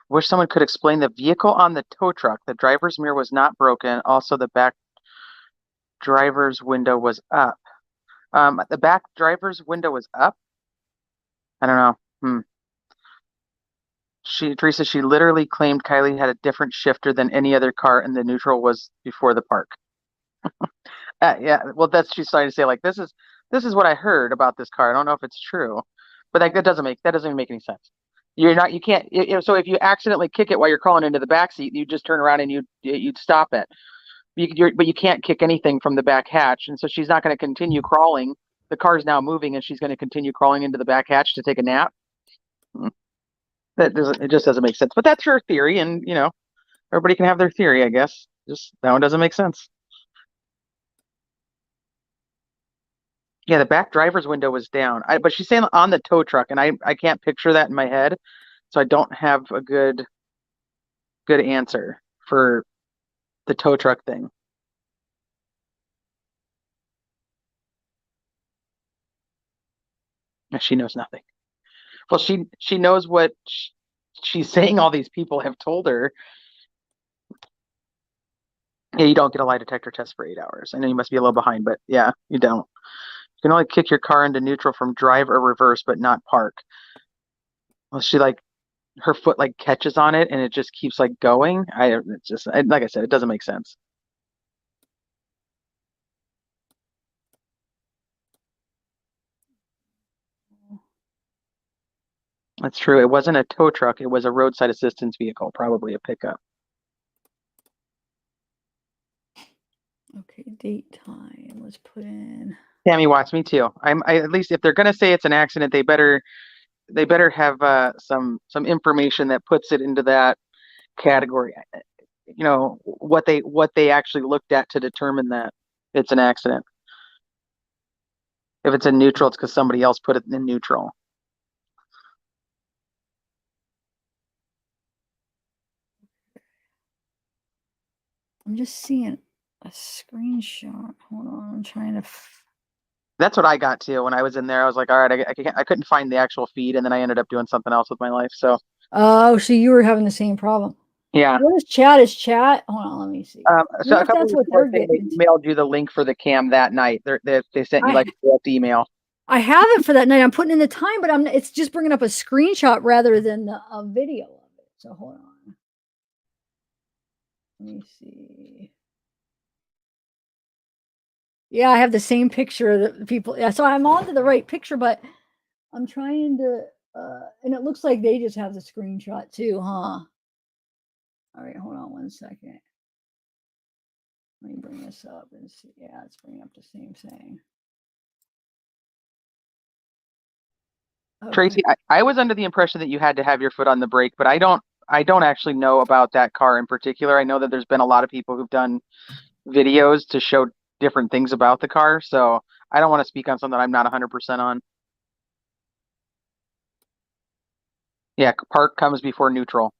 Speaker 2: Wish someone could explain the vehicle on the tow truck. The driver's mirror was not broken. Also, the back driver's window was up. The back driver's window was up. I don't know. Teresa, she literally claimed Kiely had a different shifter than any other car, and the neutral was before the park. Yeah, well, she's trying to say like this is what I heard about this car. I don't know if it's true, but that doesn't even make any sense. You can't. So if you accidentally kick it while you're crawling into the back seat, you just turn around and you'd stop it. But you can't kick anything from the back hatch, and so she's not going to continue crawling. The car's now moving, and she's going to continue crawling into the back hatch to take a nap. It just doesn't make sense. But that's her theory, and everybody can have their theory, I guess. Just that one doesn't make sense. Yeah, the back driver's window was down. But she's saying on the tow truck, and I can't picture that in my head, so I don't have a good good answer for the tow truck thing. She knows nothing. Well, she knows what she's saying. All these people have told her. Yeah, you don't get a lie detector test for 8 hours. I know you must be a little behind, but yeah, you don't. You can only kick your car into neutral from drive or reverse, but not park. Well, she like her foot like catches on it and it just keeps like going. Like I said, it doesn't make sense. That's true. It wasn't a tow truck. It was a roadside assistance vehicle, probably a pickup.
Speaker 1: Okay, date time. Let's put in.
Speaker 2: Tammy watched me too. At least if they're gonna say it's an accident, they better have some information that puts it into that category. You know what they actually looked at to determine that it's an accident. If it's in neutral, it's because somebody else put it in neutral.
Speaker 1: I'm just seeing a screenshot. Hold on, I'm trying to.
Speaker 2: That's what I got to when I was in there. I was like, all right, I couldn't find the actual feed, and then I ended up doing something else with my life. So
Speaker 1: Oh, so you were having the same problem.
Speaker 2: yeah.
Speaker 1: What is chat? Is chat? Hold on, let me see.
Speaker 2: So a couple
Speaker 1: that's
Speaker 2: of
Speaker 1: what
Speaker 2: people
Speaker 1: they're
Speaker 2: are saying
Speaker 1: getting.
Speaker 2: they emailed you the link for the cam that night. They sent you like a direct email.
Speaker 1: I have it for that night. I'm putting in the time, but it's just bringing up a screenshot rather than a video of it. So hold on. Let me see. Yeah, I have the same picture of the people. Yeah, so I'm on to the right picture, but I'm trying to, and it looks like they just have the screenshot too, huh? All right, hold on 1 second. Let me bring this up and see. Yeah, it's bringing up the same thing. Okay.
Speaker 2: Tracy, I was under the impression that you had to have your foot on the brake, but I don't actually know about that car in particular. I know that there's been a lot of people who've done videos to show different things about the car, so I don't want to speak on something I'm not 100% on. Yeah, park comes before neutral,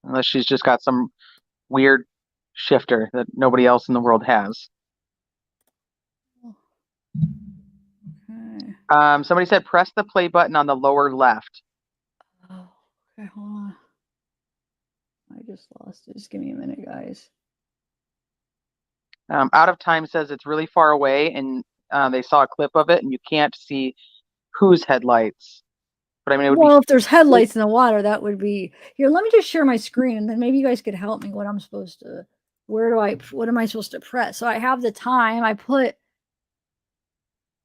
Speaker 2: unless she's just got some weird shifter that nobody else in the world has.
Speaker 1: Okay.
Speaker 2: Somebody said press the play button on the lower left.
Speaker 1: Oh, okay, hold on. I just lost it. Just give me a minute, guys.
Speaker 2: Out of Time says it's really far away, and they saw a clip of it, and you can't see whose headlights. But I mean, it would
Speaker 1: well, if there's headlights in the water, that would be here. Let me just share my screen, and then maybe you guys could help me. What I'm supposed to? What am I supposed to press? So I have the time. I put.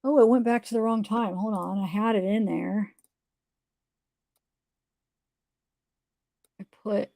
Speaker 1: Oh, it went back to the wrong time. Hold on, I had it in there. I put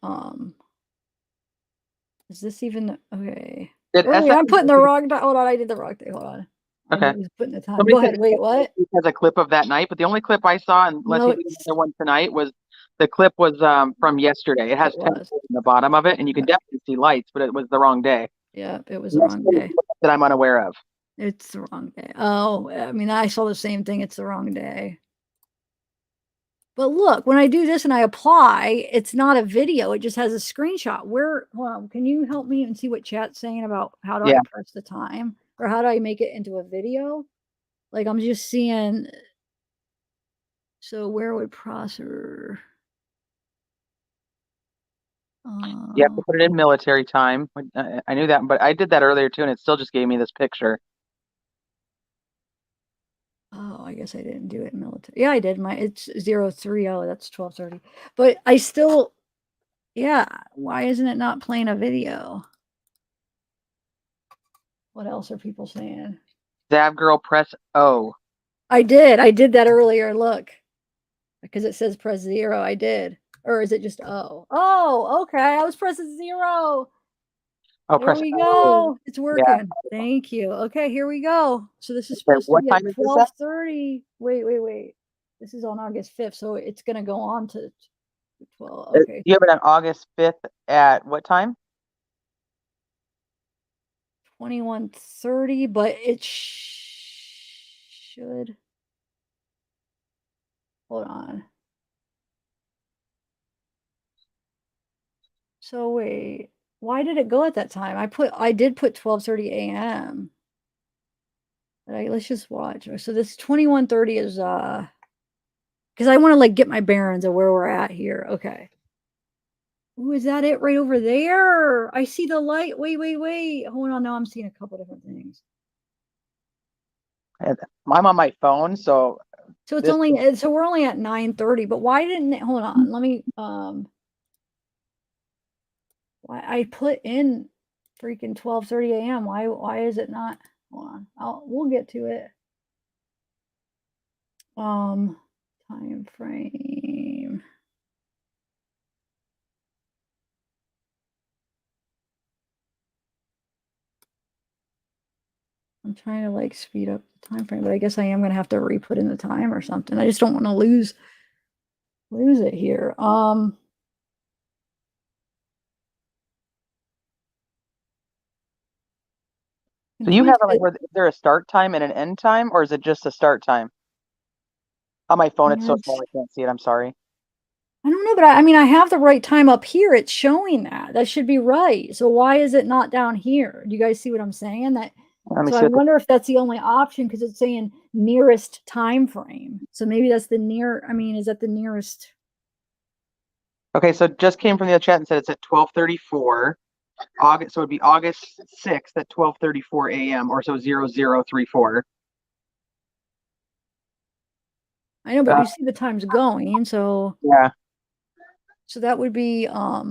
Speaker 1: Is this even okay? Wait, I'm putting the wrong. Hold on, I did the wrong thing. Hold on.
Speaker 2: Okay.
Speaker 1: I was putting the time. Go ahead. Wait, what?
Speaker 2: Has a clip of that night, but the only clip I saw, unless you did another one tonight, was the clip was from yesterday. It has 10 in the bottom of it, and you can definitely see lights, but it was the wrong day.
Speaker 1: Yeah, it was the wrong day.
Speaker 2: That I'm unaware of.
Speaker 1: It's the wrong day. Oh, I mean, I saw the same thing. It's the wrong day. But look, when I do this and I apply, it's not a video. It just has a screenshot. Hold on, can you help me and see what chat's saying about how do I press the time? Or how do I make it into a video? Like, I'm just seeing. So where would processor?
Speaker 2: You have to put it in military time. I knew that, but I did that earlier too, and it still just gave me this picture.
Speaker 1: Oh, I guess I didn't do it in military. Yeah, I did. It's 03. Oh, that's 12:30. But I still, yeah. Why isn't it not playing a video? What else are people saying?
Speaker 2: Zavgirl, press O.
Speaker 1: I did that earlier. Look, because it says press 0. I did. Or is it just O? Oh, okay. I was pressing 0.
Speaker 2: Oh,
Speaker 1: there we go. It's working. Yeah. Thank you. Okay, here we go. So this is supposed to be at 12:30. Wait. This is on August 5th, so it's going to go on to 12. Okay.
Speaker 2: You have it on August 5th at what time?
Speaker 1: 21:30, but it should. Hold on. So wait, why did it go at that time? I did put 12:30 a.m. Let's just watch. So this 21:30 is because I want to like get my bearings of where we're at here. Okay. Ooh, is that it right over there? I see the light. Wait. Hold on. Now I'm seeing a couple different things.
Speaker 2: I'm on my phone, so
Speaker 1: So it's
Speaker 2: this
Speaker 1: only so we're only at 9:30, but why didn't it hold on? Let me why I put in freaking 12:30 a.m. Why is it not? Hold on. We'll get to it. Time frame. I'm trying to like speed up the time frame, but I guess I am gonna have to re-put in the time or something. I just don't want to lose it here.
Speaker 2: so you have it like, is there a start time and an end time, or is it just a start time? On my phone, it's so small I can't see it. I'm sorry.
Speaker 1: I don't know, but I mean, I have the right time up here. It's showing that. That should be right. So why is it not down here? Do you guys see what I'm saying? So I wonder if that's the only option because it's saying nearest time frame. So maybe that's is that the nearest?
Speaker 2: Okay, so it just came from the chat and said it's at 12:34 August. So it'd be August 6th at 12:34 a.m. or so 0034.
Speaker 1: I know, but you see the time's going. So
Speaker 2: yeah.
Speaker 1: So that would be wait a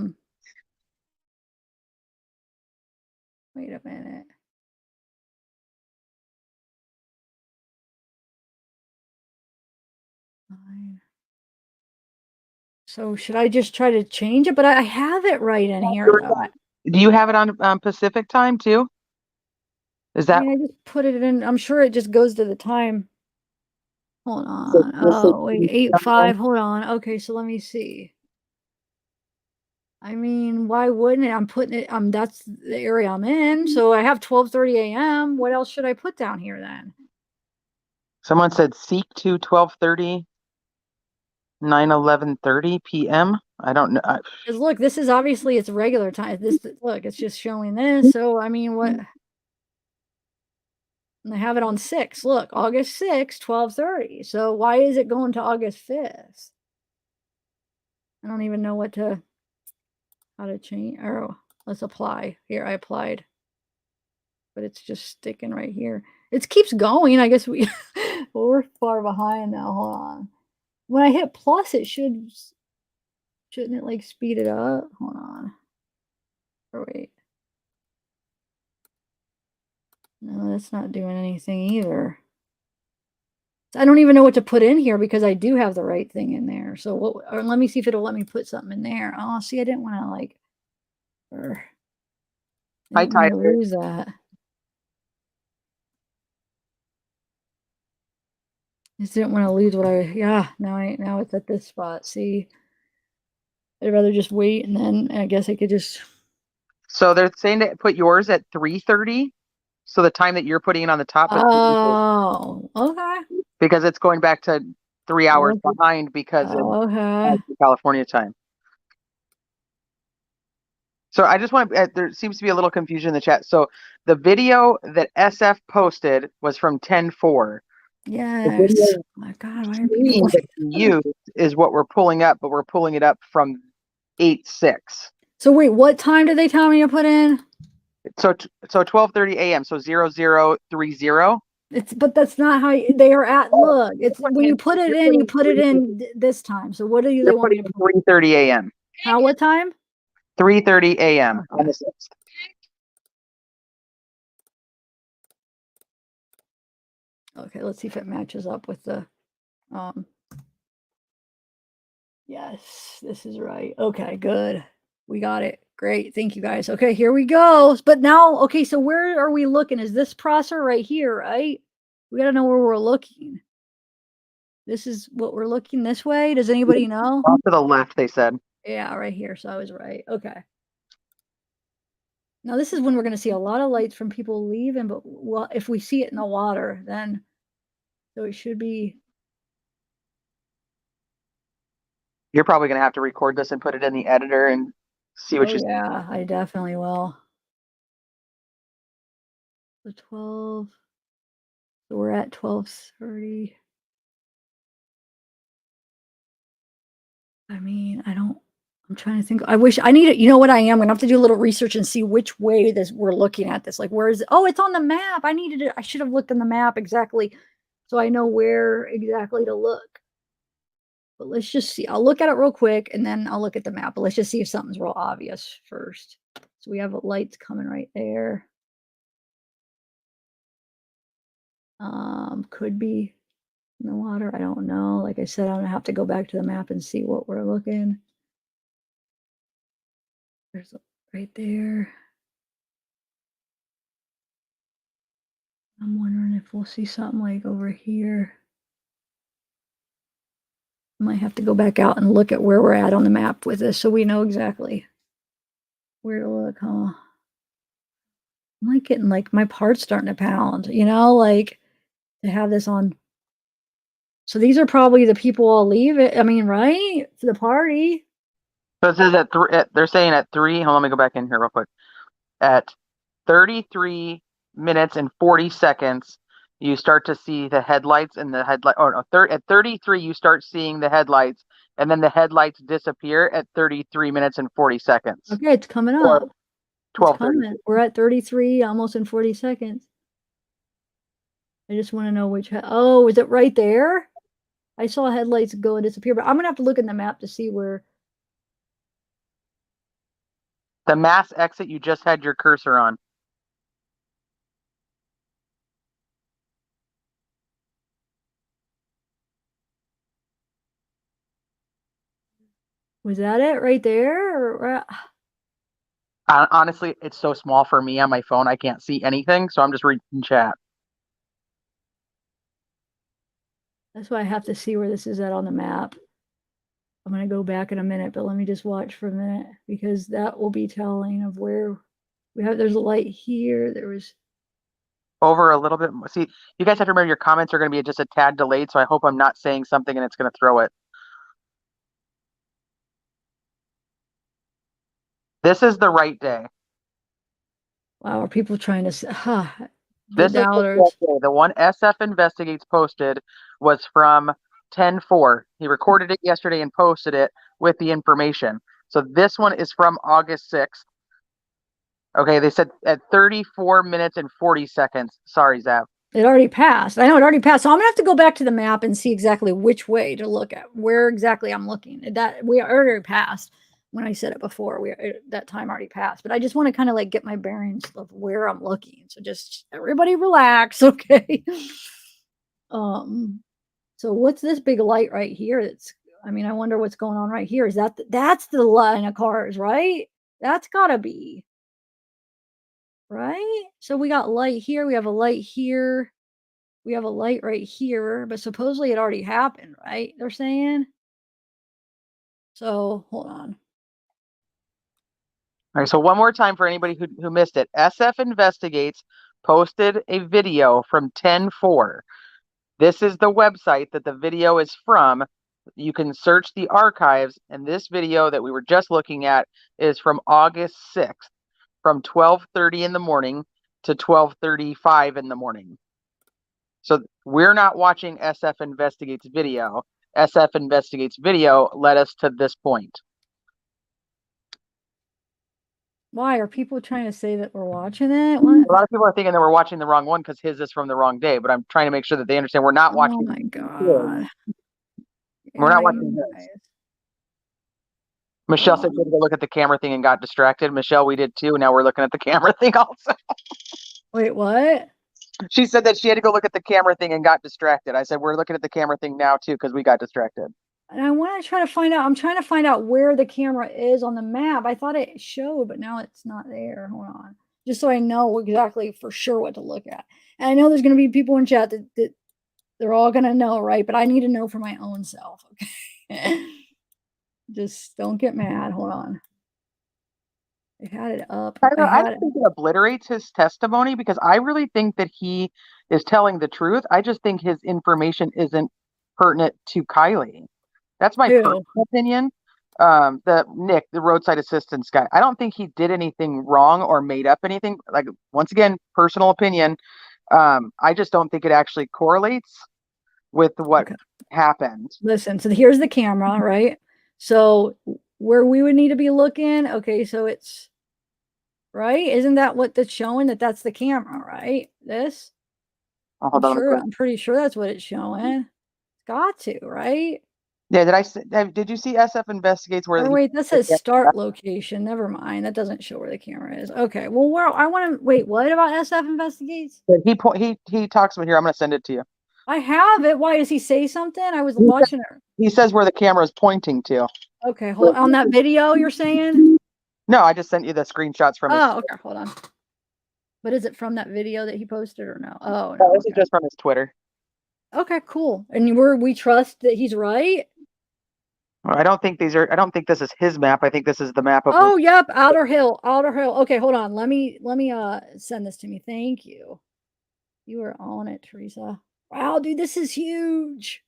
Speaker 1: minute. So should I just try to change it? But I have it right in here.
Speaker 2: Do you have it on Pacific time too? Is that?
Speaker 1: I just put it in. I'm sure it just goes to the time. Hold on. Oh, wait, 8:05. Hold on. Okay, so let me see. I mean, why wouldn't it? I'm putting it. That's the area I'm in. So I have 12:30 a.m. What else should I put down here then?
Speaker 2: Someone said seek to 12:30, 9:11:30 p.m. I don't know.
Speaker 1: Because look, this is obviously it's regular time. Look, it's just showing this. So I mean, what? And I have it on 6. Look, August 6th, 12:30. So why is it going to August 5th? I don't even know how to change. Oh, let's apply. Here, I applied. But it's just sticking right here. It keeps going. I guess well, we're far behind now. Hold on. When I hit plus, shouldn't it like speed it up? Hold on. Or wait. No, that's not doing anything either. I don't even know what to put in here because I do have the right thing in there. So or let me see if it'll let me put something in there. Oh, see, I didn't want to like, I didn't want to lose that. Just didn't want to lose now it's at this spot. See, I'd rather just wait and then I guess I could just.
Speaker 2: So they're saying to put yours at 3:30. So the time that you're putting it on the top.
Speaker 1: Oh, okay.
Speaker 2: Because it's going back to 3 hours behind because of California time. So I just want to, there seems to be a little confusion in the chat. So the video that SF posted was from 10:04.
Speaker 1: Yes. Oh my God, why are people
Speaker 2: used is what we're pulling up, but we're pulling it up from 8:06.
Speaker 1: So wait, what time did they tell me to put in?
Speaker 2: So 12:30 a.m. So 0030.
Speaker 1: But that's not how they are at. Look, it's when you put it in, you put it in this time. So what do they want me to put?
Speaker 2: 3:30 a.m.
Speaker 1: How? What time?
Speaker 2: 3:30 a.m. on the 6th.
Speaker 1: Okay, let's see if it matches up with the yes, this is right. Okay, good. We got it. Great. Thank you guys. Okay, here we go. But now, okay, so where are we looking? Is this processor right here, right? We got to know where we're looking. This is what we're looking this way. Does anybody know?
Speaker 2: Off to the left, they said.
Speaker 1: Yeah, right here. So I was right. Okay. Now this is when we're going to see a lot of lights from people leaving, but if we see it in the water, then so it should be.
Speaker 2: You're probably going to have to record this and put it in the editor and see what
Speaker 1: Oh
Speaker 2: you see.
Speaker 1: yeah, I definitely will. The 12. So we're at 12:30. I mean, I'm trying to think. I wish I need it. You know what I am? I'm gonna have to do a little research and see which way we're looking at this. Like, where is it? Oh, it's on the map. I should have looked on the map exactly so I know where exactly to look. But let's just see. I'll look at it real quick and then I'll look at the map. But let's just see if something's real obvious first. So we have lights coming right there. Could be in the water. I don't know. Like I said, I'm gonna have to go back to the map and see what we're looking. There's right there. I'm wondering if we'll see something like over here. I might have to go back out and look at where we're at on the map with this so we know exactly where to look, huh? I'm like getting like my heart's starting to pound, like to have this on. So these are probably the people I'll leave it. I mean, right? For the party.
Speaker 2: So it says they're saying at 3. Hold on, let me go back in here real quick. At 33 minutes and 40 seconds, you start to see the headlights and the headlight. Or no, at 33, you start seeing the headlights, and then the headlights disappear at 33 minutes and 40 seconds.
Speaker 1: Okay, it's coming
Speaker 2: Or
Speaker 1: up. It's coming. We're at 33, almost in 40 seconds. I just want to know which. Oh, is it right there? I saw headlights go and disappear, but I'm gonna have to look in the map to see where.
Speaker 2: The mass exit you just had your cursor on.
Speaker 1: Was that it right there? Or,
Speaker 2: Honestly, it's so small for me on my phone. I can't see anything, so I'm just reading chat.
Speaker 1: that's why I have to see where this is at on the map. I'm gonna go back in a minute, but let me just watch for a minute because that will be telling of where we have. There's a light here. There was
Speaker 2: Over a little bit. See, you guys have to remember your comments are going to be just a tad delayed, so I hope I'm not saying something and it's going to throw it. This is the right day.
Speaker 1: wow. Are people trying to? The
Speaker 2: This
Speaker 1: doubters.
Speaker 2: is the day. The one SF Investigates posted was from 10/4. He recorded it yesterday and posted it with the information. So this one is from August 6th. Okay, they said at 34 minutes and 40 seconds. Sorry, Zav.
Speaker 1: It already passed. I know it already passed. So I'm gonna have to go back to the map and see exactly which way to look at, where exactly I'm looking. That we already passed when I said it before. That time already passed. But I just want to kind of like get my bearings of where I'm looking. So just everybody relax, okay? So what's this big light right here? I wonder what's going on right here. Is that's the line of cars, right? That's gotta be. Right? So we got light here, we have a light here, we have a light right here, but supposedly it already happened, right? They're saying. So hold on.
Speaker 2: All right, so one more time for anybody who missed it. SF Investigates posted a video from 10/4. This is the website that the video is from. You can search the archives, and this video that we were just looking at is from August 6th, from 12:30 in the morning to 12:35 in the morning. So we're not watching SF Investigates video. SF Investigates video led us to this point.
Speaker 1: Why are people trying to say that we're watching it? What?
Speaker 2: A lot of people are thinking that we're watching the wrong one because his is from the wrong day, but I'm trying to make sure that they understand we're not watching.
Speaker 1: Oh my god.
Speaker 2: We're not watching this. Michelle said she had to go look at the camera thing and got distracted. Michelle, we did too. Now we're looking at the camera thing also.
Speaker 1: Wait, what?
Speaker 2: She said that she had to go look at the camera thing and got distracted. I said, we're looking at the camera thing now too because we got distracted.
Speaker 1: And I want to try to find out. I'm trying to find out where the camera is on the map. I thought it showed, but now it's not there. Hold on. Just so I know exactly for sure what to look at. And I know there's going to be people in chat that they're all going to know, right? But I need to know for my own self. Okay. Just don't get mad. Hold on. I had it up.
Speaker 2: I don't think it obliterates his testimony because I really think that he is telling the truth. I just think his information isn't pertinent to Kiely. That's my personal opinion. the Nick, the roadside assistance guy. I don't think he did anything wrong or made up anything. Like, once again, personal opinion. I just don't think it actually correlates with what
Speaker 1: Okay.
Speaker 2: happened.
Speaker 1: Listen, so here's the camera, right? So where we would need to be looking, okay, so it's right. Isn't that what that's showing? That's the camera, right? This.
Speaker 2: Oh, hold on, let me go.
Speaker 1: I'm pretty sure that's what it's showing. It's got to, right?
Speaker 2: Yeah, did you see SF Investigates where
Speaker 1: Or wait, that says start location. Never mind. That doesn't show where the camera is. Okay. Well, I want to wait. What about SF Investigates?
Speaker 2: he talks about here? I'm going to send it to you.
Speaker 1: I have it. Why does he say something? I was watching it.
Speaker 2: He says where the camera is pointing to.
Speaker 1: Okay, hold on that video you're saying?
Speaker 2: No, I just sent you the screenshots from his.
Speaker 1: Oh, okay, hold on. But is it from that video that he posted or no? Oh,
Speaker 2: No,
Speaker 1: no.
Speaker 2: this is just from his Twitter.
Speaker 1: Okay, cool. And we trust that he's right?
Speaker 2: I don't think this is his map. I think this is the map of.
Speaker 1: Oh, yep, Outer Hill. Okay, hold on. Let me send this to me. Thank you. You are on it, Teresa. Wow, dude, this is huge.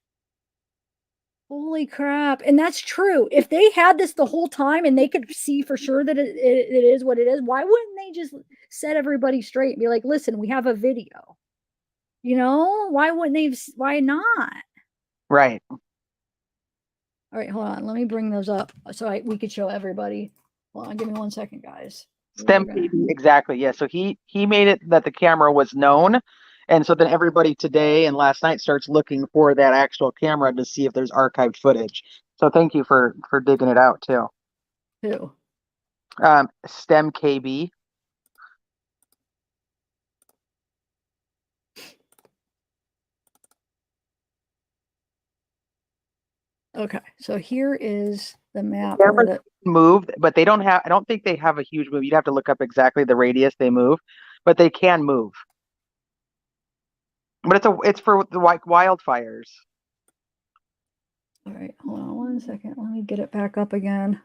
Speaker 1: Holy crap. And that's true. If they had this the whole time and they could see for sure that it is what it is, why wouldn't they just set everybody straight and be like, listen, we have a video? You know, why not?
Speaker 2: Right.
Speaker 1: All right, hold on. Let me bring those up so we could show everybody. Hold on, give me 1 second, guys.
Speaker 2: Exactly. Yeah. So he made it that the camera was known. And so then everybody today and last night starts looking for that actual camera to see if there's archived footage. So thank you for digging it out too.
Speaker 1: Who?
Speaker 2: STEM KB.
Speaker 1: Okay, so here is the map.
Speaker 2: Moved, but they don't have. I don't think they have a huge move. You'd have to look up exactly the radius they move, but they can move. But it's for the wildfires.
Speaker 1: All right, hold on 1 second. Let me get it back up again.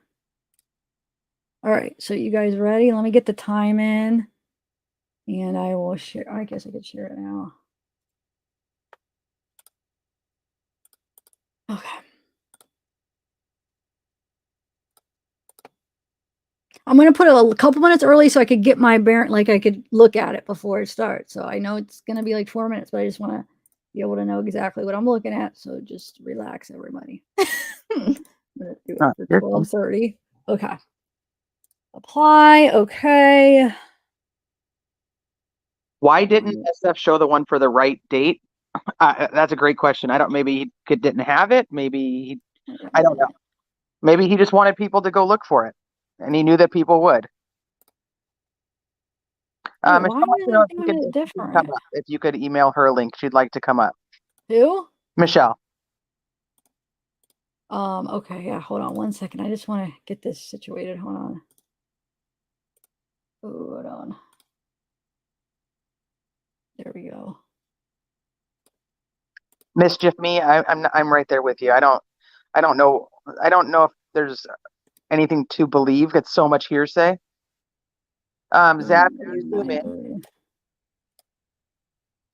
Speaker 1: All right, so you guys ready? Let me get the time in, and I will share. I guess I could share it now. Okay. I'm going to put it a couple minutes early so I could get my I could look at it before it starts. So I know it's going to be like 4 minutes, but I just want to be able to know exactly what I'm looking at. So just relax, everybody. I'm going to do it for 12:30. Okay. Apply. Okay.
Speaker 2: Why didn't SF show the one for the right date? That's a great question. Maybe he didn't have it. Maybe I don't know. Maybe he just wanted people to go look for it, and he knew that people would.
Speaker 1: Why is it different?
Speaker 2: If you could email her a link, she'd like to come up.
Speaker 1: Who?
Speaker 2: Michelle.
Speaker 1: Okay, yeah, hold on 1 second. I just want to get this situated. Hold on. Hold on. There we go.
Speaker 2: Mischief me, I'm right there with you. I don't know if there's anything to believe. It's so much hearsay. Zap,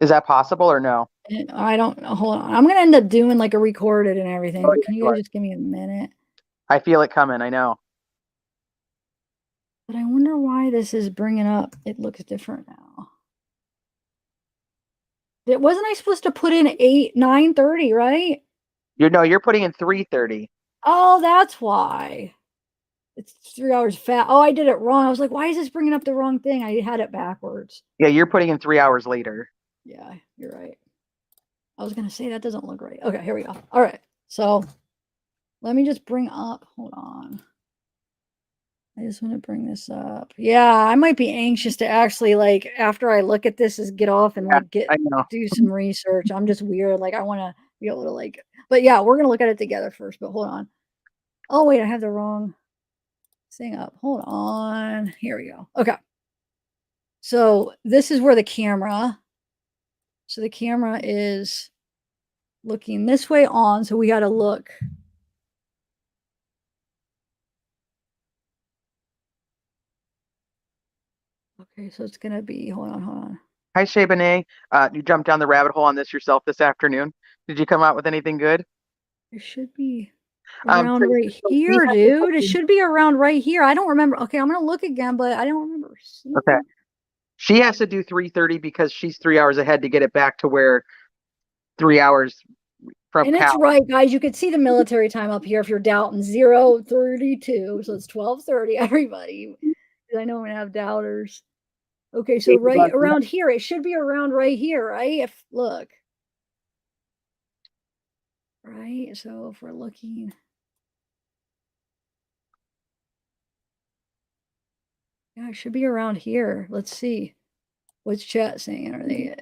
Speaker 2: is that possible or no?
Speaker 1: I don't know. Hold on. I'm gonna end up doing like a recorded and everything. But can you guys just give me a minute?
Speaker 2: I feel it coming. I know.
Speaker 1: But I wonder why this is bringing up. It looks different now. Wasn't I supposed to put in 9:30, right?
Speaker 2: You're putting in 3:30.
Speaker 1: Oh, that's why. It's 3 hours fast. Oh, I did it wrong. I was like, why is this bringing up the wrong thing? I had it backwards.
Speaker 2: Yeah, you're putting in 3 hours later.
Speaker 1: Yeah, you're right. I was going to say that doesn't look right. Okay, here we go. All right. So let me just bring up. Hold on. I just want to bring this up. Yeah, I might be anxious to actually, like, after I look at this, is get off and like do some research. I'm just weird. Like, I want to be able to like, but yeah, we're going to look at it together first, but hold on. Oh, wait, I have the wrong thing up. Hold on. Here we go. Okay. So this is where the camera, so the camera is looking this way on. So we got to look. Okay, so it's going to be, hold on.
Speaker 2: Hi, Shay. You jumped down the rabbit hole on this yourself this afternoon. Did you come out with anything good?
Speaker 1: There should be. Around
Speaker 2: So
Speaker 1: right
Speaker 2: we
Speaker 1: here,
Speaker 2: have
Speaker 1: dude. It should be around right here. I don't remember. Okay, I'm gonna look again, but I don't remember seeing
Speaker 2: okay.
Speaker 1: it.
Speaker 2: She has to do 3:30 because she's 3 hours ahead to get it back to where 3 hours from
Speaker 1: And it's
Speaker 2: Cal.
Speaker 1: right, guys. You could see the military time up here if you're doubting 0:32. So it's 12:30, everybody. 'Cause I know I'm gonna have doubters. Okay, so right around here, it should be around right here, right? If look. Right? So if we're looking. Yeah, it should be around here. Let's see. What's chat saying? Are they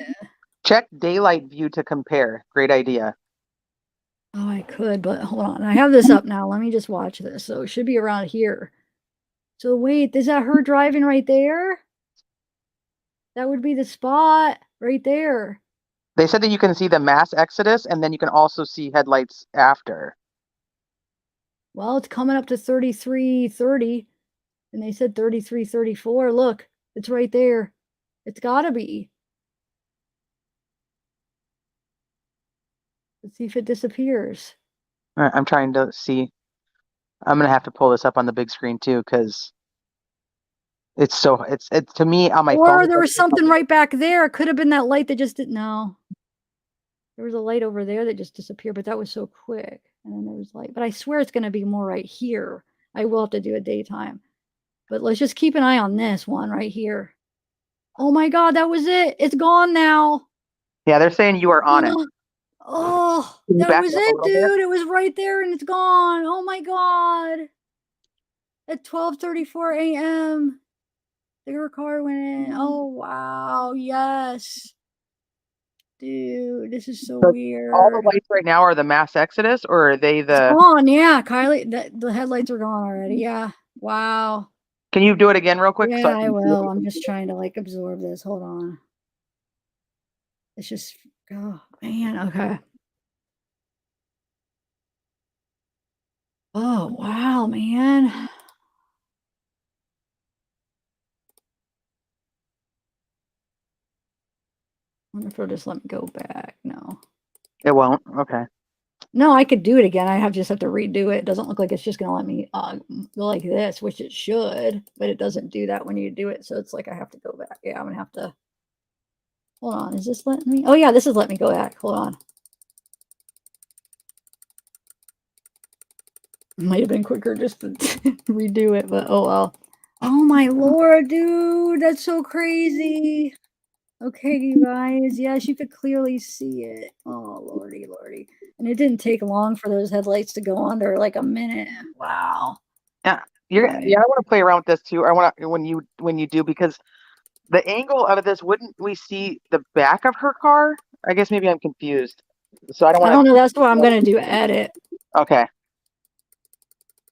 Speaker 2: Check daylight view to compare. Great idea.
Speaker 1: Oh, I could, but hold on. I have this up now. Let me just watch this. So it should be around here. So wait, is that her driving right there? That would be the spot right there.
Speaker 2: They said that you can see the mass exodus and then you can also see headlights after.
Speaker 1: Well, it's coming up to 33:30 and they said 33:34. Look, it's right there. It's got to be. Let's see if it disappears.
Speaker 2: All right, I'm trying to see. I'm gonna have to pull this up on the big screen too because it's to me on my
Speaker 1: Or
Speaker 2: phone.
Speaker 1: there was something right back there. It could have been that light that just didn't. No. There was a light over there that just disappeared, but that was so quick. And then there was light. But I swear it's going to be more right here. I will have to do a daytime. But let's just keep an eye on this one right here. Oh my God, that was it. It's gone now.
Speaker 2: Yeah, they're saying you are on it.
Speaker 1: Oh,
Speaker 2: Can you
Speaker 1: that
Speaker 2: back
Speaker 1: was
Speaker 2: up a
Speaker 1: it,
Speaker 2: little bit?
Speaker 1: dude. It was right there and it's gone. Oh my God. At 12:34 a.m. Their car went in. Oh, wow. Yes. Dude, this is so
Speaker 2: So all the
Speaker 1: weird.
Speaker 2: lights right now are the mass exodus, or are they
Speaker 1: It's
Speaker 2: the?
Speaker 1: gone. Yeah, Kylie, the headlights are gone already. Yeah. Wow.
Speaker 2: Can you do it again real quick? So
Speaker 1: Yeah,
Speaker 2: I
Speaker 1: I
Speaker 2: can see
Speaker 1: will.
Speaker 2: it?
Speaker 1: I'm just trying to like absorb this. Hold on. It's just, oh man. Okay. Oh, wow, man. I wonder if it'll just let me go back. No.
Speaker 2: It won't. Okay.
Speaker 1: No, I could do it again. I just have to redo it. It doesn't look like it's just gonna let me go like this, which it should, but it doesn't do that when you do it. So it's like I have to go back. Yeah, I'm gonna have to. Hold on. Is this letting me? Oh yeah, this is letting me go back. Hold on. Might have been quicker just to redo it, but oh well. Oh my lord, dude, that's so crazy. Okay, you guys. Yes, you could clearly see it. Oh lordy, lordy. And it didn't take long for those headlights to go under, like a minute. Wow.
Speaker 2: Yeah.
Speaker 1: Okay.
Speaker 2: Yeah. I want to play around with this too. I want to when you do because the angle of this wouldn't we see the back of her car? I guess maybe I'm confused. So I don't
Speaker 1: I
Speaker 2: want
Speaker 1: don't know. That's what I'm gonna do. Edit.
Speaker 2: to. Okay.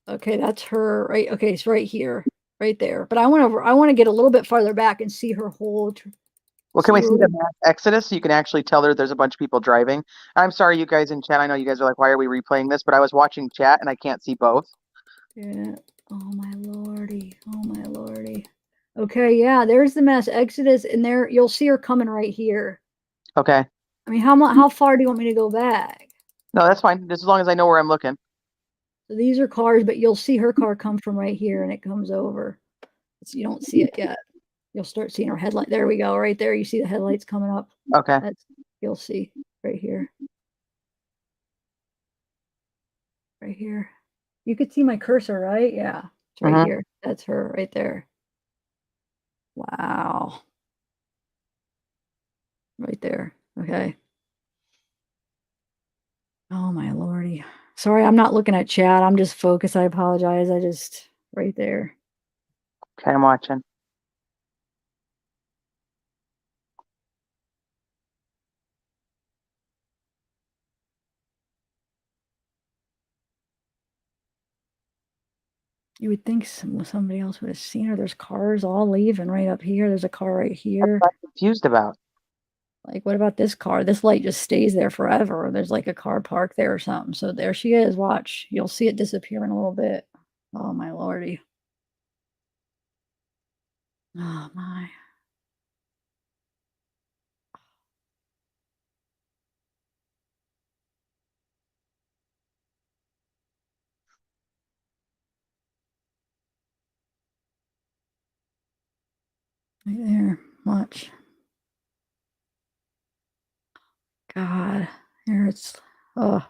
Speaker 1: Okay, that's her right. Okay, it's right here, right there. But I want to get a little bit farther back and see her whole.
Speaker 2: Well, can we see the mass exodus so you can actually tell there's a bunch of people driving? I'm sorry, you guys in chat. I know you guys are like, why are we replaying this? But I was watching chat and I can't see both.
Speaker 1: Yeah. Oh my lordy. Oh my lordy. Okay, yeah, there's the mass exodus, and there you'll see her coming right here.
Speaker 2: Okay.
Speaker 1: I mean, how far do you want me to go back?
Speaker 2: No, that's fine. Just as long as I know where I'm looking.
Speaker 1: So these are cars, but you'll see her car come from right here, and it comes over. So you don't see it yet. You'll start seeing her headlight. There we go, right there. You see the headlights coming up.
Speaker 2: Okay.
Speaker 1: That's you'll see right here. Right here. You could see my cursor, right? Yeah, it's right here. That's her right there. Wow. Right there. Okay. Oh my lordy. Sorry, I'm not looking at chat. I'm just focused. I apologize. I just right there.
Speaker 2: Okay, I'm watching.
Speaker 1: You would think somebody else would have seen her. There's cars all leaving right up here. There's a car right here.
Speaker 2: What I'm confused about.
Speaker 1: Like, what about this car? This light just stays there forever. There's like a car parked there or something. So there she is. Watch. You'll see it disappear in a little bit. Oh my lordy. Oh my. Right there. Watch. God. Here it's. Oh.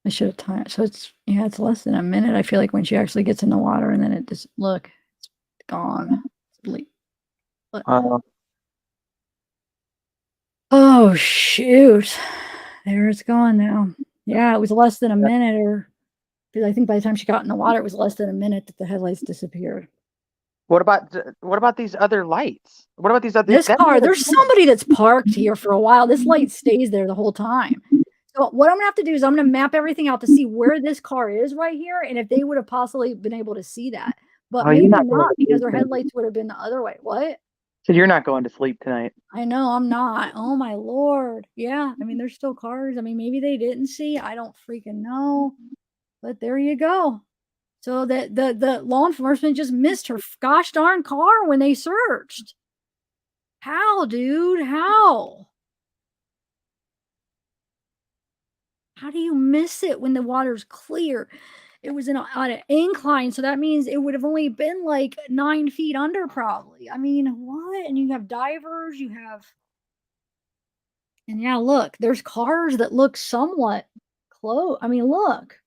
Speaker 1: I should have timed. So it's it's less than a minute. I feel like when she actually gets in the water, and then it just look, it's gone. But, oh shoot! There it's gone now. Yeah, it was less than a minute, or because I think by the time she got in the water, it was less than a minute that the headlights disappeared.
Speaker 2: What about these other lights? What about these other?
Speaker 1: This car, there's somebody that's parked here for a while. This light stays there the whole time. So what I'm gonna have to do is I'm gonna map everything out to see where this car is right here, and if they would have possibly been able to see that. But maybe not because their headlights would have been the other way. What?
Speaker 2: So you're not going to sleep tonight.
Speaker 1: I know I'm not. Oh my Lord. Yeah. I mean, there's still cars. I mean, maybe they didn't see. I don't freaking know. But there you go. So that the law enforcement just missed her gosh darn car when they searched. How, dude? How? How do you miss it when the water's clear? It was on an incline, so that means it would have only been like 9 feet under, probably. I mean, what? And you have divers, you have. And yeah, look, there's cars that look somewhat close. I mean, look,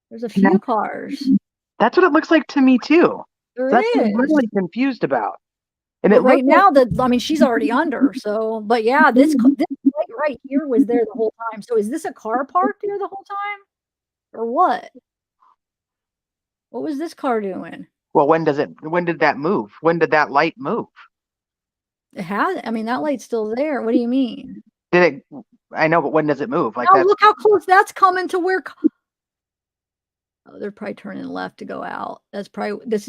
Speaker 1: there's a few cars.
Speaker 2: That's what it looks like to me too.
Speaker 1: There
Speaker 2: That's what
Speaker 1: is.
Speaker 2: I'm really confused about. And
Speaker 1: But
Speaker 2: it
Speaker 1: right
Speaker 2: looks
Speaker 1: now, I mean, she's already under. So, but yeah, this light right here was there the whole time. So, is this a car parked here the whole time, or what? What was this car doing?
Speaker 2: well, when did that move? When did that light move?
Speaker 1: It has. I mean, that light's still there. What do you mean?
Speaker 2: Did it? I know, but when does it move? Like
Speaker 1: Now
Speaker 2: that?
Speaker 1: look how close that's coming to where. Oh, they're probably turning left to go out. This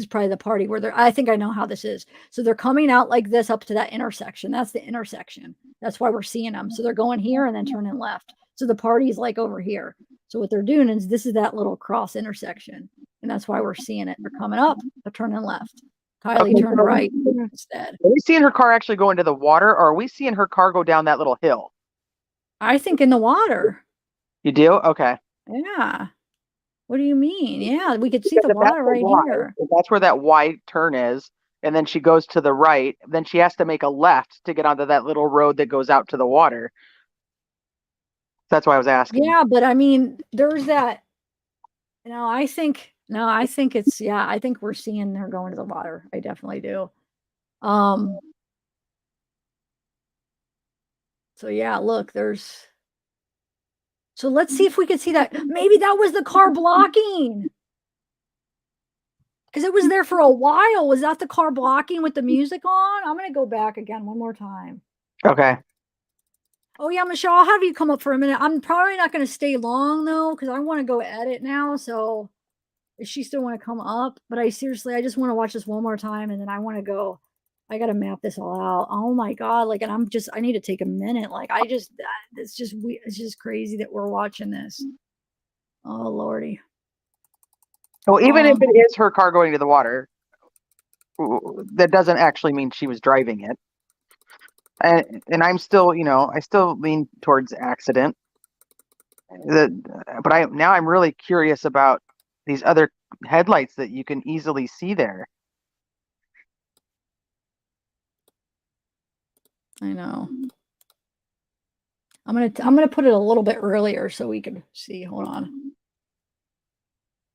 Speaker 1: is probably the party where I think I know how this is. So they're coming out like this up to that intersection. That's the intersection. That's why we're seeing them. So they're going here and then turning left. So the party is like over here. So what they're doing is this is that little cross intersection. And that's why we're seeing it. They're coming up, they're turning left. Kiely turned right instead.
Speaker 2: Are we seeing her car actually go into the water, or are we seeing her car go down that little hill?
Speaker 1: I think in the water.
Speaker 2: You do? Okay.
Speaker 1: Yeah. What do you mean? Yeah, we could see the water right here.
Speaker 2: That's where that wide turn is. And then she goes to the right. Then she has to make a left to get onto that little road that goes out to the water. That's why I was asking.
Speaker 1: Yeah, but I mean, there's that. I think it's, I think we're seeing her going to the water. I definitely do. So yeah, look, so let's see if we can see that. Maybe that was the car blocking. Because it was there for a while. Was that the car blocking with the music on? I'm going to go back again one more time.
Speaker 2: Okay.
Speaker 1: Oh, yeah, Michelle, I'll have you come up for a minute. I'm probably not going to stay long, though, because I want to go edit now. So if she still want to come up. But I just want to watch this one more time. And then I want to go. I got to map this all out. Oh, my God. Like, and I need to take a minute. Like, it's just crazy that we're watching this. Oh, Lordy.
Speaker 2: Well, even if it is her car going to the water, that doesn't actually mean she was driving it. And I'm still, I still lean towards accident. But I'm really curious about these other headlights that you can easily see there.
Speaker 1: I know. I'm gonna put it a little bit earlier so we can see. Hold on.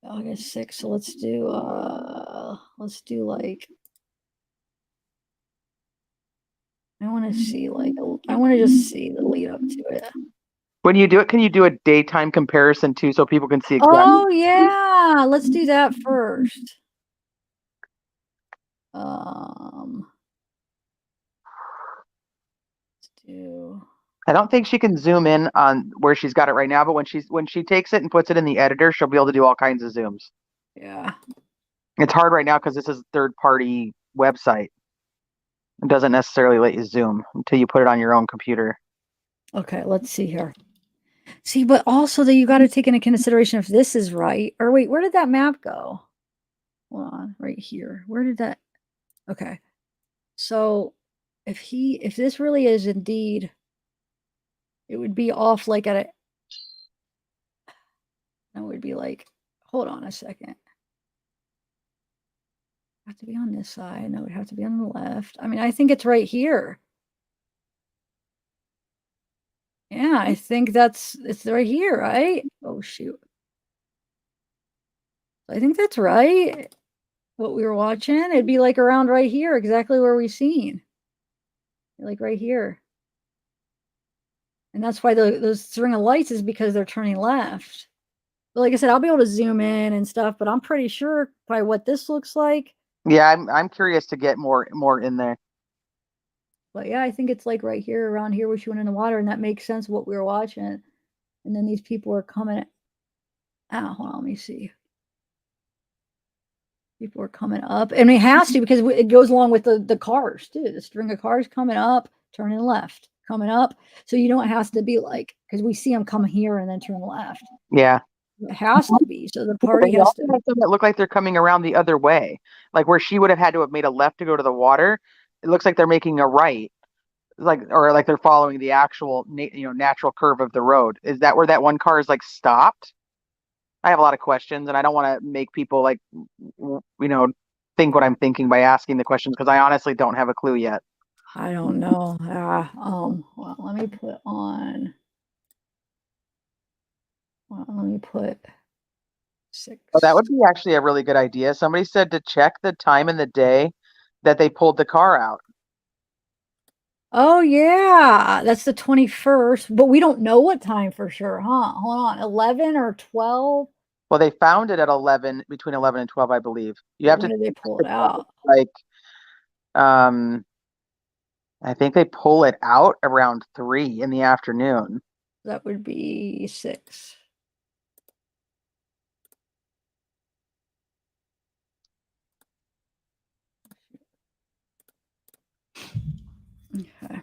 Speaker 1: August 6th. So let's do like, I want to just see the lead up to it.
Speaker 2: When you do it, can you do a daytime comparison too, so people can see exactly?
Speaker 1: Oh yeah, let's do that first. Let's do.
Speaker 2: I don't think she can zoom in on where she's got it right now, but when she takes it and puts it in the editor, she'll be able to do all kinds of zooms.
Speaker 1: Yeah.
Speaker 2: It's hard right now because this is a third-party website. It doesn't necessarily let you zoom until you put it on your own computer.
Speaker 1: Okay, let's see here. See, but also that you got to take into consideration if this is right. Or wait, where did that map go? Hold on, right here. Where did that? Okay. So if this really is indeed, it would be off like at a. That would be like, hold on a second. Have to be on this side. No, it would have to be on the left. I mean, I think it's right here. Yeah, I think it's right here, right? Oh shoot. I think that's right. What we were watching, it'd be like around right here, exactly where we seen. Like right here. And that's why those string of lights is because they're turning left. But like I said, I'll be able to zoom in and stuff, but I'm pretty sure by what this looks like.
Speaker 2: Yeah, I'm curious to get more in there.
Speaker 1: But yeah, I think it's like right here, around here where she went in the water, and that makes sense what we were watching. And then these people are coming. Hold on, let me see. People are coming up, and it has to because it goes along with the cars too. The string of cars coming up, turning left, coming up. So you know it has to be like, because we see them come here and then turn left.
Speaker 2: Yeah.
Speaker 1: It has to be. So the party has to.
Speaker 2: Some that look like they're coming around the other way, like where she would have had to have made a left to go to the water. It looks like they're making a right, or like they're following the actual natural curve of the road. Is that where that one car is like stopped? I have a lot of questions, and I don't want to make people like think what I'm thinking by asking the questions, because I honestly don't have a clue yet.
Speaker 1: I don't know. Well, let me put on. Well, let me put 6.
Speaker 2: Oh, that would be actually a really good idea. Somebody said to check the time and the day that they pulled the car out.
Speaker 1: Oh yeah, that's the 21st, but we don't know what time for sure, huh? Hold on, 11 or 12?
Speaker 2: Well, they found it at 11, between 11 and 12, I believe. You have
Speaker 1: When
Speaker 2: to
Speaker 1: did they pull it out?
Speaker 2: like, I think they pull it out around 3 in the afternoon.
Speaker 1: That would be 6. Okay.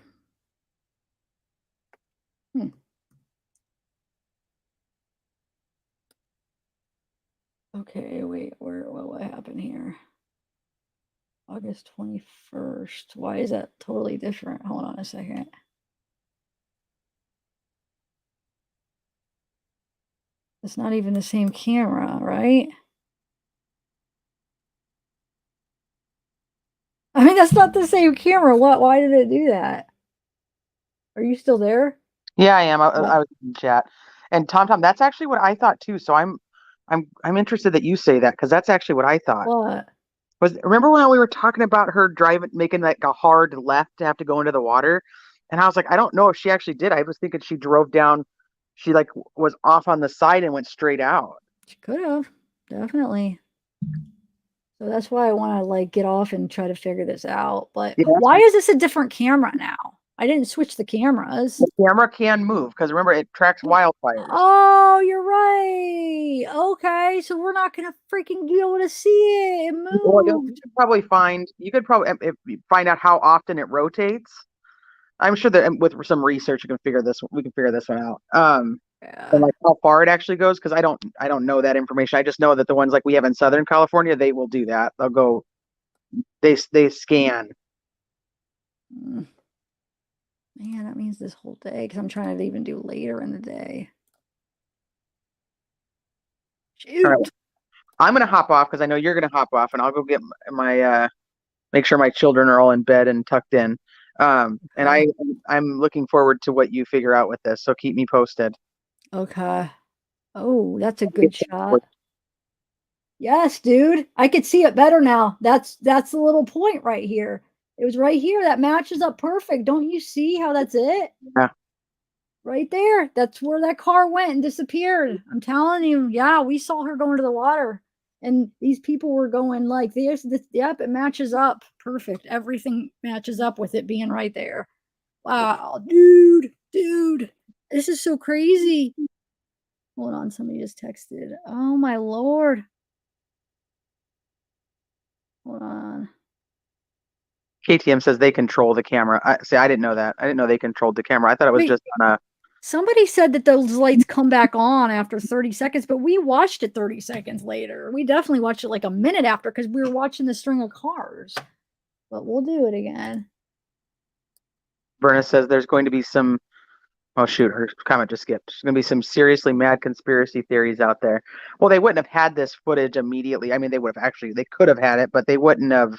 Speaker 1: Okay, wait, what happened here? August 21st. Why is that totally different? Hold on a second. It's not even the same camera, right? I mean, that's not the same camera. Why did it do that? Are you still there?
Speaker 2: Yeah, I am. I was in chat. And Tom, that's actually what I thought too. So I'm interested that you say that, because that's actually what I thought.
Speaker 1: What?
Speaker 2: Remember when we were talking about her driving, making like a hard left to have to go into the water? And I was like, I don't know if she actually did. I was thinking she drove down, she like was off on the side and went straight out.
Speaker 1: She could have, definitely. So that's why I want to like get off and try to figure this out. But
Speaker 2: Yeah.
Speaker 1: why is this a different camera now? I didn't switch the cameras.
Speaker 2: The camera can move because remember, it tracks wildfires.
Speaker 1: Oh, you're right. Okay, so we're not gonna freaking be able to see it. It moved.
Speaker 2: Well, you could probably find out how often it rotates. I'm sure that with some research we can figure this one out. And like how far it actually goes, because I don't know that information. I just know that the ones like we have in Southern California, they will do that. They'll go, they scan.
Speaker 1: Man, that means this whole day, because I'm trying to even do later in the day. Shoot.
Speaker 2: All right. I'm gonna hop off because I know you're gonna hop off, and I'll go get my make sure my children are all in bed and tucked in. And I'm looking forward to what you figure out with this. So keep me posted.
Speaker 1: Okay. Oh, that's a good shot. Yes, dude. I could see it better now. That's the little point right here. It was right here. That matches up perfect. Don't you see how that's it?
Speaker 2: Yeah.
Speaker 1: Right there. That's where that car went and disappeared. I'm telling you. Yeah, we saw her going to the water. And these people were going like this. Yep, it matches up. Perfect. Everything matches up with it being right there. Wow, dude. This is so crazy. Hold on, somebody just texted. Oh my Lord. Hold on.
Speaker 2: KTM says they control the camera. I didn't know that. I didn't know they controlled the camera. I thought it was just on a.
Speaker 1: Somebody said that those lights come back on after 30 seconds, but we watched it 30 seconds later. We definitely watched it like a minute after because we were watching the string of cars. But we'll do it again.
Speaker 2: Verna says there's going to be some. Oh shoot, her comment just skipped. There's gonna be some seriously mad conspiracy theories out there. Well, they wouldn't have had this footage immediately. I mean, they could have had it, but they wouldn't have.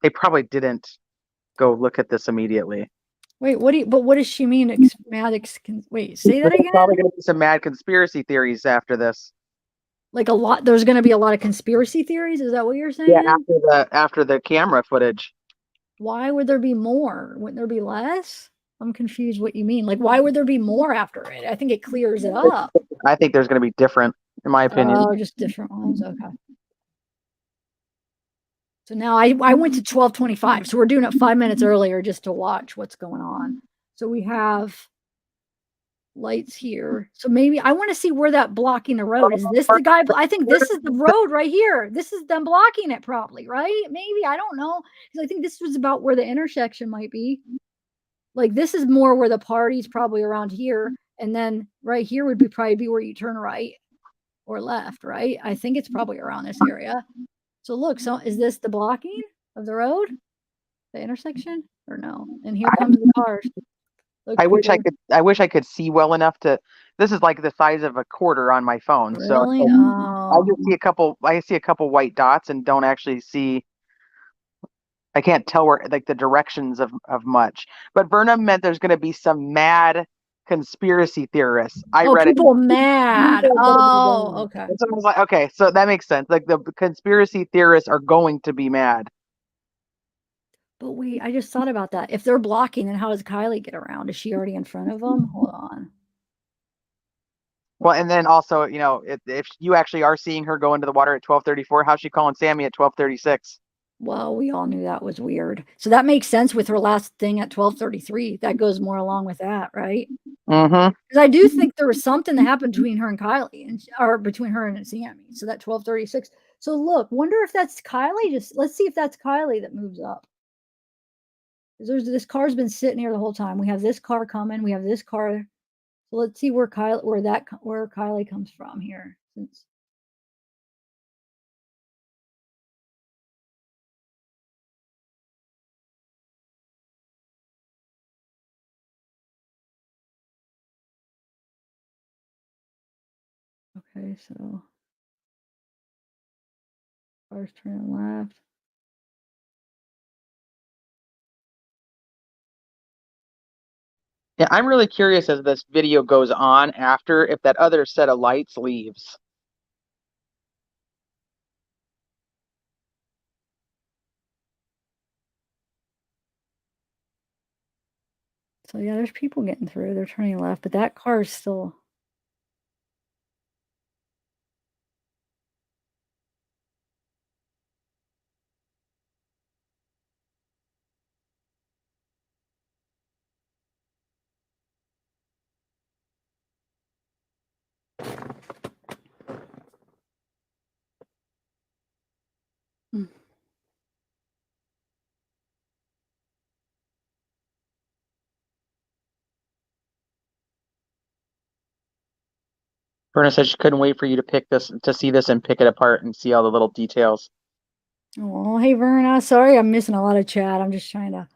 Speaker 2: They probably didn't go look at this immediately.
Speaker 1: Wait, what does she mean? Wait, say that
Speaker 2: There's
Speaker 1: again.
Speaker 2: probably gonna be some mad conspiracy theories after this.
Speaker 1: Like there's going to be a lot of conspiracy theories. Is that what you're saying?
Speaker 2: Yeah, after the camera footage.
Speaker 1: Why would there be more? Wouldn't there be less? I'm confused what you mean. Like, why would there be more after it? I think it clears it up.
Speaker 2: I think there's gonna be different, in my opinion.
Speaker 1: Oh, just different ones. Okay. So now I went to 12:25. So we're doing it 5 minutes earlier just to watch what's going on. So we have lights here. So maybe I want to see where that blocking the road is. This the guy? I think this is the road right here. This is them blocking it, probably, right? Maybe, I don't know. Because I think this was about where the intersection might be. Like, this is more where the party's probably around here, and then right here would probably be where you turn right or left, right? I think it's probably around this area. So look, so is this the blocking of the road, the intersection, or no? And here comes the cars. Look,
Speaker 2: I wish I could see well enough to. This is like the size of a quarter on my phone, so
Speaker 1: really?
Speaker 2: I
Speaker 1: Oh,
Speaker 2: just see a couple. I see a couple white dots and don't actually see. I can't tell where like the directions of much. But Burnham meant there's going to be some mad conspiracy theorists. I read it.
Speaker 1: people mad. Oh, okay.
Speaker 2: And so I was like, okay, so that makes sense. Like the conspiracy theorists are going to be mad.
Speaker 1: But wait, I just thought about that. If they're blocking, then how does Kiely get around? Is she already in front of them? Hold on.
Speaker 2: Well, and then also, if you actually are seeing her go into the water at 12:34, how's she calling Sammy at 12:36?
Speaker 1: Well, we all knew that was weird. So that makes sense with her last thing at 12:33. That goes more along with that, right?
Speaker 2: Mm-hmm.
Speaker 1: Because I do think there was something that happened between her and Kiely, or between her and Sammy. So that 12:36. So look, wonder if that's Kiely. Let's see if that's Kiely that moves up. Because this car's been sitting here the whole time. We have this car coming. We have this car. So let's see where Kiely comes from here. Since okay, so car's turning left.
Speaker 2: Yeah, I'm really curious as this video goes on after if that other set of lights leaves.
Speaker 1: So yeah, there's people getting through. They're turning left, but that car is still. Hmm.
Speaker 2: Berna said she couldn't wait for you to see this and pick it apart and see all the little details.
Speaker 1: Oh, hey Verna. Sorry, I'm missing a lot of chat. I'm just trying to.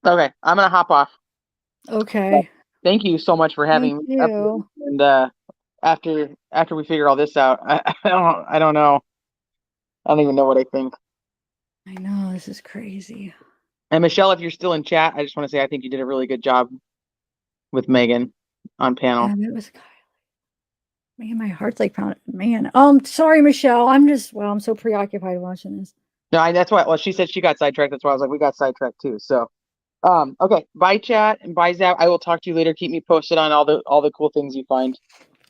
Speaker 2: Okay, I'm gonna hop off.
Speaker 1: Okay.
Speaker 2: Thank you so much for having
Speaker 1: Thank
Speaker 2: me.
Speaker 1: you.
Speaker 2: And after we figure all this out, I don't know. I don't even know what I think.
Speaker 1: I know this is crazy.
Speaker 2: And Michelle, if you're still in chat, I just want to say I think you did a really good job with Megan on panel.
Speaker 1: And it was Kiely. Man, my heart's like pounding. Man, sorry, Michelle. I'm so preoccupied watching this.
Speaker 2: No, that's why. Well, she said she got sidetracked. That's why I was like, we got sidetracked too. So, okay. Bye, chat, and bye, Zap. I will talk to you later. Keep me posted on all the cool things you find.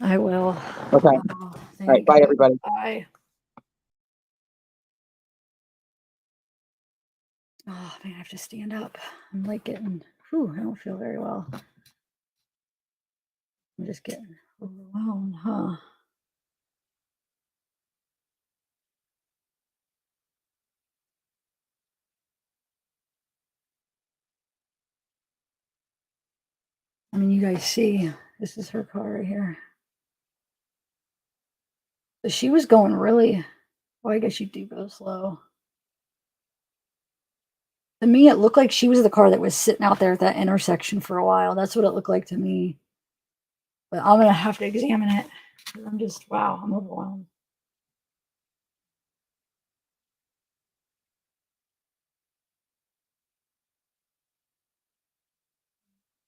Speaker 1: I will.
Speaker 2: Okay.
Speaker 1: Oh,
Speaker 2: All right. Bye, everybody.
Speaker 1: Bye. Oh man, I have to stand up. I'm like getting. I don't feel very well. I'm just getting overwhelmed, huh? I mean, you guys see this is her car right here. So she was going really, well, I guess you do go slow. To me, it looked like she was the car that was sitting out there at that intersection for a while. That's what it looked like to me. But I'm going to have to examine it. I'm just, wow, I'm overwhelmed.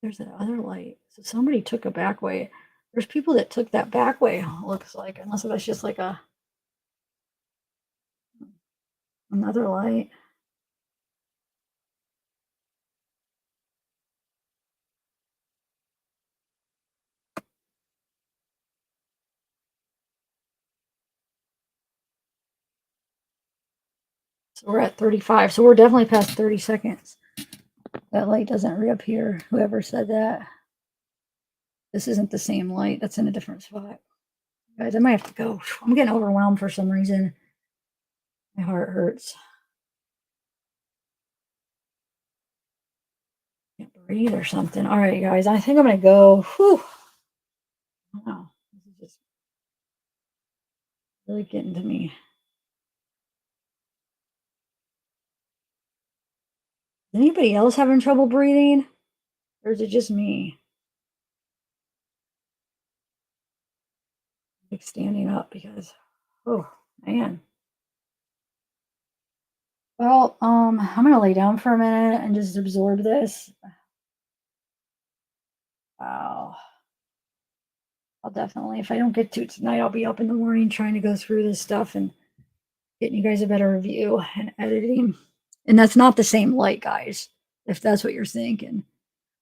Speaker 1: There's that other light. So somebody took a back way. There's people that took that back way, looks like, unless that's just like another light. So we're at 35. So we're definitely past 30 seconds. That light doesn't reappear. Whoever said that. This isn't the same light. That's in a different spot. Guys, I might have to go. I'm getting overwhelmed for some reason. My heart hurts. Can't breathe or something. All right, guys. I think I'm going to go. Whew. Wow. This is just really getting to me. Is anybody else having trouble breathing? Or is it just me? Like standing up because, oh, man. Well, I'm going to lay down for a minute and just absorb this. Wow. I'll definitely, if I don't get to it tonight, I'll be up in the morning trying to go through this stuff and getting you guys a better review and editing. And that's not the same light, guys, if that's what you're thinking.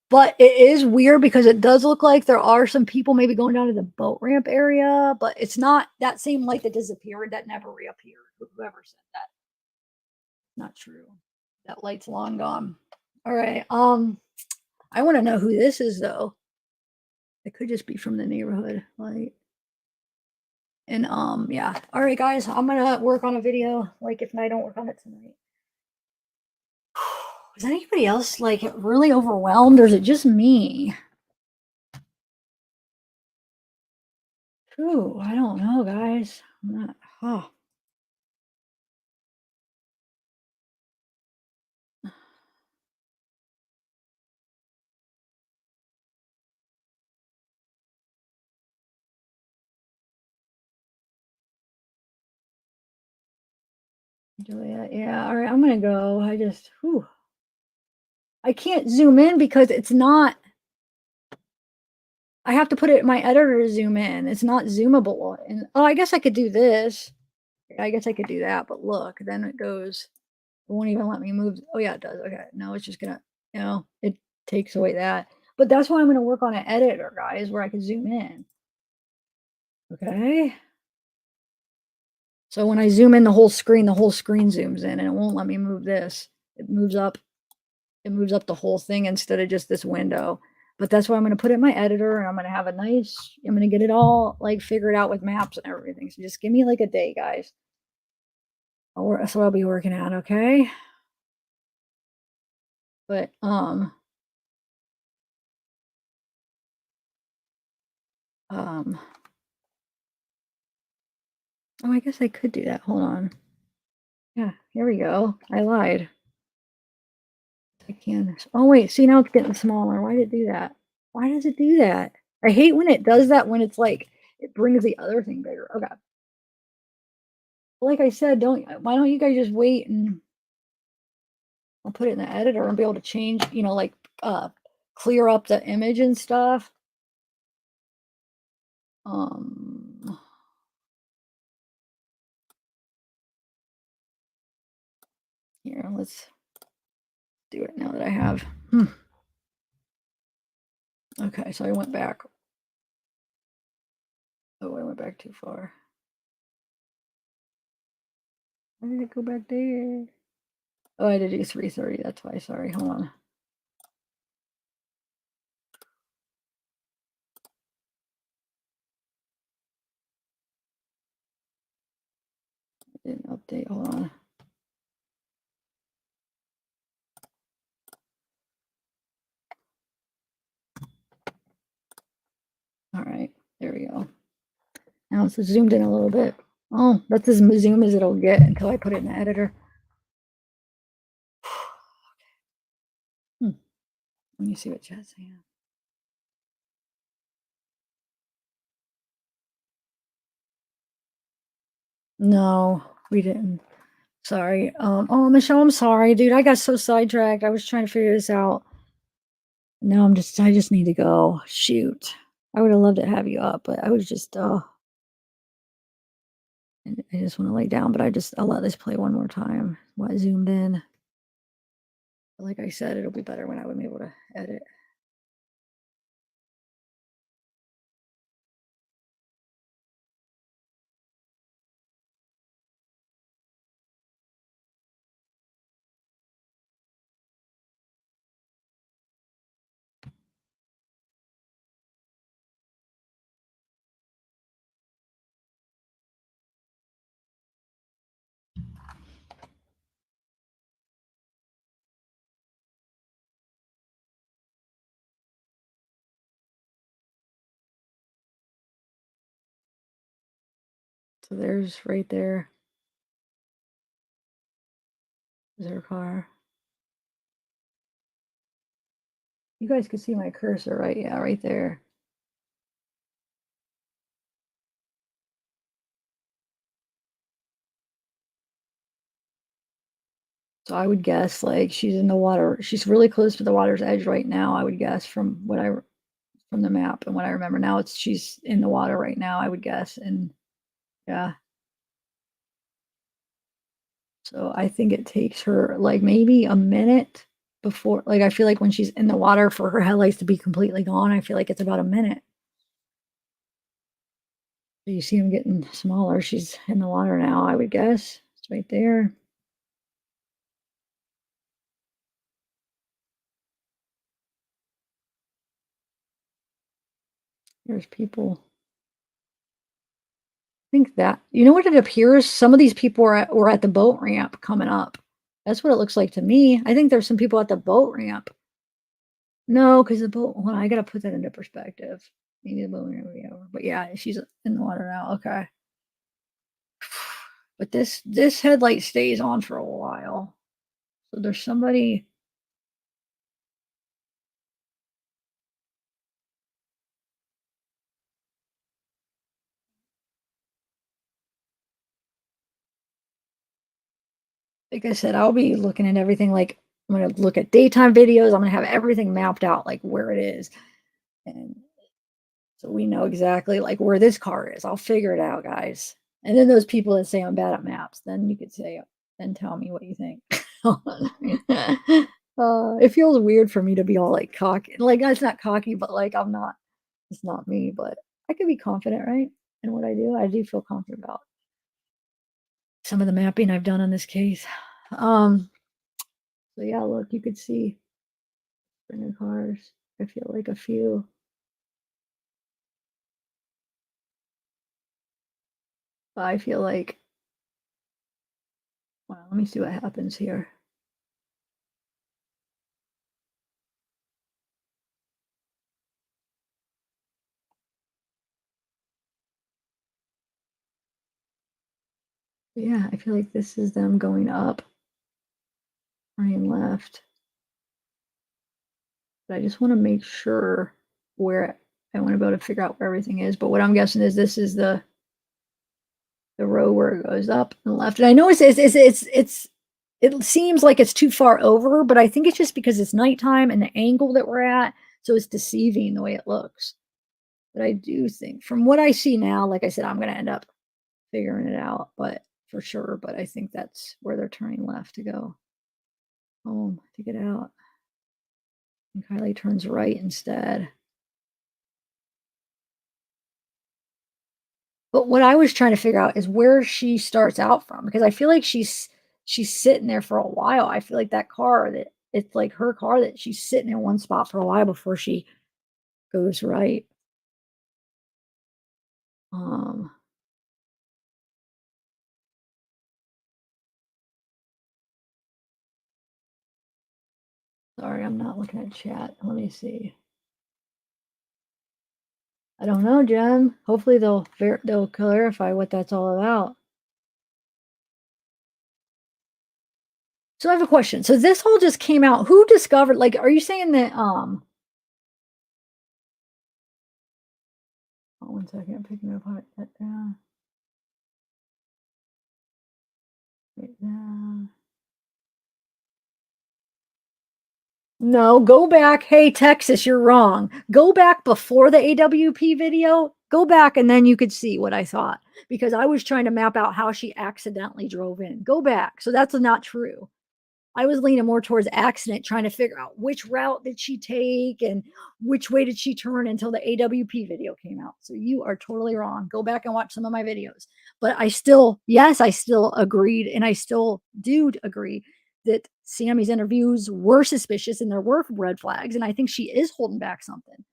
Speaker 1: But it is weird because it does look like there are some people maybe going down to the boat ramp area, but it's not that same light that disappeared that never reappeared. Whoever said that. Not true. That light's long gone. All right. I want to know who this is though. It could just be from the neighborhood light. And yeah. All right, guys. I'm gonna work on a video. Like if I don't work on it tonight. Is anybody else like really overwhelmed, or is it just me? Ooh, I don't know, guys. I'm not. Oh. Juliet, yeah. All right, I'm gonna go. I just. Whew. I can't zoom in because it's not. I have to put it in my editor to zoom in. It's not zoomable. And oh, I guess I could do this. I guess I could do that. But look, then it goes. It won't even let me move. Oh yeah, it does. Okay, no, it's just gonna. It takes away that. But that's why I'm gonna work on an editor, guys, where I can zoom in. Okay. So when I zoom in the whole screen zooms in, and it won't let me move this. It moves up the whole thing instead of just this window. But that's why I'm going to put it in my editor, and I'm going to have I'm going to get it all like figured out with maps and everything. So just give me like a day, guys. That's what I'll be working on, okay? But oh, I guess I could do that. Hold on. Yeah, here we go. I lied. I can. Oh wait, see now it's getting smaller. Why did it do that? Why does it do that? I hate when it does that, when it's like it brings the other thing bigger. Okay. Like I said, why don't you guys just wait and I'll put it in the editor and be able to change, like clear up the image and stuff. Here, let's do it now that I have. Okay, so I went back. Oh, I went back too far. Why did it go back there? Oh, I did do 330. That's why. Sorry. Hold on. I didn't update. Hold on. Oh, so zoomed in a little bit. Oh, that's as zoom as it'll get until I put it in the editor. Let me see what chat's saying. No, we didn't. Sorry. Oh, Michelle, I'm sorry, dude. I got so sidetracked. I was trying to figure this out. No, I just need to go. Shoot. I would have loved to have you up, but I was just, I just want to lay down, but I'll let this play one more time. While I zoomed in. Like I said, it'll be better when I would be able to edit. So there's right there. There's her car. You guys can see my cursor, right? Yeah, right there. So I would guess like she's in the water. She's really close to the water's edge right now. I would guess from the map and what I remember now. She's in the water right now. I would guess, and yeah. So I think it takes her like maybe a minute before. Like I feel like when she's in the water for her headlights to be completely gone, I feel like it's about a minute. So you see them getting smaller. She's in the water now. I would guess it's right there. There's people. I think that, you know what it appears? Some of these people were at the boat ramp coming up. That's what it looks like to me. I think there's some people at the boat ramp. No, because the boat, hold on, I gotta put that into perspective. Maybe the boat ramp will be over. But yeah, she's in the water now. Okay. But this headlight stays on for a while. So there's somebody. Like I said, I'll be looking at everything. Like I'm gonna look at daytime videos. I'm gonna have everything mapped out, like where it is, and so we know exactly like where this car is. I'll figure it out, guys. And then those people that say I'm bad at maps, then you could say, then tell me what you think. It feels weird for me to be all like cocky. Like it's not cocky, but like I'm not. It's not me, but I can be confident, right? In what I do. I do feel confident about some of the mapping I've done on this case. So yeah, look, you could see sprinter cars. I feel like a few. But I feel like, well, let me see what happens here. Yeah, I feel like this is them going up, turning left. But I just want to make sure where I want to be able to figure out where everything is. But what I'm guessing is this is the row where it goes up and left. And I know it seems like it's too far over, but I think it's just because it's nighttime and the angle that we're at, so it's deceiving the way it looks. But I do think from what I see now, like I said, I'm going to end up figuring it out, but for sure. But I think that's where they're turning left to go home to get out. And Kiely turns right instead. But what I was trying to figure out is where she starts out from, because I feel like she's sitting there for a while. I feel like that car that it's like her car that she's sitting in one spot for a while before she goes right. Sorry, I'm not looking at chat. Let me see. I don't know, Jen. Hopefully they'll clarify what that's all about. So I have a question. So this whole just came out. Who discovered, like, are you saying that, oh, 1 second, I'm picking up that down. Right down. No, go back. Hey, Texas, you're wrong. Go back before the AWP video. Go back and then you could see what I thought because I was trying to map out how she accidentally drove in. Go back. So that's not true. I was leaning more towards accident, trying to figure out which route did she take and which way did she turn until the AWP video came out. So you are totally wrong. Go back and watch some of my videos. But I still, yes, I still agreed, and I still do agree that Sammy's interviews were suspicious and there were red flags. And I think she is holding back something.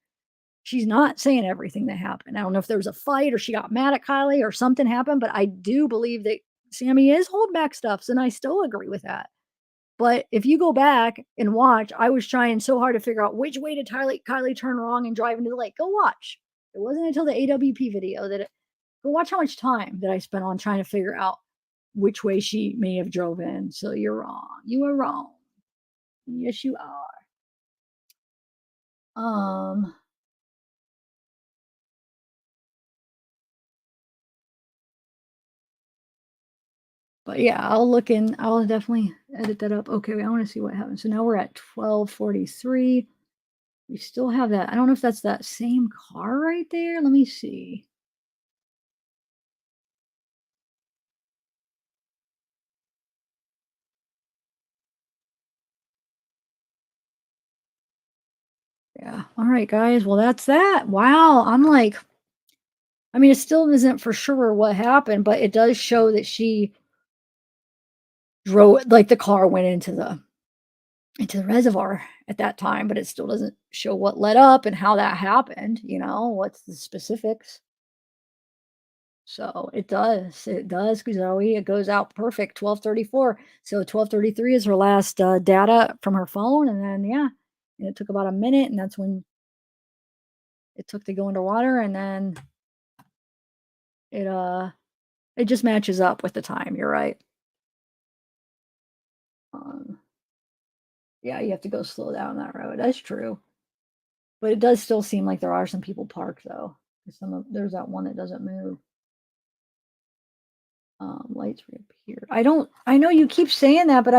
Speaker 1: She's not saying everything that happened. I don't know if there was a fight or she got mad at Kiely or something happened, but I do believe that Sammy is holding back stuff. And I still agree with that. But if you go back and watch, I was trying so hard to figure out which way did Kiely turn wrong and drive into the lake. Go watch. It wasn't until the AWP video go watch how much time that I spent on trying to figure out which way she may have drove in. So you're wrong. You are wrong. Yes, you are. But yeah, I'll definitely edit that up. Okay, I want to see what happens. So now we're at 12:43. We still have that. I don't know if that's that same car right there. Let me see. Yeah. All right, guys. Well, that's that. Wow. I'm like, I mean, it still isn't for sure what happened, but it does show that she drove, like the car went into the reservoir at that time, but it still doesn't show what led up and how that happened, what's the specifics. So it does, Zoe. It goes out perfect, 12:34. So 12:33 is her last data from her phone, and then yeah, and it took about a minute, and that's when it took to go underwater, and then it just matches up with the time. You're right. Yeah, you have to go slow down that road. That's true. But it does still seem like there are some people parked though. There's that one that doesn't move. Lights reappeared. I know you keep saying that, but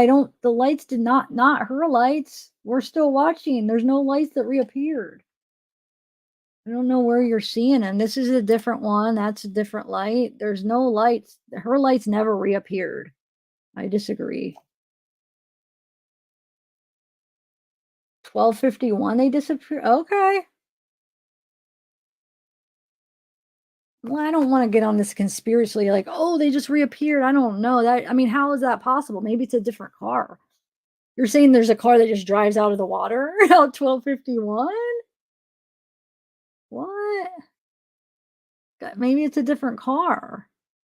Speaker 1: the lights did not her lights. We're still watching. There's no lights that reappeared. I don't know where you're seeing them. This is a different one. That's a different light. There's no lights. Her lights never reappeared. I disagree. 12:51, they disappear. Okay. Well, I don't want to get on this conspiracy like, oh, they just reappeared. I don't know that. I mean, how is that possible? Maybe it's a different car. You're saying there's a car that just drives out of the water at 12:51? What? Maybe it's a different car.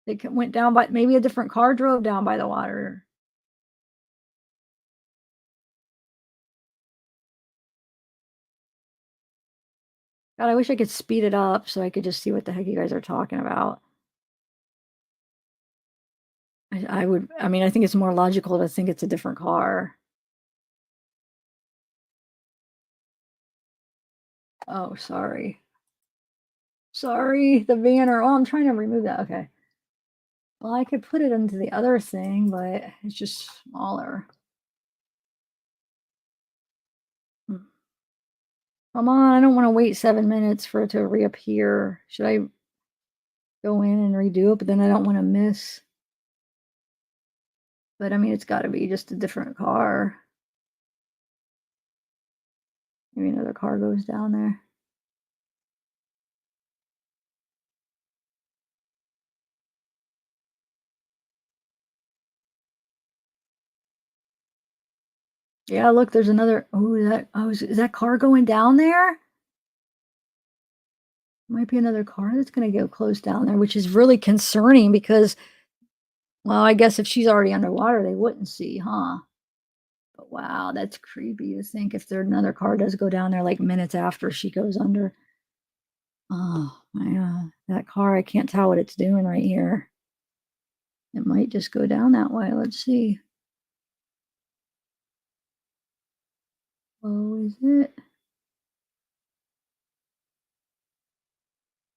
Speaker 1: It went down by, maybe a different car drove down by the water. God, I wish I could speed it up so I could just see what the heck you guys are talking about. I mean, I think it's more logical to think it's a different car. Oh, sorry. Sorry, the banner. Oh, I'm trying to remove that. Okay. Well, I could put it into the other thing, but it's just smaller. Come on, I don't want to wait 7 minutes for it to reappear. Should I go in and redo it? But then I don't want to miss. But I mean, it's got to be just a different car. Maybe another car goes down there. Yeah, look, there's another. Oh, is that car going down there? Might be another car that's going to go close down there, which is really concerning because, well, I guess if she's already underwater, they wouldn't see, huh? But wow, that's creepy to think if there another car does go down there like minutes after she goes under. Oh, my, that car, I can't tell what it's doing right here. It might just go down that way. Let's see. Oh, is it?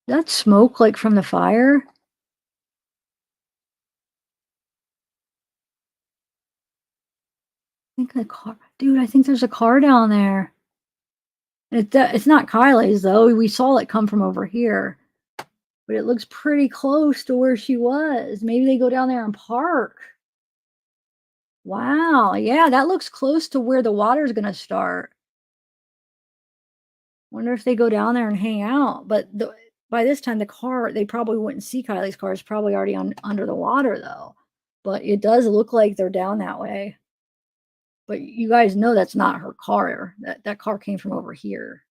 Speaker 1: That smoke like from the fire? I think the car, dude, I think there's a car down there. It's not Kylie's though. We saw it come from over here. But it looks pretty close to where she was. Maybe they go down there and park. Wow, yeah, that looks close to where the water's gonna start. Wonder if they go down there and hang out. But by this time, the car, they probably wouldn't see Kylie's car. It's probably already under the water, though. But it does look like they're down that way. But you guys know that's not her car. That car came from over here.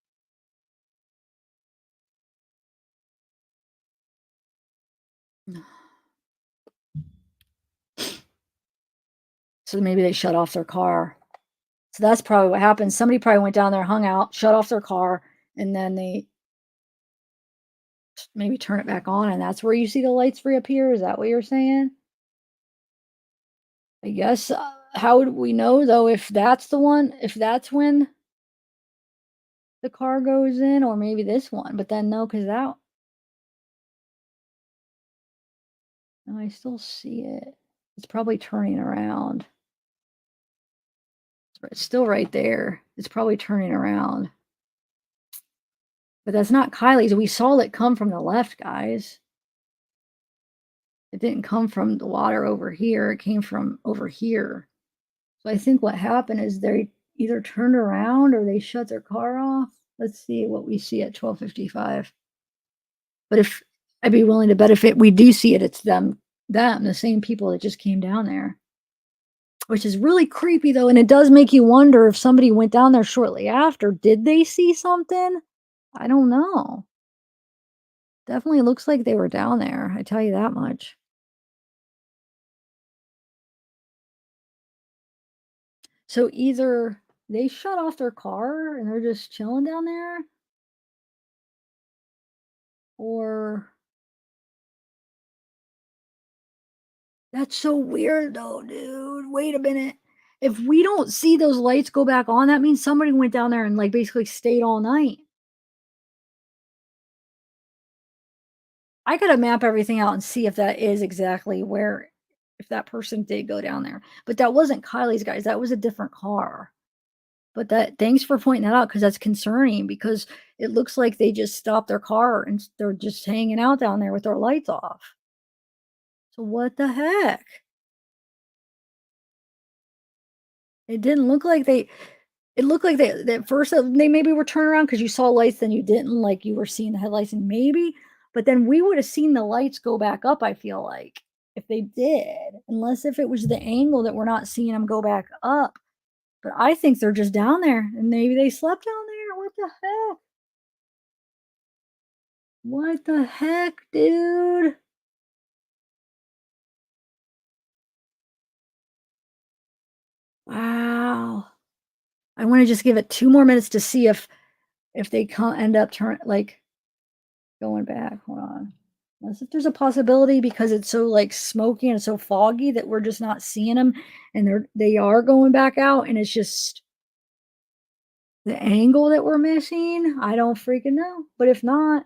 Speaker 1: So maybe they shut off their car. So that's probably what happened. Somebody probably went down there, hung out, shut off their car, and then they maybe turn it back on, and that's where you see the lights reappear. Is that what you're saying? I guess. How would we know though if that's the one? If that's when the car goes in, or maybe this one? But then no, because that. No, I still see it. It's probably turning around. It's still right there. It's probably turning around. But that's not Kylie's. We saw it come from the left, guys. It didn't come from the water over here. It came from over here. So I think what happened is they either turned around or they shut their car off. Let's see what we see at 12:55. But if I'd be willing to bet if we do see it, it's them, the same people that just came down there. Which is really creepy though, and it does make you wonder if somebody went down there shortly after. Did they see something? I don't know. Definitely looks like they were down there, I tell you that much. So either they shut off their car and they're just chilling down there, or that's so weird though, dude. Wait a minute. If we don't see those lights go back on, that means somebody went down there and like basically stayed all night. I gotta map everything out and see if that is exactly where, if that person did go down there. But that wasn't Kylie's, guys. That was a different car. But thanks for pointing that out because that's concerning because it looks like they just stopped their car and they're just hanging out down there with their lights off. So what the heck? It didn't look like they. It looked like they at first they maybe were turning around because you saw lights, then you didn't, like you were seeing the headlights, and maybe, but then we would have seen the lights go back up. I feel like if they did, unless if it was the angle that we're not seeing them go back up. But I think they're just down there, and maybe they slept down there. What the heck? What the heck, dude? Wow. I want to just give it 2 more minutes to see if they end up like going back. Hold on. Unless if there's a possibility because it's so like smoky and so foggy that we're just not seeing them, and they are going back out, and it's just the angle that we're missing. I don't freaking know. But if not,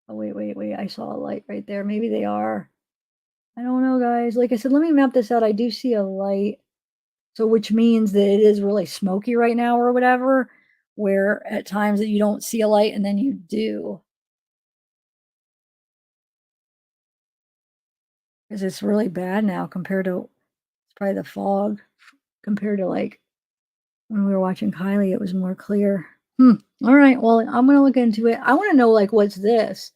Speaker 1: oh wait, I saw a light right there. Maybe they are. I don't know, guys. Like I said, let me map this out. I do see a light. So which means that it is really smoky right now or whatever, where at times that you don't see a light and then you do. Because it's really bad now compared to, it's probably the fog compared to like when we were watching Kylie, it was more clear. All right, well, I'm going to look into it. I want to know, like, what's this?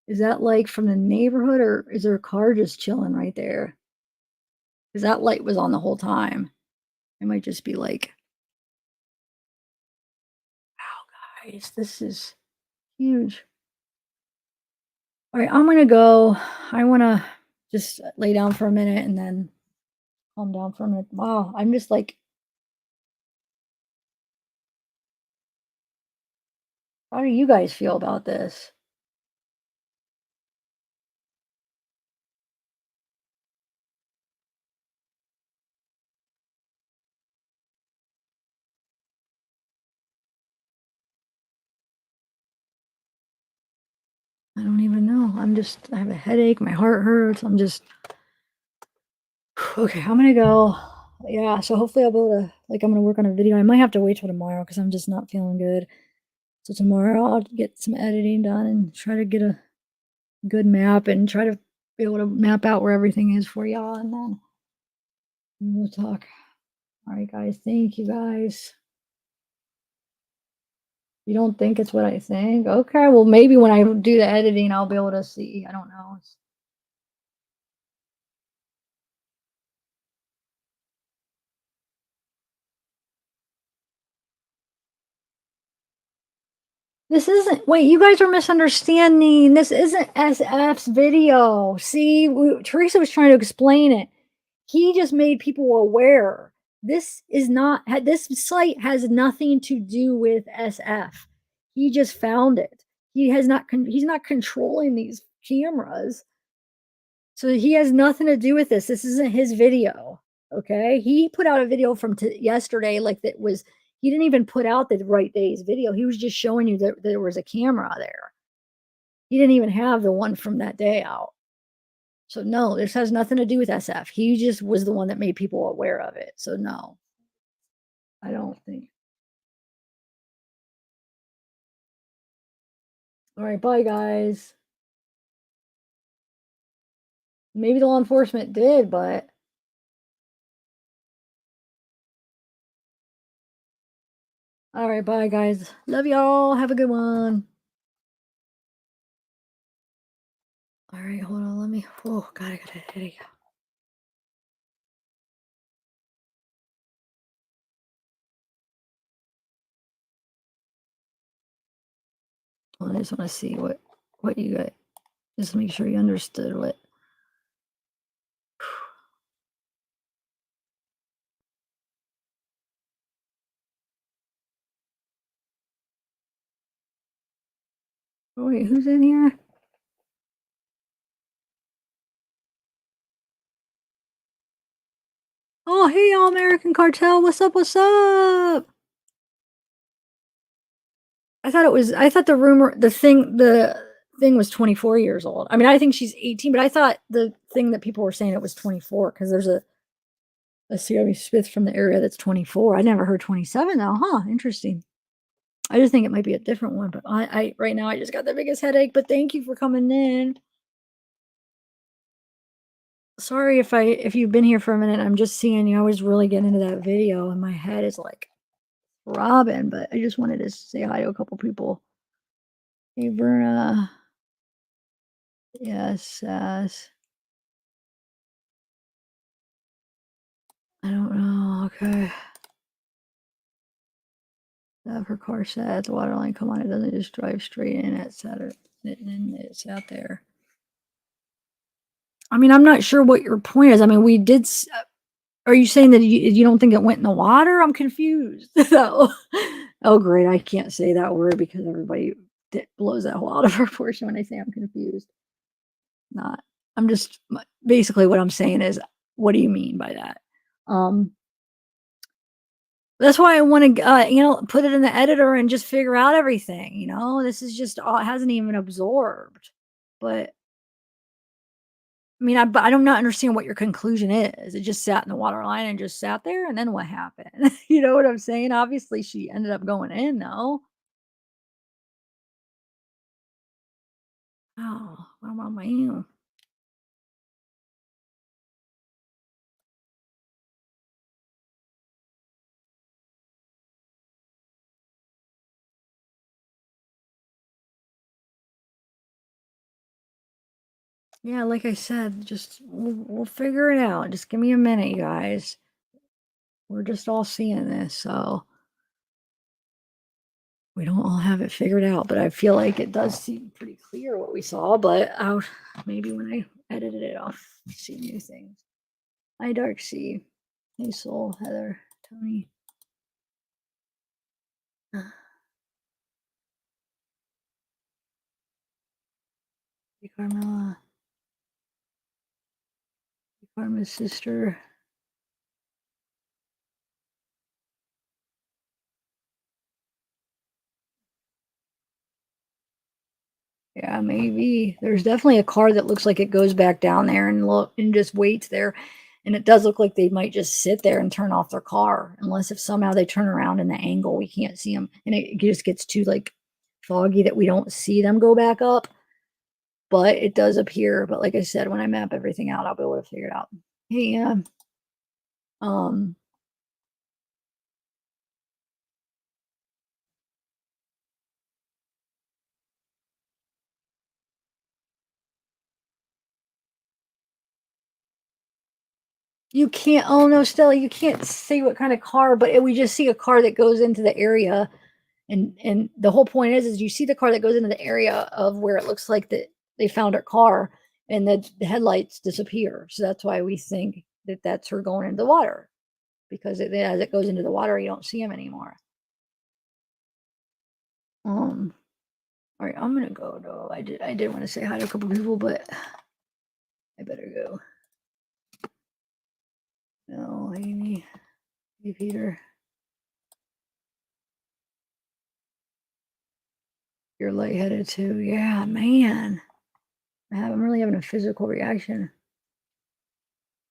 Speaker 1: Is that like from the neighborhood or is there a car just chilling right there? Because that light was on the whole time. It might just be like, wow, guys, this is huge. All right, I'm going to go. I want to just lay down for a minute and then calm down for a minute. Wow, I'm just like, How do you guys feel about this? I don't even know. I have a headache. My heart hurts. I'm just, okay, I'm gonna go. Yeah, so hopefully I'll be able to, like, I'm gonna work on a video. I might have to wait till tomorrow because I'm just not feeling good. So tomorrow I'll get some editing done and try to get a good map and try to be able to map out where everything is for y'all, and then we'll talk. All right, guys. Thank you, guys. You don't think it's what I think? Okay, well, maybe when I do the editing, I'll be able to see. I don't know. This isn't, wait, you guys are misunderstanding. This isn't SF's video. See, Teresa was trying to explain it. He just made people aware. This is not, this site has nothing to do with SF. He just found it. He's not controlling these cameras. So he has nothing to do with this. This isn't his video. Okay. He put out a video from yesterday, like that was, he didn't even put out the right day's video. He was just showing you that there was a camera there. He didn't even have the one from that day out. So no, this has nothing to do with SF. He just was the one that made people aware of it. So no, I don't think. All right, bye guys. Maybe the law enforcement did, but all right, bye guys. Love y'all. Have a good one. All right, hold on. Let me. Oh God, I got a headache. I just want to see what you got. Just make sure you understood what. Oh, wait, who's in here? Oh, hey, All American Cartel. What's up? What's up? I thought the thing was 24 years old. I mean, I think she's 18, but I thought the thing that people were saying it was 24 because there's a Sammy Smith from the area that's 24. I never heard 27 though. Huh, interesting. I just think it might be a different one, but I right now I just got the biggest headache, but thank you for coming in. Sorry if you've been here for a minute. I'm just seeing you. I was really getting into that video and my head is like throbbing, but I just wanted to say hi to a couple people. Hey, Verna. Yes, yes. I don't know. Okay. Have her car set at the water line. Come on, it doesn't just drive straight in. It's out there. I mean, I'm not sure what your point is. I mean, we did. Are you saying that you don't think it went in the water? I'm confused. So, oh, great. I can't say that word because everybody blows that whole out of proportion when I say I'm confused. Not. I'm just basically what I'm saying is, what do you mean by that? That's why I want to, put it in the editor and just figure out everything. This is just it hasn't even absorbed. But I mean, I don't not understand what your conclusion is. It just sat in the water line and just sat there, and then what happened? You know what I'm saying? Obviously, she ended up going in, though. Oh, what about you? Yeah, like I said, just we'll figure it out. Just give me a minute, you guys. We're just all seeing this, so we don't all have it figured out, but I feel like it does seem pretty clear what we saw, but maybe when I edited it, I'll see new things. Hi, Dark Sea. Hey, Soul, Heather, Tony. Hey, Carmela. Hey, Carmen's sister. Yeah, maybe. There's definitely a car that looks like it goes back down there and look and just waits there. And it does look like they might just sit there and turn off their car, unless if somehow they turn around in the angle, we can't see them. And it just gets too like foggy that we don't see them go back up. But it does appear. But like I said, when I map everything out, I'll be able to figure it out. Hey, you can't, oh no, Stella, you can't say what kind of car, but we just see a car that goes into the area. And the whole point is you see the car that goes into the area of where it looks like that they found her car and the headlights disappear. So that's why we think that that's her going into the water, because as it goes into the water, you don't see them anymore. All right, I'm gonna go though. I did want to say hi to a couple people, but I better go. No, Amy. Hey, Peter. You're lightheaded too. Yeah, man. I'm really having a physical reaction.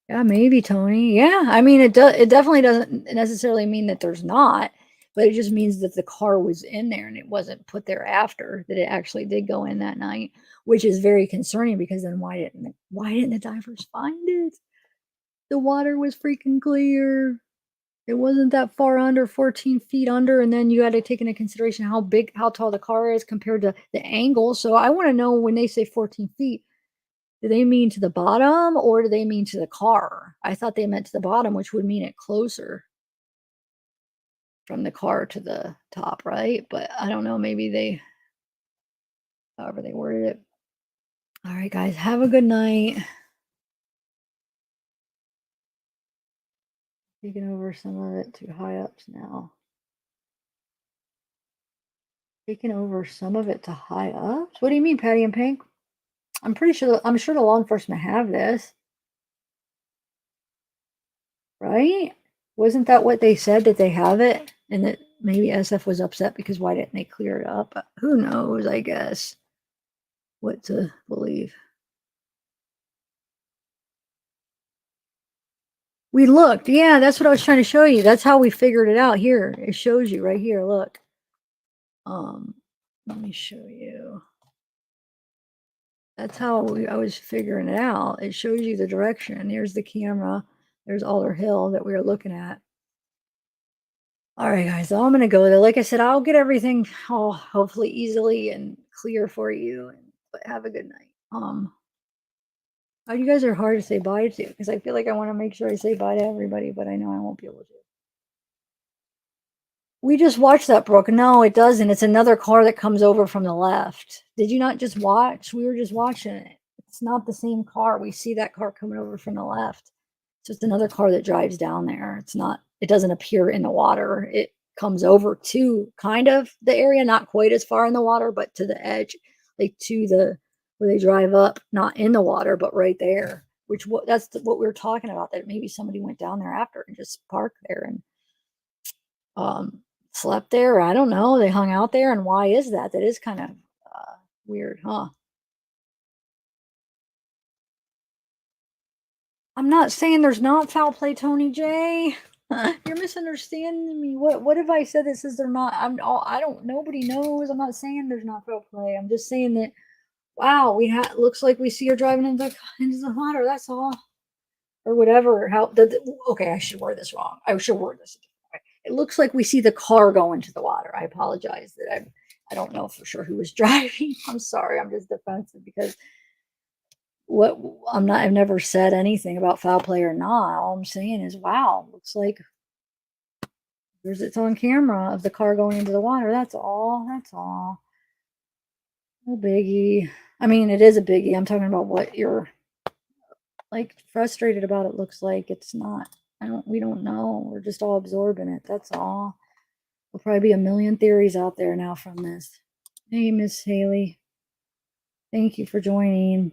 Speaker 1: Yeah, maybe, Tony. Yeah, I mean, it definitely doesn't necessarily mean that there's not, but it just means that the car was in there and it wasn't put there after, that it actually did go in that night, which is very concerning, because then why didn't the divers find it? The water was freaking clear. It wasn't that far under, 14 feet under, and then you had to take into consideration how tall the car is compared to the angle. So I want to know, when they say 14 feet, do they mean to the bottom or do they mean to the car? I thought they meant to the bottom, which would mean it closer from the car to the top, right? But I don't know, maybe however they worded it. All right, guys, have a good night. Taking over some of it to high ups now. Taking over some of it to high ups? What do you mean, Patty and Pink? I'm sure the law enforcement have this. Right? Wasn't that what they said, that they have it? And that maybe SF was upset because why didn't they clear it up? Who knows, I guess, what to believe. We looked. Yeah, that's what I was trying to show you. That's how we figured it out here. It shows you right here. Look. Let me show you. That's how I was figuring it out. It shows you the direction. There's the camera. There's Alder Hill that we were looking at. All right, guys, so I'm gonna go there. Like I said, I'll get everything all hopefully easily and clear for you. But have a good night. You guys are hard to say bye to, because I feel like I want to make sure I say bye to everybody, but I know I won't be able to. We just watched that, Brooke. No, it doesn't. It's another car that comes over from the left. Did you not just watch? We were just watching it. It's not the same car. We see that car coming over from the left. So it's another car that drives down there. It's not, it doesn't appear in the water. It comes over to kind of the area, not quite as far in the water, but to the edge, like to the, where they drive up, not in the water, but right there, that's what we were talking about, that maybe somebody went down there after and just parked there and slept there. I don't know. They hung out there. And why is that? That is kind of weird, huh? I'm not saying there's not foul play, Tony J. You're misunderstanding me. What have I said that says they're not? I don't, nobody knows. I'm not saying there's not foul play. I'm just saying that, wow, looks like we see her driving into the water. That's all. Or whatever. Okay, I should word this wrong. I should word this. It looks like we see the car go into the water. I apologize that I don't know for sure who was driving. I'm sorry. I'm just defensive because I've never said anything about foul play or not. All I'm saying is, wow, looks like it's on camera of the car going into the water. That's all. No biggie. I mean, it is a biggie. I'm talking about what you're like frustrated about. It looks like it's not. We don't know. We're just all absorbing it. That's all. There'll probably be a million theories out there now from this. Hey, Miss Haley. Thank you for joining.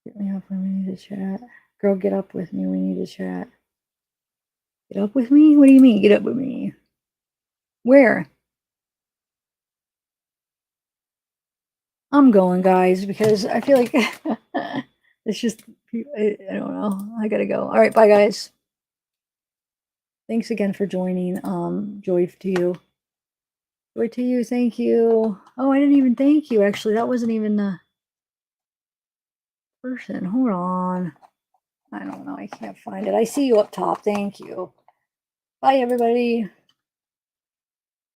Speaker 1: Get me up when we need to chat. Girl, get up with me. We need to chat. Get up with me? What do you mean, get up with me? Where? I'm going, guys, because I feel like it's just, I don't know. I gotta go. All right, bye, guys. Thanks again for joining. Joy to you. Joy to you. Thank you. Oh, I didn't even thank you. Actually, that wasn't even the person. Hold on. I don't know. I can't find it. I see you up top. Thank you. Bye, everybody.